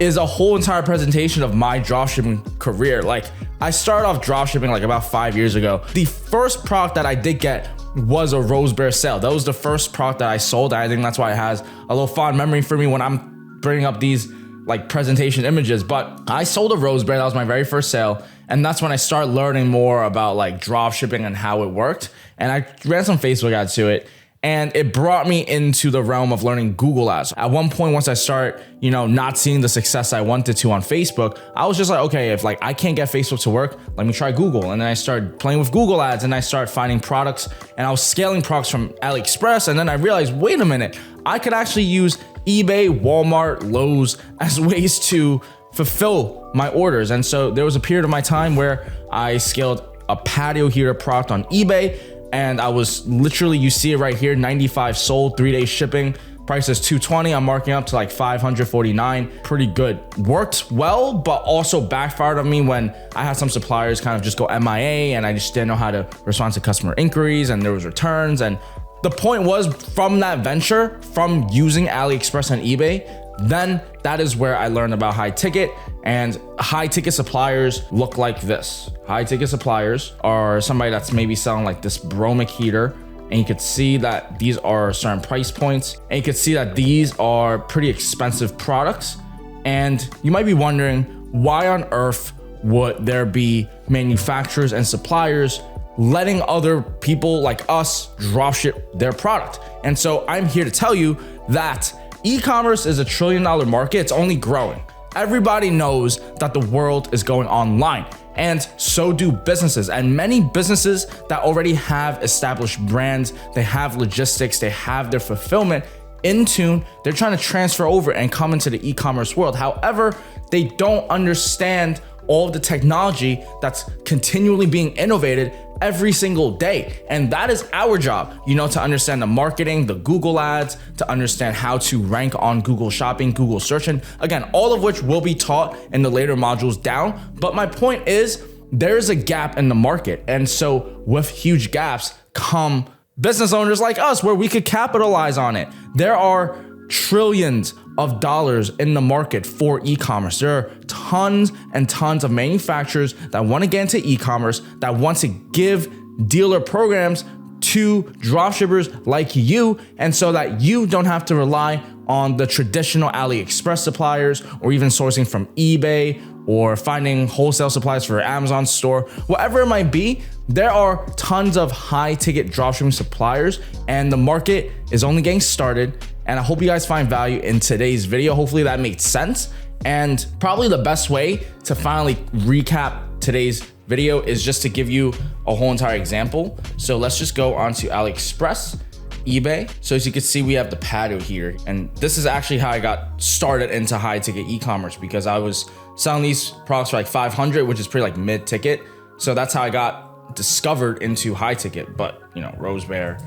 is a whole entire presentation of my dropshipping career. Like, I started off dropshipping like about 5 years ago. The first product that I did get was a rose bear sale. That was the first product that I sold. I think that's why it has a little fond memory for me when I'm bringing up these like presentation images. But I sold a rose bear. That was my very first sale. And that's when I started learning more about like dropshipping and how it worked. And I ran some Facebook ads to it. And it brought me into the realm of learning Google ads. At one point, once I start, not seeing the success I wanted to on Facebook, I was just like, okay, if like I can't get Facebook to work, let me try Google. And then I started playing with Google ads and I started finding products and I was scaling products from AliExpress. And then I realized, wait a minute, I could actually use eBay, Walmart, Lowe's as ways to fulfill my orders. And so there was a period of my time where I scaled a patio heater product on eBay. And I was literally, you see it right here, 95 sold, 3-day shipping. Price is $220. I'm marking up to like $549. Pretty good. Worked well, but also backfired on me when I had some suppliers kind of just go MIA and I just didn't know how to respond to customer inquiries and there was returns. And the point was, from that venture, from using AliExpress and eBay, then that is where I learned about high ticket, and high ticket suppliers look like this. High ticket suppliers are somebody that's maybe selling like this bromic heater, and you could see that these are certain price points, and you could see that these are pretty expensive products. And you might be wondering, why on earth would there be manufacturers and suppliers letting other people like us dropship their product? And so I'm here to tell you that e-commerce is $1 trillion market. It's only growing. Everybody knows that the world is going online, and so do businesses. And many businesses that already have established brands, they have logistics, they have their fulfillment in tune, they're trying to transfer over and come into the e-commerce world. However, they don't understand all of the technology that's continually being innovated every single day. And that is our job, to understand the marketing, the Google ads, to understand how to rank on Google Shopping, Google Search, and again, all of which will be taught in the later modules down. But my point is, there's a gap in the market. And so with huge gaps come business owners like us, where we could capitalize on it. There are trillions of dollars in the market for e-commerce. There are tons and tons of manufacturers that want to get into e-commerce, that want to give dealer programs to dropshippers like you, and so that you don't have to rely on the traditional AliExpress suppliers or even sourcing from eBay or finding wholesale supplies for Amazon store, whatever it might be. There are tons of high ticket dropshipping suppliers, and the market is only getting started. And I hope you guys find value in today's video. Hopefully that made sense. And probably the best way to finally recap today's video is just to give you a whole entire example. So let's just go onto AliExpress, eBay. So as you can see, we have the patio here. And this is actually how I got started into high ticket e-commerce, because I was selling these products for like 500, which is pretty like mid ticket. So that's how I got discovered into high ticket. But Rose Bear,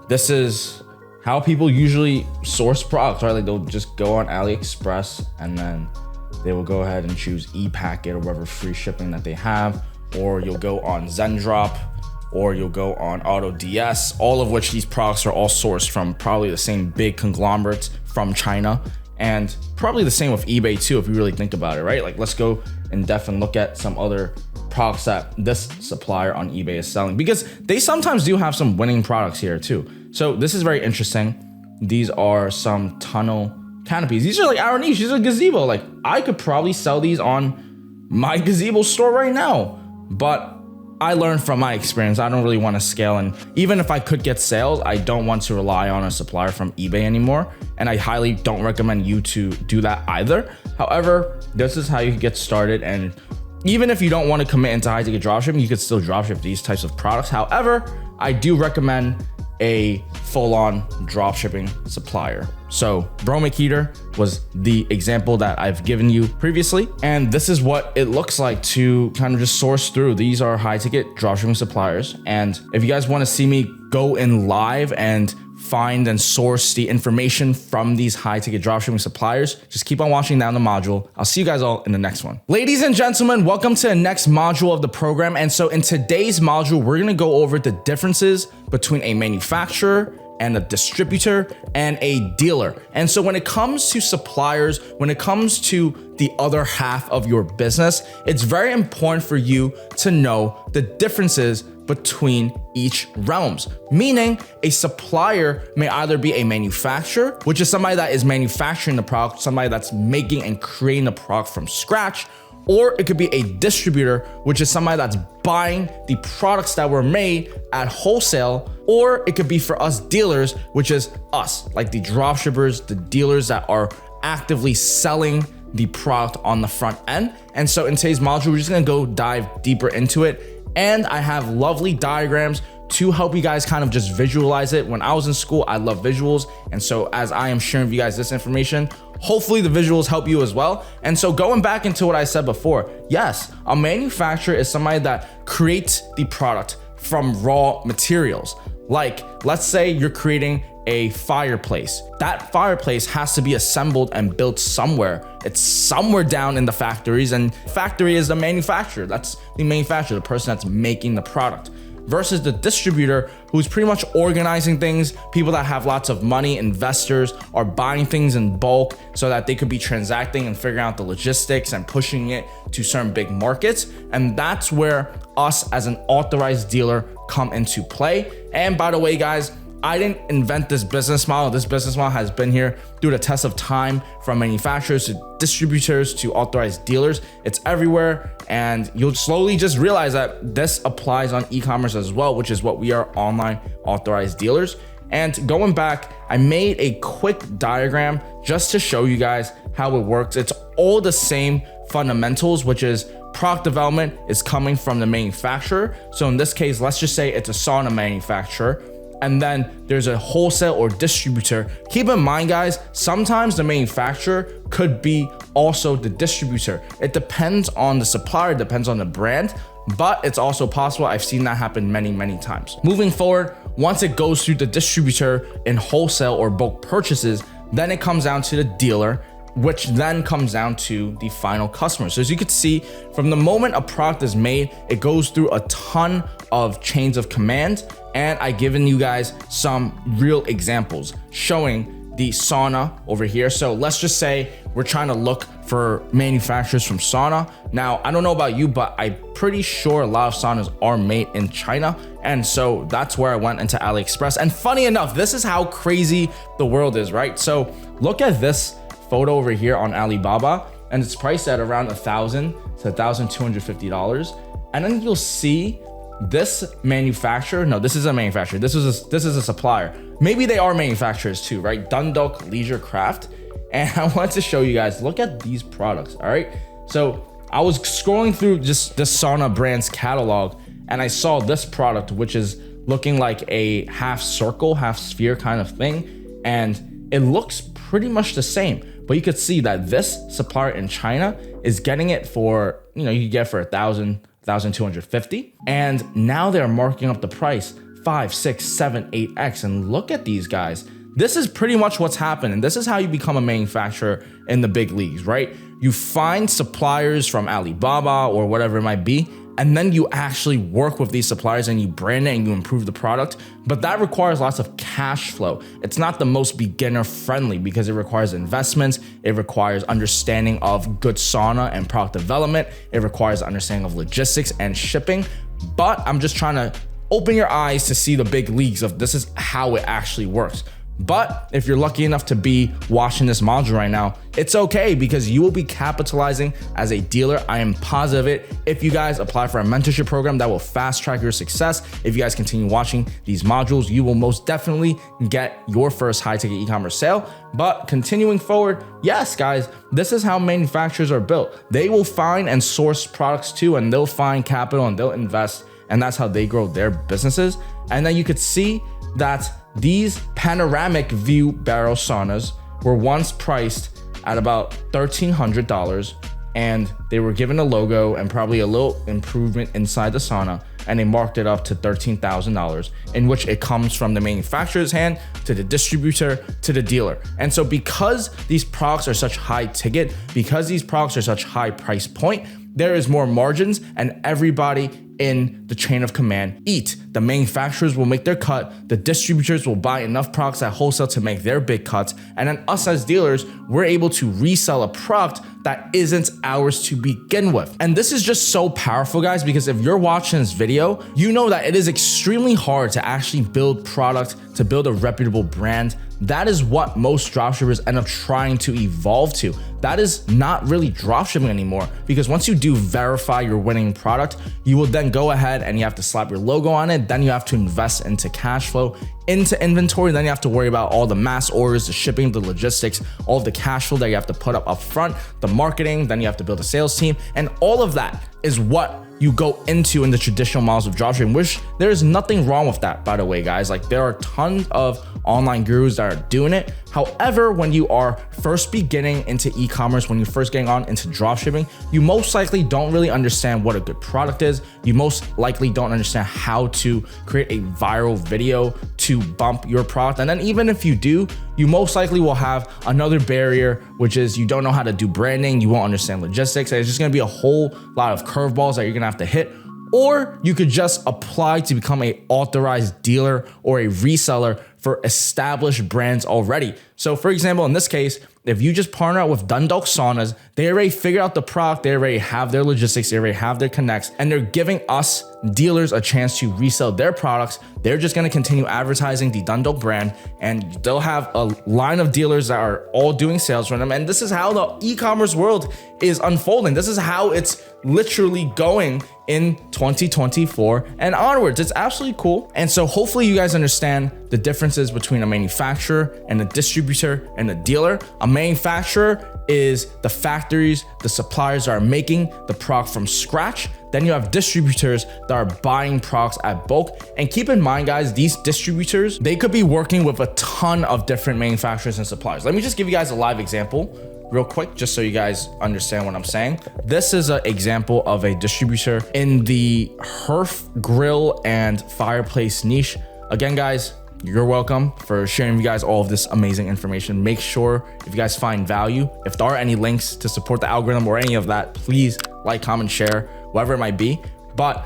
this is how people usually source products, right? Like they'll just go on AliExpress and then they will go ahead and choose ePacket or whatever free shipping that they have, or you'll go on Zendrop, or you'll go on AutoDS, all of which these products are all sourced from probably the same big conglomerates from China, and probably the same with eBay too, if you really think about it, right? Like let's go in depth and look at some other products that this supplier on eBay is selling, because they sometimes do have some winning products here too. So this is very interesting. These are some tunnel canopies. These are like our niche. These are gazebo. Like I could probably sell these on my gazebo store right now, but I learned from my experience, I don't really want to scale. And even if I could get sales, I don't want to rely on a supplier from eBay anymore. And I highly don't recommend you to do that either. However, this is how you get started. And even if you don't want to commit into high ticket dropshipping, you could still dropship these types of products. However, I do recommend a full-on dropshipping supplier. So Bromic Heater was the example that I've given you previously, and this is what it looks like to kind of just source through. These are high ticket dropshipping suppliers, and if you guys want to see me go in live and find and source the information from these high ticket dropshipping suppliers, just keep on watching down the module. I'll see you guys all in the next one. Ladies and gentlemen, welcome to the next module of the program. And so in today's module, we're gonna go over the differences between a manufacturer and a distributor and a dealer. And so when it comes to suppliers, when it comes to the other half of your business, it's very important for you to know the differences between each realms. Meaning a supplier may either be a manufacturer, which is somebody that is manufacturing the product, somebody that's making and creating the product from scratch, or it could be a distributor, which is somebody that's buying the products that were made at wholesale, or it could be for us dealers, which is us, like the dropshippers, the dealers that are actively selling the product on the front end. And so in today's module, we're just gonna go dive deeper into it. And I have lovely diagrams to help you guys kind of just visualize it. When I was in school, I love visuals. And so as I am sharing with you guys this information, hopefully the visuals help you as well. And so going back into what I said before, yes, a manufacturer is somebody that creates the product from raw materials. Like, let's say you're creating a fireplace. That fireplace has to be assembled and built somewhere. It's somewhere down in the factories, and factory is the manufacturer. That's the manufacturer, the person that's making the product. Versus the distributor, who's pretty much organizing things. People that have lots of money, investors, are buying things in bulk so that they could be transacting and figuring out the logistics and pushing it to certain big markets. And that's where us as an authorized dealer come into play. And by the way, guys, I didn't invent this business model. This business model has been here through the test of time, from manufacturers to distributors to authorized dealers. It's everywhere, and you'll slowly just realize that this applies on e-commerce as well, which is what we are, online authorized dealers. And going back, I made a quick diagram just to show you guys how it works. It's all the same fundamentals, which is product development is coming from the manufacturer. So in this case, let's just say it's a sauna manufacturer, and then there's a wholesale or distributor. Keep in mind, guys, sometimes the manufacturer could be also the distributor. It depends on the supplier, it depends on the brand, but it's also possible. I've seen that happen many, many times. Moving forward, once it goes through the distributor in wholesale or bulk purchases, then it comes down to the dealer, which then comes down to the final customer. So as you can see, from the moment a product is made, it goes through a ton of chains of command. And I've given you guys some real examples showing the sauna over here. So let's just say we're trying to look for manufacturers from sauna. Now, I don't know about you, but I'm pretty sure a lot of saunas are made in China. And so that's where I went into AliExpress. And funny enough, this is how crazy the world is, right? So look at this photo over here on Alibaba, and it's priced at around $1,000 to $1,250. And then you'll see this manufacturer. No, this is a manufacturer. This is a supplier. Maybe they are manufacturers too, right? Dundalk Leisure Craft. And I wanted to show you guys, look at these products. All right. So I was scrolling through just this sauna brand's catalog, and I saw this product, which is looking like a half circle, half sphere kind of thing. And it looks pretty much the same, but you could see that this supplier in China is getting it for, you could get for $1,000, $1,250. And now they're marking up the price 5, 6, 7, 8x. And look at these guys. This is pretty much what's happening. This is how you become a manufacturer in the big leagues, right? You find suppliers from Alibaba or whatever it might be, and then you actually work with these suppliers and you brand it and you improve the product. But that requires lots of cash flow. It's not the most beginner friendly because it requires investments. It requires understanding of good sauna and product development. It requires understanding of logistics and shipping. But I'm just trying to open your eyes to see the big leagues of this is how it actually works. But if you're lucky enough to be watching this module right now, it's okay because you will be capitalizing as a dealer. I am positive it. If you guys apply for a mentorship program that will fast track your success, if you guys continue watching these modules, you will most definitely get your first high ticket e-commerce sale. But continuing forward, yes, guys, this is how manufacturers are built. They will find and source products too, and they'll find capital and they'll invest, and that's how they grow their businesses. And then you could see that these panoramic view barrel saunas were once priced at about $1,300, and they were given a logo and probably a little improvement inside the sauna, and they marked it up to $13,000, in which it comes from the manufacturer's hand to the distributor to the dealer. And so because these products are such high ticket, because these products are such high price point, there is more margins, and everybody in the chain of command eat. The manufacturers will make their cut, the distributors will buy enough products at wholesale to make their big cuts, and then us as dealers, we're able to resell a product that isn't ours to begin with. And this is just so powerful, guys, because if you're watching this video, you know that it is extremely hard to actually build product, to build a reputable brand. That is what most dropshippers end up trying to evolve to. That is not really dropshipping anymore, because once you do verify your winning product, you will then go ahead and you have to slap your logo on it. Then you have to invest into cash flow, into inventory. Then you have to worry about all the mass orders, the shipping, the logistics, all of the cash flow that you have to put up front, the marketing. Then you have to build a sales team, and all of that is what you go into in the traditional models of dropshipping, which there is nothing wrong with that, by the way, guys. Like, there are tons of online gurus that are doing it. However, when you are first beginning into e-commerce, when you're first getting on into dropshipping, you most likely don't really understand what a good product is. You most likely don't understand how to create a viral video to bump your product. And then even if you do, you most likely will have another barrier, which is you don't know how to do branding. You won't understand logistics. It's just gonna be a whole lot of curveballs that you're gonna have to hit. Or you could just apply to become an authorized dealer or a reseller for established brands already. So for example, in this case, if you just partner out with Dundalk Saunas, they already figured out the product, they already have their logistics, they already have their connects, and they're giving us dealers a chance to resell their products. They're just gonna continue advertising the Dundalk brand, and they'll have a line of dealers that are all doing sales for them. And this is how the e-commerce world is unfolding. This is how it's literally going in 2024 and onwards. It's absolutely cool. And so hopefully you guys understand the differences between a manufacturer and a distributor and a dealer. A manufacturer is the factories, the suppliers that are making the product from scratch. Then you have distributors that are buying products at bulk. And keep in mind, guys, these distributors, they could be working with a ton of different manufacturers and suppliers. Let me just give you guys a live example real quick, just so you guys understand what I'm saying. This is an example of a distributor in the hearth, grill, and fireplace niche. Again, guys, you're welcome for sharing with you guys all of this amazing information. Make sure if you guys find value, if there are any links to support the algorithm or any of that, please like, comment, share, whatever it might be. But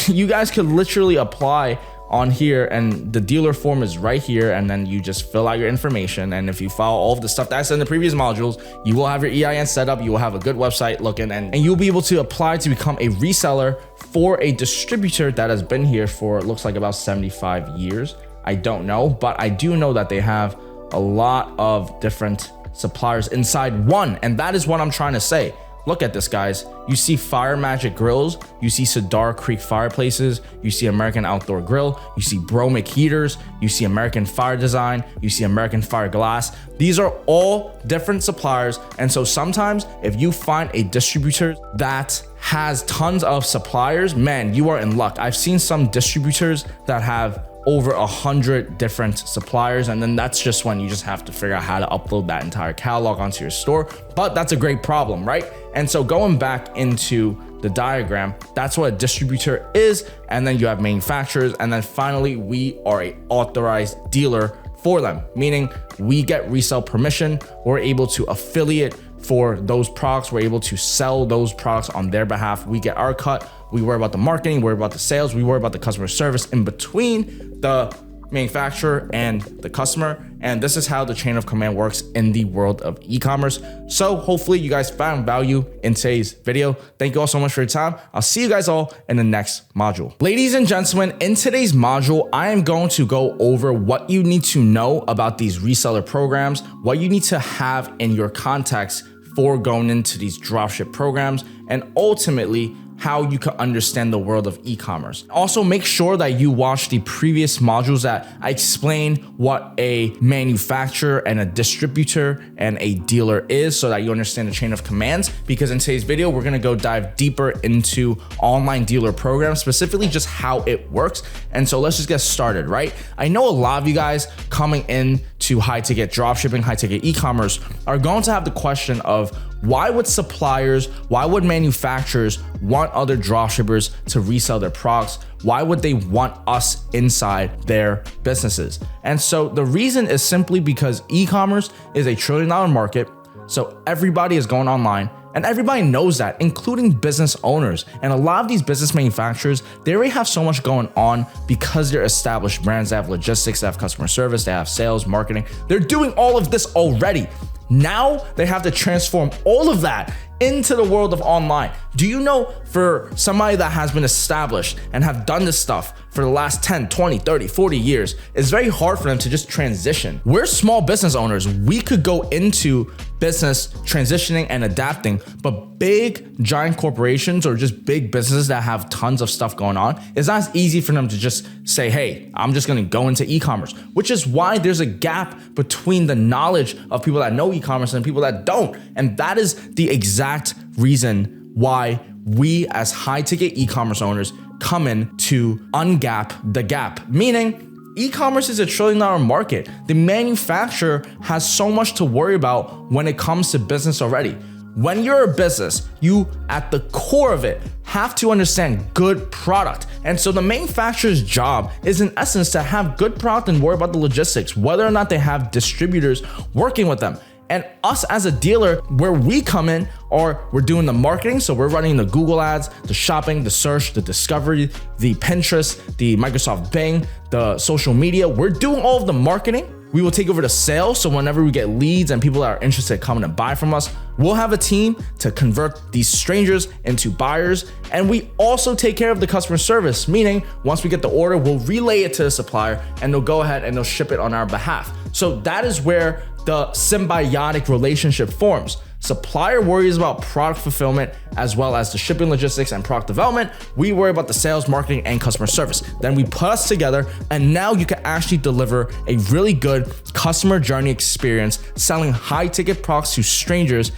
you guys could literally apply on here, and the dealer form is right here, and then you just fill out your information. And if you follow all of the stuff that I said in the previous modules, you will have your EIN set up, you will have a good website looking, and you'll be able to apply to become a reseller for a distributor that has been here for, it looks like, about 75 years. I don't know, but I do know that they have a lot of different suppliers inside one, and that is what I'm trying to say. Look at this, guys. You see Fire Magic Grills, you see Cedar Creek Fireplaces, you see American Outdoor Grill, you see Bromic Heaters, you see American Fire Design, you see American Fire Glass. These are all different suppliers. And so sometimes if you find a distributor that has tons of suppliers, man, you are in luck. I've seen some distributors that have over 100 different suppliers, and then that's just when you just have to figure out how to upload that entire catalog onto your store. But that's a great problem, right? And so going back into the diagram, that's what a distributor is. And then you have manufacturers. And then finally, we are a authorized dealer for them, meaning we get resale permission. We're able to affiliate for those products. We're able to sell those products on their behalf. We get our cut. We worry about the marketing, worry about the sales, we worry about the customer service in between the manufacturer and the customer. And this is how the chain of command works in the world of e-commerce. So hopefully you guys found value in today's video. Thank you all so much for your time. I'll see you guys all in the next module. Ladies and gentlemen, in today's module, I am going to go over what you need to know about these reseller programs, what you need to have in your context for going into these dropship programs, and ultimately how you can understand the world of e-commerce. Also, make sure that you watch the previous modules that I explain what a manufacturer and a distributor and a dealer is so that you understand the chain of commands, because in today's video, we're gonna go dive deeper into online dealer programs, specifically just how it works. And so let's just get started, right? I know a lot of you guys coming in to high ticket dropshipping, high ticket e-commerce are going to have the question of why would suppliers, why would manufacturers want other dropshippers to resell their products? Why would they want us inside their businesses? And so the reason is simply because e-commerce is a $1 trillion market. So everybody is going online and everybody knows that, including business owners. And a lot of these business manufacturers, they already have so much going on because they're established brands. They have logistics, they have customer service, they have sales, marketing. They're doing all of this already. Now they have to transform all of that into the world of online. Do you know, for somebody that has been established and have done this stuff for the last 10, 20, 30, 40 years, it's very hard for them to just transition. We're small business owners. We could go into business transitioning and adapting, but big giant corporations or just big businesses that have tons of stuff going on, it's not as easy for them to just say, hey, I'm just gonna go into e-commerce, which is why there's a gap between the knowledge of people that know e-commerce and people that don't. And that is the exact reason why we as high ticket e-commerce owners come in to ungap the gap, meaning e-commerce is a $1 trillion market. The manufacturer has so much to worry about when it comes to business already. When you're a business, you at the core of it have to understand good product. And so the manufacturer's job is in essence to have good product and worry about the logistics, whether or not they have distributors working with them. And us as a dealer, where we come in, or we're doing the marketing. So we're running the Google ads, the shopping, the search, the discovery, the Pinterest, the Microsoft Bing, the social media. We're doing all of the marketing. We will take over the sales. So whenever we get leads and people that are interested coming to buy from us, we'll have a team to convert these strangers into buyers. And we also take care of the customer service, meaning once we get the order, we'll relay it to the supplier and they'll go ahead and they'll ship it on our behalf. So that is where the symbiotic relationship forms. Supplier worries about product fulfillment as well as the shipping, logistics, and product development. We worry about the sales, marketing, and customer service. Then we put us together, and now you can actually deliver a really good customer journey experience selling high ticket products to strangers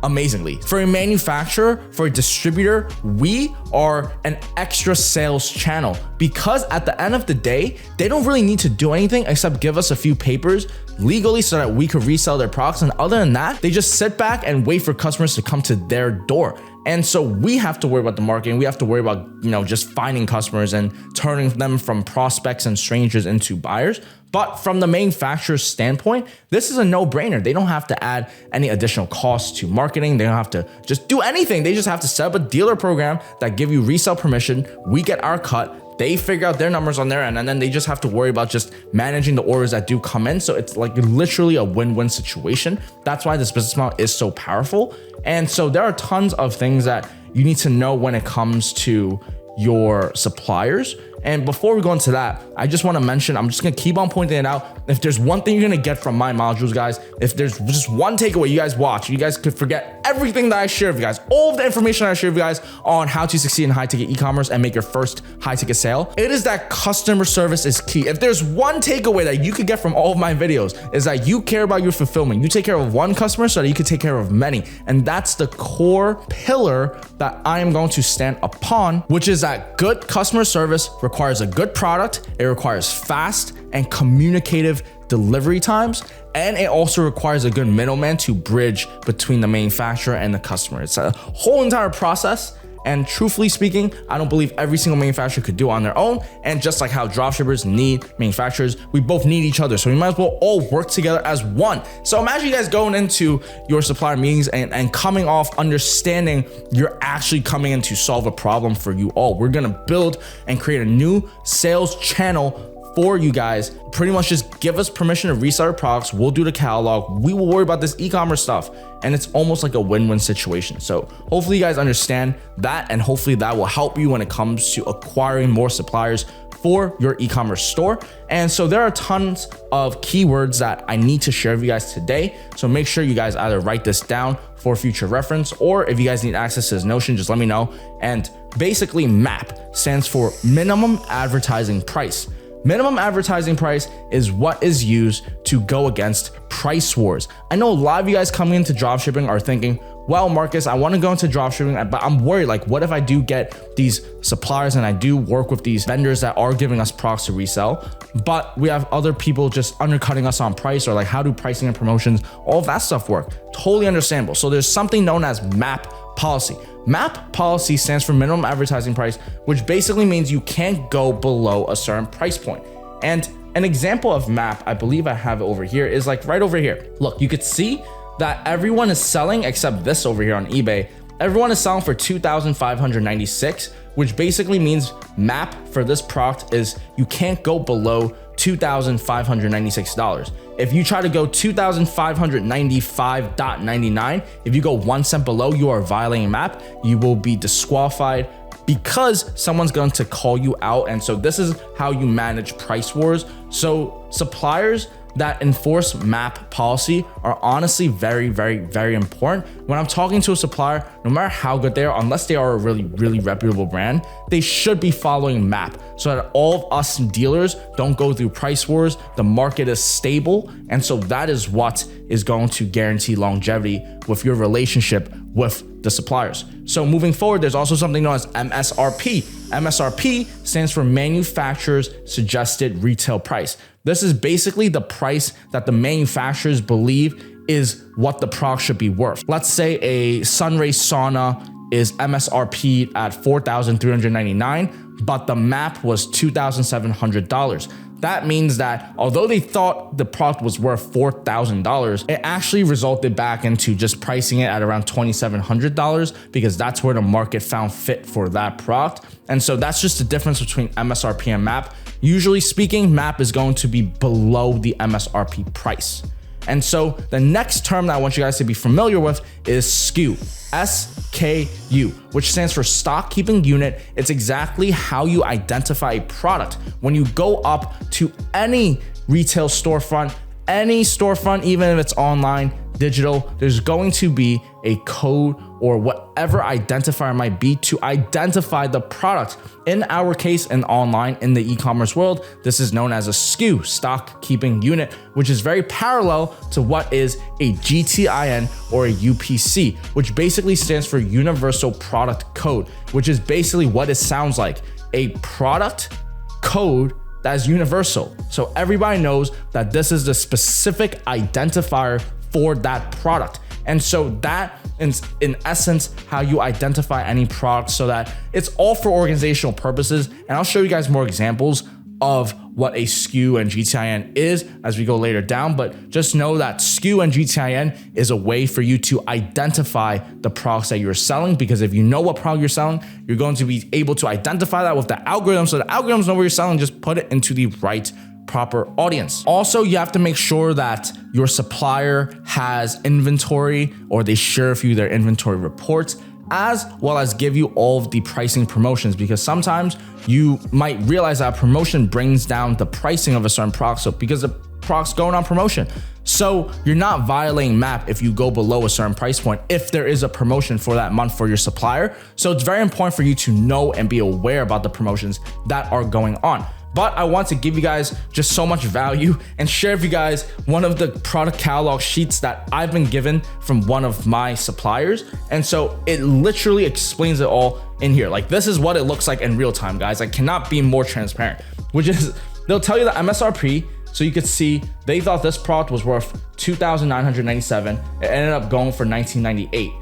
amazingly. For a manufacturer, for a distributor, we are an extra sales channel, because at the end of the day, they don't really need to do anything except give us a few papers legally so that we could resell their products. And other than that, they just sit back and wait for customers to come to their door. And so we have to worry about the marketing. We have to worry about, just finding customers and turning them from prospects and strangers into buyers. But from the manufacturer's standpoint, this is a no-brainer. They don't have to add any additional costs to marketing. They don't have to just do anything. They just have to set up a dealer program that give you resale permission. We get our cut. They figure out their numbers on their end, and then they just have to worry about just managing the orders that do come in. So it's like literally a win-win situation. That's why this business model is so powerful. And so there are tons of things that you need to know when it comes to your suppliers. And before we go into that, I just want to mention, I'm just going to keep on pointing it out. If there's one thing you're going to get from my modules, guys, if there's just one takeaway you guys watch, you guys could forget everything that I share with you guys, all of the information I share with you guys on how to succeed in high ticket e-commerce and make your first high ticket sale. It is that customer service is key. If there's one takeaway that you could get from all of my videos, is that you care about your fulfillment. You take care of one customer so that you can take care of many. And that's the core pillar that I am going to stand upon, which is that good customer service requires a good product. It requires fast and communicative delivery times, and it also requires a good middleman to bridge between the manufacturer and the customer. It's a whole entire process, And truthfully speaking, I don't believe every single manufacturer could do it on their own. And just like how dropshippers need manufacturers, we both need each other. So we might as well all work together as one. So imagine you guys going into your supplier meetings and coming off understanding you're actually coming in to solve a problem for you all. We're gonna build and create a new sales channel for you guys. Pretty much just give us permission to resell our products. We'll do the catalog. We will worry about this e-commerce stuff. And it's almost like a win-win situation. So hopefully you guys understand that, and hopefully that will help you when it comes to acquiring more suppliers for your e-commerce store. And so there are tons of keywords that I need to share with you guys today. So make sure you guys either write this down for future reference, or if you guys need access to this Notion, just let me know. And basically MAP stands for minimum advertising price. Minimum advertising price is what is used to go against price wars. I know a lot of you guys coming into dropshipping are thinking, well, Marcus, I want to go into dropshipping, but I'm worried, like, what if I do get these suppliers and I do work with these vendors that are giving us products to resell, but we have other people just undercutting us on price, or like, how do pricing and promotions, all of that stuff work? Totally understandable. So there's something known as MAP policy. MAP policy stands for minimum advertising price, which basically means you can't go below a certain price point. And an example of MAP, I believe I have it over here, is like right over here. Look, you could see that everyone is selling except this over here on eBay. Everyone is selling for $2,596, which basically means MAP for this product is you can't go below $2,596. If you try to go $2,595.99, if you go 1 cent below, you are violating MAP. You will be disqualified because someone's going to call you out. And so this is how you manage price wars. So suppliers that enforce MAP policy are honestly very, very, very important. When I'm talking to a supplier, no matter how good they are, unless they are a really, really reputable brand, they should be following MAP so that all of us dealers don't go through price wars. The market is stable. And so that is what is going to guarantee longevity with your relationship with the suppliers. So moving forward, there's also something known as MSRP. MSRP stands for manufacturer's suggested retail price. This is basically the price that the manufacturers believe is what the product should be worth. Let's say a Sunray sauna is MSRP at $4,399, but the MAP was $2,700. That means that although they thought the product was worth $4,000, it actually resulted back into just pricing it at around $2,700 because that's where the market found fit for that product. And so that's just the difference between MSRP and MAP. Usually speaking, MAP is going to be below the MSRP price. And so the next term that I want you guys to be familiar with is SKU, SKU, which stands for stock keeping unit. It's exactly how you identify a product. When you go up to any retail storefront, any storefront, even if it's online, digital, there's going to be a code or whatever identifier might be to identify the product. In our case, in online, in the e-commerce world, this is known as a SKU, stock keeping unit, which is very parallel to what is a GTIN or a UPC, which basically stands for Universal Product Code, which is basically what it sounds like, a product code that is universal. So everybody knows that this is the specific identifier for that product. And so that is in essence how you identify any product, so that it's all for organizational purposes. And I'll show you guys more examples of what a SKU and GTIN is as we go later down, but just know that SKU and GTIN is a way for you to identify the products that you're selling, because if you know what product you're selling, you're going to be able to identify that with the algorithm, so the algorithms know what you're selling, just put it into the right proper audience. Also, you have to make sure that your supplier has inventory, or they share with you their inventory reports, as well as give you all of the pricing promotions, because sometimes you might realize that a promotion brings down the pricing of a certain product, so because the product's going on promotion. So you're not violating MAP if you go below a certain price point, if there is a promotion for that month for your supplier. So it's very important for you to know and be aware about the promotions that are going on. But I want to give you guys just so much value and share with you guys one of the product catalog sheets that I've been given from one of my suppliers. And so it literally explains it all in here. Like, this is what it looks like in real time, guys. I cannot be more transparent, which is they'll tell you the MSRP. So you could see they thought this product was worth $2,997. It ended up going for $1,998.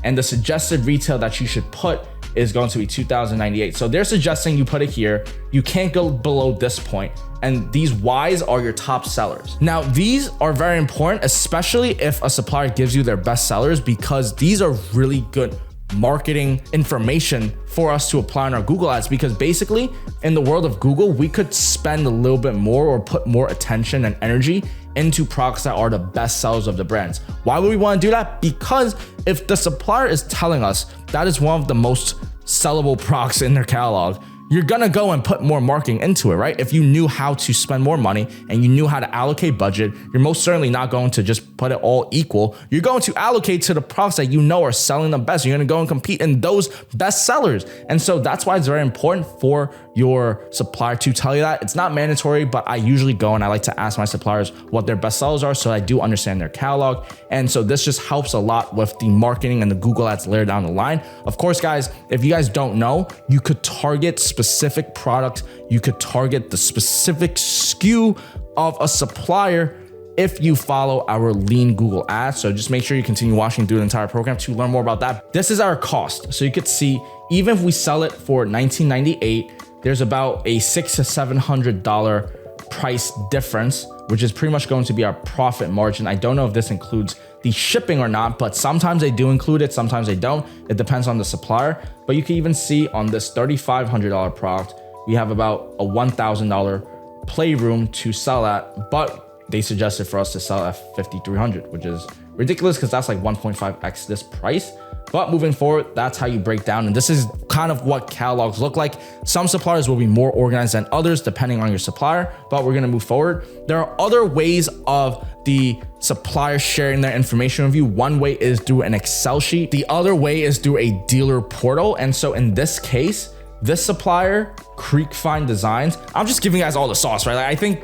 And the suggested retail that you should put is going to be $2,098. So they're suggesting you put it here. You can't go below this point. And these Ys are your top sellers. Now, these are very important, especially if a supplier gives you their best sellers, because these are really good marketing information for us to apply on our Google ads. Because basically in the world of Google, we could spend a little bit more or put more attention and energy into products that are the best sellers of the brands. Why would we want to do that? Because if the supplier is telling us that is one of the most sellable products in their catalog, you're gonna go and put more marketing into it, right? If you knew how to spend more money and you knew how to allocate budget, you're most certainly not going to just put it all equal. You're going to allocate to the products that you know are selling the best. You're gonna go and compete in those best sellers. And so that's why it's very important for your supplier to tell you that. It's not mandatory, but I usually go and I like to ask my suppliers what their best sellers are so I do understand their catalog. And so this just helps a lot with the marketing and the Google ads later down the line. Of course, guys, if you guys don't know, you could target specific product, you could target the specific SKU of a supplier if you follow our lean Google ads. So just make sure you continue watching through the entire program to learn more about that. This is our cost. So you could see, even if we sell it for $19.98, there's about a $600 to $700 price difference, which is pretty much going to be our profit margin. I don't know if this includes the shipping or not, but sometimes they do include it, sometimes they don't. It depends on the supplier. But you can even see on this $3,500 product, we have about a $1,000 playroom to sell at, but they suggested for us to sell at $5,300, which is ridiculous because that's like 1.5x this price. But moving forward, that's how you break down. And this is kind of what catalogs look like. Some suppliers will be more organized than others depending on your supplier, but we're gonna move forward. There are other ways of the supplier sharing their information with you. One way is through an Excel sheet. The other way is through a dealer portal. And so in this case, this supplier, Creek Fine Designs, I'm just giving you guys all the sauce, right? Like, I think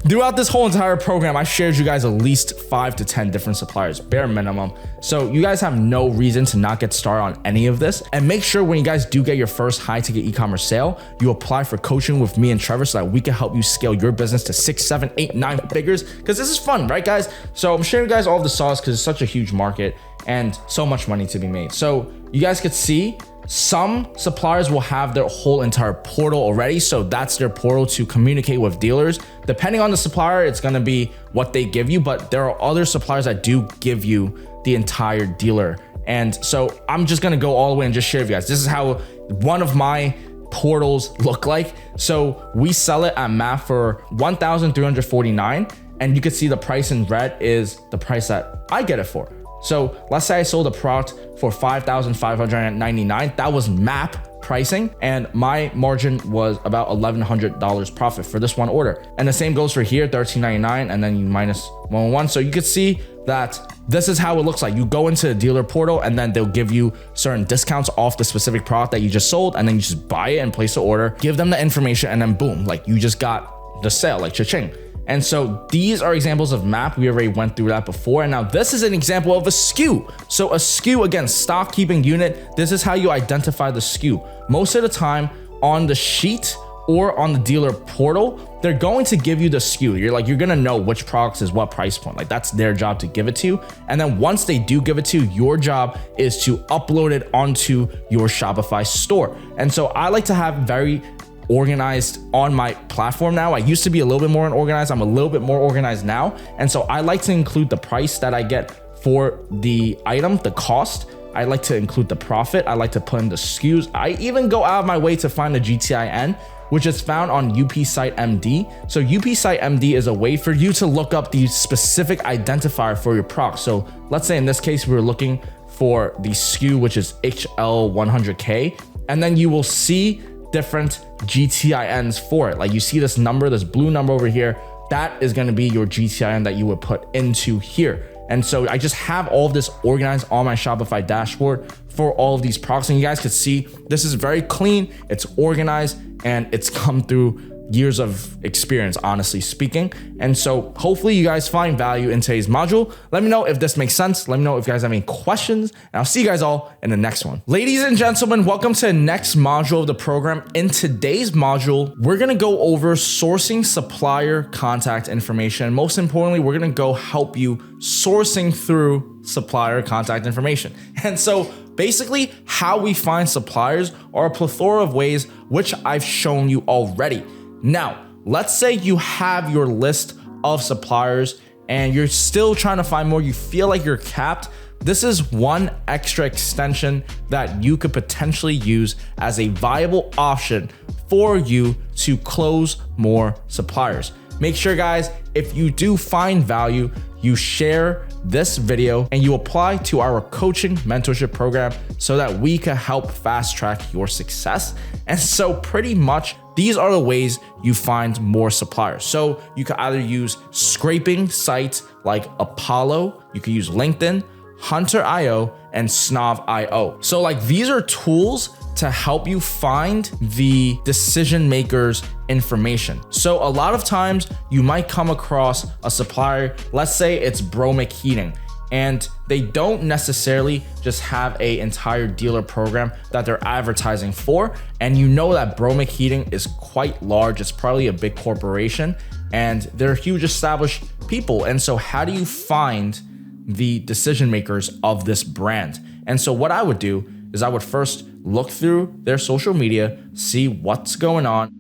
throughout this whole entire program, I shared you guys at least 5 to 10 different suppliers, bare minimum. So you guys have no reason to not get started on any of this. And make sure when you guys do get your first high ticket e-commerce sale, you apply for coaching with me and Trevor so that we can help you scale your business to 6, 7, 8, 9 figures. Because this is fun, right, guys? So I'm sharing you guys all the sauce because it's such a huge market and so much money to be made. So you guys could see, some suppliers will have their whole entire portal already. So that's their portal to communicate with dealers. Depending on the supplier, it's gonna be what they give you, but there are other suppliers that do give you the entire dealer. And so I'm just gonna go all the way and just share with you guys. This is how one of my portals look like. So we sell it at MAP for $1,349. And you can see the price in red is the price that I get it for. So let's say I sold a product for $5,599. That was MAP pricing, and my margin was about $1,100 profit for this one order. And the same goes for here, $13.99, and then you minus 111. So you could see that this is how it looks like. You go into the dealer portal and then they'll give you certain discounts off the specific product that you just sold, and then you just buy it and place the order, give them the information, and then boom, like you just got the sale, like cha-ching. And so these are examples of MAP. We already went through that before. And now this is an example of a SKU. So a SKU, again, stock keeping unit. This is how you identify the SKU. Most of the time on the sheet or on the dealer portal, they're going to give you the SKU. You're gonna know which products is what price point. Like, that's their job to give it to you. And then once they do give it to you, your job is to upload it onto your Shopify store. And so I like to have very organized on my platform now. I used to be a little bit more unorganized. I'm a little bit more organized now. And so I like to include the price that I get for the item, the cost. I like to include the profit. I like to put in the SKUs. I even go out of my way to find the GTIN, which is found on UP Site MD. So UP Site MD is a way for you to look up the specific identifier for your product. So let's say in this case, we were looking for the SKU, which is HL100K, and then you will see different GTINs for it. Like, you see this number, this blue number over here, that is going to be your GTIN that you would put into here. And so I just have all of this organized on my Shopify dashboard for all of these products. And you guys could see this is very clean, it's organized, and it's come through years of experience, honestly speaking. And so hopefully you guys find value in today's module. Let me know if this makes sense. Let me know if you guys have any questions, and I'll see you guys all in the next one. Ladies and gentlemen, welcome to the next module of the program. In today's module, we're gonna go over sourcing supplier contact information. Most importantly, we're gonna go help you sourcing through supplier contact information. And so Basically, how we find suppliers are a plethora of ways, which I've shown you already. Now, let's say you have your list of suppliers and you're still trying to find more, you feel like you're capped. This is one extra extension that you could potentially use as a viable option for you to close more suppliers. Make sure, guys, if you do find value, you share this video and you apply to our coaching mentorship program so that we can help fast track your success. And so pretty much these are the ways you find more suppliers. So you can either use scraping sites like Apollo, you can use LinkedIn, Hunter.io, and Snob.io. So like these are tools to help you find the decision makers' information. So a lot of times you might come across a supplier, let's say it's Bromic Heating, and they don't necessarily just have an entire dealer program that they're advertising for. And you know that Bromic Heating is quite large. It's probably a big corporation and they're huge established people. And so how do you find the decision makers of this brand? And so what I would do is I would first look through their social media, see what's going on,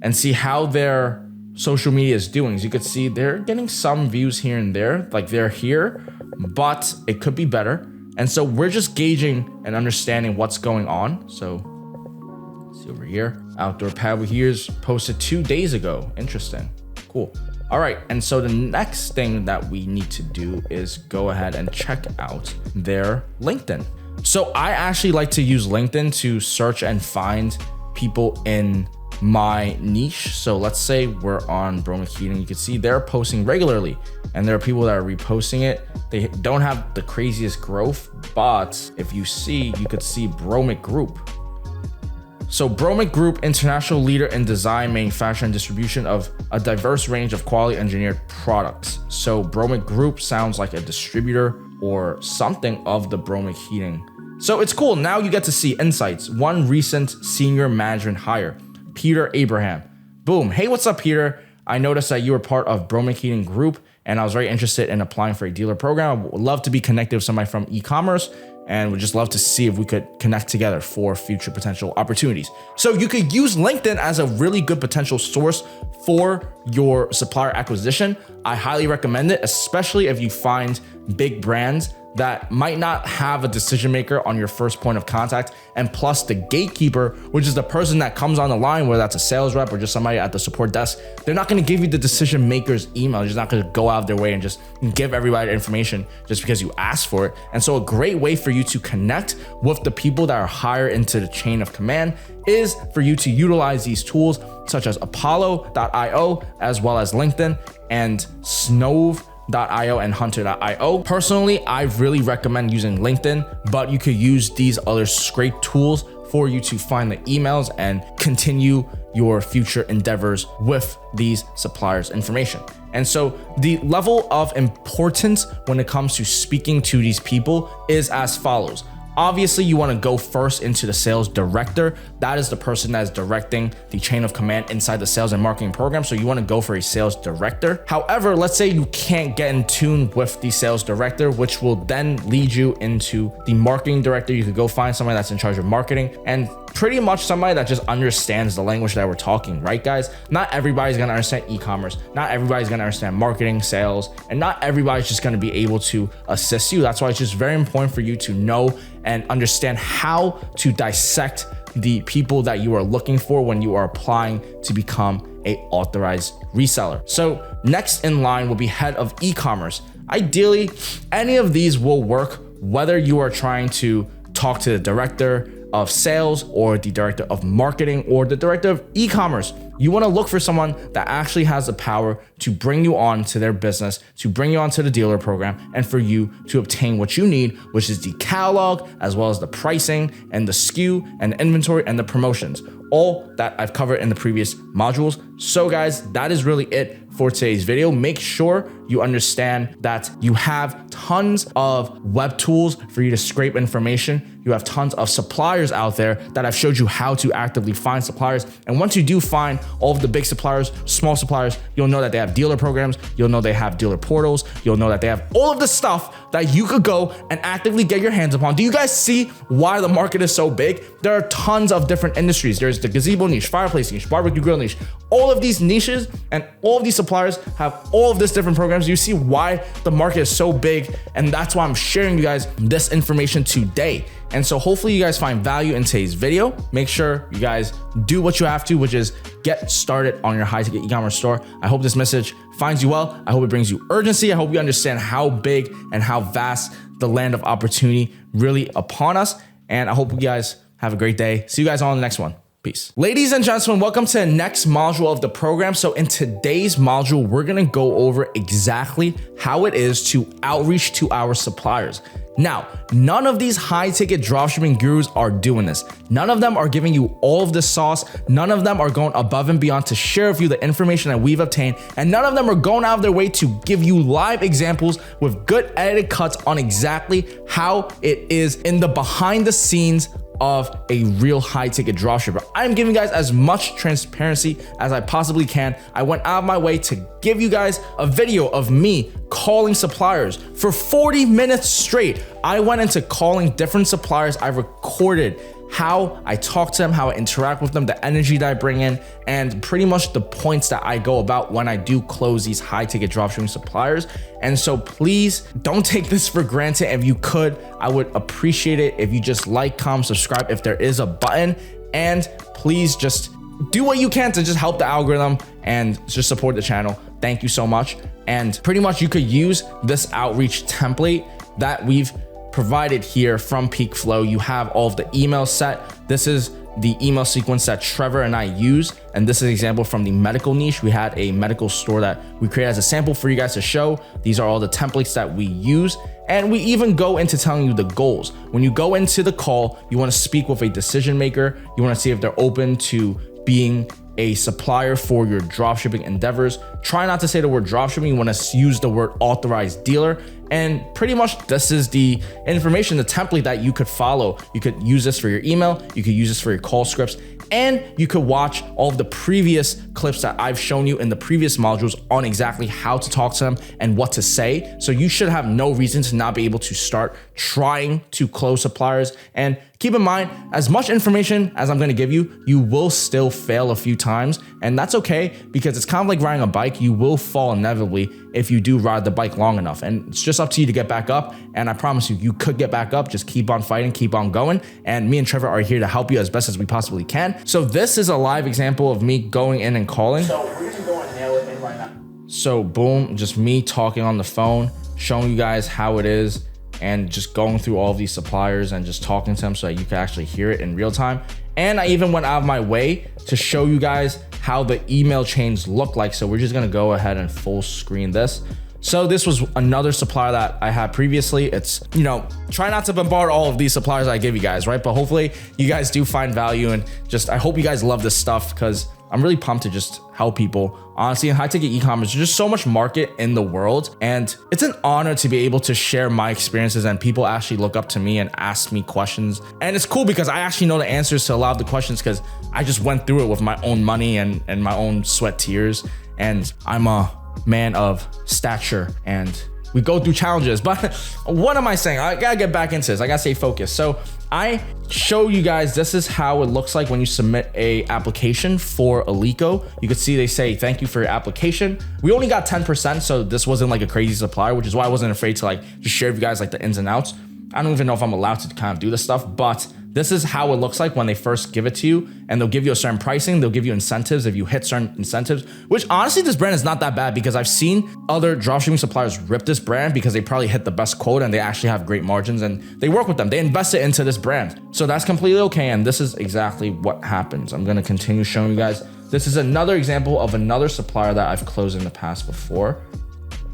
and see how their social media is doing. As you could see, they're getting some views here and there, like they're here, but it could be better. And so we're just gauging and understanding what's going on. So see over here, outdoor paddle here's posted 2 days ago. Interesting, cool. All right, and so the next thing that we need to do is go ahead and check out their LinkedIn. So I actually like to use LinkedIn to search and find people in my niche. So let's say we're on Bromic Heating. You can see they're posting regularly and there are people that are reposting it. They don't have the craziest growth, but if you see, you could see Bromic Group. So Bromic Group, international leader in design, manufacture, and distribution of a diverse range of quality engineered products. So Bromic Group sounds like a distributor or something of the Bromic Heating. So it's cool. Now you get to see insights. One recent senior management hire, Peter Abraham. Boom. Hey, what's up, Peter? I noticed that you were part of Bromic Heating Group and I was very interested in applying for a dealer program. I would love to be connected with somebody from e-commerce and would just love to see if we could connect together for future potential opportunities. So you could use LinkedIn as a really good potential source for your supplier acquisition. I highly recommend it, especially if you find big brands that might not have a decision maker on your first point of contact, and plus the gatekeeper, which is the person that comes on the line, whether that's a sales rep or just somebody at the support desk. They're not going to give you the decision maker's email. They're just not going to go out of their way and just give everybody information just because you asked for it. And so a great way for you to connect with the people that are higher into the chain of command is for you to utilize these tools such as Apollo.io, as well as LinkedIn and Snove.io and Hunter.io. Personally, I really recommend using LinkedIn, but you could use these other scrape tools for you to find the emails and continue your future endeavors with these suppliers' information. And so the level of importance when it comes to speaking to these people is as follows. Obviously, you want to go first into the sales director. That is the person that is directing the chain of command inside the sales and marketing program. So you want to go for a sales director. However, let's say you can't get in tune with the sales director, which will then lead you into the marketing director. You could go find somebody that's in charge of marketing and pretty much somebody that just understands the language that we're talking, right, guys? Not everybody's going to understand e-commerce. Not everybody's going to understand marketing, sales, and not everybody's just going to be able to assist you. That's why it's just very important for you to know and understand how to dissect the people that you are looking for when you are applying to become an authorized reseller. So next in line will be head of e-commerce. Ideally, any of these will work, whether you are trying to talk to the director of sales or the director of marketing or the director of e-commerce. You want to look for someone that actually has the power to bring you on to their business, to bring you onto the dealer program, and for you to obtain what you need, which is the catalog, as well as the pricing and the SKU and the inventory and the promotions, all that I've covered in the previous modules. So guys, that is really it for today's video. Make sure you understand that you have tons of web tools for you to scrape information. You have tons of suppliers out there that I've showed you how to actively find suppliers. And once you do find all of the big suppliers, small suppliers, you'll know that they have dealer programs. You'll know they have dealer portals. You'll know that they have all of the stuff that you could go and actively get your hands upon. Do you guys see why the market is so big? There are tons of different industries. There's the gazebo niche, fireplace niche, barbecue grill niche. All of these niches and all of these suppliers have all of these different programs. You see why the market is so big, and that's why I'm sharing you guys this information today. And so hopefully you guys find value in today's video. Make sure you guys do what you have to, which is get started on your high ticket e-commerce store. I hope this message finds you well. I hope it brings you urgency. I hope you understand how big and how vast the land of opportunity really upon us. And I hope you guys have a great day. See you guys on the next one. Peace. Ladies and gentlemen, welcome to the next module of the program. So in today's module, we're gonna go over exactly how it is to outreach to our suppliers. Now, none of these high ticket dropshipping gurus are doing this. None of them are giving you all of the sauce. None of them are going above and beyond to share with you the information that we've obtained. And none of them are going out of their way to give you live examples with good edited cuts on exactly how it is in the behind the scenes of a real high ticket dropshipper. I'm giving you guys as much transparency as I possibly can. I went out of my way to give you guys a video of me calling suppliers for 40 minutes straight. I went into calling different suppliers. I recorded how I talk to them, how I interact with them, the energy that I bring in, and pretty much the points that I go about when I do close these high ticket dropshipping suppliers. And so please don't take this for granted. If you could, I would appreciate it if you just like, comment, subscribe if there is a button, and please just do what you can to just help the algorithm and just support the channel. Thank you so much. And pretty much you could use this outreach template that we've provided here from PeakFlow. You have all of the emails set. This is the email sequence that Trevor and I use. And this is an example from the medical niche. We had a medical store that we created as a sample for you guys to show. These are all the templates that we use. And we even go into telling you the goals. When you go into the call, you want to speak with a decision maker. You want to see if they're open to being a supplier for your dropshipping endeavors. Try not to say the word dropshipping. You want to use the word authorized dealer. And pretty much this is the information, the template that you could follow. You could use this for your email. You could use this for your call scripts. And you could watch all of the previous clips that I've shown you in the previous modules on exactly how to talk to them and what to say. So you should have no reason to not be able to start trying to close suppliers. And keep in mind, as much information as I'm going to give you, you will still fail a few times. And that's okay, because it's kind of like riding a bike. You will fall inevitably if you do ride the bike long enough. And it's just up to you to get back up. And I promise you, you could get back up. Just keep on fighting, keep on going. And me and Trevor are here to help you as best as we possibly can. So this is a live example of me going in and calling. So we're going to go and nail it in right now. So boom, just me talking on the phone, showing you guys how it is, and just going through all of these suppliers and just talking to them so that you can actually hear it in real time. And I even went out of my way to show you guys how the email chains look like. So we're just gonna go ahead and full screen this. So this was another supplier that I had previously. It's, you know, try not to bombard all of these suppliers I give you guys, right? But hopefully you guys do find value, and just, I hope you guys love this stuff, because I'm really pumped to just help people. Honestly, in high ticket e-commerce, there's just so much market in the world, and it's an honor to be able to share my experiences, and people actually look up to me and ask me questions. And it's cool because I actually know the answers to a lot of the questions, because I just went through it with my own money and my own sweat tears. And I'm a man of stature, and we go through challenges. But what am I saying? I gotta get back into this. I gotta stay focused. So I show you guys, this is how it looks like when you submit a application for Alico. You can see they say, thank you for your application. We only got 10%, so this wasn't like a crazy supplier, which is why I wasn't afraid to like just share with you guys like the ins and outs. I don't even know if I'm allowed to kind of do this stuff, but this is how it looks like when they first give it to you, and they'll give you a certain pricing. They'll give you incentives if you hit certain incentives, which honestly, this brand is not that bad, because I've seen other dropshipping suppliers rip this brand because they probably hit the best quote and they actually have great margins, and they work with them. They invested into this brand. So that's completely okay. And this is exactly what happens. I'm going to continue showing you guys. This is another example of another supplier that I've closed in the past before.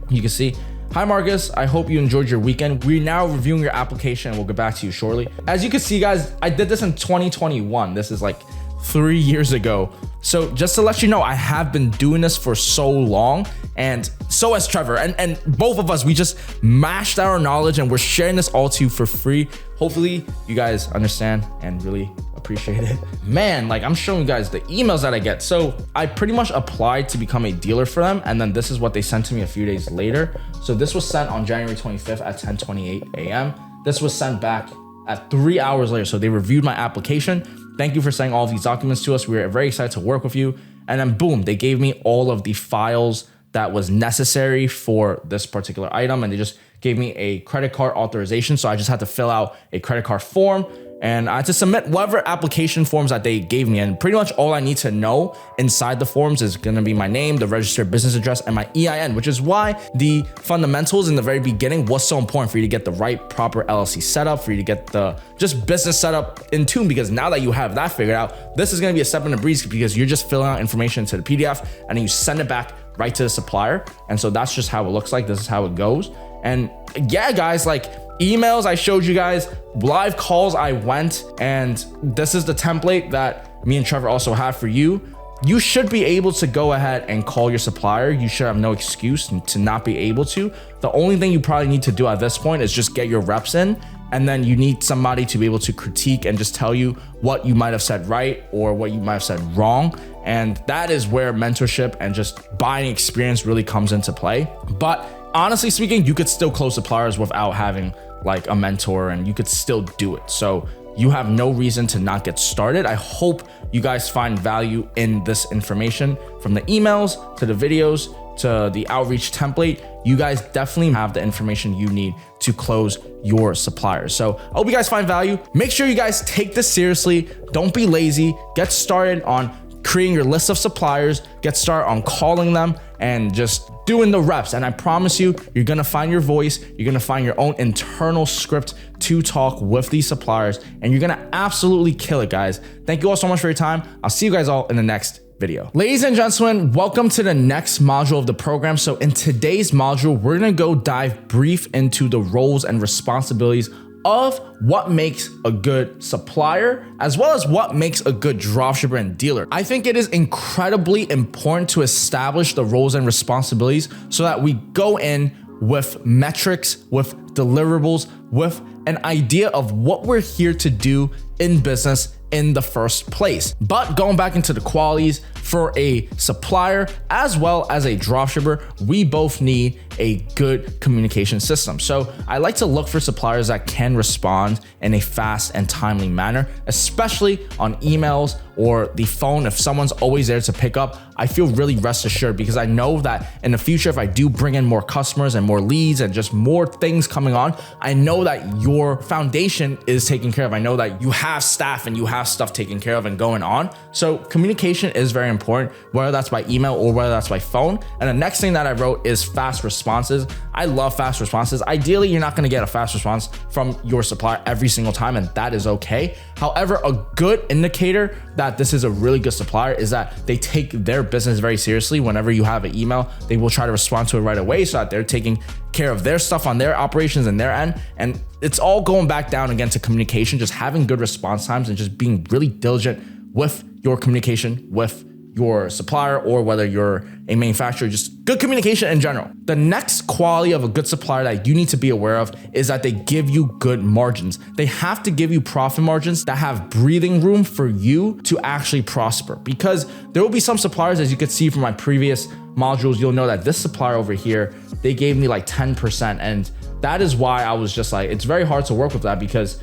You can see, hi Marcus, I hope you enjoyed your weekend. We're now reviewing your application and we'll get back to you shortly. As you can see guys, I did this in 2021. This is like 3 years ago. So just to let you know, I have been doing this for so long, and so has Trevor, and both of us, we just mashed our knowledge and we're sharing this all to you for free. Hopefully you guys understand and really appreciate it. Man, like I'm showing you guys the emails that I get. So I pretty much applied to become a dealer for them, and then this is what they sent to me a few days later. So this was sent on January 25th at 10:28 a.m. This was sent back at 3 hours later. So they reviewed my application. Thank you for sending all of these documents to us. We are very excited to work with you. And then boom, they gave me all of the files that was necessary for this particular item. And they just gave me a credit card authorization. So I just had to fill out a credit card form, and I had to submit whatever application forms that they gave me. And pretty much all I need to know inside the forms is gonna be my name, the registered business address, and my EIN, which is why the fundamentals in the very beginning was so important for you to get the right proper LLC setup, for you to get the just business setup in tune, because now that you have that figured out, this is gonna be a step in the breeze because you're just filling out information to the PDF and then you send it back right to the supplier. And so that's just how it looks like. This is how it goes. And yeah, guys, like emails I showed you guys, live calls I went, and this is the template that me and Trevor also have for you. You should be able to go ahead and call your supplier. You should have no excuse to not be able to. The only thing you probably need to do at this point is just get your reps in, and then you need somebody to be able to critique and just tell you what you might have said right or what you might have said wrong. And that is where mentorship and just buying experience really comes into play. But honestly speaking, you could still close suppliers without having like a mentor, and you could still do it. So you have no reason to not get started. I hope you guys find value in this information, from the emails to the videos to the outreach template. You guys definitely have the information you need to close your suppliers. So I hope you guys find value. Make sure you guys take this seriously. Don't be lazy. Get started on creating your list of suppliers, get started on calling them and just doing the reps. And I promise you, you're gonna find your voice, you're gonna find your own internal script to talk with these suppliers, and you're gonna absolutely kill it, guys. Thank you all so much for your time. I'll see you guys all in the next video. Ladies and gentlemen, welcome to the next module of the program. So in today's module, we're gonna go dive brief into the roles and responsibilities of what makes a good supplier, as well as what makes a good dropshipper and dealer. I think it is incredibly important to establish the roles and responsibilities so that we go in with metrics, with deliverables, with an idea of what we're here to do in business in the first place. But going back into the qualities for a supplier as well as a dropshipper, we both need a good communication system. So I like to look for suppliers that can respond in a fast and timely manner, especially on emails or the phone. If someone's always there to pick up, I feel really rest assured, because I know that in the future, if I do bring in more customers and more leads and just more things coming on, I know that your foundation is taken care of. I know that you have staff and you have stuff taken care of and going on. So communication is very important, whether that's by email or whether that's by phone. And the next thing that I wrote is fast responses. I love fast responses. Ideally, you're not going to get a fast response from your supplier every single time, and that is okay. However, a good indicator that this is a really good supplier is that they take their business very seriously. Whenever you have an email, they will try to respond to it right away, so that they're taking care of their stuff on their operations and their end. And it's all going back down again to communication, just having good response times and just being really diligent with your communication with your supplier, or whether you're a manufacturer, just good communication in general. The next quality of a good supplier that you need to be aware of is that they give you good margins. They have to give you profit margins that have breathing room for you to actually prosper, because there will be some suppliers, as you could see from my previous modules, you'll know that this supplier over here, they gave me like 10%. And that is why I was just like, it's very hard to work with that, because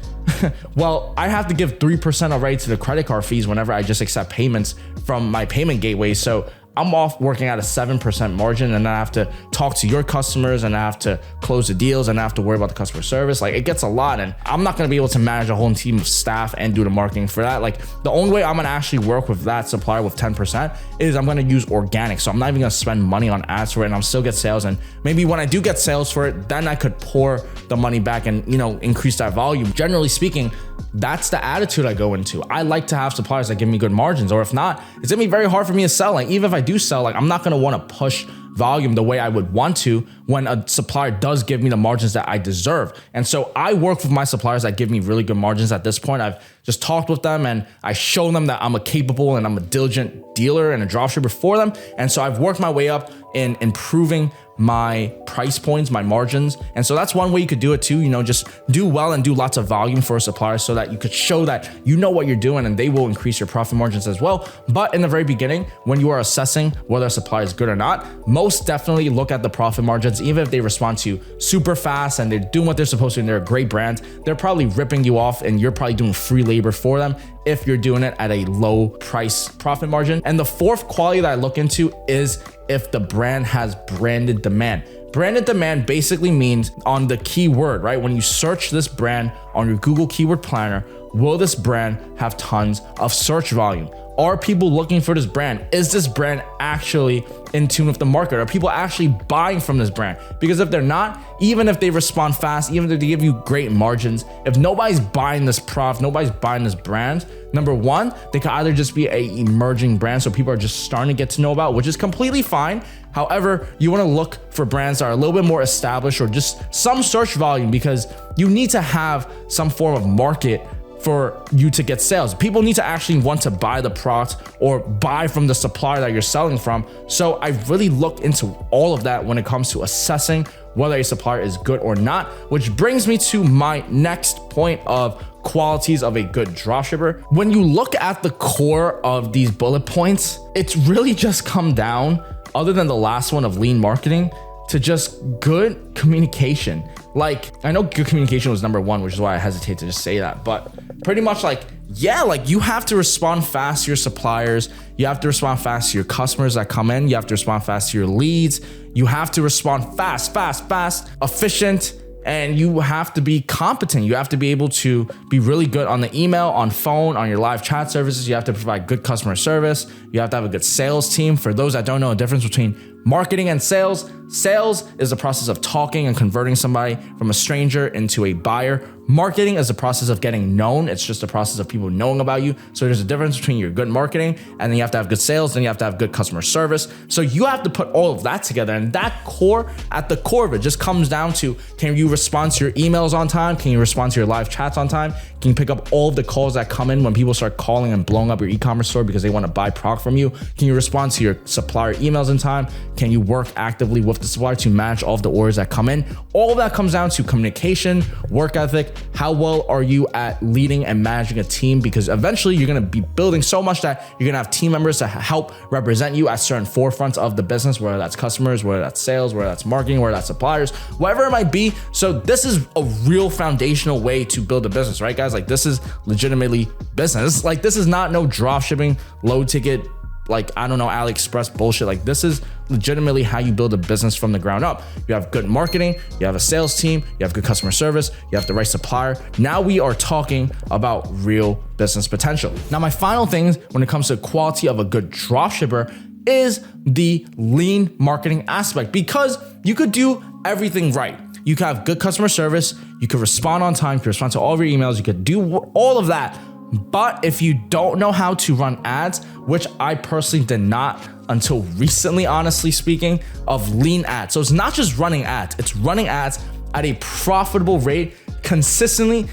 well, I have to give 3% already to the credit card fees whenever I just accept payments from my payment gateway. So I'm off working at a 7% margin, and I have to talk to your customers, and I have to close the deals, and I have to worry about the customer service. Like, it gets a lot, and I'm not going to be able to manage a whole team of staff and do the marketing for that. Like, the only way I'm going to actually work with that supplier with 10% is I'm going to use organic. So I'm not even going to spend money on ads for it, and I'll still get sales. And maybe when I do get sales for it, then I could pour the money back and, you know, increase that volume. Generally speaking, that's the attitude I go into. I like to have suppliers that give me good margins, or if not, it's gonna be very hard for me to sell. Like, even if I do sell, like, I'm not gonna want to push volume the way I would want to when a supplier does give me the margins that I deserve. And so I work with my suppliers that give me really good margins at this point. I've just talked with them and I show them that I'm a capable and I'm a diligent dealer and a dropshipper for them. And so I've worked my way up in improving my price points, my margins. And so that's one way you could do it too. Just do well and do lots of volume for a supplier so that you could show that you know what you're doing and they will increase your profit margins as well. But in the very beginning, when you are assessing whether a supplier is good or not, most definitely look at the profit margins. Even if they respond to you super fast and they're doing what they're supposed to and they're a great brand, they're probably ripping you off and you're probably doing free labor for them if you're doing it at a low price profit margin. And the fourth quality that I look into is if the brand has branded demand. Branded demand basically means on the keyword, right? When you search this brand on your Google Keyword Planner, will this brand have tons of search volume? Are people looking for this brand? Is this brand actually in tune with the market? Are people actually buying from this brand? Because if they're not, even if they respond fast, even if they give you great margins, if nobody's buying this product, nobody's buying this brand, number one, they could either just be a emerging brand, so people are just starting to get to know about, which is completely fine. However, you want to look for brands that are a little bit more established or just some search volume, because you need to have some form of market for you to get sales. People need to actually want to buy the product or buy from the supplier that you're selling from. So I really look into all of that when it comes to assessing whether a supplier is good or not, which brings me to my next point of qualities of a good dropshipper. When you look at the core of these bullet points, it's really just come down, other than the last one of lean marketing, to just good communication. Like, I know good communication was number one, which is why I hesitate to just say that, but pretty much you have to respond fast to your suppliers. You have to respond fast to your customers that come in. You have to respond fast to your leads. You have to respond fast, efficient, and you have to be competent. You have to be able to be really good on the email, on phone, on your live chat services. You have to provide good customer service. You have to have a good sales team. For those that don't know the difference between marketing and sales, sales is the process of talking and converting somebody from a stranger into a buyer. Marketing is the process of getting known. It's just the process of people knowing about you. So there's a difference between your good marketing and then you have to have good sales, then you have to have good customer service. So you have to put all of that together, and that core, at the core of it, just comes down to, can you respond to your emails on time? Can you respond to your live chats on time? Can you pick up all of the calls that come in when people start calling and blowing up your e-commerce store because they want to buy product from you? Can you respond to your supplier emails in time? Can you work actively with the supplier to manage all of the orders that come in? All of that comes down to communication, work ethic. How well are you at leading and managing a team? Because eventually you're going to be building so much that you're going to have team members to help represent you at certain forefronts of the business, whether that's customers, whether that's sales, whether that's marketing, whether that's suppliers, whatever it might be. So this is a real foundational way to build a business, right, guys? Like, this is legitimately business. Like, this is not no drop shipping, low ticket, AliExpress bullshit. Like, this is legitimately how you build a business from the ground up. You have good marketing, you have a sales team, you have good customer service, you have the right supplier. Now we are talking about real business potential. Now, my final things when it comes to quality of a good dropshipper is the lean marketing aspect, because you could do everything right. You could have good customer service, you could respond on time, you could respond to all of your emails, you could do all of that. But if you don't know how to run ads, which I personally did not until recently, honestly speaking, of lean ads. So it's not just running ads, it's running ads at a profitable rate consistently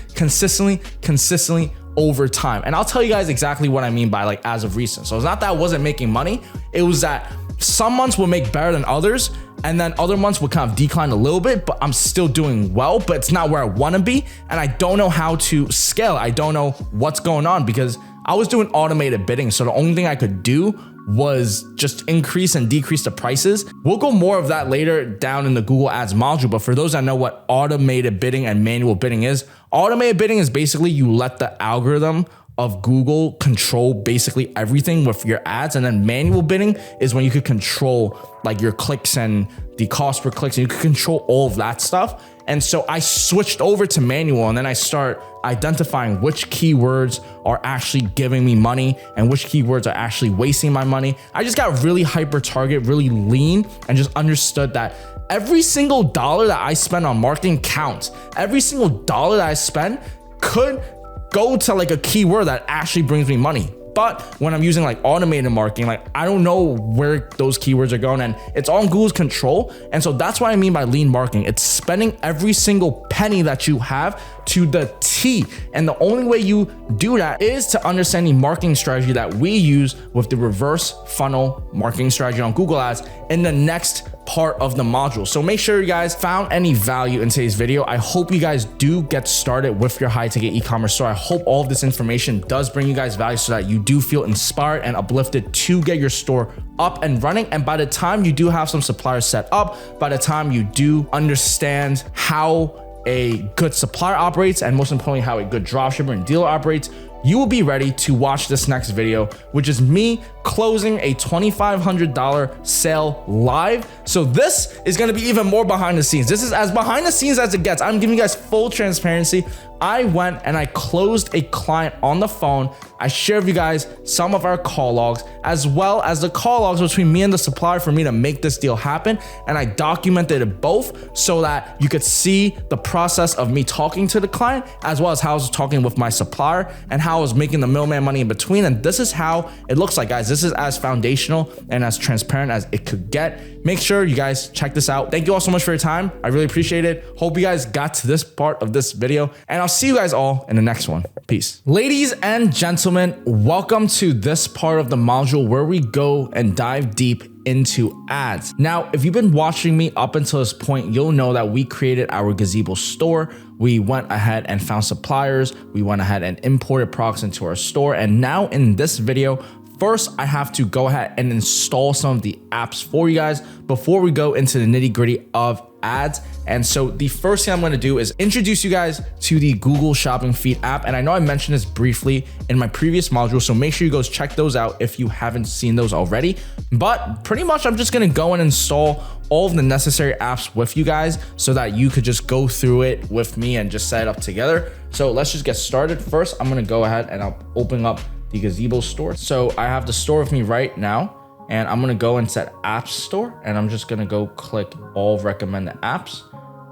over time. And I'll tell you guys exactly what I mean by as of recent. So it's not that I wasn't making money, it was that some months will make better than others, and then other months will kind of decline a little bit, but I'm still doing well, but it's not where I want to be. And I don't know how to scale. I don't know what's going on because I was doing automated bidding. So the only thing I could do was just increase and decrease the prices. We'll go more of that later down in the Google Ads module. But for those that know what automated bidding and manual bidding is, automated bidding is basically you let the algorithm of Google control basically everything with your ads, and then manual bidding is when you could control your clicks and the cost per clicks, and you could control all of that stuff. And so I switched over to manual, and then I start identifying which keywords are actually giving me money and which keywords are actually wasting my money. I just got really hyper target, really lean, and just understood that every single dollar that I spend on marketing counts. Every single dollar that I spend could go to a keyword that actually brings me money. But when I'm using like automated marketing, like I don't know where those keywords are going, and it's all in Google's control. And so that's what I mean by lean marketing. It's spending every single penny that you have to the T. And the only way you do that is to understand the marketing strategy that we use with the reverse funnel marketing strategy on Google Ads in the next part of the module. So make sure you guys found any value in today's video. I hope you guys do get started with your high ticket e-commerce store. I hope all of this information does bring you guys value so that you do feel inspired and uplifted to get your store up and running. And by the time you do have some suppliers set up, by the time you do understand how a good supplier operates, and most importantly, how a good dropshipper and dealer operates, you will be ready to watch this next video, which is me closing a $2,500 sale live. So this is gonna be even more behind the scenes. This is as behind the scenes as it gets. I'm giving you guys full transparency. I went and I closed a client on the phone. I shared with you guys some of our call logs, as well as the call logs between me and the supplier for me to make this deal happen. And I documented it both so that you could see the process of me talking to the client, as well as how I was talking with my supplier and how I was making the middleman money in between. And this is how it looks like, guys. This is as foundational and as transparent as it could get. Make sure you guys check this out. Thank you all so much for your time. I really appreciate it. Hope you guys got to this part of this video, and I'll see you guys all in the next one. Peace. Ladies and gentlemen, welcome to this part of the module where we go and dive deep into ads. Now, if you've been watching me up until this point, you'll know that we created our Gazebo store. We went ahead and found suppliers. We went ahead and imported products into our store. And now in this video, first, I have to go ahead and install some of the apps for you guys before we go into the nitty-gritty of ads. And so the first thing I'm going to do is introduce you guys to the Google Shopping Feed app. And I know I mentioned this briefly in my previous module, so make sure you guys check those out if you haven't seen those already. But pretty much I'm just going to go and install all of the necessary apps with you guys so that you could just go through it with me and just set it up together. So let's just get started. First, I'm going to go ahead and I'll open up the Gazebo store. So I have the store with me right now, and I'm gonna go and set App Store, and I'm just gonna go click all recommended apps,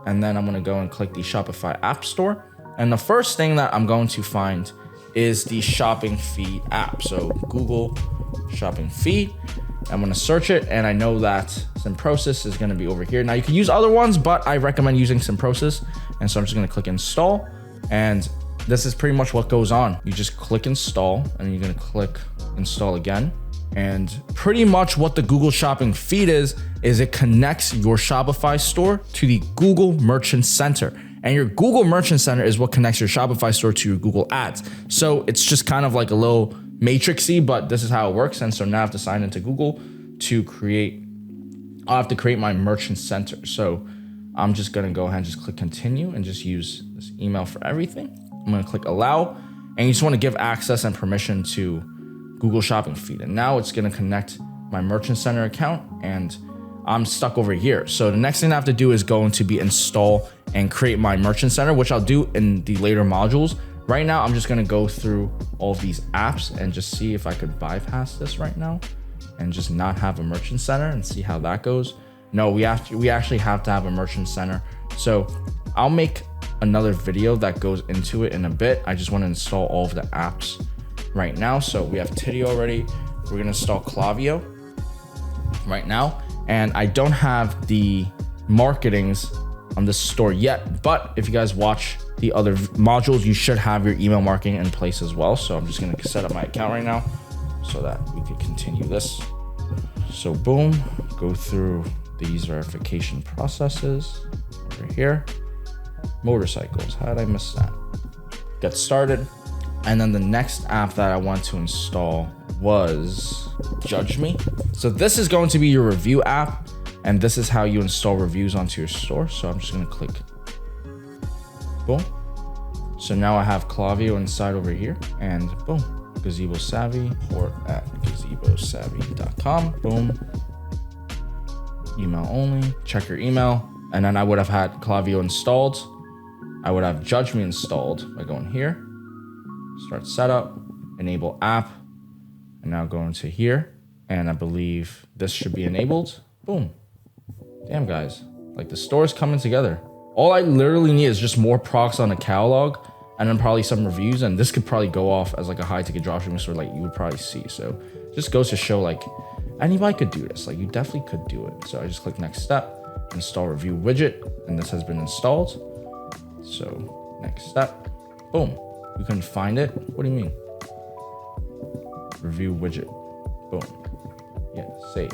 and then I'm gonna go and click the Shopify App Store. And the first thing that I'm going to find is the Shopping Feed app. So Google Shopping Feed. I'm gonna search it, and I know that Simprocess is gonna be over here. Now you can use other ones, but I recommend using Simprocess. And so I'm just gonna click install, and this is pretty much what goes on. You just click install, and you're gonna click install again. And pretty much what the Google Shopping Feed is it connects your Shopify store to the Google Merchant Center. And your Google Merchant Center is what connects your Shopify store to your Google Ads. So it's just kind of like a little matrixy, but this is how it works. And so now I have to sign into Google to create, I have to create my Merchant Center. So I'm just gonna go ahead and just click continue and just use this email for everything. I'm gonna click allow, and you just wanna give access and permission to Google Shopping Feed. And now it's gonna connect my Merchant Center account, and I'm stuck over here. So the next thing I have to do is going to be install and create my Merchant Center, which I'll do in the later modules. Right now, I'm just gonna go through all of these apps and just see if I could bypass this right now and just not have a Merchant Center and see how that goes. No, we actually have to have a Merchant Center. So I'll make another video that goes into it in a bit. I just want to install all of the apps right now. So we have Tidio already. We're gonna install Klaviyo right now. And I don't have the marketings on this store yet, but if you guys watch the other modules, you should have your email marketing in place as well. So I'm just gonna set up my account right now so that we could continue this. So boom, go through these verification processes over here. Motorcycles, how did I miss that? Get started. And then the next app that I want to install was Judge Me. So this is going to be your review app, and this is how you install reviews onto your store. So I'm just gonna click, boom. So now I have Klaviyo inside over here, and boom, Gazebo Savvy, or at gazebosavvy.com, boom. Email only, check your email. And then I would have had Klaviyo installed. I would have Judge Me installed by going here, start setup, enable app, and now go into here. And I believe this should be enabled. Boom. Damn, guys, like the store is coming together. All I literally need is just more products on the catalog, and then probably some reviews, and this could probably go off as like a high ticket dropshipping store, like you would probably see. So just goes to show like anybody could do this. Like you definitely could do it. So I just click next step, install review widget, and this has been installed. So next step, boom. We couldn't find it. What do you mean? Review widget, boom. Yeah, save.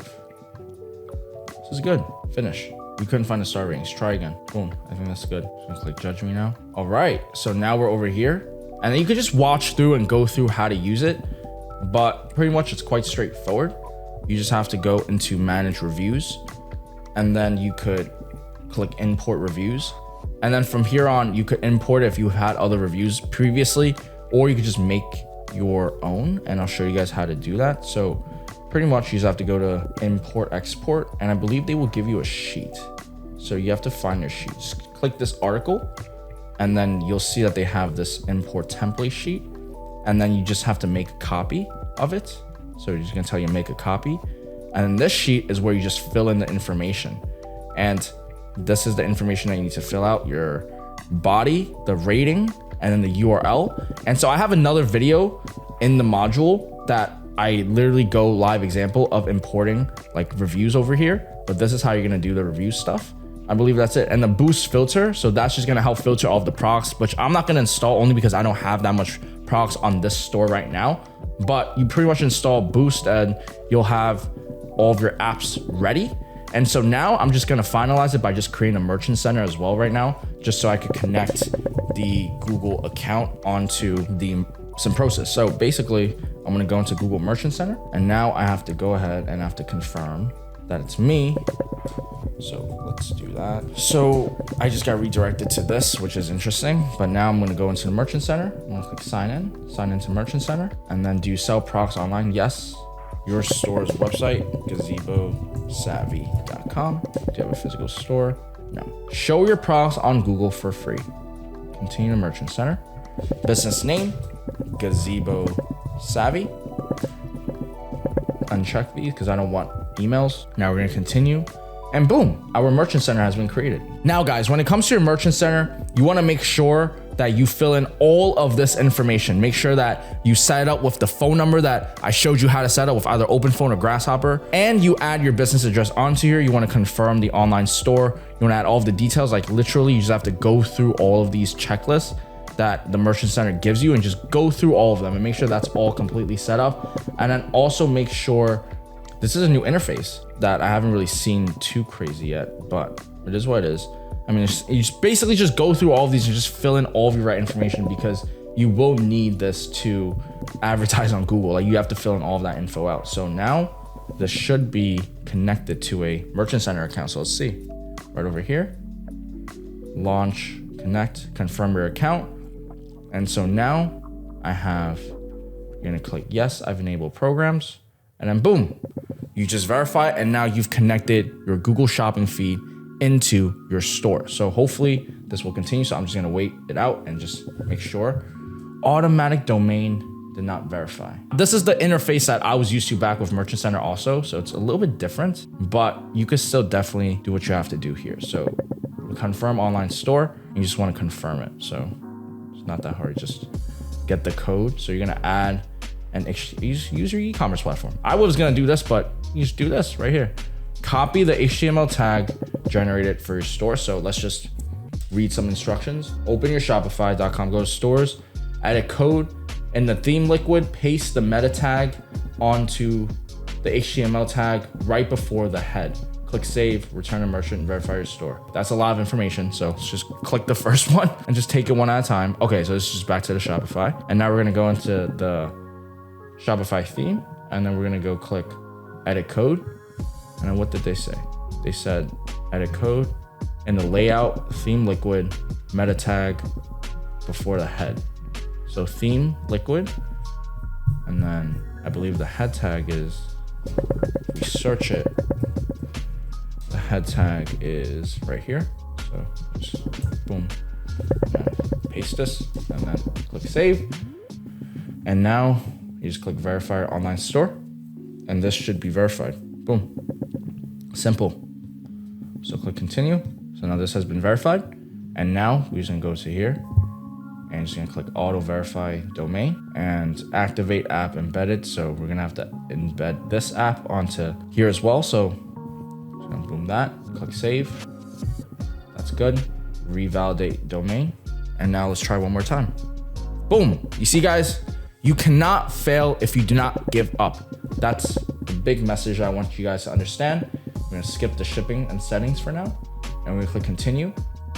This is good. Finish. We couldn't find the star ratings. Try again. Boom. I think that's good. So click judge me now. All right. So now we're over here, and then you could just watch through and go through how to use it. But pretty much it's quite straightforward. You just have to go into manage reviews, and then you could click import reviews. And then from here on, you could import it if you had other reviews previously, or you could just make your own, and I'll show you guys how to do that. So pretty much you just have to go to import export, and I believe they will give you a sheet. So you have to find your sheet. Just click this article, and then you'll see that they have this import template sheet, and then you just have to make a copy of it. So you're just gonna tell you make a copy, and then this sheet is where you just fill in the information. And this is the information that you need to fill out: your body, the rating, and then the URL. And so I have another video in the module that I literally go live example of importing like reviews over here, but this is how you're gonna do the review stuff. I believe that's it. And the boost filter, so that's just gonna help filter all of the products, which I'm not gonna install only because I don't have that much products on this store right now. But you pretty much install boost and you'll have all of your apps ready. And so now I'm just gonna finalize it by just creating a merchant center as well right now, just so I could connect the Google account onto the Simprosys. So basically, I'm gonna go into Google Merchant Center, and now I have to go ahead and I have to confirm that it's me. So let's do that. So I just got redirected to this, which is interesting. But now I'm gonna go into the Merchant Center. I'm gonna click sign into Merchant Center, and then do you sell products online? Yes. Your store's website, gazebosavvy.com. Do you have a physical store? No. Show your products on Google for free. Continue to Merchant Center. Business name, Gazebo Savvy. Uncheck these because I don't want emails. Now we're gonna continue, and boom, our merchant center has been created. Now guys, when it comes to your merchant center, you wanna make sure that you fill in all of this information. Make sure that you set it up with the phone number that I showed you how to set up with either OpenPhone or Grasshopper, and you add your business address onto here. You wanna confirm the online store. You wanna add all of the details, like literally you just have to go through all of these checklists that the merchant center gives you and just go through all of them and make sure that's all completely set up. And then also make sure this is a new interface that I haven't really seen too crazy yet, but it is what it is. I mean, you just basically just go through all of these and just fill in all of your right information, because you will need this to advertise on Google. Like you have to fill in all of that info out. So now this should be connected to a merchant center account. So let's see, right over here, launch, connect, confirm your account. And so now I have, you're gonna click yes, I've enabled programs, and then boom, you just verify, and now you've connected your Google shopping feed into your store. So hopefully this will continue. So I'm just gonna wait it out and just make sure. Automatic domain did not verify. This is the interface that I was used to back with Merchant Center also. So it's a little bit different, but you could still definitely do what you have to do here. So confirm online store, you just wanna confirm it. So not that hard, just get the code. So you're gonna add and use your e-commerce platform. I was gonna do this, but you just do this right here. Copy the HTML tag generated for your store. So let's just read some instructions. Open your Shopify.com, go to stores, add a code in the theme liquid, paste the meta tag onto the HTML tag right before the head. Click save, return to merchant, and verify your store. That's a lot of information, so let's just click the first one and just take it one at a time. Okay, so this is just back to the Shopify. And now we're gonna go into the Shopify theme, and then we're gonna go click edit code. And then what did they say? They said edit code in the layout, theme liquid, meta tag before the head. So theme liquid, and then I believe the head tag is, if we search it, the head tag is right here. So just boom, and paste this, and then click save. And now you just click verify your online store, and this should be verified. Boom, simple. So click continue. So now this has been verified, and now we're just gonna go to here, and just gonna click auto verify domain and activate app embedded. So we're gonna have to embed this app onto here as well. So just gonna boom that, click save. That's good. Revalidate domain. And now let's try one more time. Boom. You see, guys, you cannot fail if you do not give up. That's the big message I want you guys to understand. We're gonna skip the shipping and settings for now, and we're gonna click continue.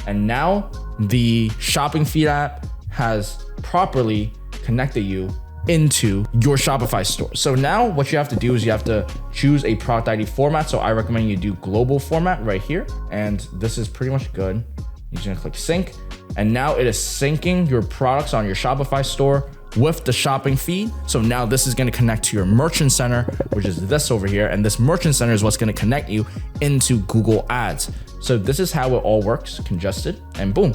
And now the shopping feed app has properly connected you into your Shopify store. So now what you have to do is you have to choose a product ID format. So I recommend you do global format right here. And this is pretty much good. You're just gonna click sync. And now it is syncing your products on your Shopify store with the shopping feed. So now this is gonna connect to your merchant center, which is this over here. And this merchant center is what's gonna connect you into Google Ads. So this is how it all works, congested, and boom,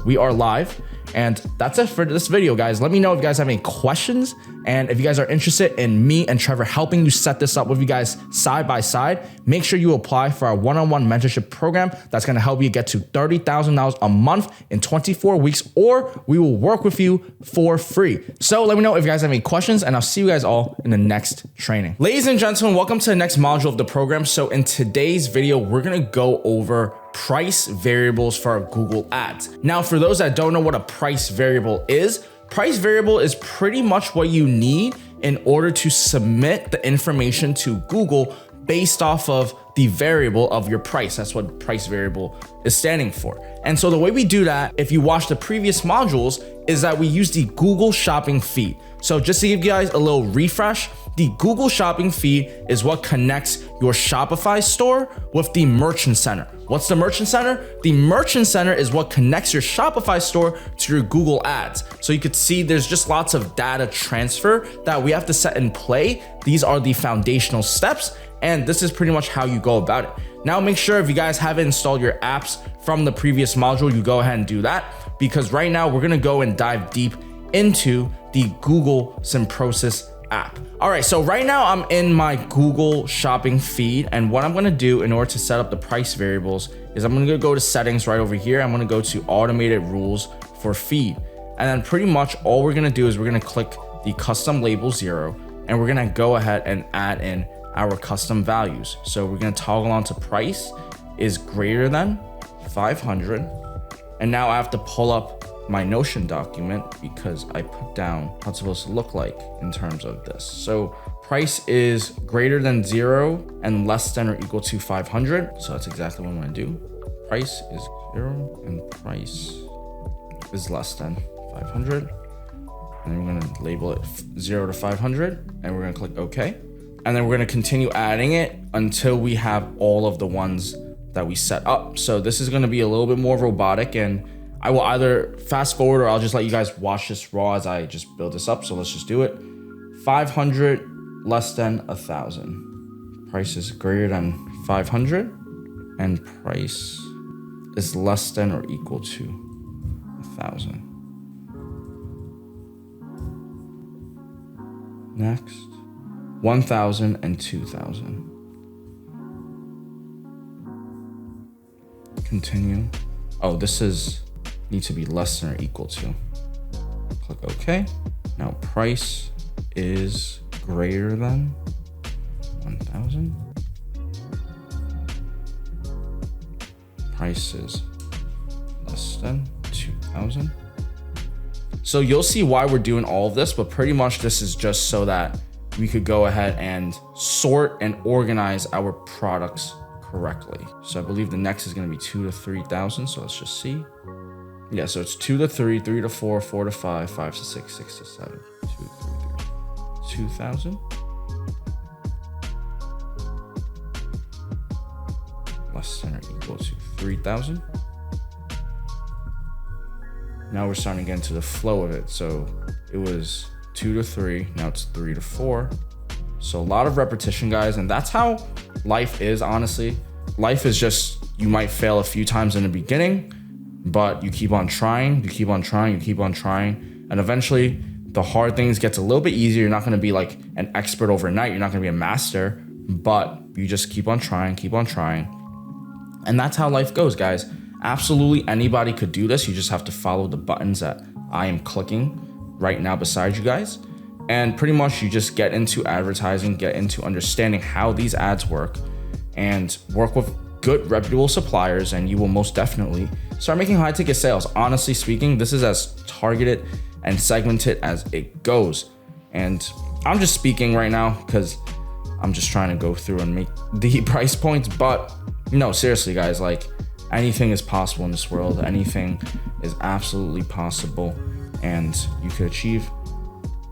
we are live. And that's it for this video, guys. Let me know if you guys have any questions, and if you guys are interested in me and Trevor helping you set this up with you guys side by side, make sure you apply for our one-on-one mentorship program that's gonna help you get to $30,000 a month in 24 weeks, or we will work with you for free. So let me know if you guys have any questions, and I'll see you guys all in the next training. Ladies and gentlemen, welcome to the next module of the program. So in today's video, we're gonna go over price variables for our Google Ads. Now, for those that don't know what a price variable is pretty much what you need in order to submit the information to Google based off of the variable of your price. That's what price variable is standing for. And so the way we do that, if you watch the previous modules, is that we use the Google shopping feed. So just to give you guys a little refresh, the Google shopping feed is what connects your Shopify store with the merchant center. What's the merchant center? The merchant center is what connects your Shopify store to your Google Ads. So you could see there's just lots of data transfer that we have to set in play. These are the foundational steps, and this is pretty much how you go about it. Now make sure if you guys haven't installed your apps from the previous module, you go ahead and do that, because right now we're gonna go and dive deep into the Google Symbiosis app. All right, so right now I'm in my Google shopping feed, and what I'm gonna do in order to set up the price variables is I'm gonna go to settings right over here. I'm gonna go to automated rules for feed. And then pretty much all we're gonna do is we're gonna click the custom label 0, and we're gonna go ahead and add in our custom values. So we're gonna toggle on to price is greater than 500. And now I have to pull up my Notion document because I put down how it's supposed to look like in terms of this. So price is greater than 0 and less than or equal to 500. So that's exactly what I'm gonna do. Price is 0 and price is less than 500. And then we're gonna label it 0 to 500, and we're gonna click OK. And then we're gonna continue adding it until we have all of the ones that we set up. So this is gonna be a little bit more robotic, and I will either fast forward or I'll just let you guys watch this raw as I just build this up. So let's just do it. 500 less than 1,000. Price is greater than 500, and price is less than or equal to 1,000. Next, 1,000 and 2,000. Continue. Oh, this is need to be less than or equal to. Click OK. Now price is greater than 1,000. Price is less than 2,000. So you'll see why we're doing all of this, but pretty much this is just so that we could go ahead and sort and organize our products correctly. So I believe the next is going to be 2 to 3,000. So let's just see. Yeah, so it's 2 to 3, 3 to 4, 4 to 5, 5 to 6, 6 to 7, 2 to 3, 2,000. Less than or equal to 3,000. Now we're starting to get into the flow of it. So it was 2 to 3, now it's 3 to 4. So a lot of repetition, guys, and that's how life is, honestly. Life is just, you might fail a few times in the beginning, but you keep on trying, you keep on trying, you keep on trying, and eventually the hard things gets a little bit easier. You're not going to be like an expert overnight. You're not going to be a master, but you just keep on trying, and that's how life goes, guys. Absolutely anybody could do this. You just have to follow the buttons that I am clicking right now beside you guys. And pretty much you just get into advertising, get into understanding how these ads work, and work with good reputable suppliers, and you will most definitely start making high ticket sales. Honestly speaking, this is as targeted and segmented as it goes. And I'm just speaking right now because I'm just trying to go through and make the price points. But no, seriously guys, like anything is possible in this world. Anything is absolutely possible, and you could achieve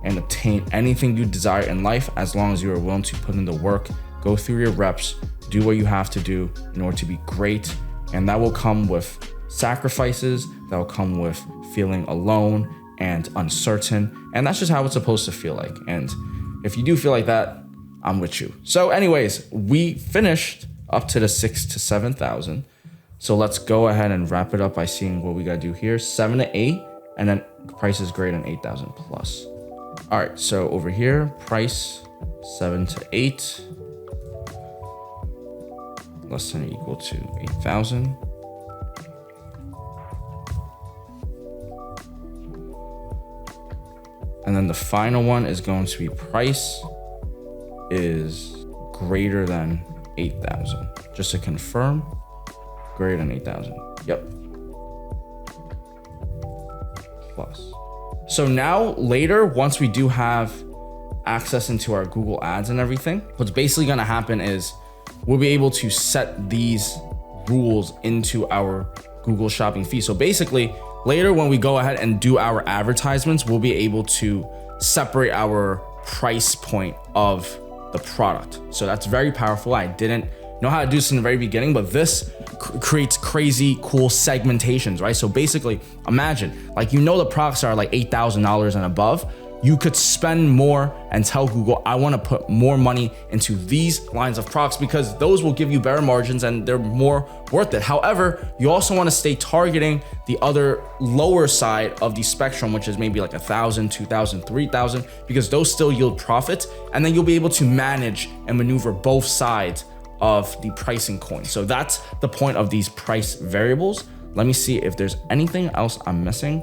and obtain anything you desire in life as long as you are willing to put in the work, go through your reps, do what you have to do in order to be great. And that will come with sacrifices, that will come with feeling alone and uncertain. And that's just how it's supposed to feel like. And if you do feel like that, I'm with you. So anyways, we finished up to the 6,000 to 7,000. So let's go ahead and wrap it up by seeing what we gotta do here. 7 to 8, and then price is greater than 8,000 plus. All right, so over here, price 7 to 8, less than or equal to 8,000. And then the final one is going to be price is greater than 8,000. Just to confirm, greater than 8,000. Yep. Plus. So now later, once we do have access into our Google ads and everything, what's basically gonna happen is we'll be able to set these rules into our Google shopping fee. So basically later when we go ahead and do our advertisements, we'll be able to separate our price point of the product. So that's very powerful. I didn't know how to do this in the very beginning, but this creates crazy cool segmentations, right? So basically imagine, like, you know, the products are like $8,000 and above. You could spend more and tell Google, I want to put more money into these lines of products because those will give you better margins and they're more worth it. However, you also want to stay targeting the other lower side of the spectrum, which is maybe like 1,000, 2,000, 3,000, because those still yield profits. And then you'll be able to manage and maneuver both sides of the pricing coin. So that's the point of these price variables. Let me see if there's anything else I'm missing.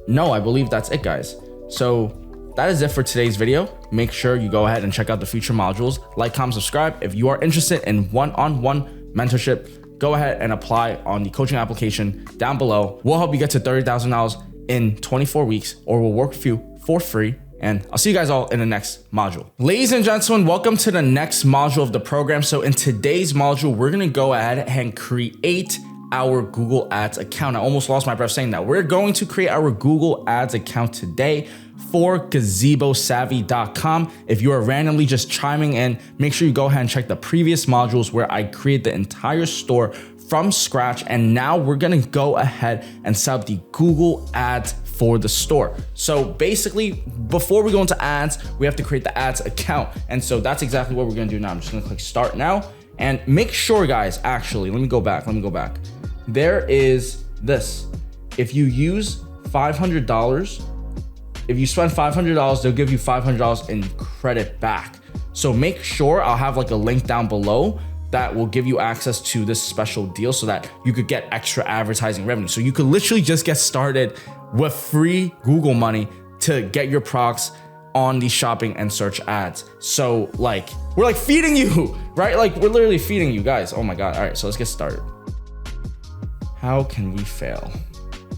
No, I believe that's it, guys. So that is it for today's video. Make sure you go ahead and check out the future modules. Like, comment, subscribe. If you are interested in one-on-one mentorship, go ahead and apply on the coaching application down below. We'll help you get to $30,000 in 24 weeks, or we'll work with you for free. And I'll see you guys all in the next module. Ladies and gentlemen, welcome to the next module of the program. So in today's module, we're gonna go ahead and create our Google Ads account. I almost lost my breath saying that. We're going to create our Google Ads account today for gazebosavvy.com. If you are randomly just chiming in, make sure you go ahead and check the previous modules where I create the entire store from scratch. And now we're gonna go ahead and set up the Google Ads for the store. So basically, before we go into ads, we have to create the ads account. And so that's exactly what we're gonna do now. I'm just gonna click start now. And make sure, guys, actually, let me go back. There is this. If you use $500, if you spend $500, they'll give you $500 in credit back. So make sure, I'll have like a link down below that will give you access to this special deal so that you could get extra advertising revenue. So you could literally just get started with free Google money to get your products on the shopping and search ads. So like, we're like feeding you, right? Like we're literally feeding you guys. Oh my God. All right, so let's get started. How can we fail?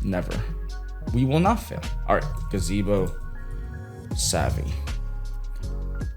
Never. We will not fail. All right, Gazebo Savvy.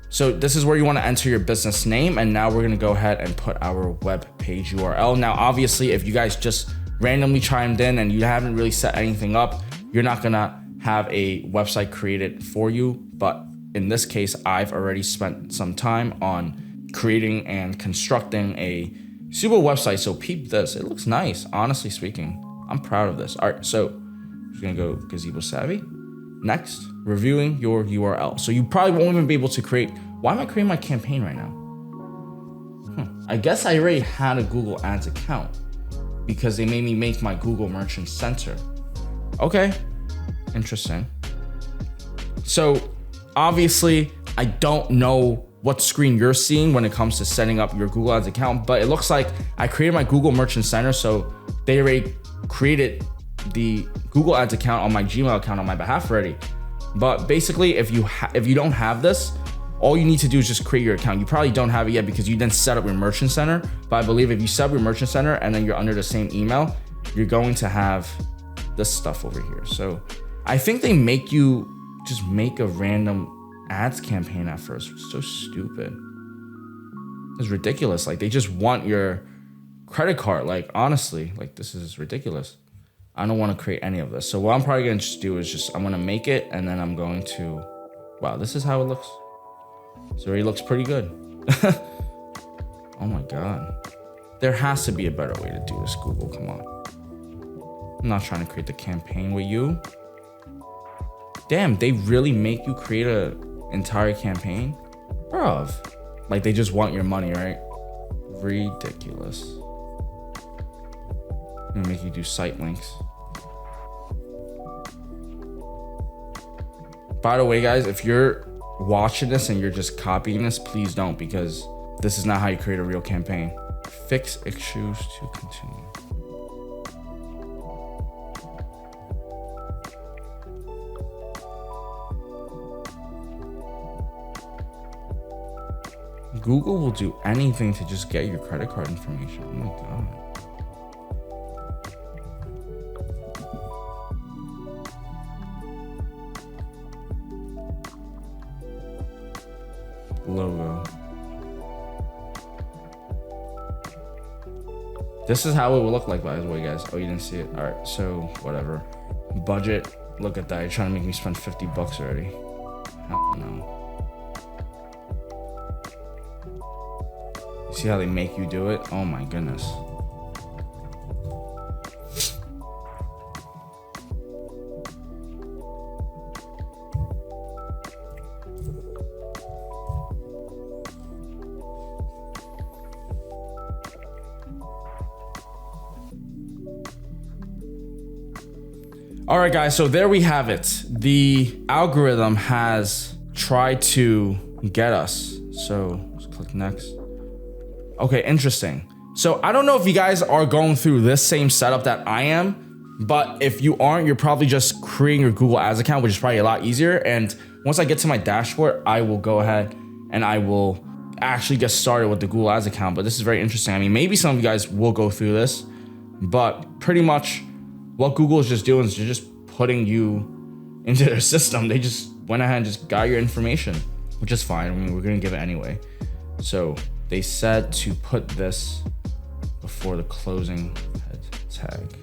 So this is where you want to enter your business name. And now we're going to go ahead and put our web page URL. Now, obviously, if you guys just randomly chimed in and you haven't really set anything up, you're not going to have a website created for you. But in this case, I've already spent some time on creating and constructing a super website. So peep this. It looks nice. Honestly speaking, I'm proud of this. All right, so I'm just going to go Gazebo Savvy. Next, reviewing your URL. So you probably won't even be able to create. Why am I creating my campaign right now? I guess I already had a Google Ads account because they made me make my Google Merchant Center. Okay, interesting. So obviously, I don't know what screen you're seeing when it comes to setting up your Google Ads account, but it looks like I created my Google Merchant Center. So they already created the Google Ads account on my Gmail account on my behalf already. But basically, if you don't have this, all you need to do is just create your account. You probably don't have it yet because you didn't set up your merchant center. But I believe if you set up your merchant center and then you're under the same email, you're going to have this stuff over here. So I think they make you just make a random ads campaign at first. It's so stupid. It's ridiculous. Like, they just want your credit card. Like, honestly, like, this is ridiculous. I don't want to create any of this. So what I'm probably going to just do is I'm going to make it, and then I'm going to, wow, this is how it looks. So it already looks pretty good. Oh my God. There has to be a better way to do this, Google. Come on. I'm not trying to create the campaign with you. Damn, they really make you create a entire campaign? Bruv. Like, they just want your money, right? Ridiculous. I'm gonna make you do site links. By the way, guys, if you're watching this and you're just copying this, please don't, because this is not how you create a real campaign. Fix issues to continue. Google will do anything to just get your credit card information. Oh my God. Logo. This is how it will look like, by the way, guys. Oh, you didn't see it? All right, so whatever. Budget. Look at that. You're trying to make me spend 50 bucks already. Hell no. See how they make you do it? Oh my goodness. All right, guys, so there we have it. The algorithm has tried to get us. So let's click next. Okay, interesting. So I don't know if you guys are going through this same setup that I am, but if you aren't, you're probably just creating your Google Ads account, which is probably a lot easier. And once I get to my dashboard, I will go ahead and I will actually get started with the Google Ads account. But this is very interesting. I mean, maybe some of you guys will go through this, but pretty much what Google is just doing is they're just putting you into their system. They just went ahead and just got your information, which is fine. I mean, we're gonna give it anyway. So they said to put this before the closing head tag.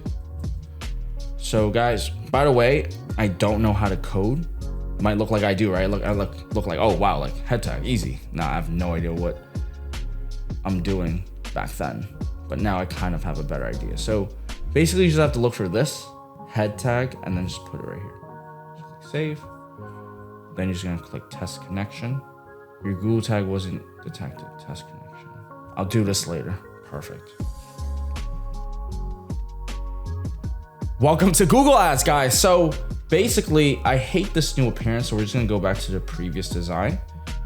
So guys, by the way, I don't know how to code. It might look like I do, right? I look like, oh wow, like head tag, easy. Nah, I have no idea what I'm doing back then, but now I kind of have a better idea. So basically, you just have to look for this head tag and then just put it right here. Just click save. Then you're just gonna click test connection. Your Google tag wasn't detected. Test connection. I'll do this later. Perfect. Welcome to Google Ads, guys. So basically, I hate this new appearance, so we're just gonna go back to the previous design.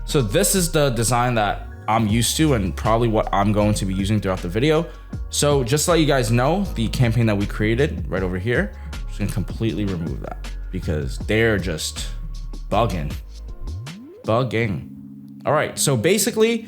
So this is the design that I'm used to and probably what I'm going to be using throughout the video. So just to let you guys know, the campaign that we created right over here, I'm just gonna completely remove that because they're just bugging. All right, so basically,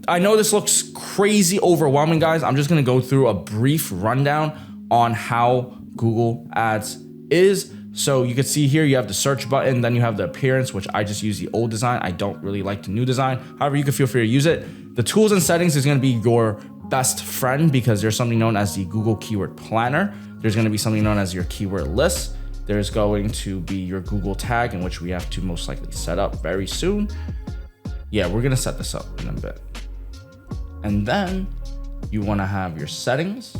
I know this looks crazy overwhelming, guys. I'm just gonna go through a brief rundown on how Google Ads is. So you can see here, you have the search button, then you have the appearance, which I just use the old design. I don't really like the new design. However, you can feel free to use it. The tools and settings is gonna be your best friend because there's something known as the Google Keyword Planner. There's gonna be something known as your keyword list. There's going to be your Google tag, in which we have to most likely set up very soon. Yeah, we're gonna set this up in a bit. And then you wanna have your settings.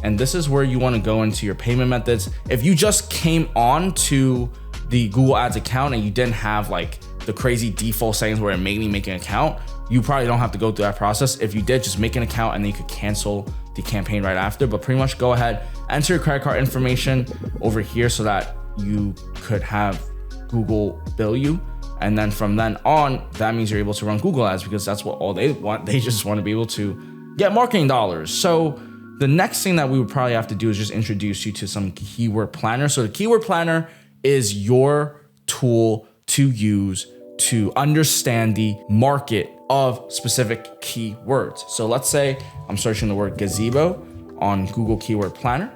And this is where you wanna go into your payment methods. If you just came on to the Google Ads account and you didn't have like the crazy default settings where it made me make an account, you probably don't have to go through that process. If you did, just make an account and then you could cancel the campaign right after. But pretty much go ahead, enter your credit card information over here so that you could have Google bill you. And then from then on, that means you're able to run Google Ads because that's what all they want. They just want to be able to get marketing dollars. So the next thing that we would probably have to do is just introduce you to some keyword planner. So the keyword planner is your tool to use to understand the market of specific keywords. So let's say I'm searching the word gazebo on Google Keyword Planner,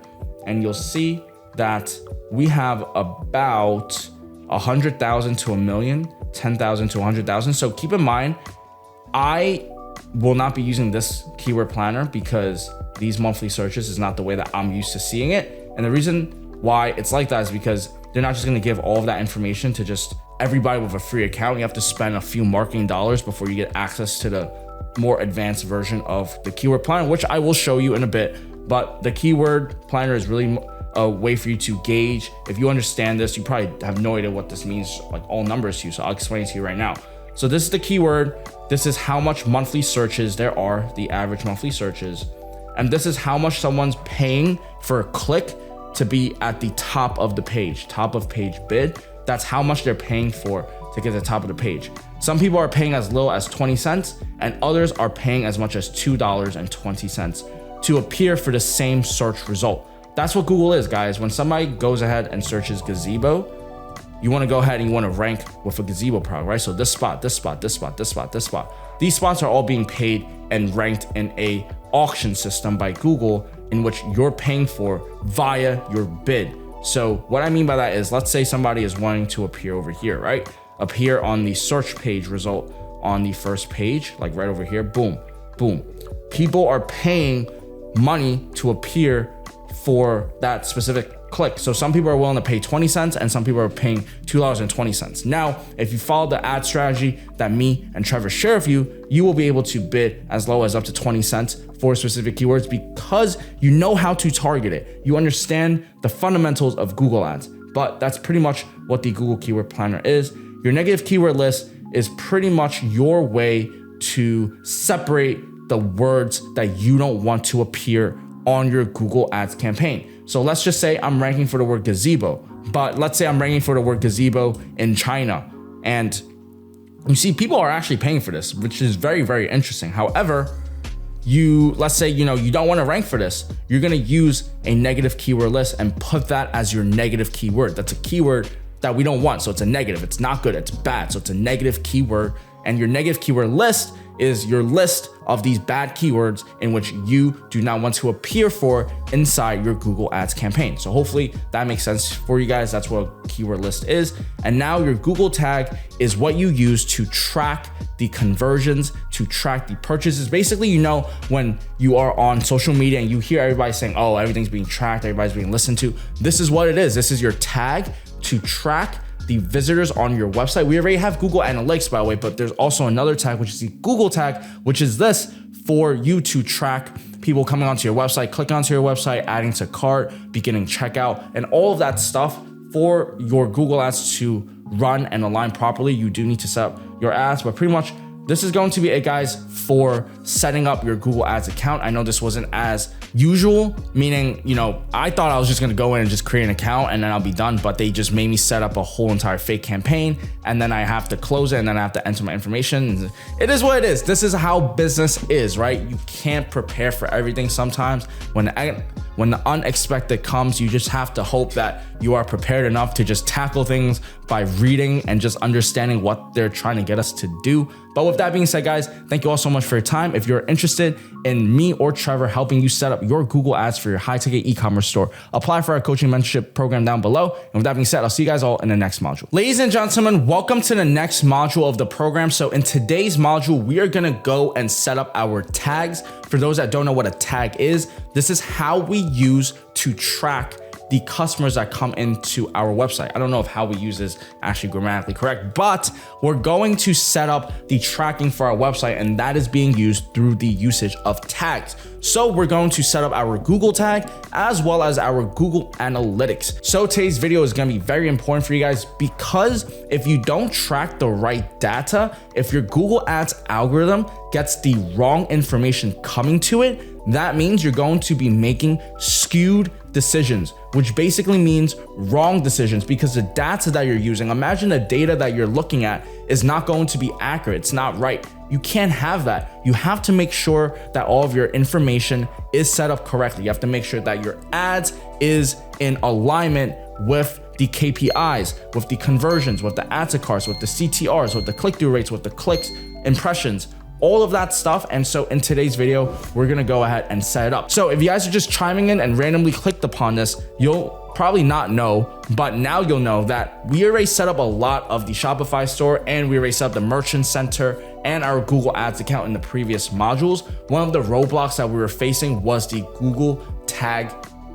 and you'll see that we have about 100,000 to a million, 10,000 to 100,000. So keep in mind, I will not be using this keyword planner because these monthly searches is not the way that I'm used to seeing it. And the reason why it's like that is because they're not just going to give all of that information to just everybody with a free account. You have to spend a few marketing dollars before you get access to the more advanced version of the keyword planner, which I will show you in a bit. But the keyword planner is really a way for you to gauge. If you understand this, you probably have no idea what this means, like all numbers to you. So I'll explain it to you right now. So this is the keyword. This is how much monthly searches there are, the average monthly searches. And this is how much someone's paying for a click to be at the top of the page, top of page bid. That's how much they're paying for to get to the top of the page. Some people are paying as little as 20 cents and others are paying as much as $2.20 to appear for the same search result. That's what Google is, guys. When somebody goes ahead and searches gazebo, you want to go ahead and you want to rank with a gazebo product, right? So this spot, this spot, this spot, this spot, this spot. These spots are all being paid and ranked in a auction system by Google in which you're paying for via your bid. So what I mean by that is, let's say somebody is wanting to appear over here, right? Appear on the search page result on the first page, like right over here, boom, boom. People are paying money to appear for that specific click. So some people are willing to pay 20 cents and some people are paying $2.20. Now, if you follow the ad strategy that me and Trevor share with you, you will be able to bid as low as up to 20 cents for specific keywords because you know how to target it. You understand the fundamentals of Google Ads, but that's pretty much what the Google Keyword Planner is. Your negative keyword list is pretty much your way to separate the words that you don't want to appear on your Google Ads campaign. So let's just say I'm ranking for the word gazebo, but let's say I'm ranking for the word gazebo in China. And you see, people are actually paying for this, which is very, very interesting. However, let's say, you don't want to rank for this. You're going to use a negative keyword list and put that as your negative keyword. That's a keyword that we don't want. So it's a negative. It's not good. It's bad. So it's a negative keyword. And your negative keyword list is your list of these bad keywords in which you do not want to appear for inside your Google Ads campaign. So hopefully that makes sense for you guys. That's what a keyword list is. And now your Google tag is what you use to track the conversions, to track the purchases. Basically, when you are on social media and you hear everybody saying, oh, everything's being tracked, everybody's being listened to. This is what it is. This is your tag to track the visitors on your website. We already have Google Analytics, by the way, but there's also another tag, which is the Google tag, which is this for you to track people coming onto your website, clicking onto your website, adding to cart, beginning checkout, and all of that stuff for your Google Ads to run and align properly. You do need to set up your ads, but pretty much this is going to be it, guys, for setting up your Google Ads account. I know this wasn't as usual, meaning, I thought I was just going to go in and just create an account and then I'll be done, but they just made me set up a whole entire fake campaign and then I have to close it and then I have to enter my information. It is what it is. This is how business is, right? You can't prepare for everything. Sometimes when the unexpected comes, you just have to hope that you are prepared enough to just tackle things by reading and just understanding what they're trying to get us to do. But with that being said, guys, thank you all so much for your time. If you're interested in me or Trevor helping you set up your Google Ads for your high-ticket e-commerce store, apply for our coaching mentorship program down below. And with that being said, I'll see you guys all in the next module. Ladies and gentlemen, welcome to the next module of the program. So in today's module, we are going to go and set up our tags. For those that don't know what a tag is, this is how we use to track the customers that come into our website. I don't know if how we use is actually grammatically correct, but we're going to set up the tracking for our website, and that is being used through the usage of tags. So we're going to set up our Google tag as well as our Google Analytics. So today's video is gonna be very important for you guys because if you don't track the right data, if your Google Ads algorithm gets the wrong information coming to it, that means you're going to be making skewed decisions, which basically means wrong decisions, because the data that you're using, imagine the data that you're looking at is not going to be accurate. It's not right. You can't have that. You have to make sure that all of your information is set up correctly. You have to make sure that your ads is in alignment with the KPIs, with the conversions, with the add to carts, with the CTRs, with the click-through rates, with the clicks, impressions, all of that stuff. And so in today's video, we're gonna go ahead and set it up. So if you guys are just chiming in and randomly clicked upon this, you'll probably not know, but now you'll know that we already set up a lot of the Shopify store, and we already set up the Merchant Center and our Google Ads account in the previous modules. One of the roadblocks that we were facing was the Google tag,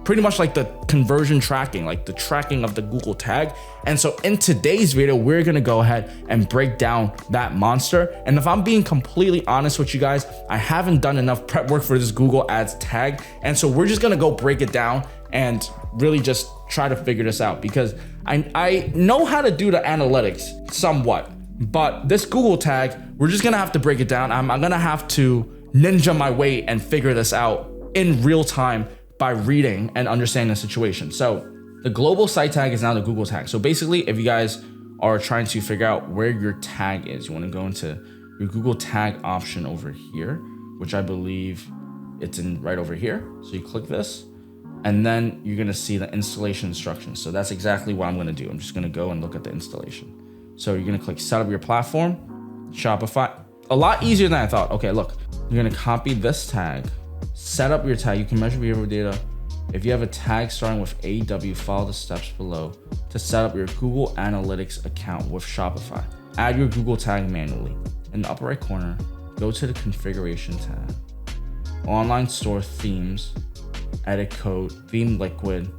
pretty much like the conversion tracking, like the tracking of the Google tag. And so in today's video, we're gonna go ahead and break down that monster. And if I'm being completely honest with you guys, I haven't done enough prep work for this Google Ads tag. And so we're just gonna go break it down and really just try to figure this out, because I know how to do the analytics somewhat, but this Google tag, we're just gonna have to break it down. I'm gonna have to ninja my way and figure this out in real time by reading and understanding the situation. So the global site tag is now the Google tag. So basically, if you guys are trying to figure out where your tag is, you want to go into your Google tag option over here, which I believe it's in right over here. So you click this, and then you're going to see the installation instructions. So that's exactly what I'm going to do. I'm just going to go and look at the installation. So you're going to click set up your platform, Shopify. A lot easier than I thought. Okay, look, you're going to copy this tag, set up your tag. You can measure behavioral data. If you have a tag starting with AW, follow the steps below to set up your Google Analytics account with Shopify. Add your Google tag manually. In the upper right corner, go to the configuration tab, online store themes, edit code, theme liquid.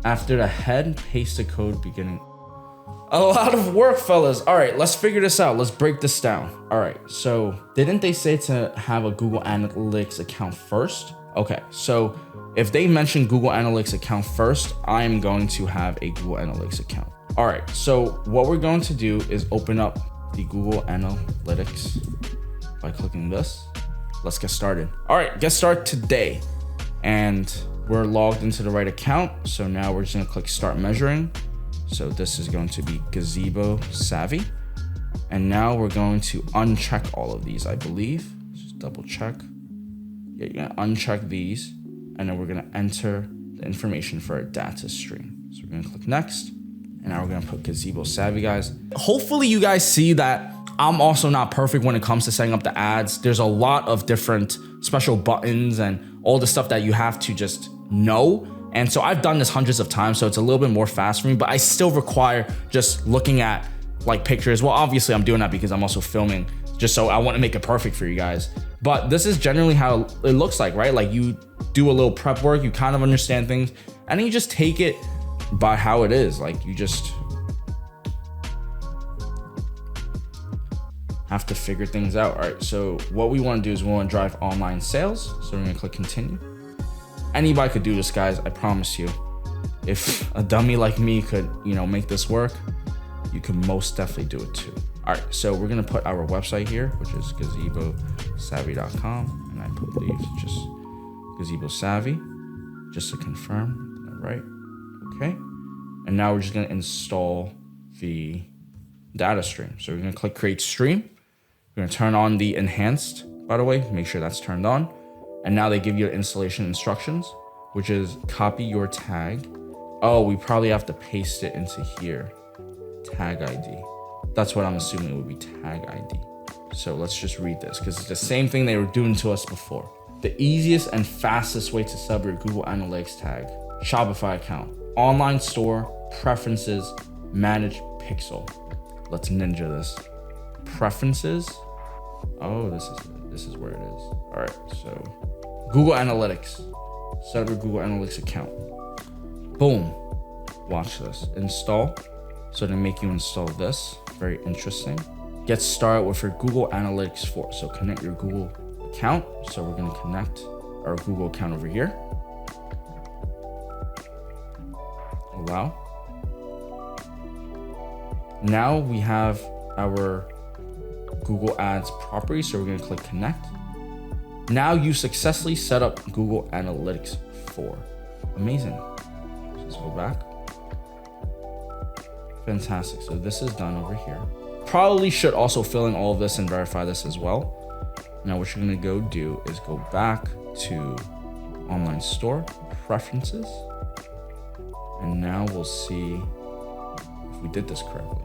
After the head, paste the code beginning. A lot of work, fellas. All right, let's figure this out. Let's break this down. All right, so didn't they say to have a Google Analytics account first? Okay, so if they mention Google Analytics account first, I am going to have a Google Analytics account. All right, so what we're going to do is open up the Google Analytics by clicking this. Let's get started. All right, get started today. And we're logged into the right account. So now we're just gonna click start measuring. So this is going to be Gazebo Savvy. And now we're going to uncheck all of these, I believe. Just double check. Yeah, you're gonna uncheck these, and then we're gonna enter the information for our data stream. So we're gonna click next, and now we're gonna put Gazebo Savvy, guys. Hopefully you guys see that I'm also not perfect when it comes to setting up the ads. There's a lot of different special buttons and all the stuff that you have to just know. And so I've done this hundreds of times, so it's a little bit more fast for me, but I still require just looking at like pictures. Well, obviously I'm doing that because I'm also filming, just so I want to make it perfect for you guys. But this is generally how it looks like, right? Like you do a little prep work, you kind of understand things, and then you just take it by how it is. Like you just have to figure things out. All right, so what we want to do is we want to drive online sales. So we're gonna click continue. Anybody could do this, guys, I promise you. If a dummy like me could, make this work, you can most definitely do it too. All right, so we're gonna put our website here, which is gazebosavvy.com, and I believe it's just Gazebo Savvy, just to confirm, right? Okay, and now we're just gonna install the data stream. So we're gonna click create stream. We're gonna turn on the enhanced, by the way, make sure that's turned on. And now they give you installation instructions, which is copy your tag. Oh, we probably have to paste it into here. Tag ID. That's what I'm assuming it would be, tag ID. So let's just read this because it's the same thing they were doing to us before. The easiest and fastest way to sub your Google Analytics tag, Shopify account, online store, preferences, manage pixel. Let's ninja this. Preferences. Oh, this is where it is. All right, so Google Analytics. Set up your Google Analytics account. Boom. Watch this. Install. So they make you install this. Very interesting. Get started with your Google Analytics 4. So connect your Google account. So we're going to connect our Google account over here. Allow. Now we have our Google Ads property. So we're going to click connect. Now you successfully set up Google Analytics 4. Amazing. Let's go back. Fantastic. So this is done over here. Probably should also fill in all of this and verify this as well. Now what you're gonna go do is go back to online store, preferences, and now we'll see if we did this correctly.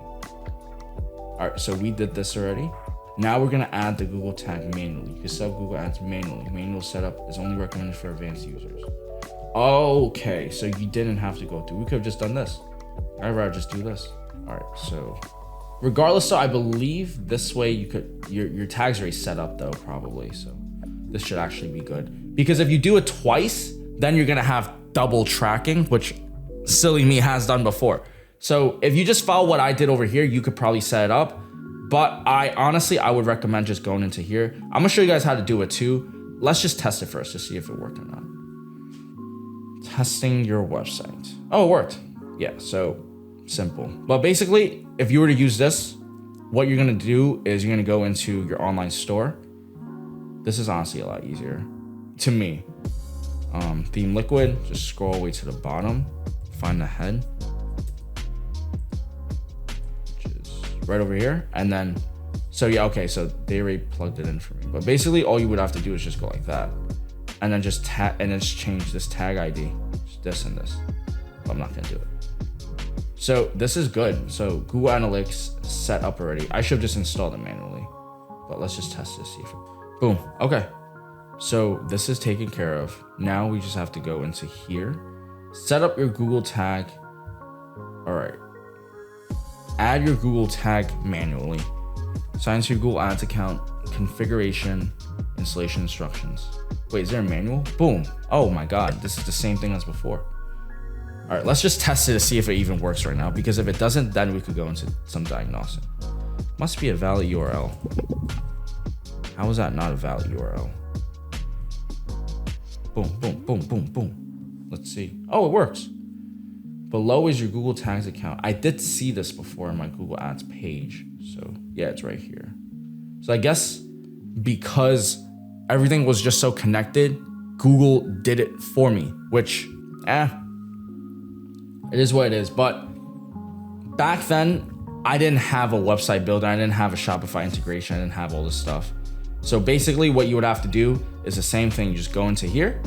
All right, so we did this already. Now we're gonna add the Google tag manually. You can set up Google Ads manually. Manual setup is only recommended for advanced users. Okay, so you didn't have to go through. We could have just done this. I'd rather just do this. All right, so regardless, so I believe this way you could, your tag's already set up though, probably. So this should actually be good. Because if you do it twice, then you're gonna have double tracking, which silly me has done before. So if you just follow what I did over here, you could probably set it up. But I would recommend just going into here. I'm gonna show you guys how to do it too. Let's just test it first to see if it worked or not. Testing your website. Oh, it worked. Yeah, so simple. But basically, if you were to use this, what you're gonna do is you're gonna go into your online store. This is honestly a lot easier to me. Theme liquid, just scroll all the way to the bottom, find the head, which is right over here. And then, so yeah, okay, so they already plugged it in for me. But basically all you would have to do is just go like that. And then just just change this tag ID, just this and this. But I'm not gonna do it. So this is good. So Google Analytics set up already. I should have just installed it manually, but let's just test this, see if it, boom, okay. So this is taken care of. Now we just have to go into here, set up your Google tag. All right, add your Google tag manually. Sign into your Google Ads account, configuration, installation instructions. Wait, is there a manual? Boom. Oh my God, this is the same thing as before. All right, let's just test it to see if it even works right now, because if it doesn't, then we could go into some diagnostic. Must be a valid URL. How is that not a valid URL? Boom, boom, boom, boom, boom. Let's see. Oh, it works. Below is your Google Tags account. I did see this before in my Google Ads page. So yeah, it's right here. So I guess because everything was just so connected, Google did it for me, which, it is what it is. But back then, I didn't have a website builder. I didn't have a Shopify integration. I didn't have all this stuff. So basically what you would have to do is the same thing. You just go into here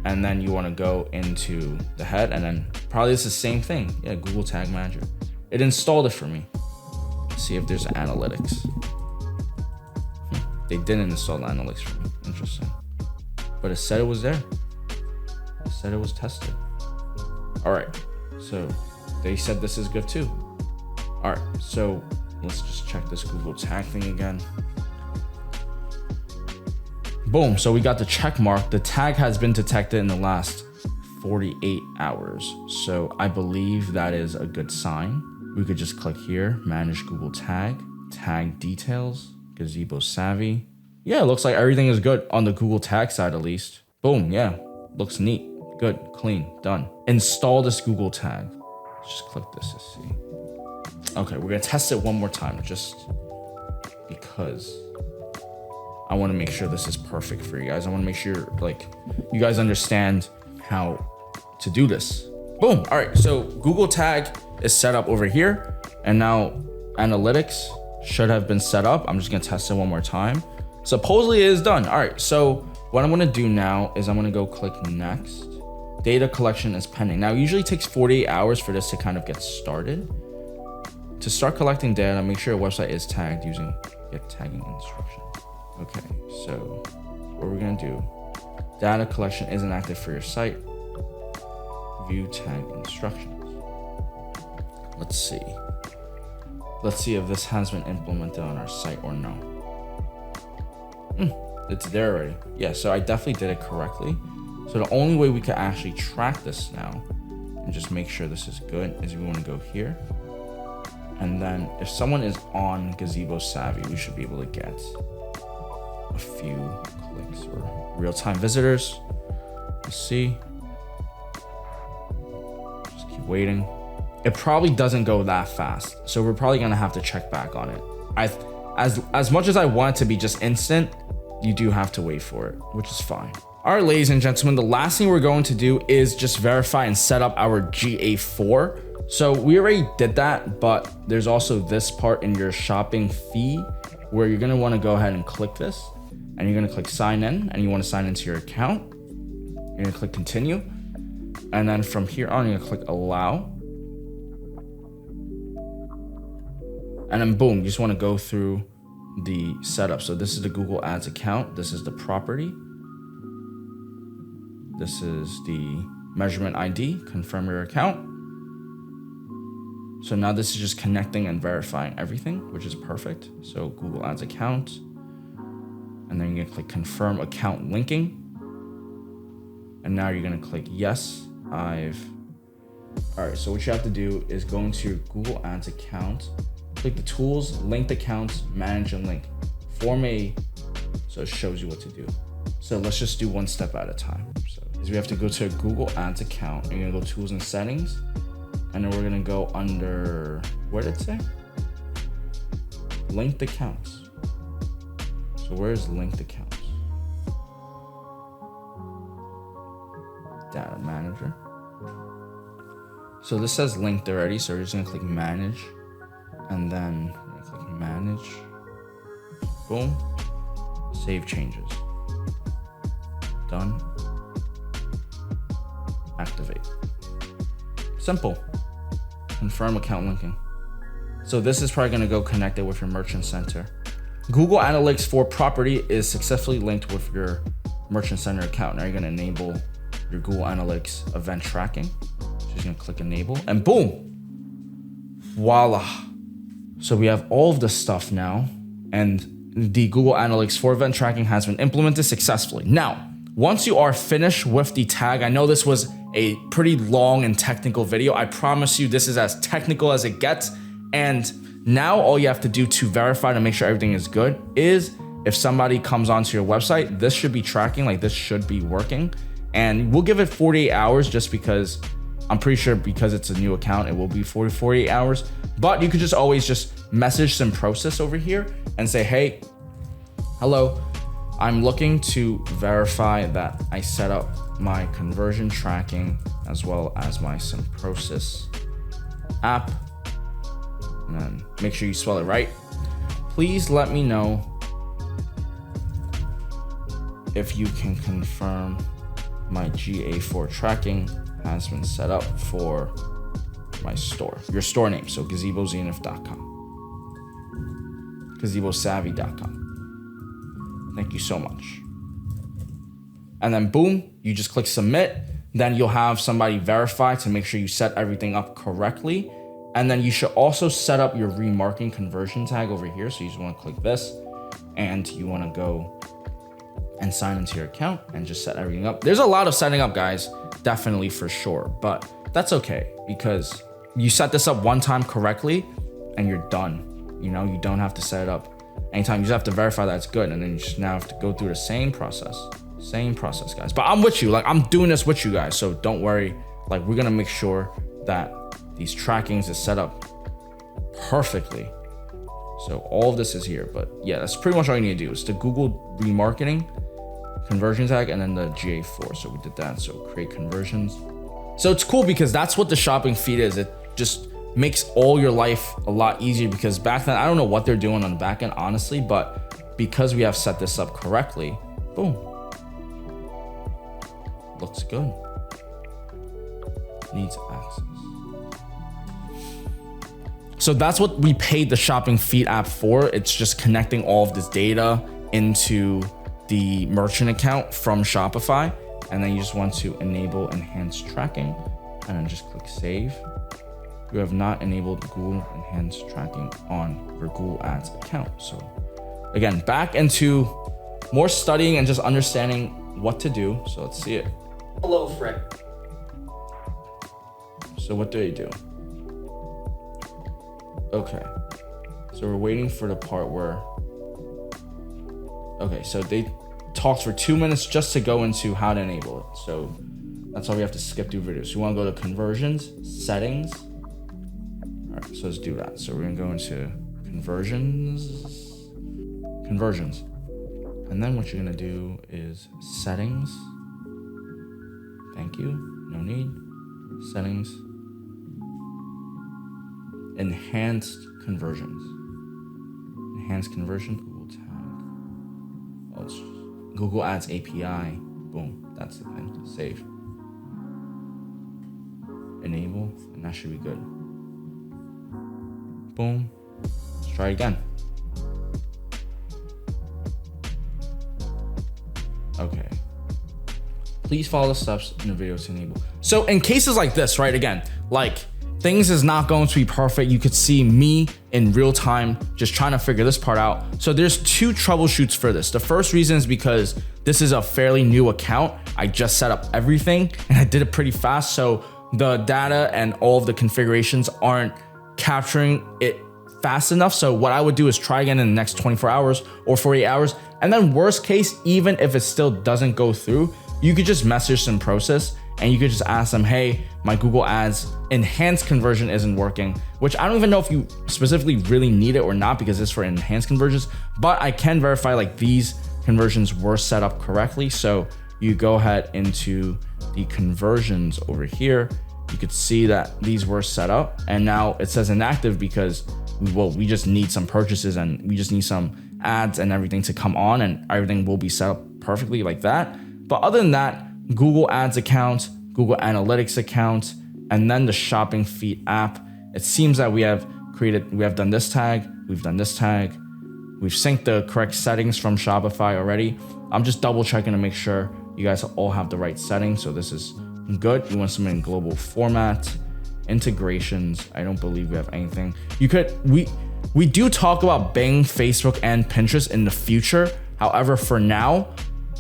and then you want to go into the head and then probably it's the same thing. Yeah, Google Tag Manager. It installed it for me. Let's see if there's analytics. They didn't install the analytics for me. Interesting. But it said it was there. It said it was tested. All right. So they said this is good too. All right. So let's just check this Google tag thing again. Boom. So we got the check mark. The tag has been detected in the last 48 hours. So I believe that is a good sign. We could just click here, manage Google tag, tag details, Gazebo savvy. Yeah, it looks like everything is good on the Google tag side at least. Boom. Yeah, looks neat. Good, clean, done. Install this Google tag. Let's just click this to see. Okay, we're gonna test it one more time just because I want to make sure this is perfect for you guys. I want to make sure like you guys understand how to do this. Boom. All right. So Google tag is set up over here and now analytics should have been set up. I'm just going to test it one more time. Supposedly it is done. All right. So what I'm going to do now is I'm going to go click next. Data collection is pending. Now, it usually takes 48 hours for this to kind of get started. To start collecting data, make sure your website is tagged using get tagging instructions. Okay, so what we're gonna do, data collection isn't active for your site. View tag instructions. Let's see. Let's see if this has been implemented on our site or no. It's there already. Yeah, so I definitely did it correctly. So the only way we can actually track this now and just make sure this is good is we wanna go here. And then if someone is on Gazebo Savvy, we should be able to get a few clicks or real-time visitors. Let's see. Just keep waiting. It probably doesn't go that fast, so we're probably gonna have to check back on it. As much as I want it to be just instant, you do have to wait for it, which is fine. All right, ladies and gentlemen, the last thing we're going to do is just verify and set up our GA4. So we already did that, but there's also this part in your shopping fee where you're gonna wanna go ahead and click this, and you're gonna click sign in, and you wanna sign into your account. You're gonna click continue, and then from here on, you're gonna click allow. And then boom, you just wanna go through the setup. So this is the Google Ads account, this is the property. This is the measurement ID, confirm your account. So now this is just connecting and verifying everything, which is perfect. So Google Ads account, and then you're gonna click confirm account linking. And now you're gonna click yes, all right, so what you have to do is go into your Google Ads account, click the tools, linked accounts, manage and link, form a, so it shows you what to do. So let's just do one step at a time. So we have to go to a Google Ads account, and you're gonna go tools and settings, and then we're gonna go under, what did it say? Linked accounts. So where's linked accounts? Data manager. So this says linked already, so we're just gonna click manage, and then we're gonna click manage. Boom. Save changes. Done. Activate. Simple. Confirm account linking. So this is probably gonna go connected with your merchant center. Google Analytics for property is successfully linked with your merchant center account. Now you're gonna enable your Google Analytics event tracking. So you're gonna click enable, and boom, voila. So we have all of this stuff now, and the Google Analytics for event tracking has been implemented successfully. Now, once you are finished with the tag, I know this was a pretty long and technical video. I promise you this is as technical as it gets. And now all you have to do to verify to make sure everything is good is if somebody comes onto your website, this should be tracking, like this should be working. And we'll give it 48 hours just because I'm pretty sure because it's a new account, it will be 48 hours. But you could just always just message some process over here and say, hey, hello, I'm looking to verify that I set up my conversion tracking as well as my Simprocess app. And then make sure you spell it right. Please let me know if you can confirm my GA4 tracking has been set up for my store, your store name. So gazebozenith.com, gazebosavvy.com. Thank you so much. And then boom, you just click submit. Then you'll have somebody verify to make sure you set everything up correctly. And then you should also set up your remarketing conversion tag over here. So you just want to click this, and you want to go and sign into your account and just set everything up. There's a lot of setting up, guys, definitely for sure, but that's okay because you set this up one time correctly and you're done. You know, you don't have to set it up anytime. You just have to verify that it's good, and then you just now have to go through the same process, guys. But I'm with you, like I'm doing this with you guys, so don't worry. Like we're gonna make sure that these trackings is set up perfectly. So all of this is here, but yeah, that's pretty much all you need to do. It's the Google remarketing conversion tag and then the GA4. So we did that. So create conversions. So it's cool because that's what the shopping feed is. It just makes all your life a lot easier because back then, I don't know what they're doing on the back end, honestly, but because we have set this up correctly, boom, looks good. Needs access. So that's what we paid the shopping feed app for. It's just connecting all of this data into the merchant account from Shopify. And then you just want to enable enhanced tracking and then just click save. You have not enabled Google enhanced tracking on your Google Ads account. So again, back into more studying and just understanding what to do. So let's see it. Hello, Fred. So what do they do? Okay, so we're waiting for the part where, okay, so they talked for 2 minutes just to go into how to enable it. So that's why we have to skip through videos. So you want to go to conversions, settings. All right, so let's do that. So we're gonna go into conversions. And then what you're gonna do is settings. Thank you, no need. Settings. Enhanced conversions. Enhanced conversion, Google tag. Oh, it's Google Ads API. Boom, that's the thing. Save. Enable, and that should be good. Boom. Let's try again. Okay. Please follow the steps in the video to enable. So in cases like this, right, again, like things is not going to be perfect. You could see me in real time just trying to figure this part out. So there's two troubleshoots for this. The first reason is because this is a fairly new account. I just set up everything and I did it pretty fast. So the data and all of the configurations aren't capturing it fast enough. So what I would do is try again in the next 24 hours or 48 hours. And then worst case, even if it still doesn't go through, you could just message SimProcess and you could just ask them, hey, my Google Ads enhanced conversion isn't working, which I don't even know if you specifically really need it or not because it's for enhanced conversions, but I can verify like these conversions were set up correctly. So you go ahead into the conversions over here. You could see that these were set up and now it says inactive because we just need some purchases and we just need some ads and everything to come on and everything will be set up perfectly like that. But other than that, Google Ads account, Google Analytics account, and then the shopping feed app. It seems that we have done this tag, we've done this tag, we've synced the correct settings from Shopify already. I'm just double checking to make sure you guys all have the right settings. So this is good. You want something in global format, integrations. I don't believe we have anything. We do talk about Bing, Facebook, and Pinterest in the future. However, for now,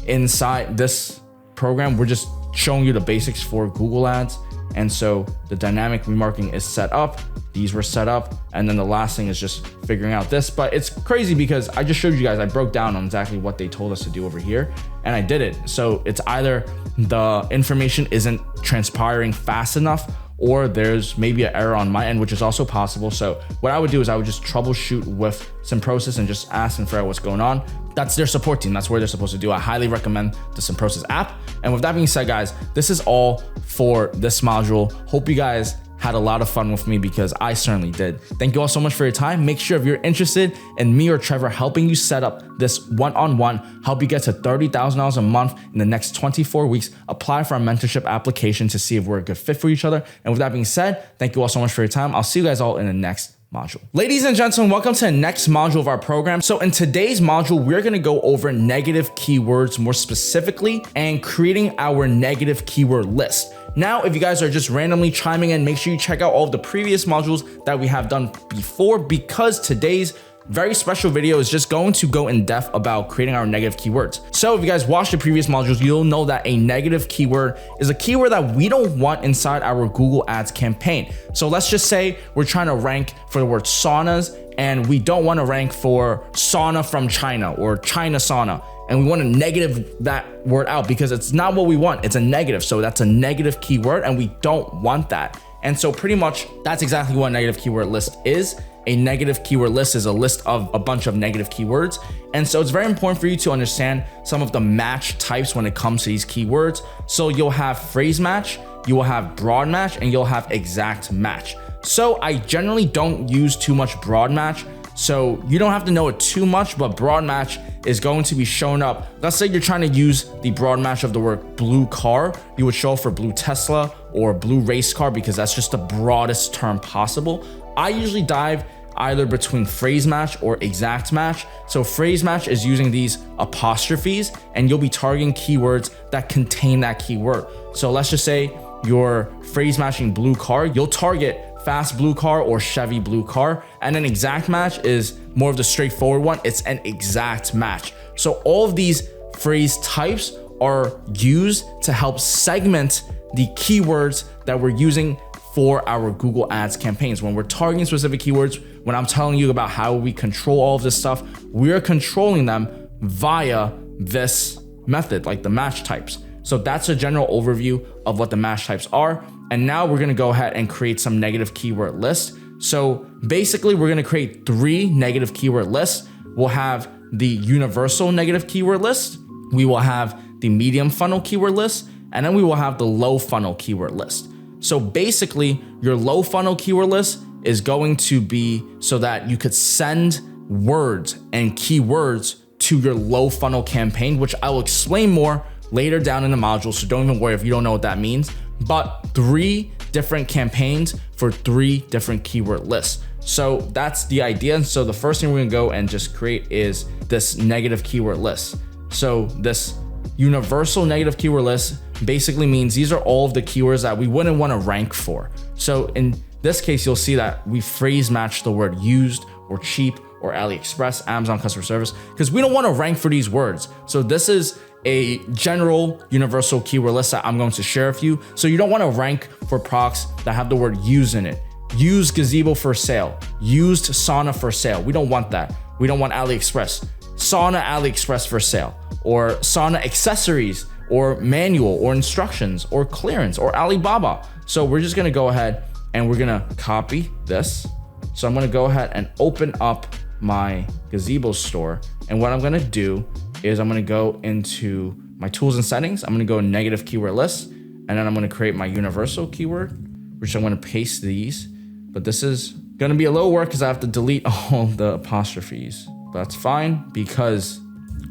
inside this program, we're just showing you the basics for Google Ads. And so the dynamic remarketing is set up. These were set up. And then the last thing is just figuring out this. But it's crazy because I just showed you guys, I broke down on exactly what they told us to do over here. And I did it. So it's either the information isn't transpiring fast enough or there's maybe an error on my end, which is also possible. So what I would do is I would just troubleshoot with SimProcess and just ask and figure out what's going on. That's their support team. That's where they're supposed to do. I highly recommend the SimProcess app. And with that being said, guys, this is all for this module. Hope you guys had a lot of fun with me because I certainly did. Thank you all so much for your time. Make sure if you're interested in me or Trevor helping you set up this one-on-one, help you get to $30,000 a month in the next 24 weeks, apply for our mentorship application to see if we're a good fit for each other. And with that being said, thank you all so much for your time. I'll see you guys all in the next module. Ladies and gentlemen, welcome to the next module of our program. So in today's module, we're going to go over negative keywords more specifically and creating our negative keyword list. Now, if you guys are just randomly chiming in, make sure you check out all of the previous modules that we have done before because today's very special video is just going to go in depth about creating our negative keywords. So if you guys watched the previous modules, you'll know that a negative keyword is a keyword that we don't want inside our Google Ads campaign. So let's just say we're trying to rank for the word saunas and we don't want to rank for sauna from China or China sauna. And we want to negative that word out because it's not what we want. It's a negative. So that's a negative keyword and we don't want that. And so pretty much that's exactly what a negative keyword list is. A negative keyword list is a list of a bunch of negative keywords. And so it's very important for you to understand some of the match types when it comes to these keywords. So you'll have phrase match, you will have broad match, and you'll have exact match. So I generally don't use too much broad match. So you don't have to know it too much, but broad match is going to be shown up. Let's say you're trying to use the broad match of the word blue car. You would show for blue Tesla or blue race car because that's just the broadest term possible. I usually dive either between phrase match or exact match. So phrase match is using these apostrophes and you'll be targeting keywords that contain that keyword. So let's just say you're phrase matching blue car, you'll target fast blue car or Chevy blue car. And an exact match is more of the straightforward one. It's an exact match. So all of these phrase types are used to help segment the keywords that we're using for our Google Ads campaigns. When we're targeting specific keywords, when I'm telling you about how we control all of this stuff, we're controlling them via this method, like the match types. So that's a general overview of what the match types are. And now we're gonna go ahead and create some negative keyword lists. So basically we're gonna create 3 negative keyword lists. We'll have the universal negative keyword list, we will have the medium funnel keyword list, and then we will have the low funnel keyword list. So basically, your low funnel keyword list is going to be so that you could send words and keywords to your low funnel campaign, which I will explain more later down in the module. So don't even worry if you don't know what that means, but 3 different campaigns for 3 different keyword lists. So that's the idea. And so the first thing we're gonna go and just create is this negative keyword list. So this universal negative keyword list basically means these are all of the keywords that we wouldn't want to rank for. So in this case, you'll see that we phrase match the word used or cheap or AliExpress, Amazon customer service, because we don't want to rank for these words. So this is a general universal keyword list that I'm going to share with you. So you don't want to rank for products that have the word used in it. Used gazebo for sale, used sauna for sale. We don't want that. We don't want AliExpress. Sauna AliExpress for sale, or sauna accessories, or manual, or instructions, or clearance, or Alibaba. So we're just gonna go ahead and we're gonna copy this. So I'm gonna go ahead and open up my gazebo store. And what I'm gonna do is I'm gonna go into my tools and settings. I'm gonna go negative keyword list, and then I'm gonna create my universal keyword, which I'm gonna paste these. But this is gonna be a little work because I have to delete all the apostrophes. But that's fine because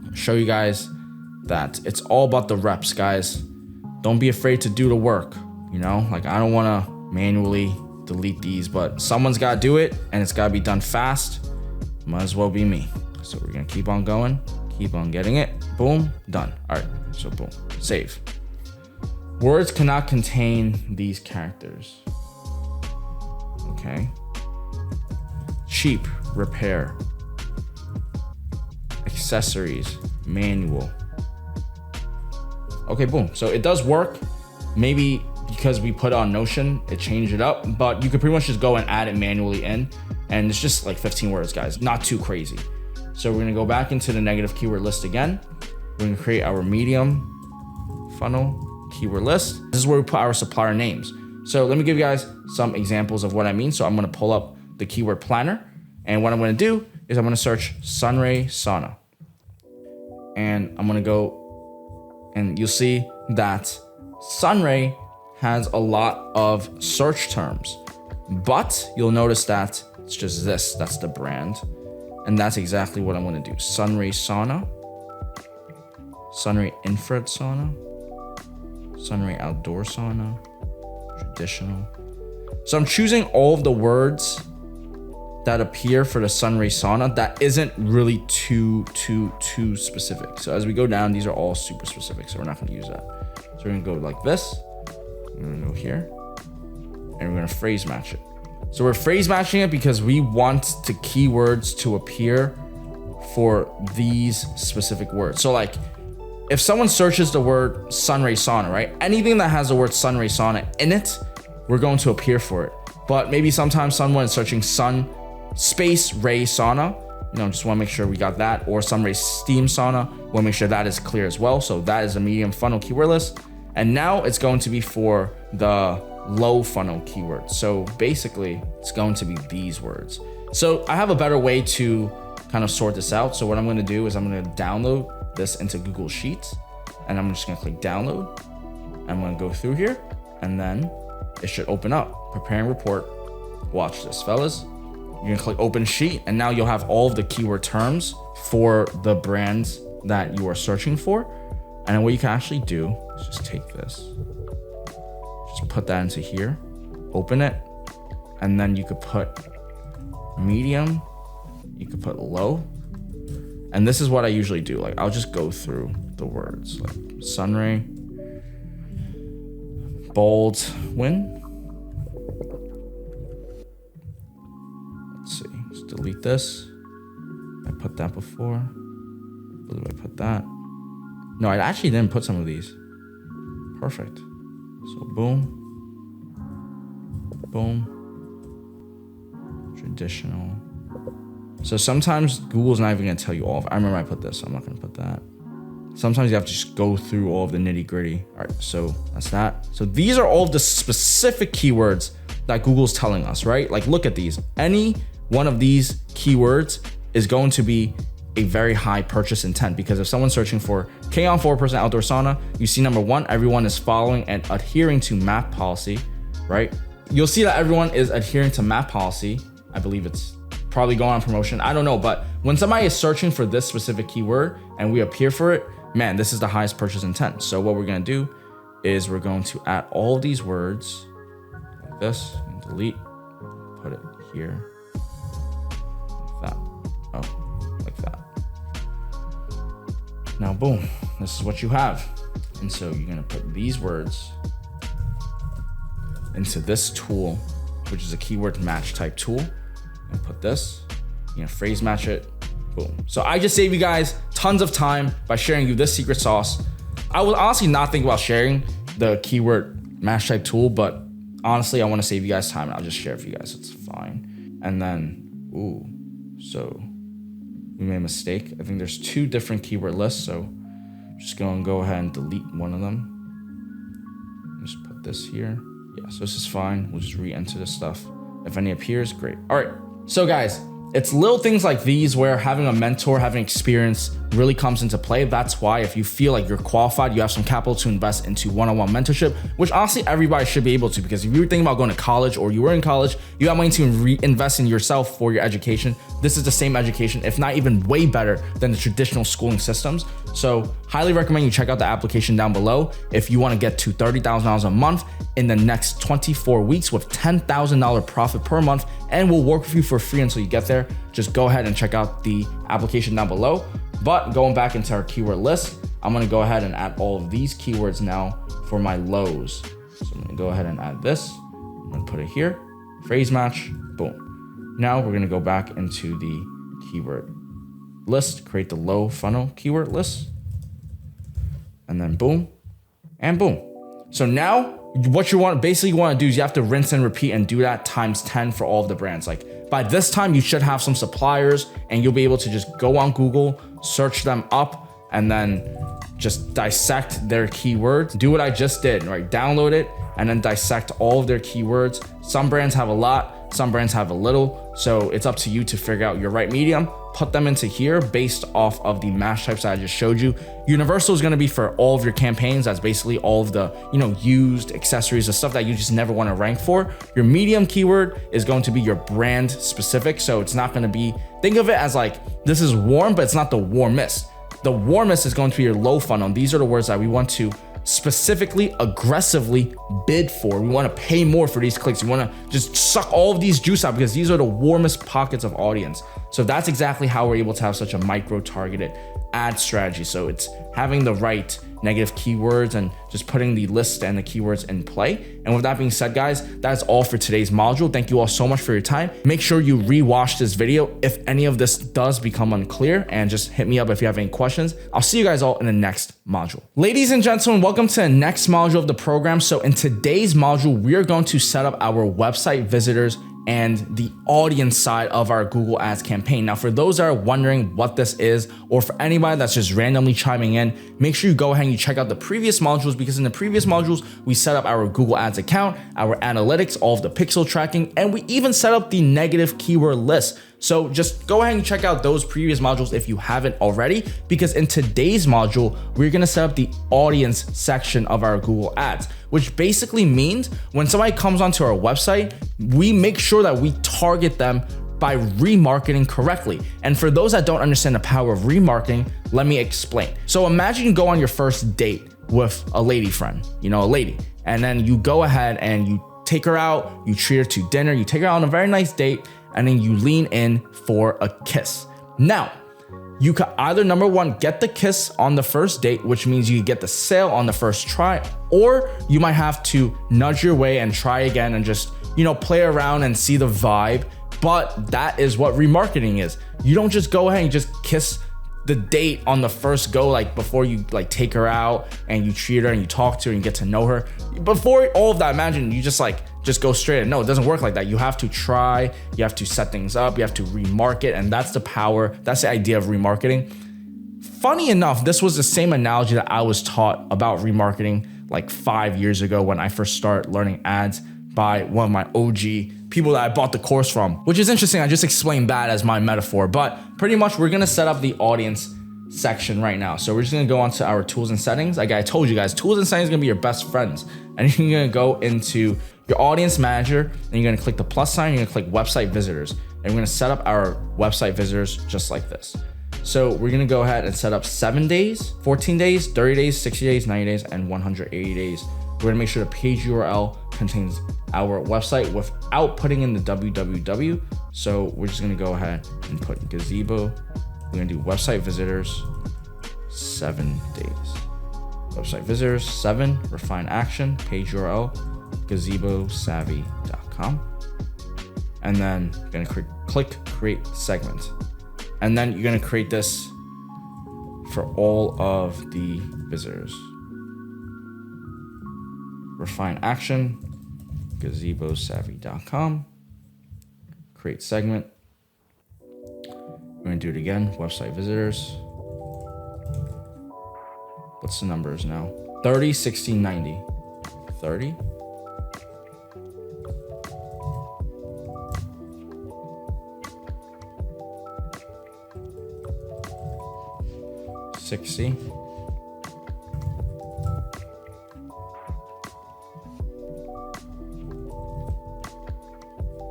I'll show you guys that it's all about the reps, guys. Don't be afraid to do the work. You know, like I don't wanna manually delete these, but someone's gotta do it and it's gotta be done fast. Might as well be me. So we're gonna keep on going, keep on getting it. Boom, done. All right, so boom, save. Words cannot contain these characters. Okay. Cheap, repair. Accessories, manual. Okay, boom. So it does work. Maybe because we put on Notion, it changed it up, but you could pretty much just go and add it manually in. And it's just like 15 words, guys. Not too crazy. So we're gonna go back into the negative keyword list again. We're gonna create our medium funnel keyword list. This is where we put our supplier names. So let me give you guys some examples of what I mean. So I'm gonna pull up the keyword planner. And what I'm gonna do is I'm gonna search Sunray Sauna. And I'm gonna go and you'll see that Sunray has a lot of search terms, but you'll notice that it's just this, that's the brand. And that's exactly what I'm gonna do. Sunray Sauna, Sunray Infrared Sauna, Sunray Outdoor Sauna, traditional. So I'm choosing all of the words that appear for the Sunray Sauna that isn't really too specific. So as we go down, these are all super specific, so we're not gonna use that. So we're gonna go like this, we're gonna go here, and we're gonna phrase match it. So we're phrase matching it because we want the keywords to appear for these specific words. So like, if someone searches the word Sunray Sauna, right? Anything that has the word Sunray Sauna in it, we're going to appear for it. But maybe sometimes someone is searching sun space ray sauna, you know, just want to make sure we got that, or Sunray steam sauna, want to make sure that is clear as well. So that is a medium funnel keyword list. And now it's going to be for the low funnel keyword. So basically it's going to be these words. So I have a better way to kind of sort this out. So what I'm going to do is I'm going to download this into Google Sheets, and I'm just going to click download. I'm going to go through here, and then it should open up. Preparing report. Watch this, fellas. You're gonna click open sheet, and now you'll have all of the keyword terms for the brands that you are searching for. And then what you can actually do is just take this, just put that into here, open it, and then you could put medium, you could put low. And this is what I usually do. Like I'll just go through the words like Sunray, Baldwin. Let's see, let's delete this. I put that before. Where did I put that? No, I actually didn't put some of these. Perfect. So boom, boom, traditional. So sometimes Google's not even gonna tell you all of it. I remember I put this, so I'm not gonna put that. Sometimes you have to just go through all of the nitty gritty. All right, so that's that. So these are all of the specific keywords that Google's telling us, right? Like look at these. Any one of these keywords is going to be a very high purchase intent, because if someone's searching for K on 4% outdoor sauna, you see number one, everyone is following and adhering to MAP policy, right? You'll see that everyone is adhering to MAP policy. I believe it's probably going on promotion. I don't know, but when somebody is searching for this specific keyword and we appear for it, man, this is the highest purchase intent. So what we're gonna do is we're going to add all of these words like this and delete, put it here, like that. Oh, like that. Now, boom, this is what you have. And so you're gonna put these words into this tool, which is a keyword match type tool, and put this, you're gonna phrase match it, boom. So I just saved you guys tons of time by sharing you this secret sauce. I would honestly not think about sharing the keyword match type tool, but honestly, I wanna save you guys time and I'll just share it for you guys, it's fine. And then, ooh, so we made a mistake. I think there's 2 different keyword lists, so I'm just gonna go ahead and delete one of them. Just put this here. Yeah, so this is fine. We'll just re-enter this stuff. If any appears, great. All right, so guys, it's little things like these where having a mentor, having experience really comes into play. That's why if you feel like you're qualified, you have some capital to invest into one-on-one mentorship, which honestly everybody should be able to, because if you're thinking about going to college or you were in college, you have money to reinvest in yourself for your education. This is the same education, if not even way better than the traditional schooling systems. So highly recommend you check out the application down below if you want to get to $30,000 a month in the next 24 weeks with $10,000 profit per month, and we'll work with you for free until you get there. Just go ahead and check out the application down below. But going back into our keyword list, I'm gonna go ahead and add all of these keywords now for my lows. So I'm gonna go ahead and add this. I'm gonna put it here, phrase match, boom. Now we're gonna go back into the keyword list, create the low funnel keyword list, and then boom, and boom. So now what you basically want to do is you have to rinse and repeat and do that times 10 for all of the brands. Like by this time, you should have some suppliers and you'll be able to just go on Google, search them up, and then just dissect their keywords. Do what I just did, right? Download it and then dissect all of their keywords. Some brands have a lot, some brands have a little. So it's up to you to figure out your right medium, put them into here based off of the match types that I just showed you. Universal is gonna be for all of your campaigns. That's basically all of the, used accessories, the stuff that you just never wanna rank for. Your medium keyword is going to be your brand specific. So it's not gonna be, think of it as like, this is warm, but it's not the warmest. The warmest is going to be your low funnel. These are the words that we want to specifically, aggressively bid for. We want to pay more for these clicks. We want to just suck all of these juice out because these are the warmest pockets of audience. So that's exactly how we're able to have such a micro targeted ad strategy. So it's having the right negative keywords and just putting the list and the keywords in play. And with that being said, guys, that's all for today's module. Thank you all so much for your time. Make sure you rewatch this video if any of this does become unclear, and just hit me up if you have any questions. I'll see you guys all in the next module. Ladies and gentlemen, welcome to the next module of the program. So in today's module, we're going to set up our website visitors and the audience side of our Google Ads campaign. Now, for those that are wondering what this is, or for anybody that's just randomly chiming in, make sure you go ahead and you check out the previous modules, because in the previous modules, we set up our Google Ads account, our analytics, all of the pixel tracking, and we even set up the negative keyword list. So just go ahead and check out those previous modules if you haven't already, because in today's module, we're gonna set up the audience section of our Google Ads, which basically means when somebody comes onto our website, we make sure that we target them by remarketing correctly. And for those that don't understand the power of remarketing, let me explain. So imagine you go on your first date with a lady friend, a lady, and then you go ahead and you take her out, you treat her to dinner, you take her out on a very nice date, and then you lean in for a kiss. Now, you could either, number one, get the kiss on the first date, which means you get the sale on the first try, or you might have to nudge your way and try again and just, play around and see the vibe. But that is what remarketing is. You don't just go ahead and just kiss the date on the first go, like before you take her out and you treat her and you talk to her and get to know her. Before all of that, imagine you just go straight. No, it doesn't work like that. You have to try, you have to set things up, you have to remarket, and that's the power, that's the idea of remarketing. Funny enough, this was the same analogy that I was taught about remarketing like 5 years ago when I first started learning ads by one of my OG people that I bought the course from, which is interesting. I just explained that as my metaphor, but pretty much we're gonna set up the audience section right now. So we're just gonna go onto our tools and settings. Like I told you guys, tools and settings are gonna be your best friends. And you're gonna go into your audience manager, and you're gonna click the plus sign, you're gonna click website visitors. And we're gonna set up our website visitors just like this. So we're gonna go ahead and set up 7 days, 14 days, 30 days, 60 days, 90 days, and 180 days. We're gonna make sure the page URL contains our website without putting in the www. So we're just gonna go ahead and put gazebo. We're gonna do website visitors, 7 days. Website visitors, 7, refine action, page URL, gazebosavvy.com. And then you're gonna click create segment. And then you're gonna create this for all of the visitors. Refine action, gazebosavvy.com, create segment. We're gonna do it again, website visitors. What's the numbers now? 30, 60, 90. 30. 60.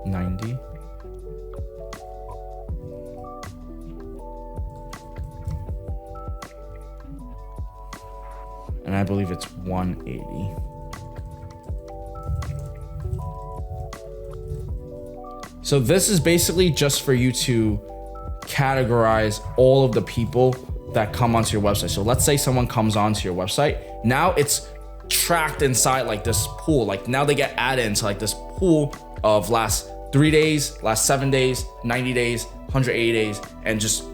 90. And I believe it's 180. So this is basically just for you to categorize all of the people that come onto your website. So let's say someone comes onto your website. Now it's tracked inside like this pool. Like now they get added into like this pool of last 3 days, last 7 days, 90 days, 180 days, and just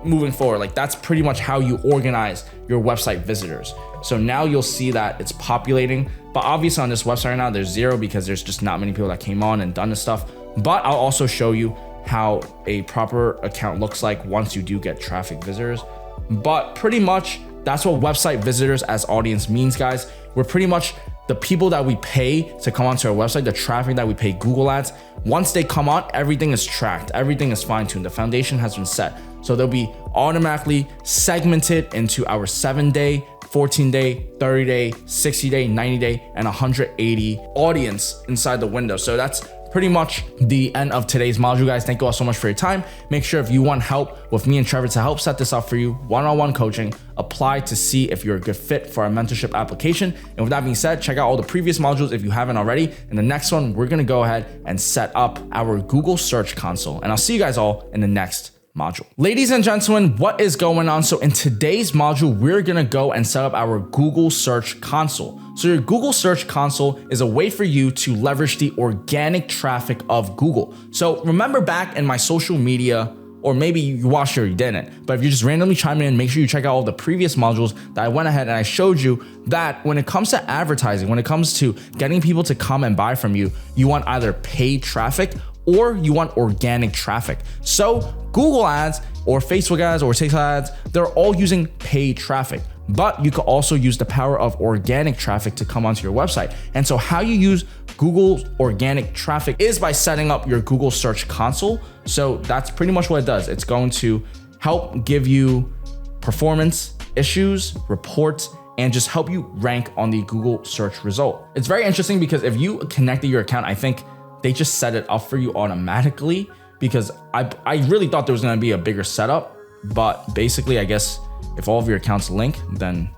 moving forward. Like that's pretty much how you organize your website visitors. So now you'll see that it's populating, but obviously on this website right now, there's 0 because there's just not many people that came on and done this stuff. But I'll also show you how a proper account looks like once you do get traffic visitors. But pretty much that's what website visitors as audience means, guys. We're pretty much the people that we pay to come onto our website, the traffic that we pay Google ads. Once they come on, everything is tracked, everything is fine-tuned, the foundation has been set. So they'll be automatically segmented into our 7-day, 14-day, 30-day, 60-day, 90-day, and 180 audience inside the window. So that's pretty much the end of today's module, guys. Thank you all so much for your time. Make sure if you want help with me and Trevor to help set this up for you, one-on-one coaching, apply to see if you're a good fit for our mentorship application. And with that being said, check out all the previous modules if you haven't already. In the next one, we're gonna go ahead and set up our Google Search Console. And I'll see you guys all in the next module. Ladies and gentlemen, what is going on? So in today's module, we're gonna go and set up our Google Search Console. So your Google Search Console is a way for you to leverage the organic traffic of Google. So remember back in my social media, or maybe you watched it or you didn't, but if you just randomly chime in, make sure you check out all the previous modules that I went ahead and I showed you that when it comes to advertising, when it comes to getting people to come and buy from you, you want either paid traffic or you want organic traffic. So Google ads or Facebook ads or TikTok ads, they're all using paid traffic, but you can also use the power of organic traffic to come onto your website. And so how you use Google's organic traffic is by setting up your Google Search Console. So that's pretty much what it does. It's going to help give you performance issues, reports, and just help you rank on the Google search result. It's very interesting because if you connected your account, I think they just set it up for you automatically, because I really thought there was gonna be a bigger setup, but basically I guess if all of your accounts link, then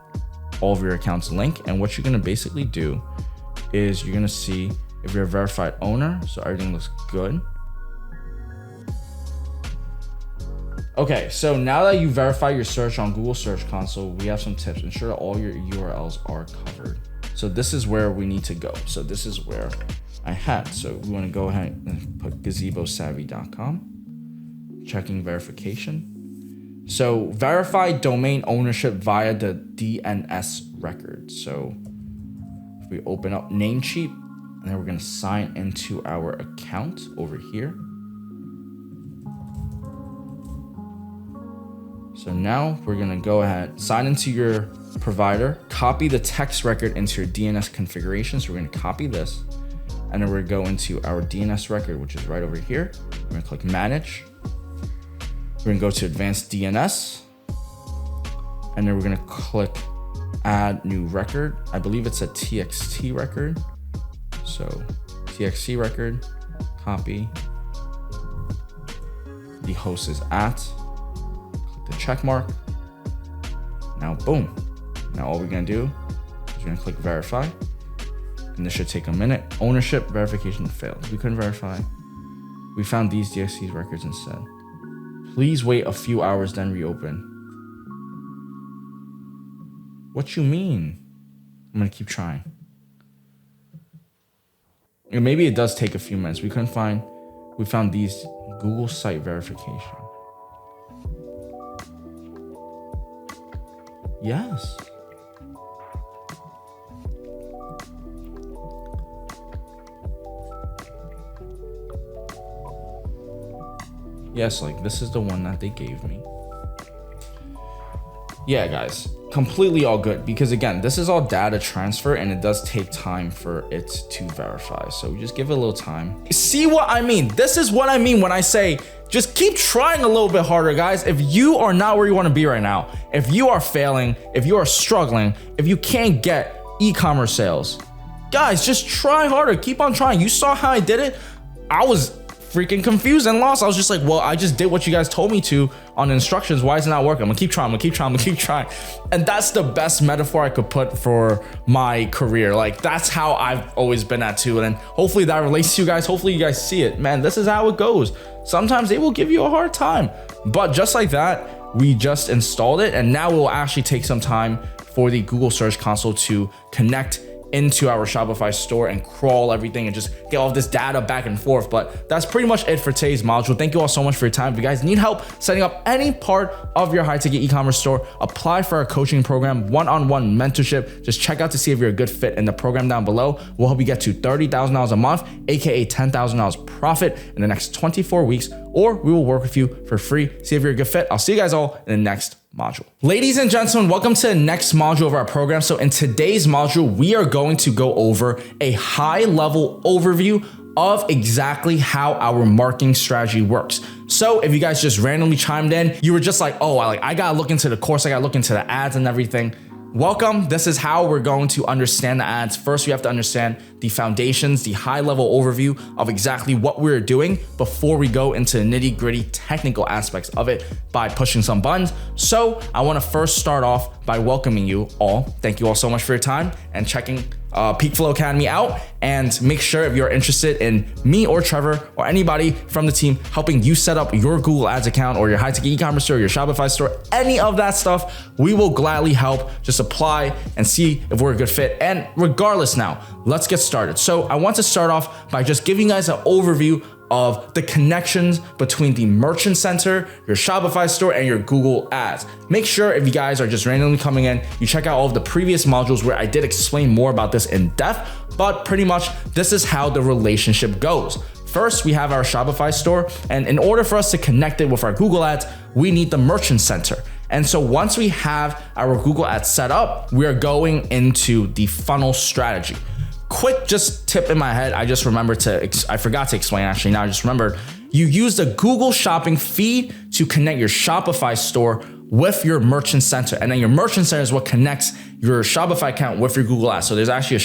all of your accounts link. And what you're gonna basically do is you're gonna see if you're a verified owner, so everything looks good. Okay, so now that you verify your search on Google Search Console, we have some tips. Ensure that all your URLs are covered. So this is where we need to go. So this is where I had. So we want to go ahead and put gazebosavvy.com, checking verification. So verify domain ownership via the DNS record. So if we open up Namecheap, and then we're going to sign into our account over here. So now we're going to go ahead, sign into your provider, copy the text record into your DNS configuration. So we're going to copy this. And then we're gonna go into our DNS record, which is right over here. We're gonna click manage. We're gonna go to advanced DNS. And then we're gonna click add new record. I believe it's a TXT record. So TXT record, copy. The host is at, click the check mark. Now, boom. Now all we're gonna do is we're gonna click verify. And this should take a minute. Ownership verification failed. We couldn't verify. We found these DXT records instead. Please wait a few hours, then reopen. What you mean? I'm gonna keep trying. Or maybe it does take a few minutes. We found these Google site verification. Yes. Yes, like this is the one that they gave me. Yeah, guys, completely all good because again, this is all data transfer and it does take time for it to verify. So just give it a little time. See what I mean? This is what I mean when I say, just keep trying a little bit harder, guys. If you are not where you want to be right now, if you are failing, if you are struggling, if you can't get e-commerce sales, guys, just try harder. Keep on trying. You saw how I did it. I was freaking confused and lost. I was just like, well, I just did what you guys told me to on the instructions. Why is it not working? I'm gonna keep trying, I'm gonna keep trying. And that's the best metaphor I could put for my career. Like that's how I've always been at too. And hopefully that relates to you guys. Hopefully you guys see it. Man, this is how it goes. Sometimes they will give you a hard time, but just like that, we just installed it. And now it will actually take some time for the Google Search Console to connect into our Shopify store and crawl everything and just get all of this data back and forth. But that's pretty much it for today's module. Thank you all so much for your time. If you guys need help setting up any part of your high ticket e-commerce store, apply for our coaching program, one-on-one mentorship. Just check out to see if you're a good fit in the program down below. We'll help you get to $30,000 a month, aka $10,000 profit in the next 24 weeks, or we will work with you for free. See if you're a good fit. I'll see you guys all in the next module. Ladies and gentlemen, welcome to the next module of our program. So in today's module, we are going to go over a high level overview of exactly how our marketing strategy works. So if you guys just randomly chimed in, you were just like, oh, I gotta look into the course, I gotta look into the ads and everything. Welcome. This is how we're going to understand the ads. First, we have to understand the foundations, the high level overview of exactly what we're doing before we go into the nitty gritty technical aspects of it by pushing some buttons. So I want to first start off by welcoming you all. Thank you all so much for your time and checking Peakflow Academy out, and make sure if you're interested in me or Trevor or anybody from the team helping you set up your Google Ads account or your high ticket e-commerce store, your Shopify store, any of that stuff, we will gladly help. Just apply and see if we're a good fit. And regardless now, let's get started. So I want to start off by just giving you guys an overview of the connections between the Merchant Center, your Shopify store, and your Google Ads. Make sure if you guys are just randomly coming in, you check out all of the previous modules where I did explain more about this in depth, but pretty much this is how the relationship goes. First, we have our Shopify store, and in order for us to connect it with our Google Ads, we need the Merchant Center. And so once we have our Google Ads set up, we are going into the funnel strategy. Quick just tip in my head, I forgot to explain actually, now I just remembered. You use the Google Shopping feed to connect your Shopify store with your Merchant Center. And then your Merchant Center is what connects your Shopify account with your Google Ads. So there's actually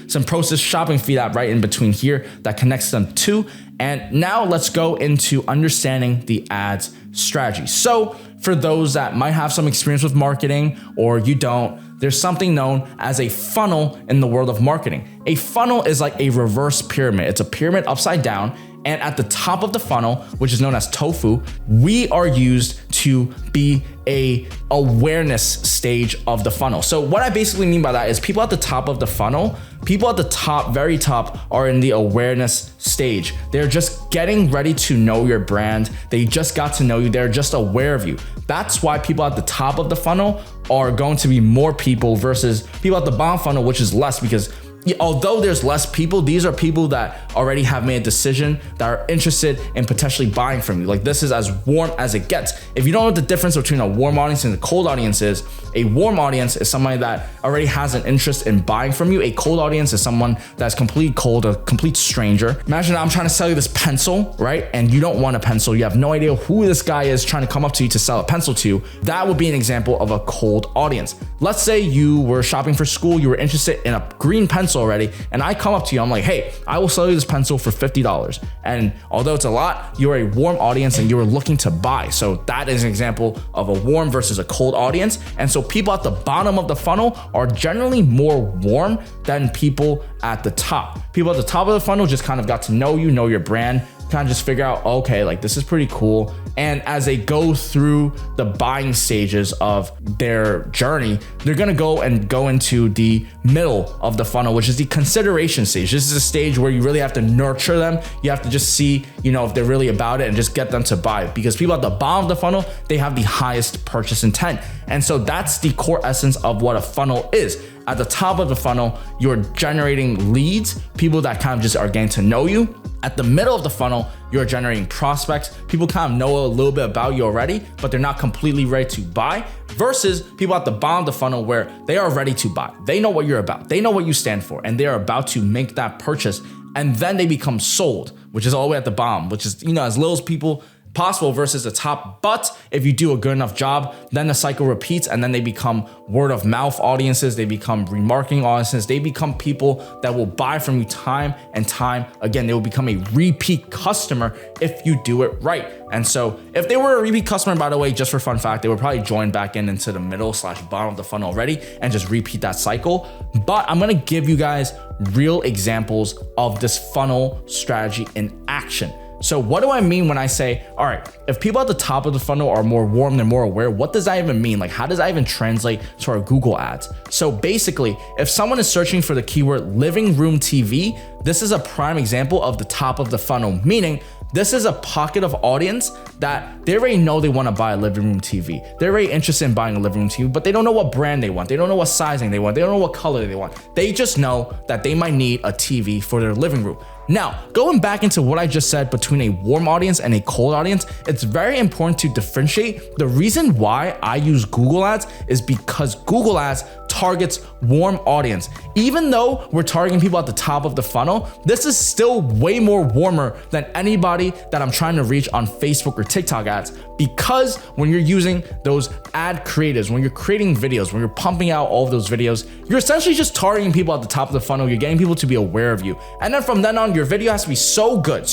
some Process Shopping feed app right in between here that connects them too. And now let's go into understanding the ads strategy. So for those that might have some experience with marketing or you don't, there's something known as a funnel in the world of marketing. A funnel is like a reverse pyramid. It's a pyramid upside down. And at the top of the funnel, which is known as tofu, we are used to be a awareness stage of the funnel. So what I basically mean by that is people at the top of the funnel, people at the top, very top, are in the awareness stage. They're just getting ready to know your brand. They just got to know you. They're just aware of you. That's why people at the top of the funnel are going to be more people versus people at the bottom funnel, which is less, because although there's less people, these are people that already have made a decision, that are interested in potentially buying from you. Like, this is as warm as it gets. If you don't know what the difference between a warm audience and a cold audience is, a warm audience is somebody that already has an interest in buying from you. A cold audience is someone that's completely cold, a complete stranger. Imagine I'm trying to sell you this pencil, right? And you don't want a pencil. You have no idea who this guy is trying to come up to you to sell a pencil to. That would be an example of a cold audience. Let's say you were shopping for school, you were interested in a green pencil already, and I come up to you, I'm like, hey, I will sell you this pencil for $50. And although it's a lot, you're a warm audience and you were looking to buy. So that is an example of a warm versus a cold audience. And so people at the bottom of the funnel are generally more warm than people at the top. People at the top of the funnel just kind of got to know you, know your brand, kind of just figure out, okay, like this is pretty cool. And as they go through the buying stages of their journey, they're gonna go into the middle of the funnel, which is the consideration stage. This is a stage where you really have to nurture them. You have to just see, if they're really about it and just get them to buy. Because people at the bottom of the funnel, they have the highest purchase intent. And so that's the core essence of what a funnel is. At the top of the funnel, you're generating leads, people that kind of just are getting to know you. At the middle of the funnel, you're generating prospects. People kind of know a little bit about you already, but they're not completely ready to buy, versus people at the bottom of the funnel where they are ready to buy. They know what you're about. They know what you stand for, and they're about to make that purchase. And then they become sold, which is all the way at the bottom, which is, as little as people possible versus the top. But if you do a good enough job, then the cycle repeats, and then they become word of mouth audiences, they become remarketing audiences, they become people that will buy from you time and time again. They will become a repeat customer if you do it right. And so if they were a repeat customer, by the way, just for fun fact, they would probably join back into the middle / bottom of the funnel already and just repeat that cycle. But I'm gonna give you guys real examples of this funnel strategy in action. So what do I mean when I say, all right, if people at the top of the funnel are more warm, they're more aware, what does that even mean? Like, how does that even translate to our Google ads? So basically, if someone is searching for the keyword living room TV, this is a prime example of the top of the funnel, meaning this is a pocket of audience that they already know they want to buy a living room TV. They're very interested in buying a living room TV, but they don't know what brand they want. They don't know what sizing they want. They don't know what color they want. They just know that they might need a TV for their living room. Now, going back into what I just said between a warm audience and a cold audience, it's very important to differentiate. The reason why I use Google Ads is because Google Ads targets warm audience. Even though we're targeting people at the top of the funnel, this is still way more warmer than anybody that I'm trying to reach on Facebook or TikTok ads, because when you're using those ad creatives, when you're creating videos, when you're pumping out all of those videos, you're essentially just targeting people at the top of the funnel. You're getting people to be aware of you. And then from then on, your video has to be so good,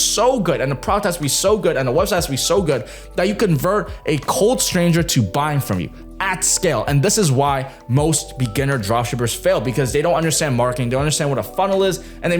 and the product has to be so good, and the website has to be so good that you convert a cold stranger to buying from you at scale. And this is why most beginner dropshippers fail, because they don't understand marketing, they don't understand what a funnel is, and they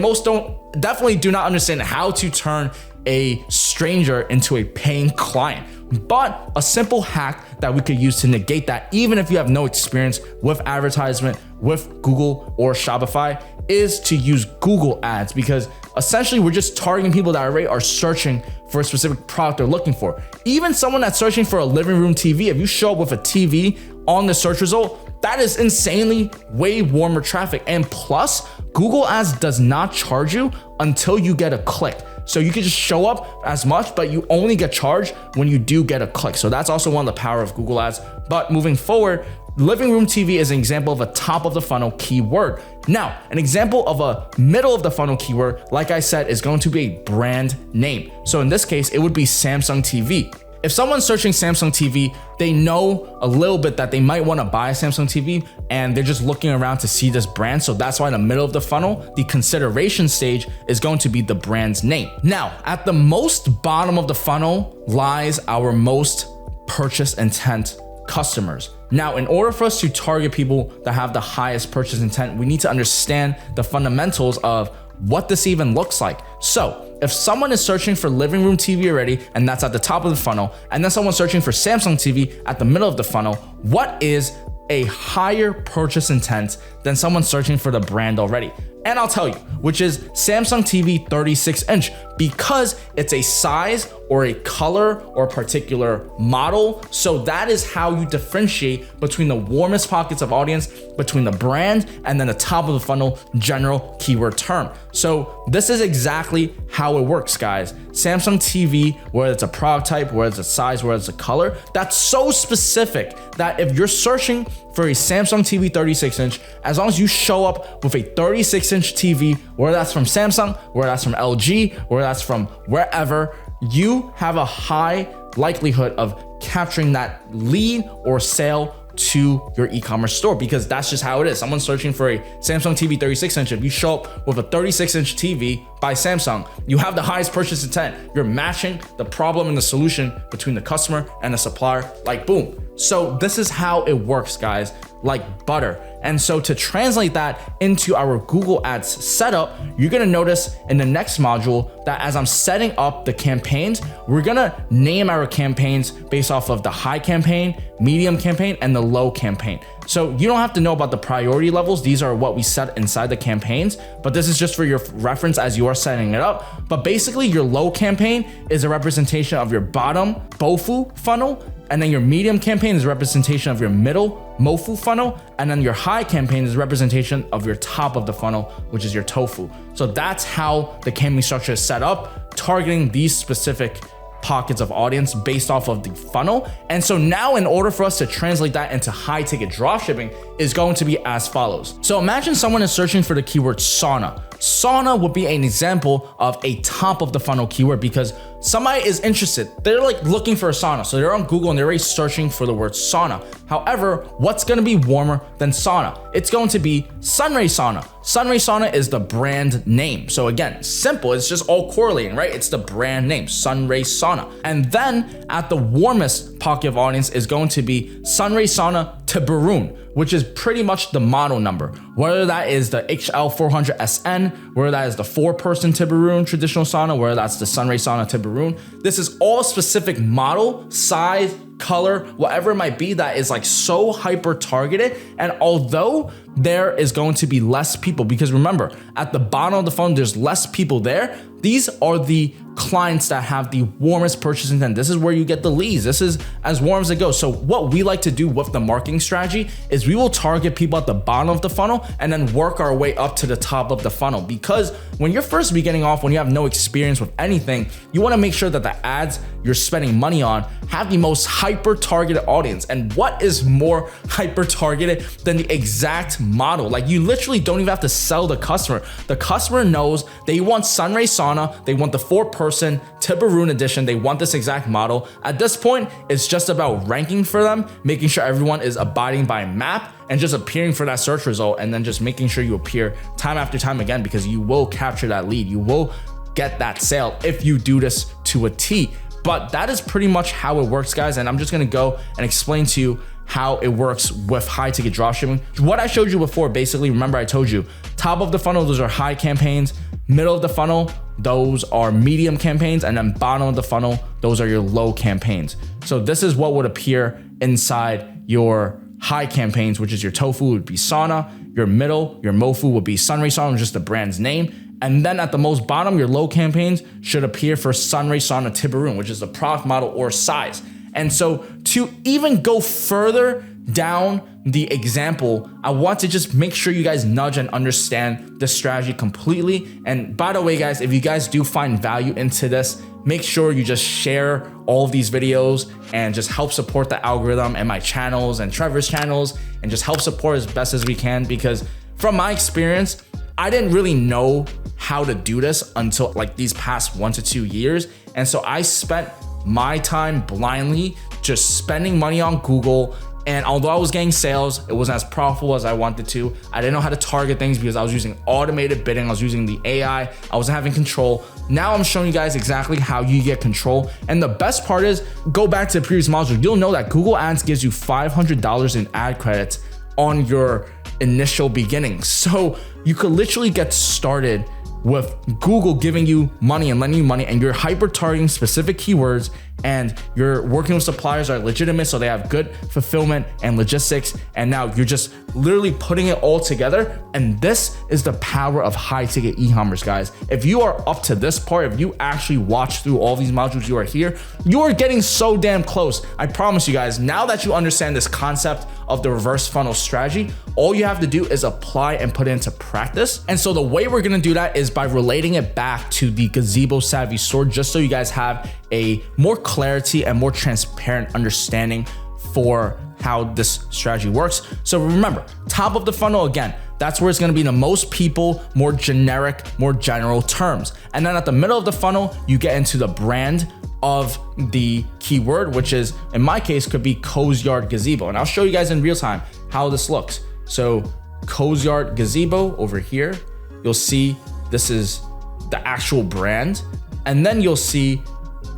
definitely do not understand how to turn a stranger into a paying client. But a simple hack that we could use to negate that, even if you have no experience with advertisement, with Google or Shopify, is to use Google Ads, because essentially we're just targeting people that already are searching for a specific product they're looking for. Even someone that's searching for a living room TV, if you show up with a TV on the search result, that is insanely way warmer traffic. And plus, Google Ads does not charge you until you get a click. So you can just show up as much, but you only get charged when you do get a click. So that's also one of the power of Google Ads. But moving forward, living room TV is an example of a top of the funnel keyword. Now, an example of a middle of the funnel keyword, like I said, is going to be a brand name. So in this case, it would be Samsung TV. If someone's searching Samsung TV, they know a little bit that they might want to buy a Samsung TV, and they're just looking around to see this brand. So that's why in the middle of the funnel, the consideration stage is going to be the brand's name. Now, at the most bottom of the funnel lies our most purchase intent customers. Now, in order for us to target people that have the highest purchase intent, we need to understand the fundamentals of what this even looks like. So if someone is searching for living room TV already, and that's at the top of the funnel, and then someone's searching for Samsung TV at the middle of the funnel, what is a higher purchase intent than someone searching for the brand already? and I'll tell you, which is Samsung TV 36-inch, because it's a size or a color or a particular model. So that is how you differentiate between the warmest pockets of audience, between the brand, and then the top of the funnel general keyword term. So this is exactly how it works, guys. Samsung TV, whether it's a product type, whether it's a size, whether it's a color, that's so specific that if you're searching for a Samsung TV 36-inch, as long as you show up with a 36-inch TV, whether that's from Samsung, whether that's from LG, whether that's from wherever, you have a high likelihood of capturing that lead or sale to your e-commerce store, because that's just how it is. Someone's searching for a Samsung TV 36-inch. If you show up with a 36-inch TV by Samsung, you have the highest purchase intent. You're matching the problem and the solution between the customer and the supplier, like boom. So this is how it works, guys, like butter. And so to translate that into our Google Ads setup, you're gonna notice in the next module that as I'm setting up the campaigns, we're gonna name our campaigns based off of the high campaign, medium campaign, and the low campaign. So you don't have to know about the priority levels. These are what we set inside the campaigns, but this is just for your reference as you are setting it up. But basically your low campaign is a representation of your bottom BOFU funnel, and then your medium campaign is a representation of your middle MOFU funnel, and then your high campaign is a representation of your top of the funnel, which is your TOFU. So that's how the campaign structure is set up, targeting these specific pockets of audience based off of the funnel. And so now in order for us to translate that into high ticket dropshipping is going to be as follows. So imagine someone is searching for the keyword sauna. Sauna would be an example of a top of the funnel keyword because somebody is interested. They're like looking for a sauna. So they're on Google and they're already searching for the word sauna. However, what's going to be warmer than sauna? It's going to be Sunray Sauna. Sunray Sauna is the brand name. So again, simple. It's just all correlating, right? It's the brand name, Sunray Sauna. And then at the warmest pocket of audience is going to be Sunray Sauna Tiburon, which is pretty much the model number. Whether that is the HL400SN, whether that is the 4-person Tiburon traditional sauna, whether that's the Sunray Sauna Tiburon. This is all specific model, size, color, whatever it might be that is like so hyper targeted. And although there is going to be less people, because remember, at the bottom of the funnel, there's less people there. These are the clients that have the warmest purchase intent. This is where you get the leads. This is as warm as it goes. So what we like to do with the marketing strategy is we will target people at the bottom of the funnel and then work our way up to the top of the funnel. Because when you're first beginning off, when you have no experience with anything, you want to make sure that the ads you're spending money on have the most hyper targeted audience. And what is more hyper targeted than the exact model? Like, you literally don't even have to sell the customer. The customer knows they want Sunray Sauna, they want the 4-person Tiburon edition, they want this exact model. At this point, it's just about ranking for them, making sure everyone is abiding by map and just appearing for that search result, and then just making sure you appear time after time again, because you will capture that lead. You will get that sale if you do this to a T. But that is pretty much how it works, guys. And I'm just gonna go and explain to you how it works with high ticket dropshipping. What I showed you before, basically, remember I told you, top of the funnel, those are high campaigns, middle of the funnel, those are medium campaigns, and then bottom of the funnel, those are your low campaigns. So this is what would appear inside your high campaigns, which is your tofu would be sauna, your middle, your mofu would be Sunray Sauna, which is the brand's name. And then at the most bottom, your low campaigns should appear for Sunray Sauna Tiburon, which is the product model or size. And so to even go further down the example, I want to just make sure you guys nudge and understand the strategy completely. And by the way, guys, if you guys do find value into this, make sure you just share all of these videos and just help support the algorithm and my channels and Trevor's channels, and just help support as best as we can. Because from my experience, I didn't really know how to do this until like these past 1 to 2 years. And so I spent my time blindly just spending money on Google. And although I was getting sales, it wasn't as profitable as I wanted to. I didn't know how to target things because I was using automated bidding. I was using the AI. I wasn't having control. Now I'm showing you guys exactly how you get control. And the best part is, go back to the previous module. You'll know that Google Ads gives you $500 in ad credits on your initial beginning. So you could literally get started with Google giving you money and lending you money, and you're hyper targeting specific keywords and you're working with suppliers that are legitimate, so they have good fulfillment and logistics, and now you're just literally putting it all together. And this is the power of high ticket e-commerce, guys. If you are up to this part, if you actually watch through all these modules, you are here, you are getting so damn close. I promise you guys, now that you understand this concept of the reverse funnel strategy, all you have to do is apply and put it into practice. And so the way we're gonna do that is by relating it back to the Gazebo Savvy store, just so you guys have a more clarity and more transparent understanding for how this strategy works. So remember, top of the funnel, again, that's where it's gonna be the most people, more generic, more general terms. And then at the middle of the funnel, you get into the brand of the keyword, which is, in my case, could be Cozyard Gazebo. And I'll show you guys in real time how this looks. So Cozyard Gazebo over here, you'll see this is the actual brand. And then you'll see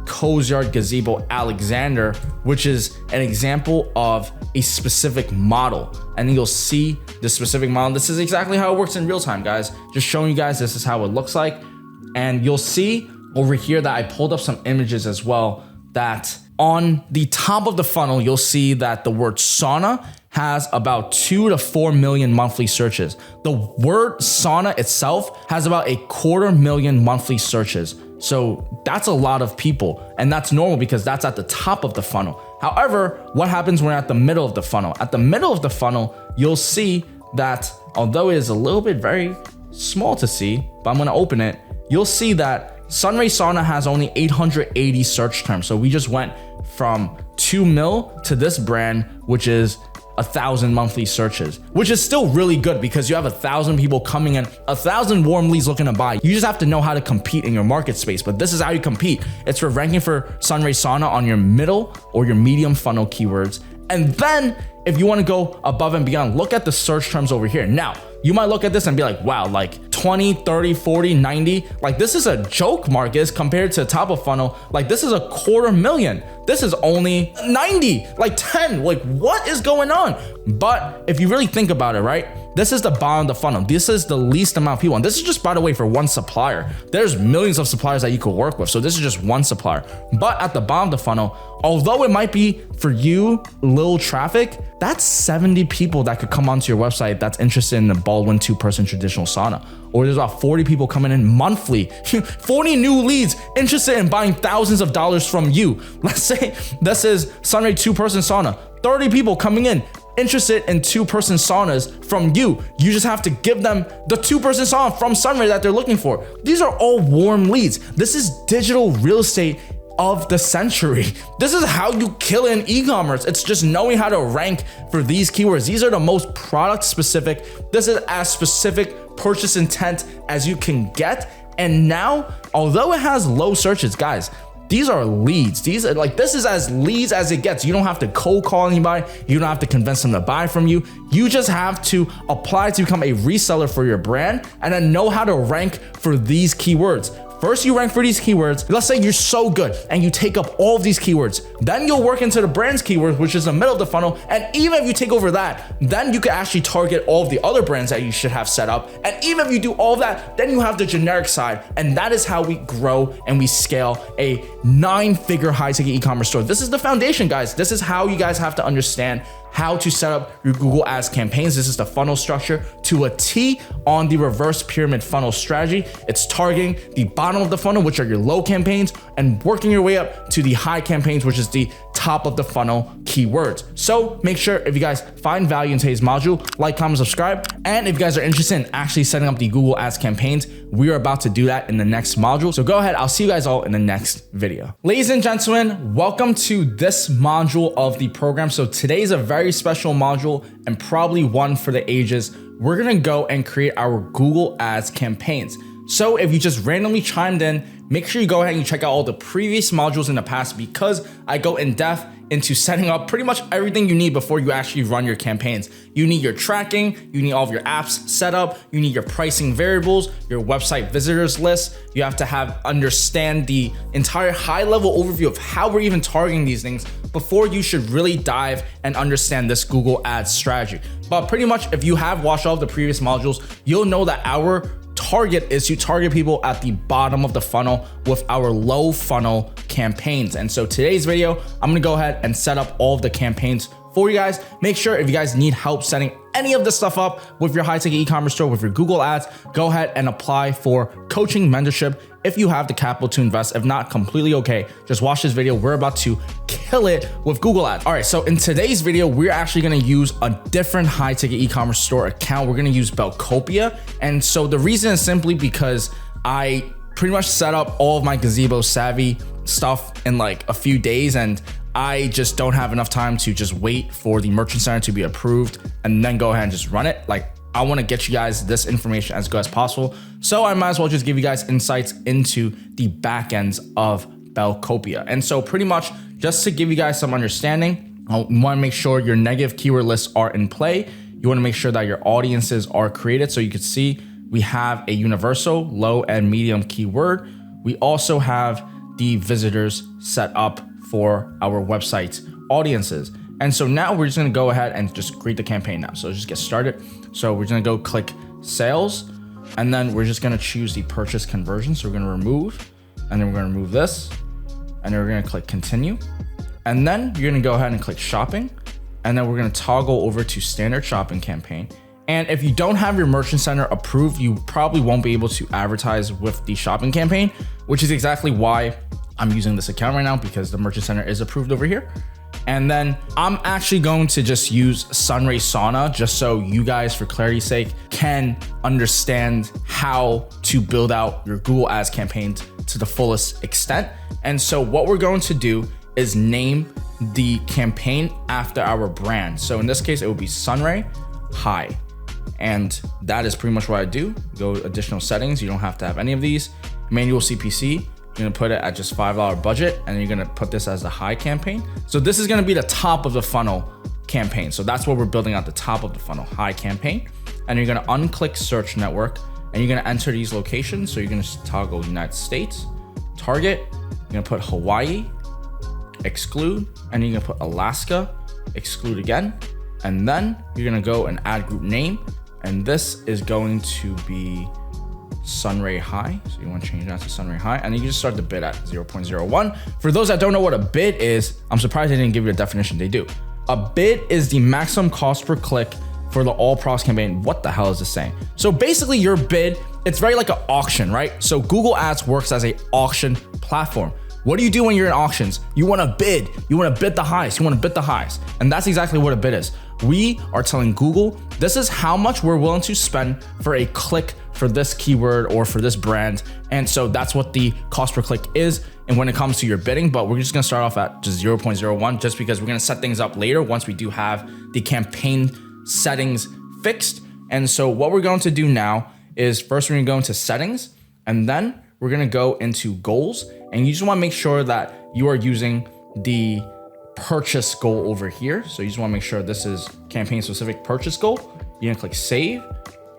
Cozyard Gazebo Alexander, which is an example of a specific model. And then you'll see the specific model. This is exactly how it works in real time, guys. Just showing you guys this is how it looks like. And you'll see over here that I pulled up some images as well, that on the top of the funnel, you'll see that the word sauna has about 2 to 4 million monthly searches. The word sauna itself has about 250,000 monthly searches. So that's a lot of people, and that's normal because that's at the top of the funnel. However, what happens when we're at the middle of the funnel? At the middle of the funnel, you'll see that although it is a little bit very small to see, but I'm gonna open it, you'll see that Sunray Sauna has only 880 search terms. So we just went from 2 mil to this brand, which is 1,000 monthly searches, which is still really good because you have 1,000 people coming in, 1,000 warm leads looking to buy. You just have to know how to compete in your market space, but this is how you compete. It's for ranking for Sunray Sauna on your middle or your medium funnel keywords. And then if you want to go above and beyond, look at the search terms over here. Now, you might look at this and be like, wow, like 20, 30, 40, 90, like this is a joke, Marcus, compared to top of funnel. Like this is 250,000. This is only 90, like 10, like what is going on? But if you really think about it, right? This is the bottom of the funnel. This is the least amount of people. And this is just, by the way, for one supplier. There's millions of suppliers that you could work with. So this is just one supplier. But at the bottom of the funnel, although it might be for you little traffic, that's 70 people that could come onto your website that's interested in the Baldwin 2-person traditional sauna. Or there's about 40 people coming in monthly, 40 new leads interested in buying thousands of dollars from you. Let's say this is Sunray 2-person sauna, 30 people coming in interested in 2-person saunas from you. You just have to give them the 2-person sauna from Sunray that they're looking for. These are all warm leads. This is digital real estate of the century. This is how you kill in e-commerce. It's just knowing how to rank for these keywords. These are the most product specific. This is as specific purchase intent as you can get. And now, although it has low searches, guys, these are leads. These are like, this is as leads as it gets. You don't have to cold call anybody. You don't have to convince them to buy from you. You just have to apply to become a reseller for your brand and then know how to rank for these keywords. First, you rank for these keywords. Let's say you're so good and you take up all of these keywords. Then you'll work into the brand's keywords, which is the middle of the funnel. And even if you take over that, then you can actually target all of the other brands that you should have set up. And even if you do all of that, then you have the generic side. And that is how we grow and we scale a 9-figure high-ticket e-commerce store. This is the foundation, guys. This is how you guys have to understand how to set up your Google Ads campaigns. This is the funnel structure to a T on the reverse pyramid funnel strategy. It's targeting the bottom of the funnel, which are your low campaigns, and working your way up to the high campaigns, which is the top of the funnel keywords. So make sure if you guys find value in today's module, like, comment, subscribe. And if you guys are interested in actually setting up the Google Ads campaigns, we are about to do that in the next module. So go ahead, I'll see you guys all in the next video. Ladies and gentlemen, welcome to this module of the program. So today's a very special module and probably one for the ages. We're gonna go and create our Google Ads campaigns. So if you just randomly chimed in, make sure you go ahead and check out all the previous modules in the past, because I go in depth into setting up pretty much everything you need before you actually run your campaigns. You need your tracking, you need all of your apps set up, you need your pricing variables, your website visitors list. You have to understand the entire high level overview of how we're even targeting these things before you should really dive and understand this Google Ads strategy. But pretty much if you have watched all of the previous modules, you'll know that our target is to target people at the bottom of the funnel with our low funnel campaigns. And so today's video, I'm gonna go ahead and set up all of the campaigns for you guys. Make sure if you guys need help setting any of this stuff up with your high ticket e-commerce store, with your Google ads, go ahead and apply for coaching mentorship if you have the capital to invest. If not, completely okay. Just watch this video. We're about to kill it with Google ads. All right, so in today's video, we're actually gonna use a different high ticket e-commerce store account. We're gonna use Bellcopia. And so the reason is simply because I pretty much set up all of my Gazebo Savvy stuff in like a few days, and I just don't have enough time to just wait for the merchant center to be approved and then go ahead and just run it. Like, I want to get you guys this information as good as possible. So I might as well just give you guys insights into the back ends of Bellcopia. And so pretty much just to give you guys some understanding, you want to make sure your negative keyword lists are in play. You want to make sure that your audiences are created. So you can see we have a universal, low and medium keyword. We also have the visitors set up for our website audiences. And so now we're just gonna go ahead and just create the campaign now. So just get started. So we're gonna go click sales, and then we're just gonna choose the purchase conversion. So we're gonna remove, and then we're gonna remove this, and then we're gonna click continue. And then you're gonna go ahead and click shopping, and then we're gonna toggle over to standard shopping campaign. And if you don't have your merchant center approved, you probably won't be able to advertise with the shopping campaign, which is exactly why I'm using this account right now, because the merchant center is approved over here. And then I'm actually going to just use Sunray Sauna just so you guys, for clarity's sake, can understand how to build out your Google Ads campaigns to the fullest extent. And so what we're going to do is name the campaign after our brand. So in this case, it would be Sunray High. And that is pretty much what I do. Go additional settings. You don't have to have any of these. Manual CPC. You're gonna put it at just $5 budget, and then you're gonna put this as the high campaign. So this is gonna be the top of the funnel campaign. So that's what we're building at the top of the funnel, high campaign. And you're gonna unclick search network, and you're gonna enter these locations. So you're gonna toggle United States, target, you're gonna put Hawaii, exclude, and you're gonna put Alaska, exclude again. And then you're gonna go and add group name. And this is going to be Sunray High. So you want to change that to Sunray High, and you can just start the bid at 0.01. For those that don't know what a bid is, I'm surprised they didn't give you a definition. They do. A bid is the maximum cost per click for the all pros campaign. What the hell is this saying? So basically your bid, it's very like an auction, right? So Google Ads works as a auction platform. What do you do when you're in auctions? You want to bid. You want to bid the highest. You want to bid the highest. And that's exactly what a bid is. We are telling Google, this is how much we're willing to spend for a click for this keyword or for this brand. And so that's what the cost per click is. And when it comes to your bidding, but we're just gonna start off at just 0.01, just because we're gonna set things up later once we do have the campaign settings fixed. And so what we're going to do now is first we're gonna go into settings, and then we're gonna go into goals. And you just wanna make sure that you are using the purchase goal over here. So you just wanna make sure this is campaign specific purchase goal. You're gonna click save.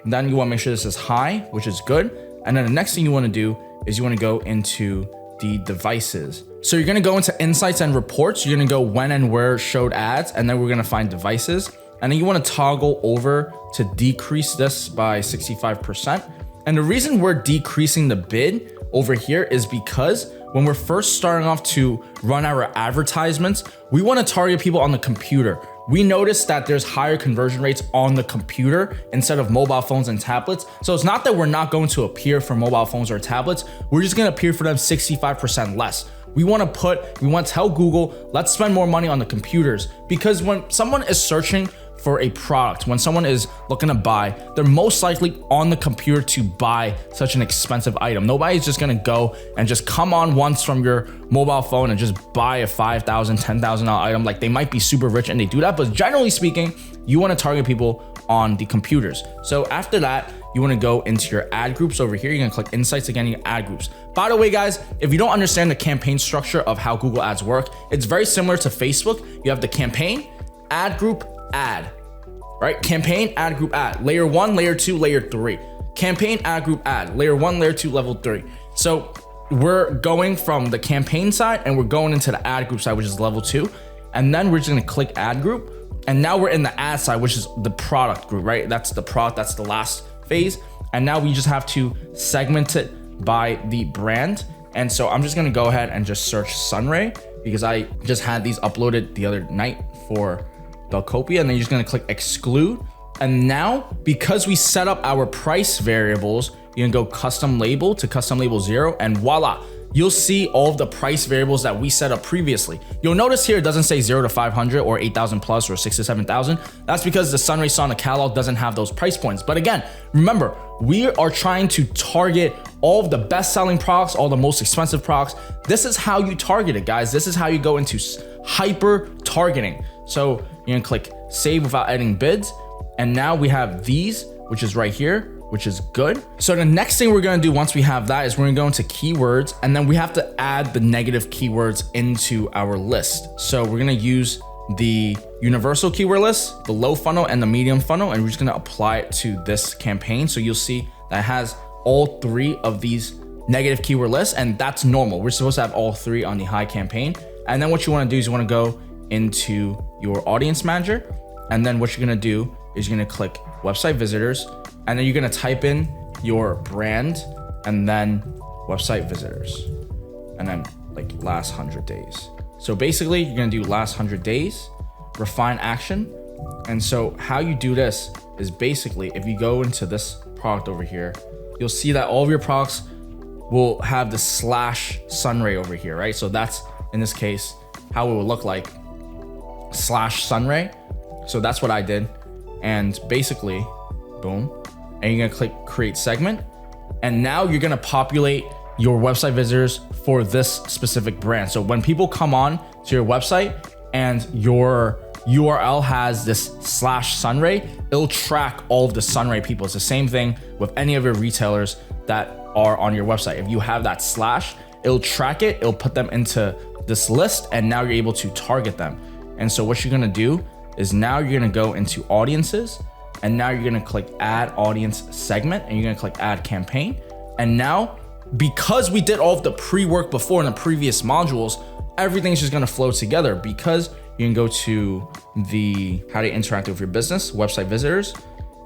And then you wanna make sure this is high, which is good. And then the next thing you wanna do is you wanna go into the devices. So you're gonna go into insights and reports. You're gonna go when and where showed ads, and then we're gonna find devices. And then you wanna toggle over to decrease this by 65%. And the reason we're decreasing the bid over here is because when we're first starting off to run our advertisements, we want to target people on the computer. We noticed that there's higher conversion rates on the computer instead of mobile phones and tablets. So it's not that we're not going to appear for mobile phones or tablets. We're just going to appear for them 65% less. We want to tell Google, let's spend more money on the computers, because when someone is searching for a product, when someone is looking to buy, they're most likely on the computer to buy such an expensive item. Nobody's just gonna go and just come on once from your mobile phone and just buy a $5,000, $10,000 item. Like, they might be super rich and they do that, but generally speaking, you wanna target people on the computers. So after that, you wanna go into your ad groups over here. You're gonna click insights again, your ad groups. By the way, guys, if you don't understand the campaign structure of how Google Ads work, it's very similar to Facebook. You have the campaign, ad group, ad, right? Campaign, ad group, ad, layer 1, layer 2, layer 3. Campaign, ad group, ad, layer 1, layer 2, level 3. So we're going from the campaign side and we're going into the ad group side, which is level 2. And then we're just gonna click ad group. And now we're in the ad side, which is the product group, right? That's the product, that's the last phase. And now we just have to segment it by the brand. And so I'm just gonna go ahead and just search Sunray because I just had these uploaded the other night for Belcopia, and then you're just gonna click exclude. And now, because we set up our price variables, you can go custom label to custom label 0, and voila, you'll see all of the price variables that we set up previously. You'll notice here it doesn't say 0 to 500 or 8,000 plus or 6 to 7,000. That's because the Sunray Sauna catalog doesn't have those price points. But again, remember, we are trying to target all of the best selling products, all the most expensive products. This is how you target it, guys. This is how you go into hyper targeting. So you're gonna click save without editing bids. And now we have these, which is right here, which is good. So the next thing we're gonna do once we have that is we're gonna go into keywords, and then we have to add the negative keywords into our list. So we're gonna use the universal keyword list, the low funnel and the medium funnel, and we're just gonna apply it to this campaign. So you'll see that it has all 3 of these negative keyword lists, and that's normal. We're supposed to have all 3 on the high campaign. And then what you wanna do is you wanna go into your audience manager, and then what you're gonna do is you're gonna click website visitors, and then you're gonna type in your brand and then website visitors, and then like last 100 days. So basically you're gonna do last 100 days, refine action. And so how you do this is basically, if you go into this product over here, you'll see that all of your products will have the slash Sunray over here, right? So that's, in this case, how it would look like, slash Sunray. So that's what I did. And basically, boom, and you're gonna click create segment. And now you're gonna populate your website visitors for this specific brand. So when people come on to your website and your URL has this slash Sunray, it'll track all of the Sunray people. It's the same thing with any of your retailers that are on your website. If you have that slash, it'll track it, it'll put them into this list, and now you're able to target them. And so what you're gonna do is now you're gonna go into audiences, and now you're gonna click add audience segment, and you're gonna click add campaign. And now, because we did all of the pre-work before in the previous modules, everything's just gonna flow together, because you can go to the how to interact with your business, website visitors,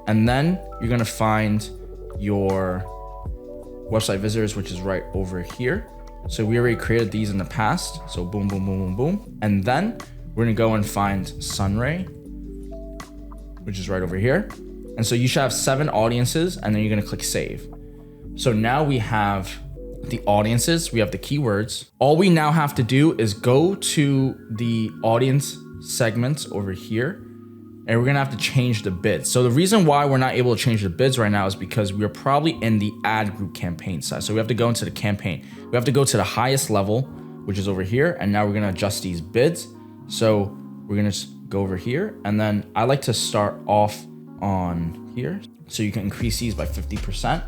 and then you're gonna find your website visitors, which is right over here. So we already created these in the past. So boom, boom, boom, boom, boom. And then we're gonna go and find Sunray, which is right over here. And so you should have 7 audiences, and then you're gonna click save. So now we have the audiences, we have the keywords. All we now have to do is go to the audience segments over here, and we're gonna have to change the bids. So the reason why we're not able to change the bids right now is because we're probably in the ad group campaign side. So we have to go into the campaign. We have to go to the highest level, which is over here. And now we're gonna adjust these bids. So we're gonna just go over here, and then I like to start off on here. So you can increase these by 50%.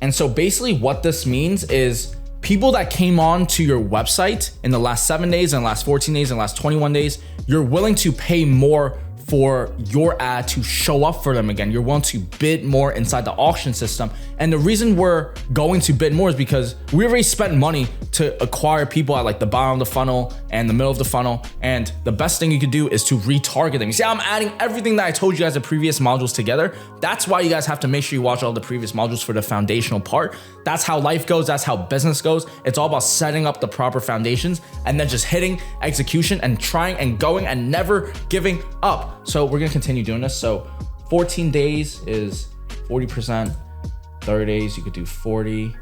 And so basically what this means is people that came on to your website in the last 7 days and last 14 days and last 21 days, you're willing to pay more for your ad to show up for them again. You're willing to bid more inside the auction system. And the reason we're going to bid more is because we already spent money to acquire people at like the bottom of the funnel and the middle of the funnel. And the best thing you could do is to retarget them. You see, I'm adding everything that I told you guys in previous modules together. That's why you guys have to make sure you watch all the previous modules for the foundational part. That's how life goes. That's how business goes. It's all about setting up the proper foundations and then just hitting execution and trying and going and never giving up. So we're gonna continue doing this. So 14 days is 40%. 30 days, you could do 40,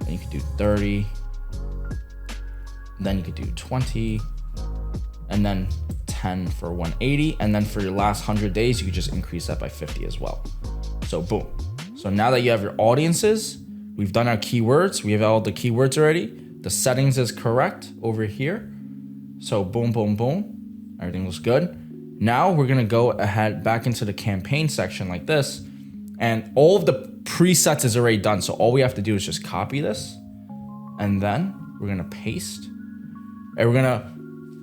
then you could do 30, then you could do 20, and then 10 for 180. And then for your last 100 days, you could just increase that by 50 as well. So boom. So now that you have your audiences, we've done our keywords. We have all the keywords already. The settings is correct over here. So boom, boom, boom. Everything looks good. Now we're gonna go ahead back into the campaign section like this, and all of the presets is already done. So all we have to do is just copy this, and then we're gonna paste, and we're gonna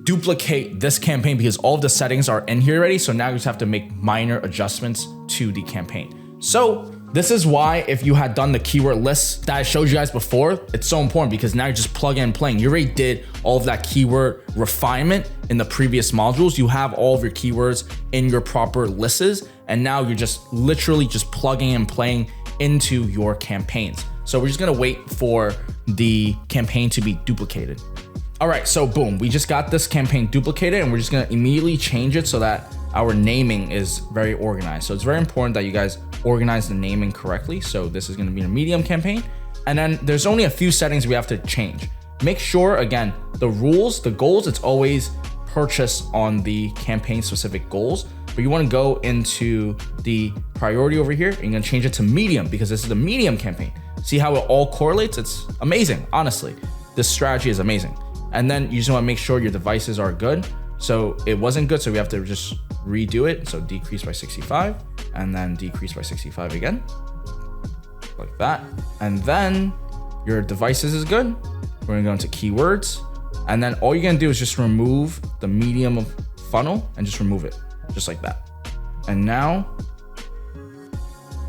duplicate this campaign because all of the settings are in here already. So now you just have to make minor adjustments to the campaign. So this is why if you had done the keyword lists that I showed you guys before, it's so important, because now you're just plug in and playing. You already did all of that keyword refinement in the previous modules. You have all of your keywords in your proper lists, and now you're just literally just plugging and playing into your campaigns. So we're just gonna wait for the campaign to be duplicated. All right, so boom, we just got this campaign duplicated and we're just gonna immediately change it so that our naming is very organized. So it's very important that you guys organize the naming correctly. So this is gonna be a medium campaign. And then there's only a few settings we have to change. Make sure, again, the rules, the goals, it's always purchase on the campaign specific goals, but you wanna go into the priority over here and you're gonna change it to medium because this is the medium campaign. See how it all correlates? It's amazing, honestly. This strategy is amazing. And then you just wanna make sure your devices are good. So it wasn't good, so we have to just redo it. So decrease by 65 and then decrease by 65 again, like that. And then your devices is good. We're gonna go into keywords. And then all you're gonna do is just remove the medium of funnel and just remove it, just like that. And now,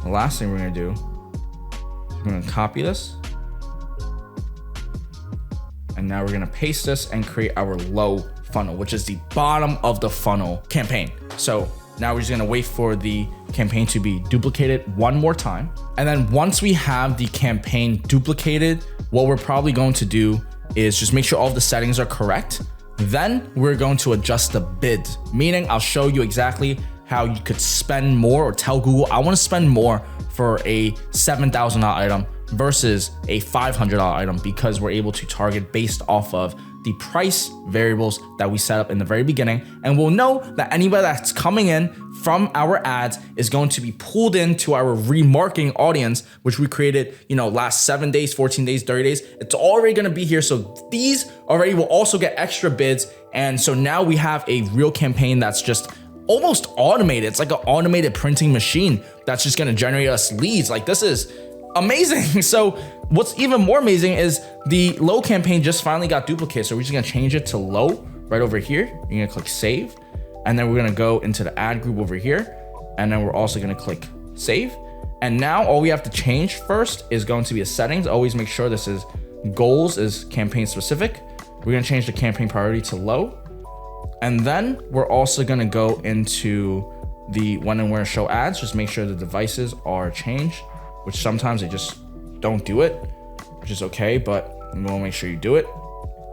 the last thing we're gonna do, we're gonna copy this. And now we're gonna paste this and create our low funnel, which is the bottom of the funnel campaign. So now we're just gonna wait for the campaign to be duplicated one more time. And then once we have the campaign duplicated, what we're probably going to do is just make sure all of the settings are correct. Then we're going to adjust the bid, meaning I'll show you exactly how you could spend more or tell Google, I wanna spend more for a $7,000 item versus a $500 item because we're able to target based off of the price variables that we set up in the very beginning. And we'll know that anybody that's coming in from our ads is going to be pulled into our remarketing audience, which we created, last 7 days, 14 days, 30 days. It's already gonna be here. So these already will also get extra bids. And so now we have a real campaign that's just almost automated. It's like an automated printing machine that's just gonna generate us leads. Like, this is amazing. So what's even more amazing is the low campaign just finally got duplicated. So we're just gonna change it to low right over here. You're gonna click save. And then we're gonna go into the ad group over here. And then we're also gonna click save. And now all we have to change first is going to be the settings. Always make sure this is goals is campaign specific. We're gonna change the campaign priority to low. And then we're also gonna go into the when and where show ads. Just make sure the devices are changed, which sometimes they just don't do it, which is okay, but you wanna make sure you do it.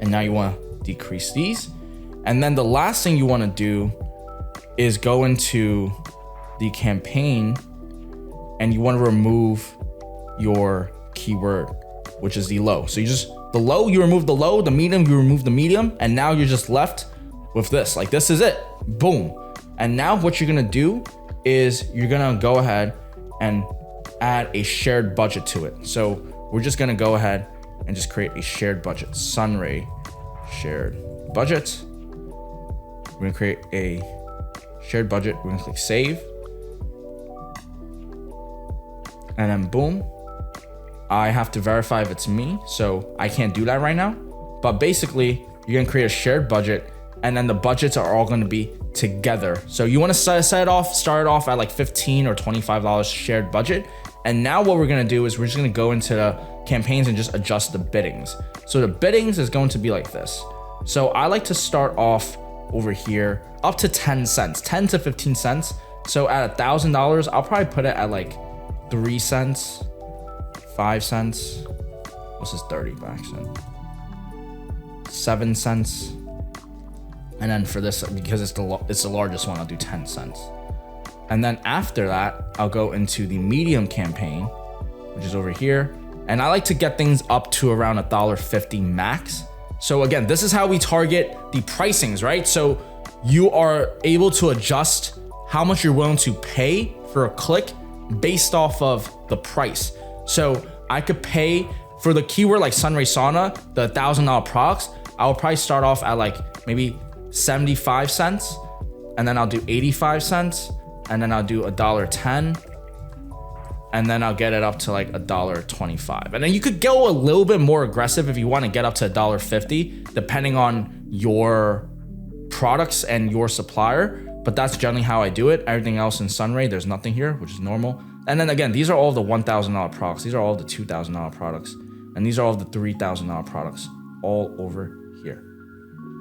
And now you wanna decrease these. And then the last thing you wanna do is go into the campaign and you wanna remove your keyword, which is the low. So the low, you remove the low, the medium, you remove the medium, and now you're just left with this. Like, this is it, boom. And now what you're gonna do is you're gonna go ahead and add a shared budget to it. So we're just gonna go ahead and just create a shared budget, Sunray shared budget. We're gonna create a shared budget. We're gonna click save. And then boom. I have to verify if it's me, so I can't do that right now. But basically, you're gonna create a shared budget and then the budgets are all gonna be together. So you wanna start it off at like $15 or $25 shared budget. And now what we're gonna do is we're just gonna go into the campaigns and just adjust the biddings. So the biddings is going to be like this. So I like to start off over here up to 10 cents, 10 to 15 cents. So at $1,000, I'll probably put it at like 3 cents, 5 cents. What's this 30 by accident? 7 cents. And then for this, because it's the largest one, I'll do 10 cents. And then after that, I'll go into the medium campaign, which is over here. And I like to get things up to around $1.50 max. So again, this is how we target the pricings, right? So you are able to adjust how much you're willing to pay for a click based off of the price. So I could pay for the keyword like Sunray Sauna, the $1,000 products. I would probably start off at like maybe 75 cents, and then I'll do 85 cents, and then I'll do $1.10, and then I'll get it up to like $1.25. And then you could go a little bit more aggressive if you want to get up to $1.50, depending on your products and your supplier. But that's generally how I do it. Everything else in Sunray, there's nothing here, which is normal. And then again, these are all the $1,000 products. These are all the $2,000 products. And these are all the $3,000 products all over here.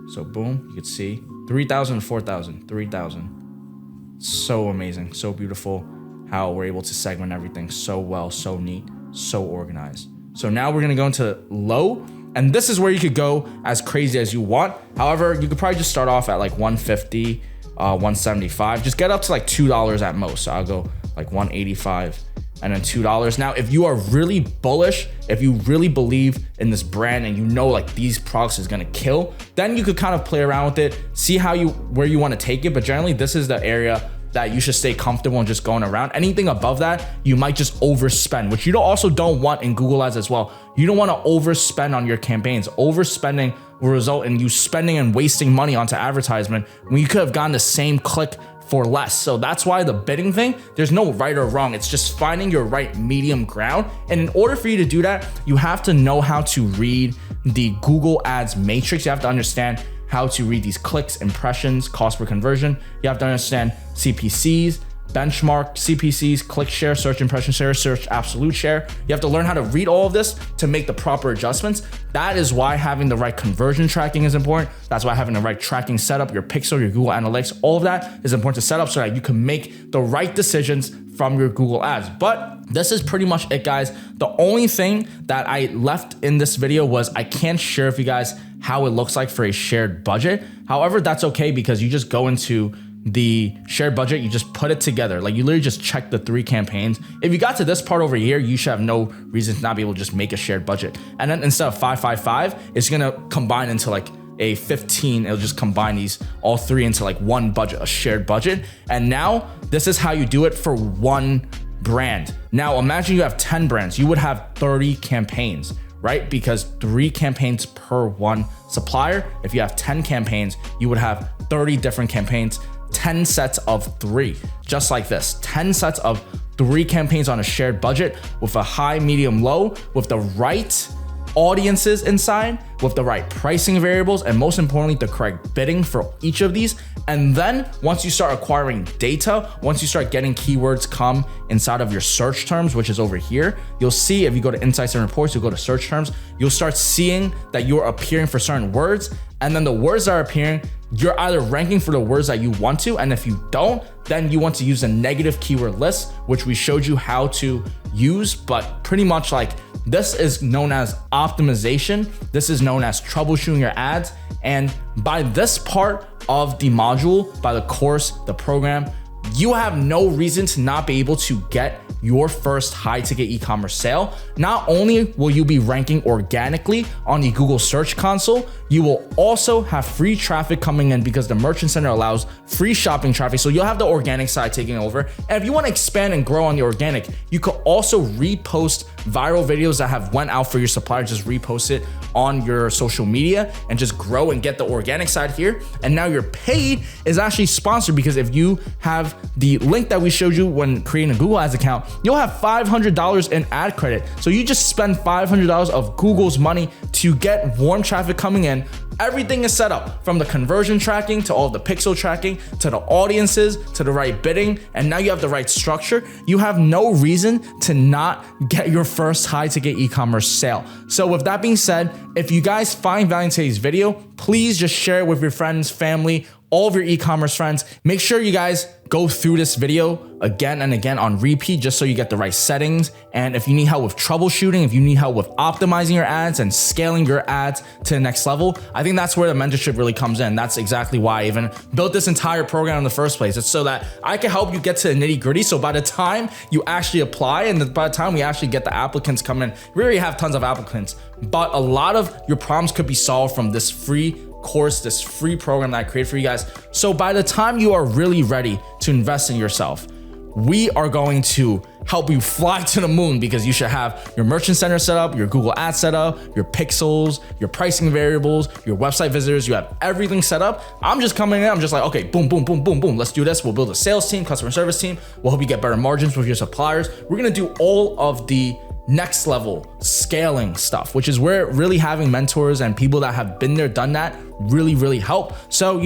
So boom, you can see 3,000, 4,000, 3,000. So amazing, so beautiful. how we're able to segment everything so well, so neat, so organized. So now we're gonna go into low, and this is where you could go as crazy as you want. However, you could probably just start off at like 150, 175. Just get up to like $2 at most. So I'll go like 185 and then $2. Now, if you are really bullish, if you really believe in this brand and you know like these products is gonna kill, then you could kind of play around with it, see where you want to take it. But generally, this is the area that you should stay comfortable and just going around. Anything above that, you might just overspend, which you also don't want in Google Ads as well. You don't want to overspend on your campaigns. Overspending will result in you spending and wasting money onto advertisement when you could have gotten the same click for less. So that's why the bidding thing, there's no right or wrong. It's just finding your right medium ground. And in order for you to do that, you have to know how to read the Google Ads matrix. You have to understand how to read these clicks, impressions, cost per conversion. You have to understand CPCs, benchmark CPCs, click share, search impression share, search absolute share. You have to learn how to read all of this to make the proper adjustments. That is why having the right conversion tracking is important. That's why having the right tracking setup, your pixel, your Google Analytics, all of that is important to set up so that you can make the right decisions from your Google Ads. But this is pretty much it, guys. The only thing that I left in this video was I can't share with you guys how it looks like for a shared budget. However, that's okay because you just go into the shared budget, you just put it together. Like you literally just check the 3 campaigns. If you got to this part over here, you should have no reason to not be able to just make a shared budget. And then instead of 555, it's gonna combine into like a 15. It'll just combine these all 3 into like one budget, a shared budget. And now this is how you do it for one brand. Now imagine you have 10 brands, you would have 30 campaigns, right? Because 3 campaigns per one supplier. If you have 10 campaigns, you would have 30 different campaigns, 10 sets of 3, just like this, 10 sets of 3 campaigns on a shared budget with a high, medium, low, with the right audiences inside, with the right pricing variables, and most importantly, the correct bidding for each of these. And then once you start acquiring data, once you start getting keywords come inside of your search terms, which is over here, you'll see if you go to insights and reports, you'll go to search terms, you'll start seeing that you're appearing for certain words. And then the words that are appearing, you're either ranking for the words that you want to, and if you don't, then you want to use a negative keyword list, which we showed you how to use. But pretty much like this is known as optimization. This is known as troubleshooting your ads. And by this part of the module, by the course, the program, you have no reason to not be able to get your first high ticket e-commerce sale. Not only will you be ranking organically on the Google Search Console, you will also have free traffic coming in because the Merchant Center allows free shopping traffic. So you'll have the organic side taking over. And if you want to expand and grow on the organic, you could also repost viral videos that have went out for your supplier. Just repost it on your social media and just grow and get the organic side here. And now your paid is actually sponsored because if you have the link that we showed you when creating a Google Ads account, you'll have $500 in ad credit. So you just spend $500 of Google's money to get warm traffic coming in. Everything is set up from the conversion tracking to all the pixel tracking to the audiences to the right bidding. And now you have the right structure. You have no reason to not get your first high ticket e-commerce sale. So with that being said, if you guys find value in today's video, please just share it with your friends, family, all of your e-commerce friends. Make sure you guys go through this video again and again on repeat just so you get the right settings. And if you need help with troubleshooting, if you need help with optimizing your ads and scaling your ads to the next level, I think that's where the mentorship really comes in. That's exactly why I even built this entire program in the first place. It's so that I can help you get to the nitty gritty. So by the time you actually apply and by the time we actually get the applicants coming in, we already have tons of applicants, but a lot of your problems could be solved from this free course, this free program that I created for you guys. So by the time you are really ready to invest in yourself, we are going to help you fly to the moon because you should have your Merchant Center set up, your Google Ads set up, your pixels, your pricing variables, your website visitors. You have everything set up. I'm just coming in. I'm just like, okay, boom, boom, boom, boom, boom. Let's do this. We'll build a sales team, customer service team. We'll help you get better margins with your suppliers. We're going to do all of the next level scaling stuff, which is where really having mentors and people that have been there, done that really help. So,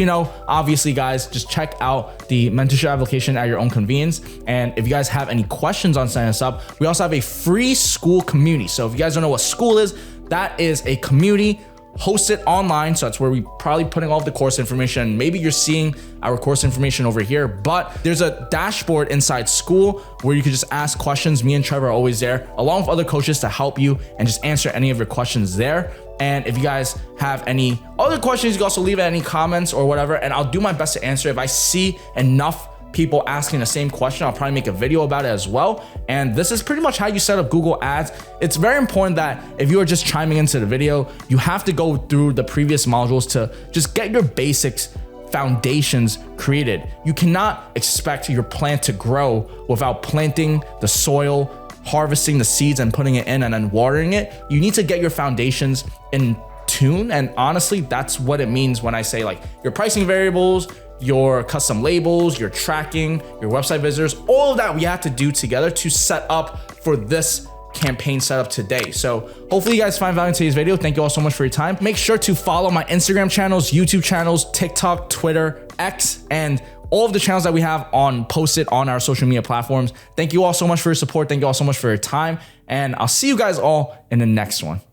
obviously guys, just check out the mentorship application at your own convenience. And if you guys have any questions on signing us up, we also have a free school community. So if you guys don't know what school is, that is a community host it online. So that's where we probably putting all of the course information. Maybe you're seeing our course information over here, but there's a dashboard inside school where you can just ask questions. Me and Trevor are always there, along with other coaches, to help you and just answer any of your questions there. And if you guys have any other questions, you can also leave any comments or whatever, and I'll do my best to answer. If I see enough people asking the same question, I'll probably make a video about it as well. And this is pretty much how you set up Google Ads. It's very important that if you are just chiming into the video, you have to go through the previous modules to just get your basics, foundations created. You cannot expect your plant to grow without planting the soil, harvesting the seeds and putting it in, and then watering it. You need to get your foundations in tune. And honestly, that's what it means when I say like your pricing variables, your custom labels, your tracking, your website visitors, all of that we have to do together to set up for this campaign setup today. So hopefully you guys find value in today's video. Thank you all so much for your time. Make sure to follow my Instagram channels, YouTube channels, TikTok, Twitter, X, and all of the channels that we have posted on our social media platforms. Thank you all so much for your support. Thank you all so much for your time. And I'll see you guys all in the next one.